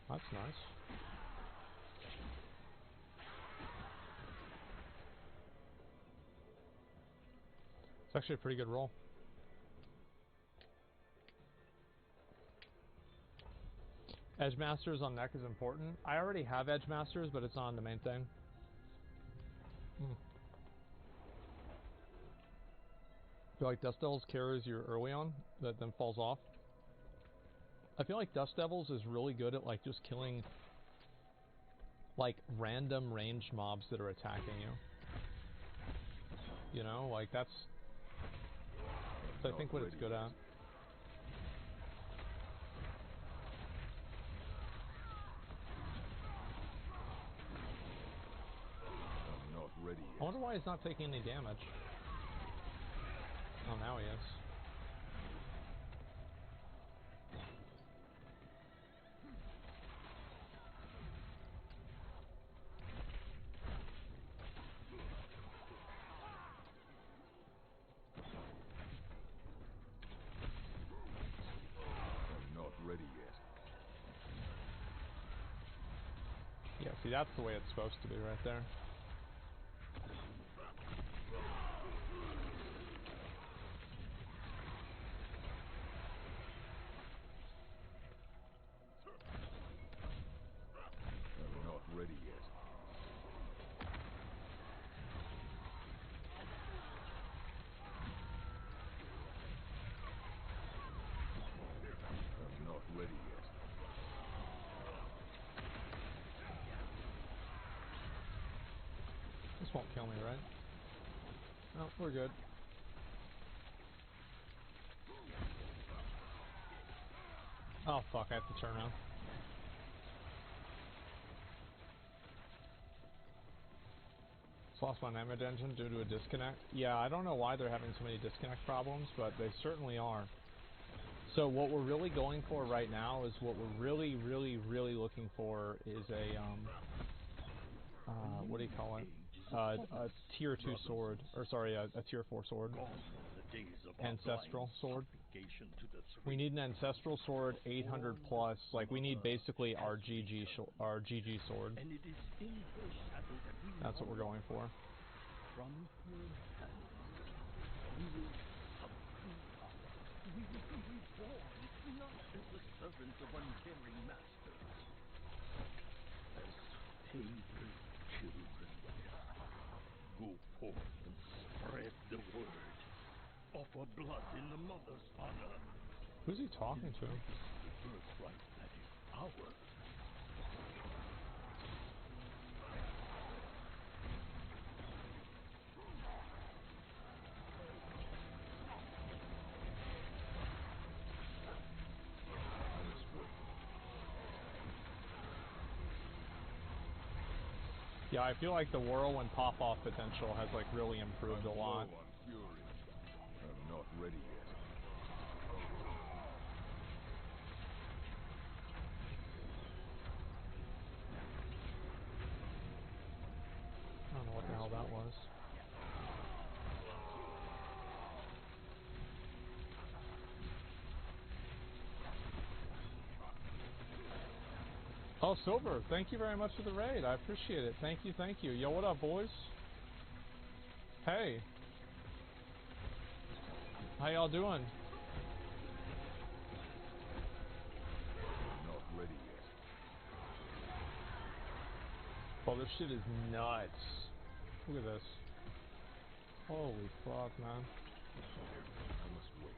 Speaker 20: That's nice. It's actually a pretty good roll. Edge Masters on neck is important. I already have Edge Masters, but it's on the main thing. I feel like Dust Devils carries you early on, that then falls off. I feel like Dust Devils is really good at, like, just killing, like, random ranged mobs that are attacking you. You know, like, that's I think what it's good at.
Speaker 10: I'm not ready yet.
Speaker 20: I wonder why he's not taking any damage. Oh, now he is.
Speaker 10: I'm not ready yet.
Speaker 20: Yeah, see, that's the way it's supposed to be right there.
Speaker 10: I'm not ready yet. I'm not ready yet.
Speaker 20: This won't kill me, right? No, we're good. Oh fuck, I have to turn around. Lost my damage engine due to a disconnect. Yeah, I don't know why they're having so many disconnect problems, but they certainly are. So what we're really going for right now is what we're really looking for is a, what do you call it? A tier 2 sword, or sorry, a tier 4 sword. Ancestral sword. We need an ancestral sword, 800 plus. Like, we need basically our GG sword. That's what we're going for.
Speaker 4: From her hand, we will subdue her. We will be reborn, not as the servants of uncaring masters, but as favored children. Go forth and spread the word. Offer blood in the mother's honor.
Speaker 20: Who's he talking to?
Speaker 4: The birthright that is ours.
Speaker 20: Yeah, I feel like the whirlwind pop-off potential has, like, really improved a lot.
Speaker 10: I'm not ready yet.
Speaker 20: I don't know what the hell that was. Oh, Silver, thank you very much for the raid. I appreciate it. Thank you, thank you. Yo, what up, boys? Hey. How y'all doing?
Speaker 10: Not ready yet.
Speaker 20: Oh, this shit is nuts. Look at this. Holy fuck, man.
Speaker 10: I must wait.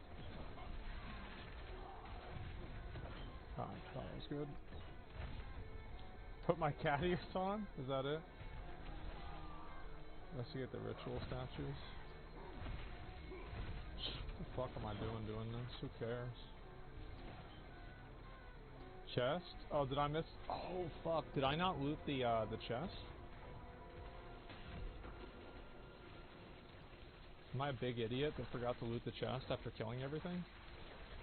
Speaker 20: Oh, I thought it was good. Put my caddies on? Is that it? Let's get the ritual statues. What the fuck am I doing this? Who cares?
Speaker 11: Chest? Oh, did I miss? Oh, fuck. Did I not loot the chest? Am I a big idiot that forgot to loot the chest after killing everything?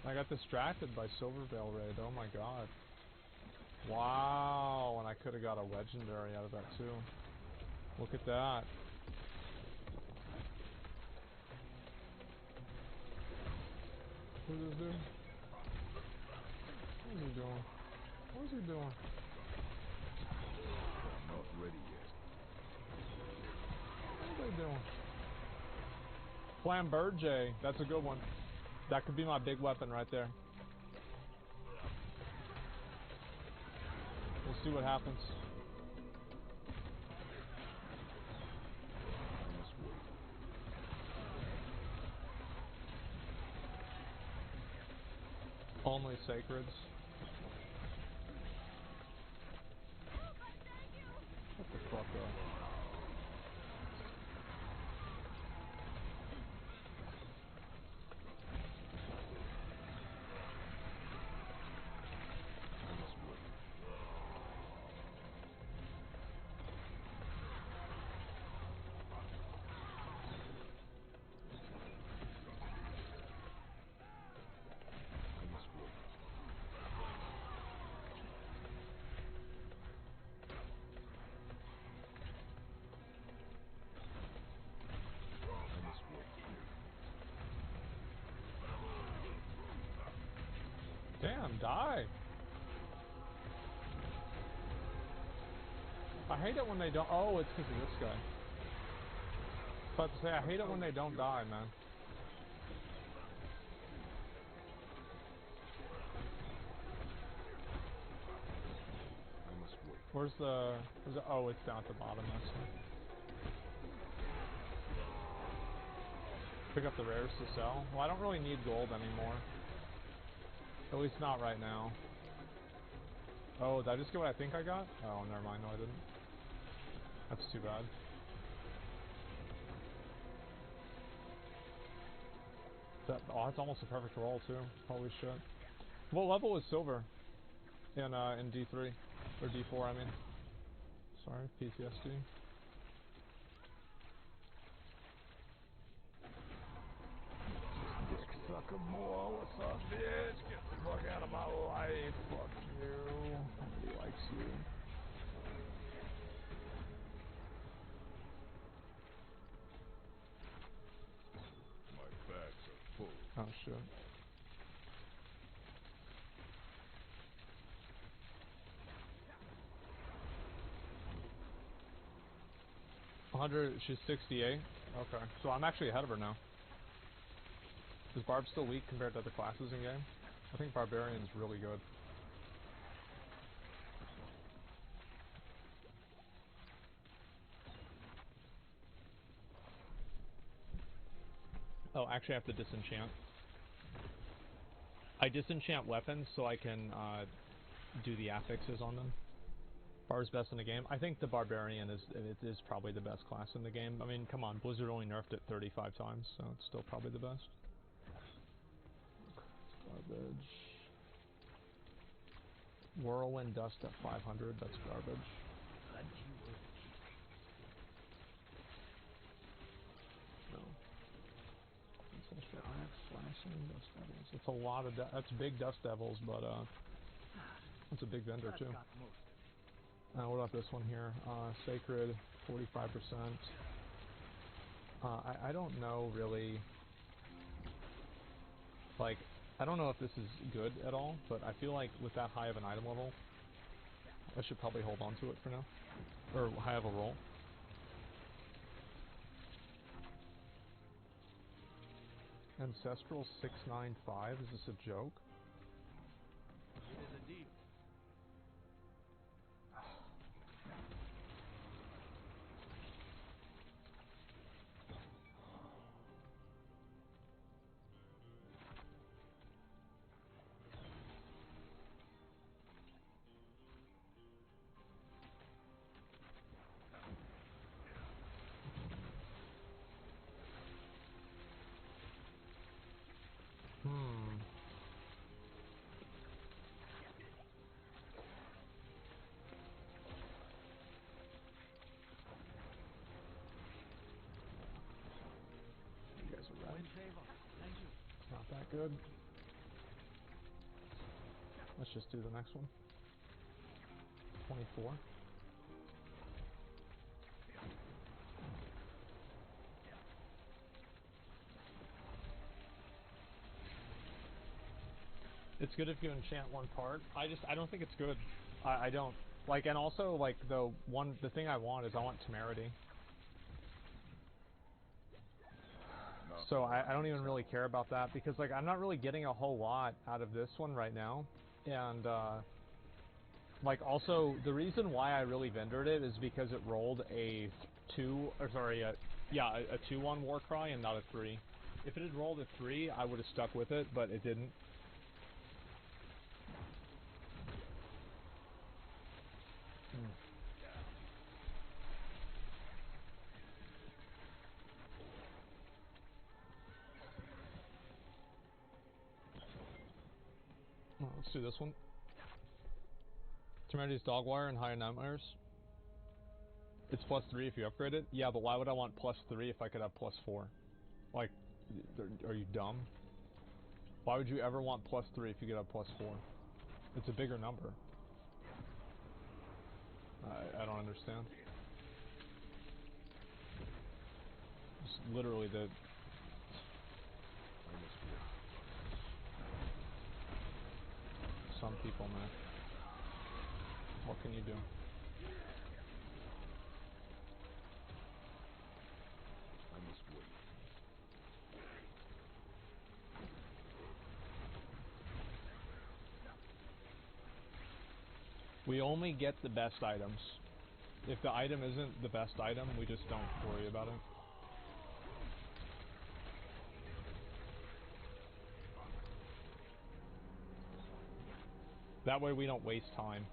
Speaker 11: I got distracted by Silverveil Raid. Oh my god. Wow, and I could have got a legendary out of that too. Look at that. What is this? What is he doing? What is he doing?
Speaker 10: Not ready yet.
Speaker 11: What are they doing? Flamberge. That's a good one. That could be my big weapon right there. We'll see what happens. Only sacreds. What the fuck up? Damn, die! I hate it when they don't. Oh, it's because of this guy. I was about to say, I hate it when they don't die, man. Where's the... Oh, it's down at the bottom, that's it. Pick up the rares to sell. Well, I don't really need gold anymore. At least not right now. Oh, did I just get what I think I got? Oh, never mind. No, I didn't. That's too bad. Oh, that's almost a perfect roll, too. Holy shit. What level is silver? In D3. Or D4, I mean. Sorry, PTSD. Dick sucker boy, what's up, bitch? Get the fuck out of my life. Fuck you. Nobody likes you.
Speaker 10: My bags are full.
Speaker 11: Oh shit. She's 68. Okay, so I'm actually ahead of her now. Is Barb still weak compared to other classes in game? I think Barbarian's really good. Oh, actually I have to disenchant. I disenchant weapons so I can do the affixes on them. Barb's best in the game. I think the Barbarian is probably the best class in the game. I mean, come on, Blizzard only nerfed it 35 times, so it's still probably the best. Garbage. Whirlwind Dust at 500, that's garbage. No. Ancestral Axe, Flashing, Dust Devils. It's a lot of, that's big Dust Devils, but it's a big vendor too. What about this one here? Sacred, 45%. I don't know really, like, I don't know if this is good at all, but I feel like with that high of an item level, I should probably hold on to it for now. Or high of a roll. Ancestral 695, is this a joke?
Speaker 4: It is indeed. in favor. Thank you.
Speaker 11: It's not that good. Let's just do the next one. 24. It's good if you enchant one part. I don't think it's good. I don't. Like, and also, like, the thing I want is I want temerity. So I don't even really care about that because, like, I'm not really getting a whole lot out of this one right now. And, like, also, the reason why I really vendored it is because it rolled a 2 on Warcry and not a 3. If it had rolled a 3, I would have stuck with it, but it didn't. Well, let's do this one. Temerity's Dogwire and Higher Nightmares. It's +3 if you upgrade it. Yeah, but why would I want +3 if I could have +4? Like, are you dumb? Why would you ever want +3 if you could have +4? It's a bigger number. I don't understand. It's literally the... Some people, man. What can you do? We only get the best items. If the item isn't the best item, we just don't worry about it. That way we don't waste time.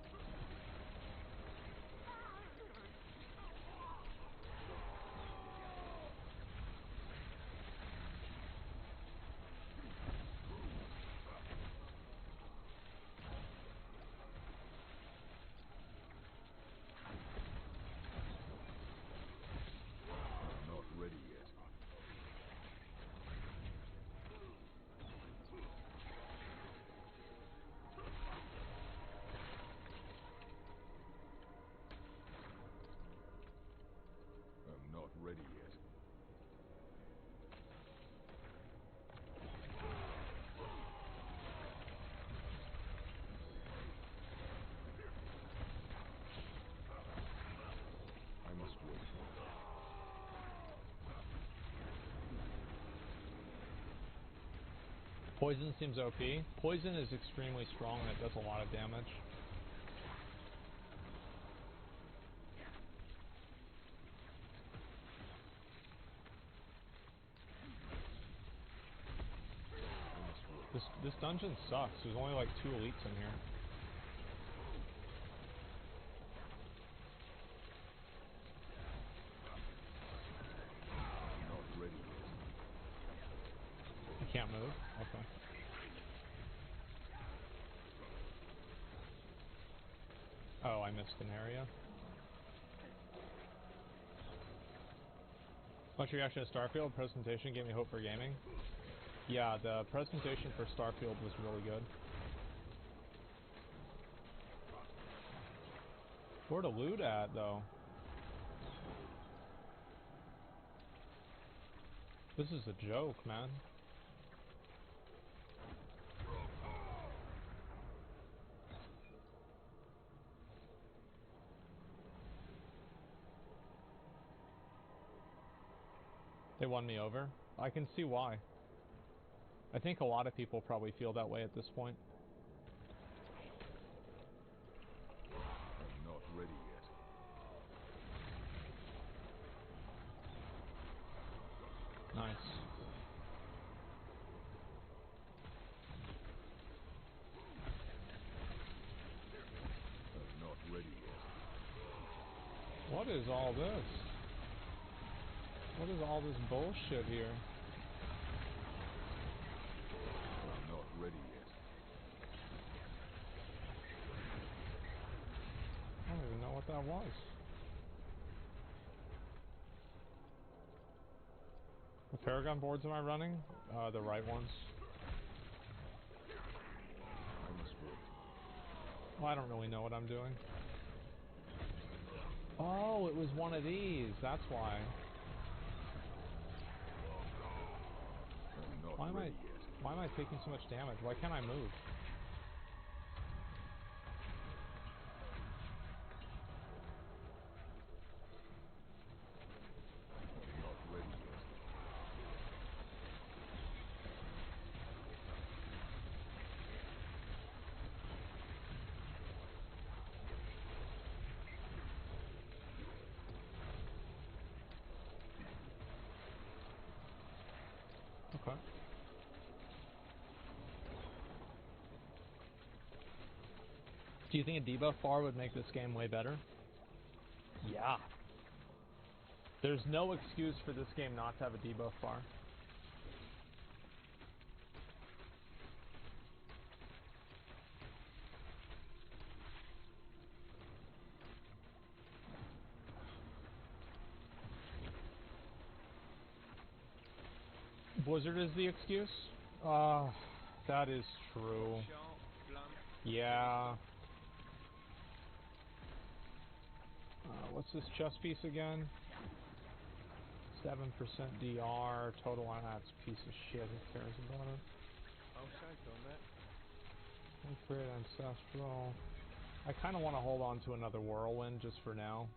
Speaker 11: Poison seems OP. Poison is extremely strong and it does a lot of damage. This dungeon sucks. There's only like 2 elites in here. You can't move? Okay. Oh, I missed an area. What's your reaction to Starfield? Presentation gave me hope for gaming. Yeah, the presentation for Starfield was really good. Where to loot at, though? This is a joke, man. They won me over. I can see why. I think a lot of people probably feel that way at this point.
Speaker 10: I'm not ready yet.
Speaker 11: Nice.
Speaker 10: I'm not ready yet.
Speaker 11: What is all this? What is all this bullshit here?
Speaker 10: I'm not ready yet.
Speaker 11: I don't even know what that was. What Paragon boards am I running? The right ones. Well, I don't really know what I'm doing. Oh, it was one of these. That's why. Why am I taking so much damage? Why can't I move? Okay. Do you think a debuff bar would make this game way better? Yeah. There's no excuse for this game not to have a debuff bar. Blizzard is the excuse? That is true. Yeah. What's this chess piece again? 7% DR, total on that's a piece of shit. Who cares about it? Create Ancestral. I kind of want to hold on to another Whirlwind just for now.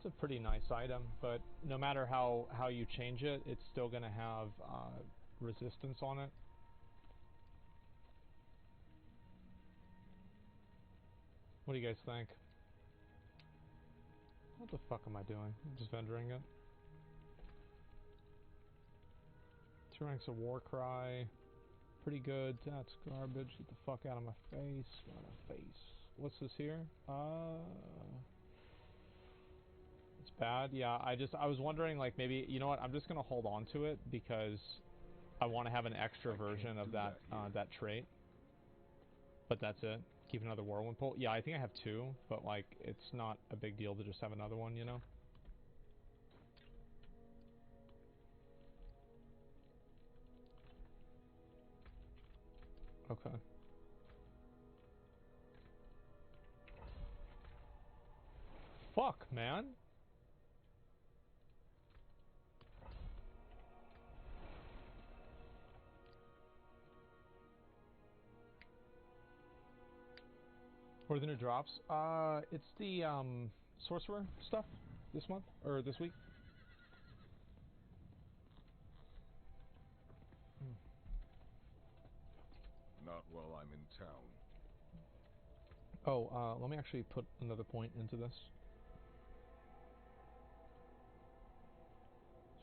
Speaker 11: It's a pretty nice item, but no matter how you change it, it's still going to have resistance on it. What do you guys think? What the fuck am I doing? I'm just vendoring it. 2 ranks of Warcry. Pretty good. That's garbage. Get the fuck out of my face. Out of my face. What's this here? It's bad. Yeah, I was wondering, like, maybe, you know what, I'm just gonna hold on to it because I want to have an extra version of that that trait. But that's it. Keep another Whirlwind Pole. Yeah, I think I have 2, but like it's not a big deal to just have another one, you know. Okay. Fuck, man. What are the new drops? It's the sorcerer stuff this month or this week.
Speaker 10: Not while I'm in town.
Speaker 11: Oh, let me actually put another point into this.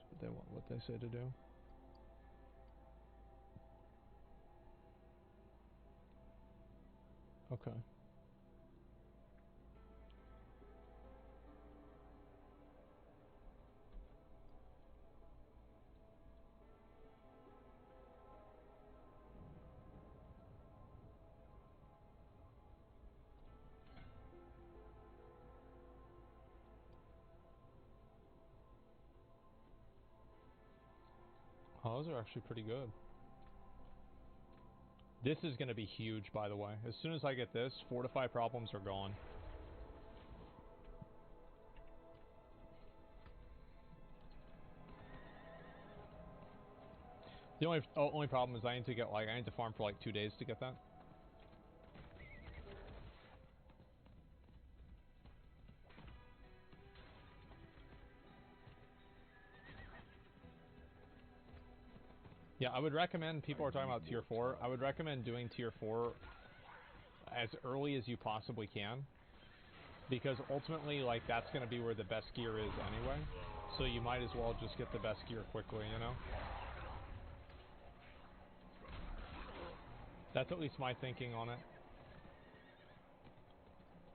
Speaker 11: That's what they want, what they say to do. Okay. Oh, those are actually pretty good. This is going to be huge, by the way. As soon as I get this, fortify problems are gone. The only problem is I need to get I need to farm for like 2 days to get that. Yeah, I would recommend, people are talking about tier 4, I would recommend doing tier 4 as early as you possibly can. Because ultimately, like, that's going to be where the best gear is anyway. So you might as well just get the best gear quickly, you know? That's at least my thinking on it.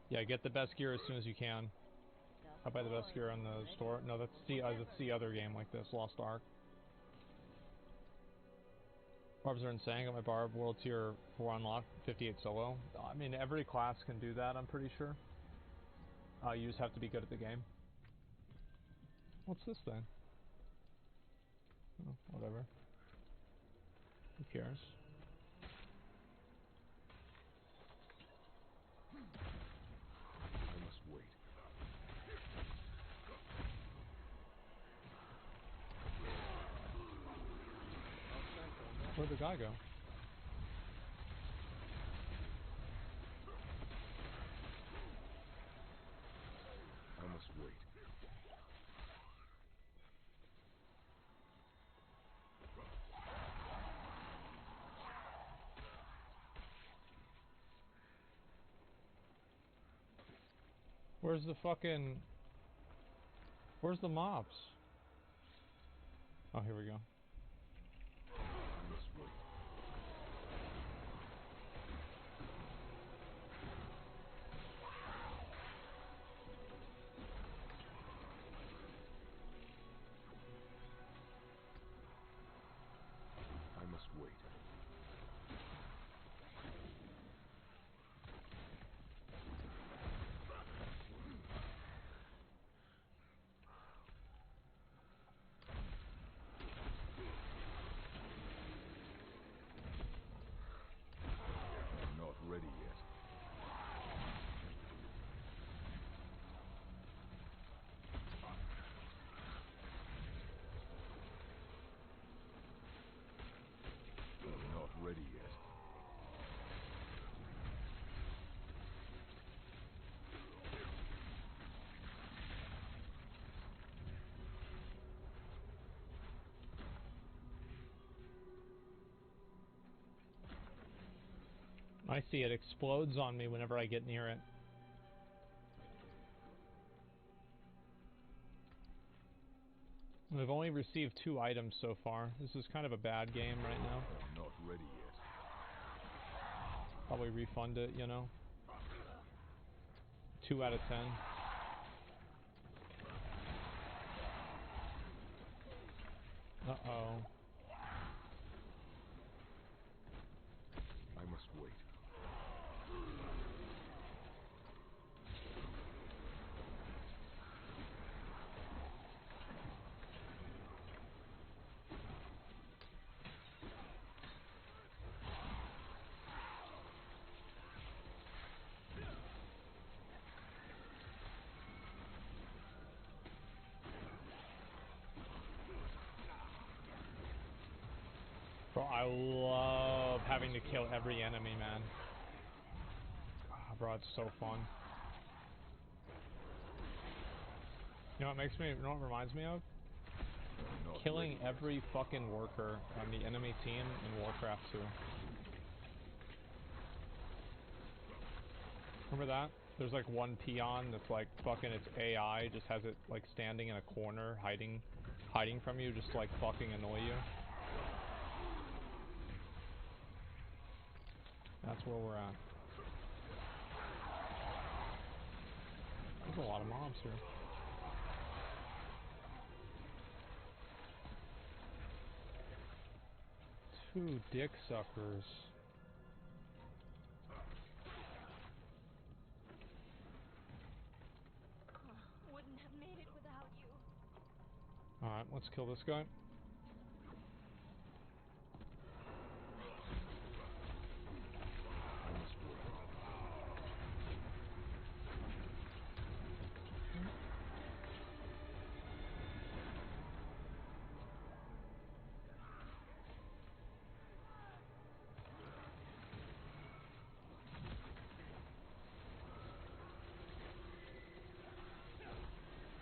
Speaker 11: Yeah, get the best gear as soon as you can. I'll buy the best gear on the store. No, that's the other game like this, Lost Ark. Barbs are insane. Got my Barb World Tier 4 unlocked, 58 solo. I mean, every class can do that, I'm pretty sure. You just have to be good at the game. What's this thing? Oh, whatever. Who cares?
Speaker 10: I must wait.
Speaker 11: Where'd the guy go?
Speaker 10: I must wait.
Speaker 11: Where's the fucking... Where's the mobs? Oh, here we go.
Speaker 10: I must wait. I must wait. I'm not ready yet. I'm not ready yet.
Speaker 11: I see it explodes on me whenever I get near it. I've only received 2 items so far. This is kind of a bad game right now.
Speaker 10: I'm not ready yet.
Speaker 11: Probably refund it, you know. 2 out of 10. Uh-oh.
Speaker 10: I must wait.
Speaker 11: Bro, I love having to kill every enemy, man. God, bro, it's so fun. You know what makes me, you know what it reminds me of? Killing every fucking worker on the enemy team in Warcraft 2. Remember that? There's like one peon that's like fucking its AI just has it like standing in a corner hiding from you just to like fucking annoy you. That's where we're at. There's a lot of mobs here. Two dick suckers.
Speaker 8: Wouldn't have made it without you.
Speaker 11: Alright, let's kill this guy.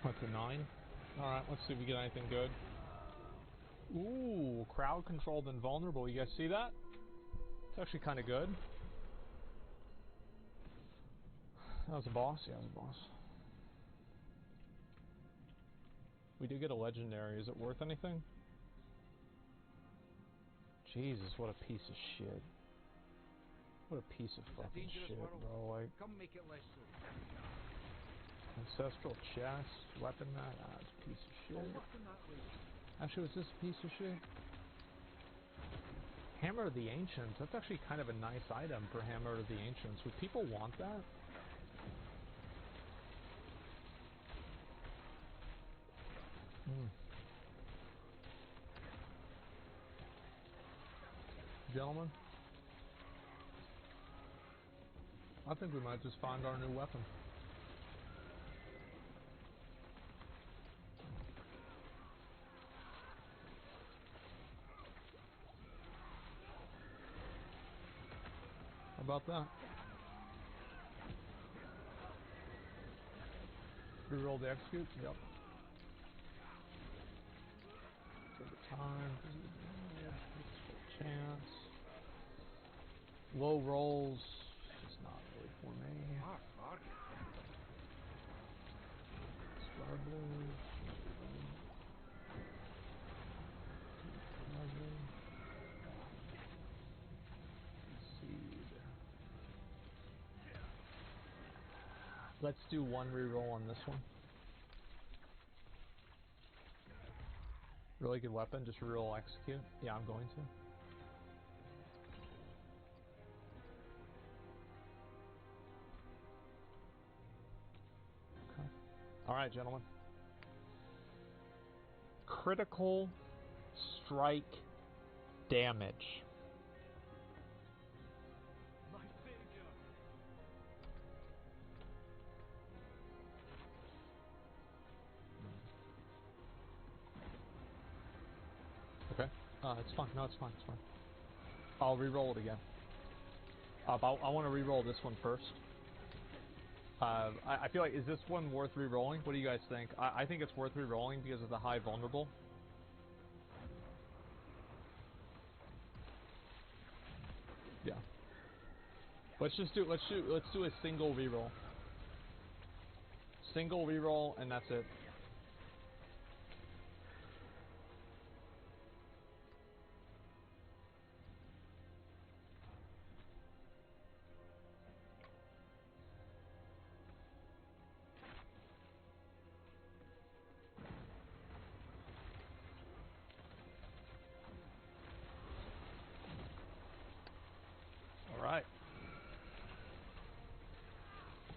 Speaker 11: What's a 9? Alright, let's see if we get anything good. Ooh, crowd controlled and vulnerable. You guys see that? It's actually kind of good. That was a boss? Yeah, it was a boss. We did get a legendary. Is it worth anything? Jesus, what a piece of shit. What a piece of fucking shit, bro. Like,
Speaker 1: Come make it less so.
Speaker 11: ancestral chest, weapon mat. Ah, it's a piece of shit. Actually, was this a piece of shit? Hammer of the Ancients. That's actually kind of a nice item for Hammer of the Ancients. Would people want that? gentlemen. I think we might just find our new weapon. How about that? Reroll the execute? Yep. Take the time, chance. Low rolls, just not really for me. Star blue. Let's do one reroll on this one. Really good weapon, just reroll execute. Yeah, I'm going to. Okay. Alright, gentlemen. Critical strike damage. Okay. It's fine. No, it's fine. It's fine. I'll re-roll it again. I want to re-roll this one first. I feel like, is this one worth re-rolling? What do you guys think? I think it's worth re-rolling because of the high vulnerable. Yeah. Let's do a single re-roll. Single re-roll, and that's it.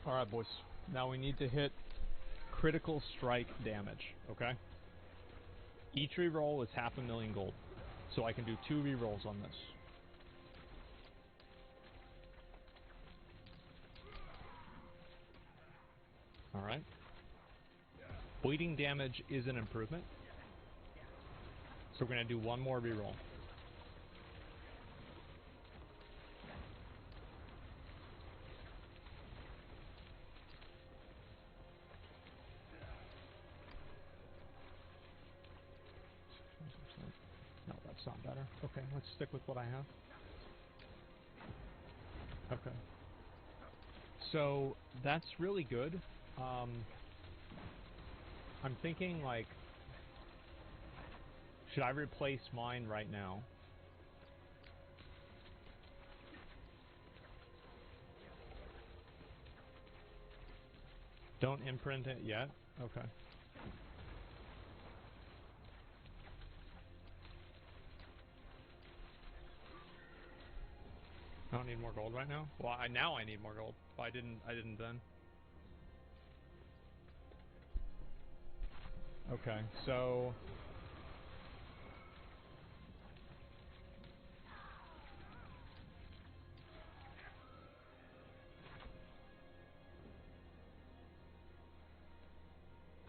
Speaker 11: Alright, boys. Now we need to hit critical strike damage, okay? Each reroll is 500,000 gold. So I can do 2 rerolls on this. Alright. Bleeding damage is an improvement. So we're going to do one more reroll. No, that's not better. Okay, let's stick with what I have. Okay. So, that's really good. I'm thinking, like, should I replace mine right now? Don't imprint it yet? Okay. I don't need more gold right now? Well, now I need more gold. Well, I didn't then. Okay, so...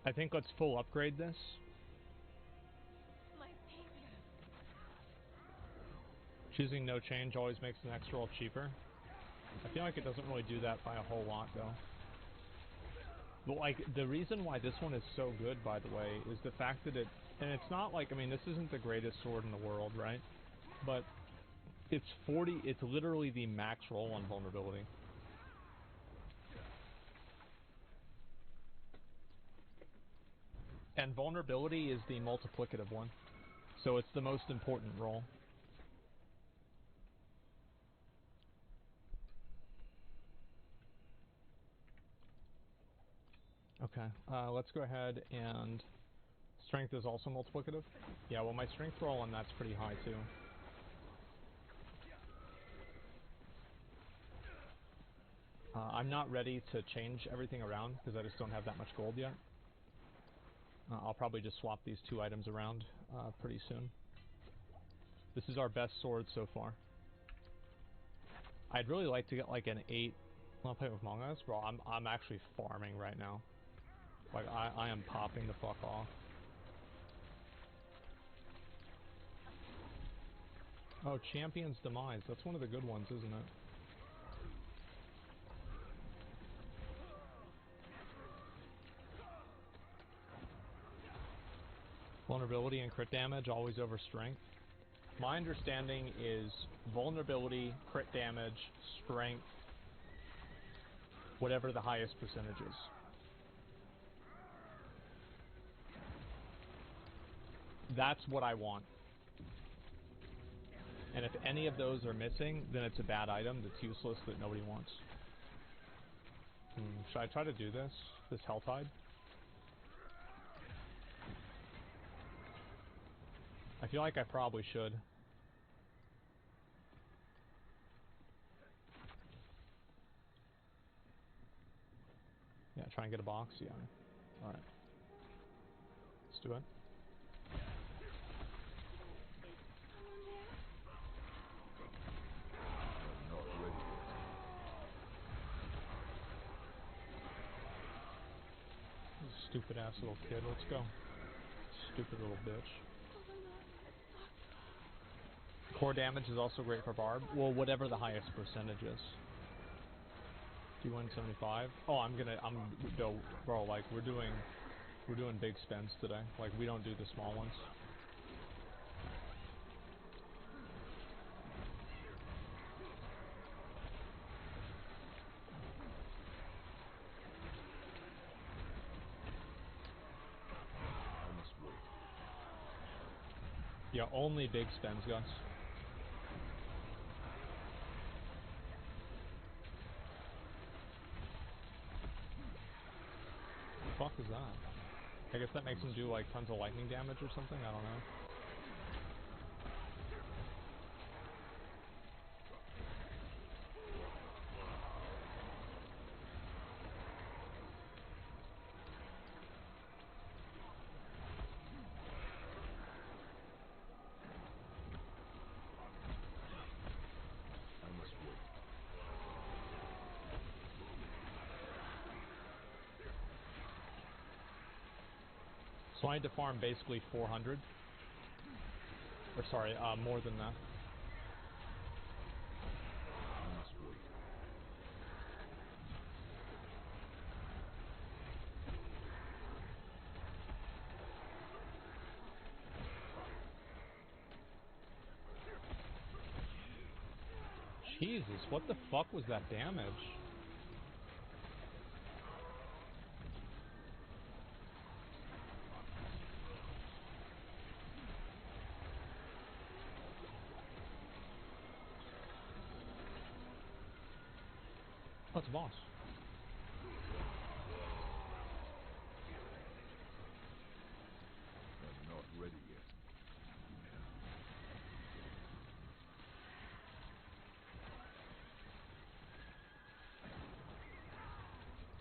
Speaker 11: I think let's full upgrade this. Choosing no change always makes the next roll cheaper. I feel like it doesn't really do that by a whole lot, though. But, like, the reason why this one is so good, by the way, is the fact that it... And it's not like... I mean, this isn't the greatest sword in the world, right? But it's 40... It's literally the max roll on vulnerability. And vulnerability is the multiplicative one. So it's the most important roll. Okay, let's go ahead and... Strength is also multiplicative? Yeah, well my strength roll on that's pretty high too. I'm not ready to change everything around because I just don't have that much gold yet. I'll probably just swap these 2 items around pretty soon. This is our best sword so far. I'd really like to get like an 8. Wanna play with Among Us? Bro, I'm actually farming right now. Like I am popping the fuck off. Oh, Champion's Demise. That's one of the good ones, isn't it? Vulnerability and crit damage always over strength. My understanding is vulnerability, crit damage, strength, whatever the highest percentage is. That's what I want. And if any of those are missing, then it's a bad item that's useless that nobody wants. Should I try to do this? This Helltide? I feel like I probably should. Yeah, try and get a box? Yeah. Alright. Let's do it. Stupid ass little kid, let's go. Stupid little bitch. Core damage is also great for Barb. Well, whatever the highest percentage is. D175. Oh, no, bro, like, we're doing big spends today. Like, we don't do the small ones. Yeah, only big spends, guys. What the fuck is that? I guess that makes him do like tons of lightning damage or something, I don't know. So I had to farm basically 400. Or sorry, more than that. Jesus, what the fuck was that damage? What's boss?
Speaker 10: I'm not ready yet.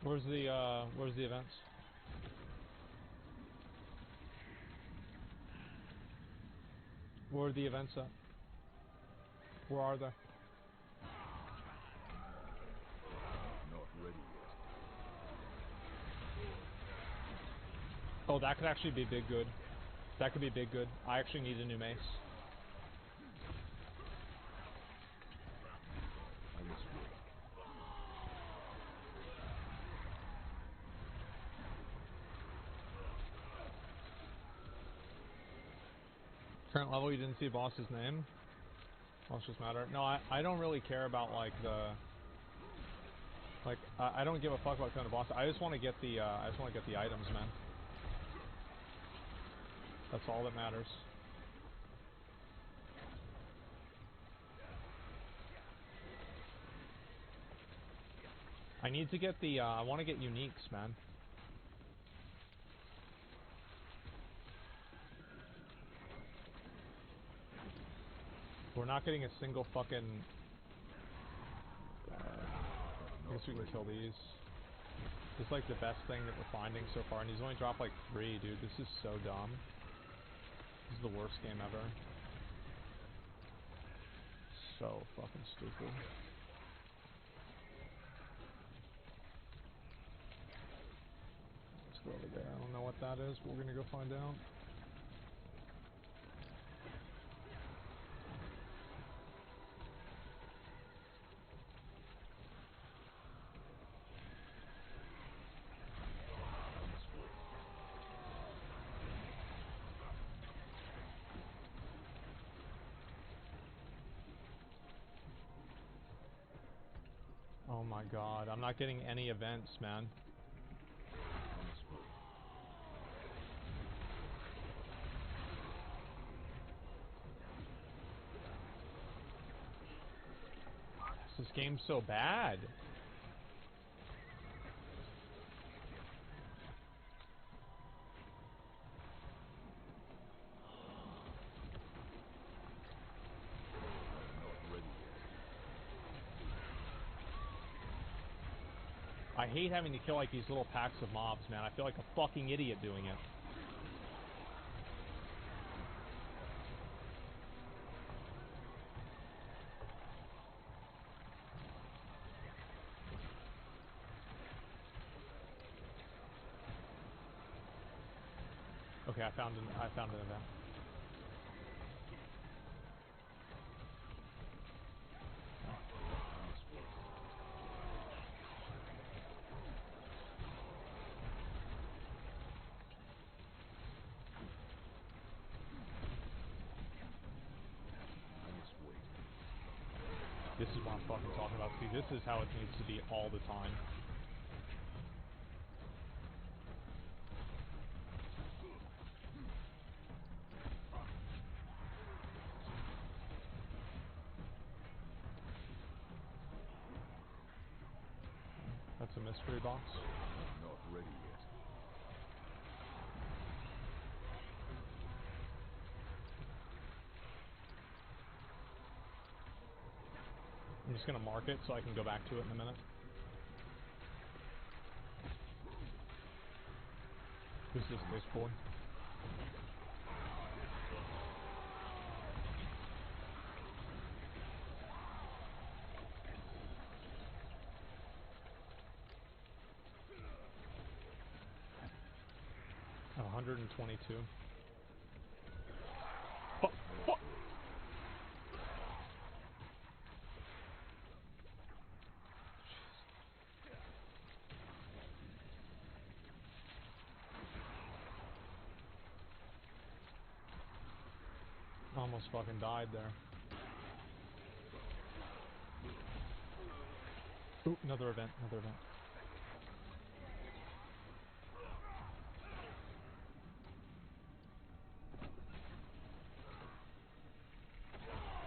Speaker 11: Where's the events? Where are the events at? Where are they?
Speaker 10: Not ready yet.
Speaker 11: Oh, that could actually be big good. That could be big good. I actually need a new mace.
Speaker 10: I must wait.
Speaker 11: Current level, you didn't see boss's name? Well, just matter. No, I don't really care about like the... Like, I don't give a fuck about killing the boss. I just want to get the items, man. That's all that matters. I need to get the, I want to get uniques, man. We're not getting a single fucking... I guess we can kill these. This is like the best thing that we're finding so far, and he's only dropped like 3, dude. This is so dumb. This is the worst game ever. So fucking stupid. go over there. I don't know what that is, but we're gonna go find out. Oh my god, I'm not getting any events, man. This game's so bad. I hate having to kill like these little packs of mobs, man. I feel like a fucking idiot doing it. Okay, I found an event. This is what I'm fucking talking about. See, this is how it needs to be all the time. That's a mystery box.
Speaker 10: Not ready yet.
Speaker 11: I'm just gonna mark it so I can go back to it in a minute. Who's this boy? Oh, 122. Fuck! Fuck! Almost fucking died there. Ooh, another event, another event.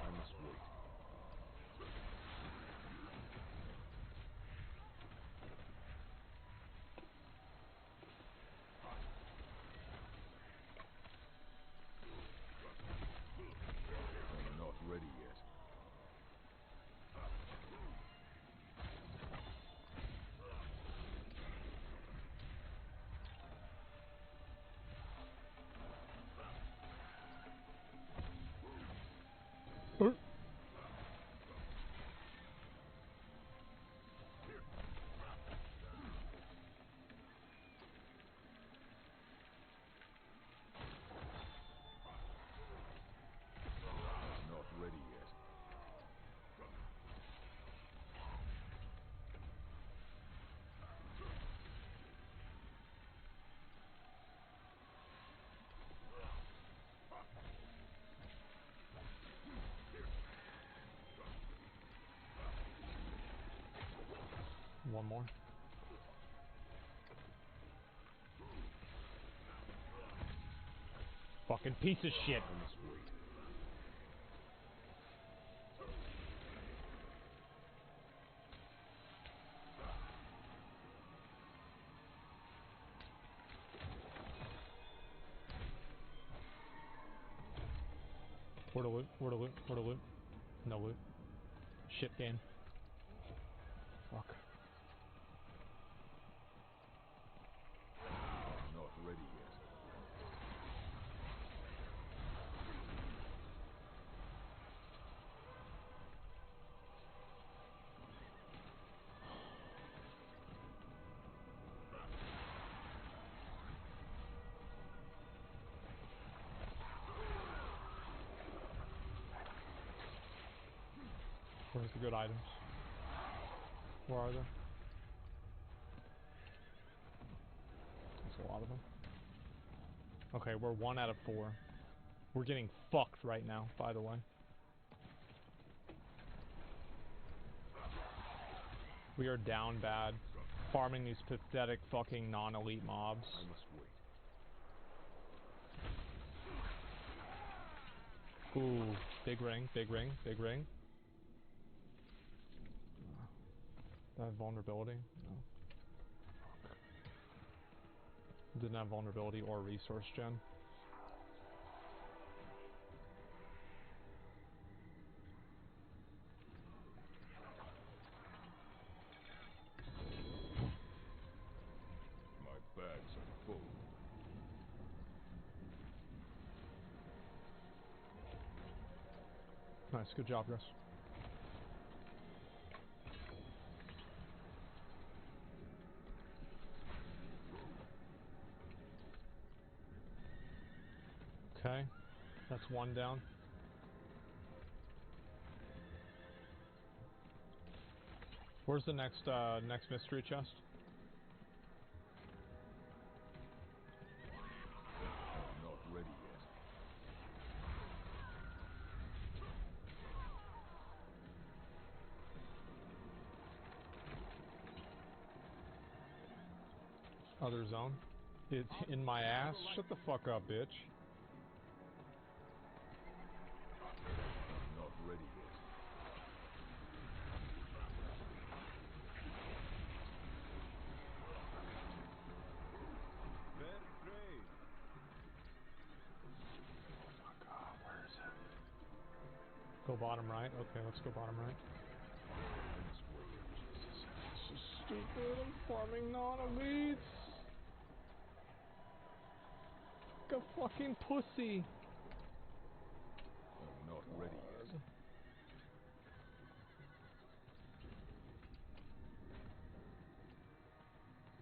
Speaker 10: I must wait. I'm not ready yet. Not ready yet.
Speaker 11: One more. Fucking piece of shit.
Speaker 10: I must wait.
Speaker 11: Where to loot? Where to loot? Where to loot? No loot. Shit game. Fuck.
Speaker 10: Not ready yet.
Speaker 11: Where's the good items? Where are they? There's a lot of them. Okay, we're 1 out of 4. We're getting fucked right now, by the way. We are down bad. Farming these pathetic fucking non-elite mobs.
Speaker 10: I must wait.
Speaker 11: Ooh, big ring, big ring, big ring. Did I have vulnerability? No. Didn't have vulnerability or resource gen.
Speaker 10: My bags are full.
Speaker 11: Nice, good job, guys. Okay, that's 1 down. Where's the next mystery chest?
Speaker 10: I'm not ready yet.
Speaker 11: Other zone. It's in my ass. Shut the fuck up, bitch.
Speaker 10: I'm not ready yet.
Speaker 11: Go bottom right? Okay, let's go bottom right. This is stupid. I'm farming non-elites. Like a fucking pussy.
Speaker 10: I'm not ready yet.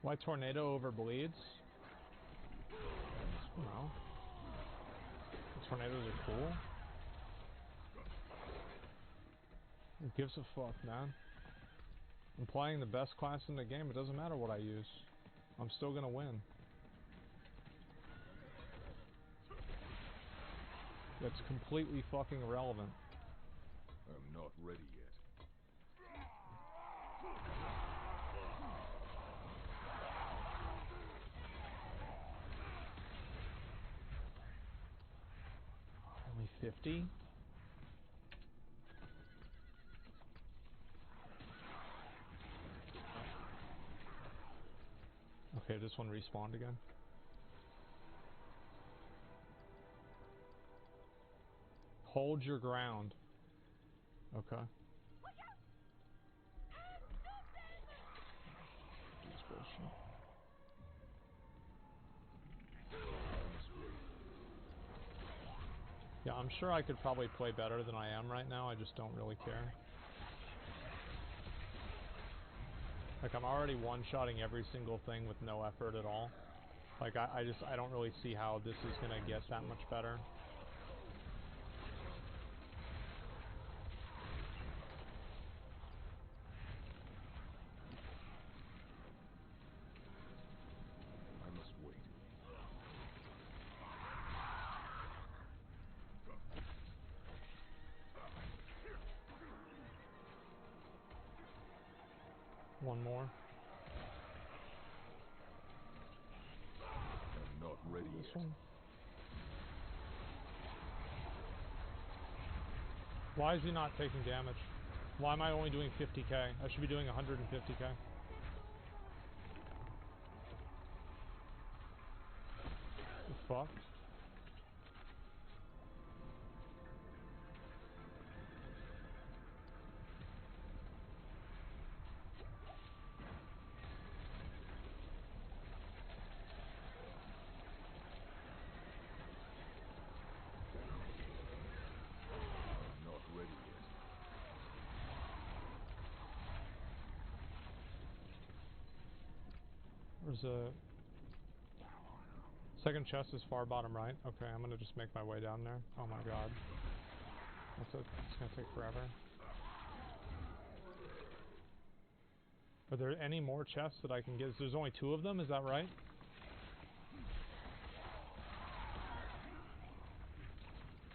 Speaker 11: Why tornado over bleeds? No. The tornadoes are cool. Who gives a fuck, man? I'm playing the best class in the game. It doesn't matter what I use. I'm still gonna win. That's completely fucking irrelevant.
Speaker 10: I'm not ready yet.
Speaker 11: Only 50? Okay, this one respawned again. Hold your ground. Okay. That's bullshit. Yeah, I'm sure I could probably play better than I am right now. I just don't really care. Like, I'm already one-shotting every single thing with no effort at all. Like, I don't really see how this is gonna get that much better.
Speaker 10: I must wait.
Speaker 11: One more.
Speaker 10: I'm not ready
Speaker 11: This
Speaker 10: yet.
Speaker 11: one. Why is he not taking damage? Why am I only doing 50k? I should be doing 150k. The fuck?
Speaker 10: I'm not ready yet.
Speaker 11: There's a... Second chest is far bottom right. Okay, I'm gonna just make my way down there. Oh my god. It's gonna take forever. Are there any more chests that I can get? There's only 2 of them, is that right?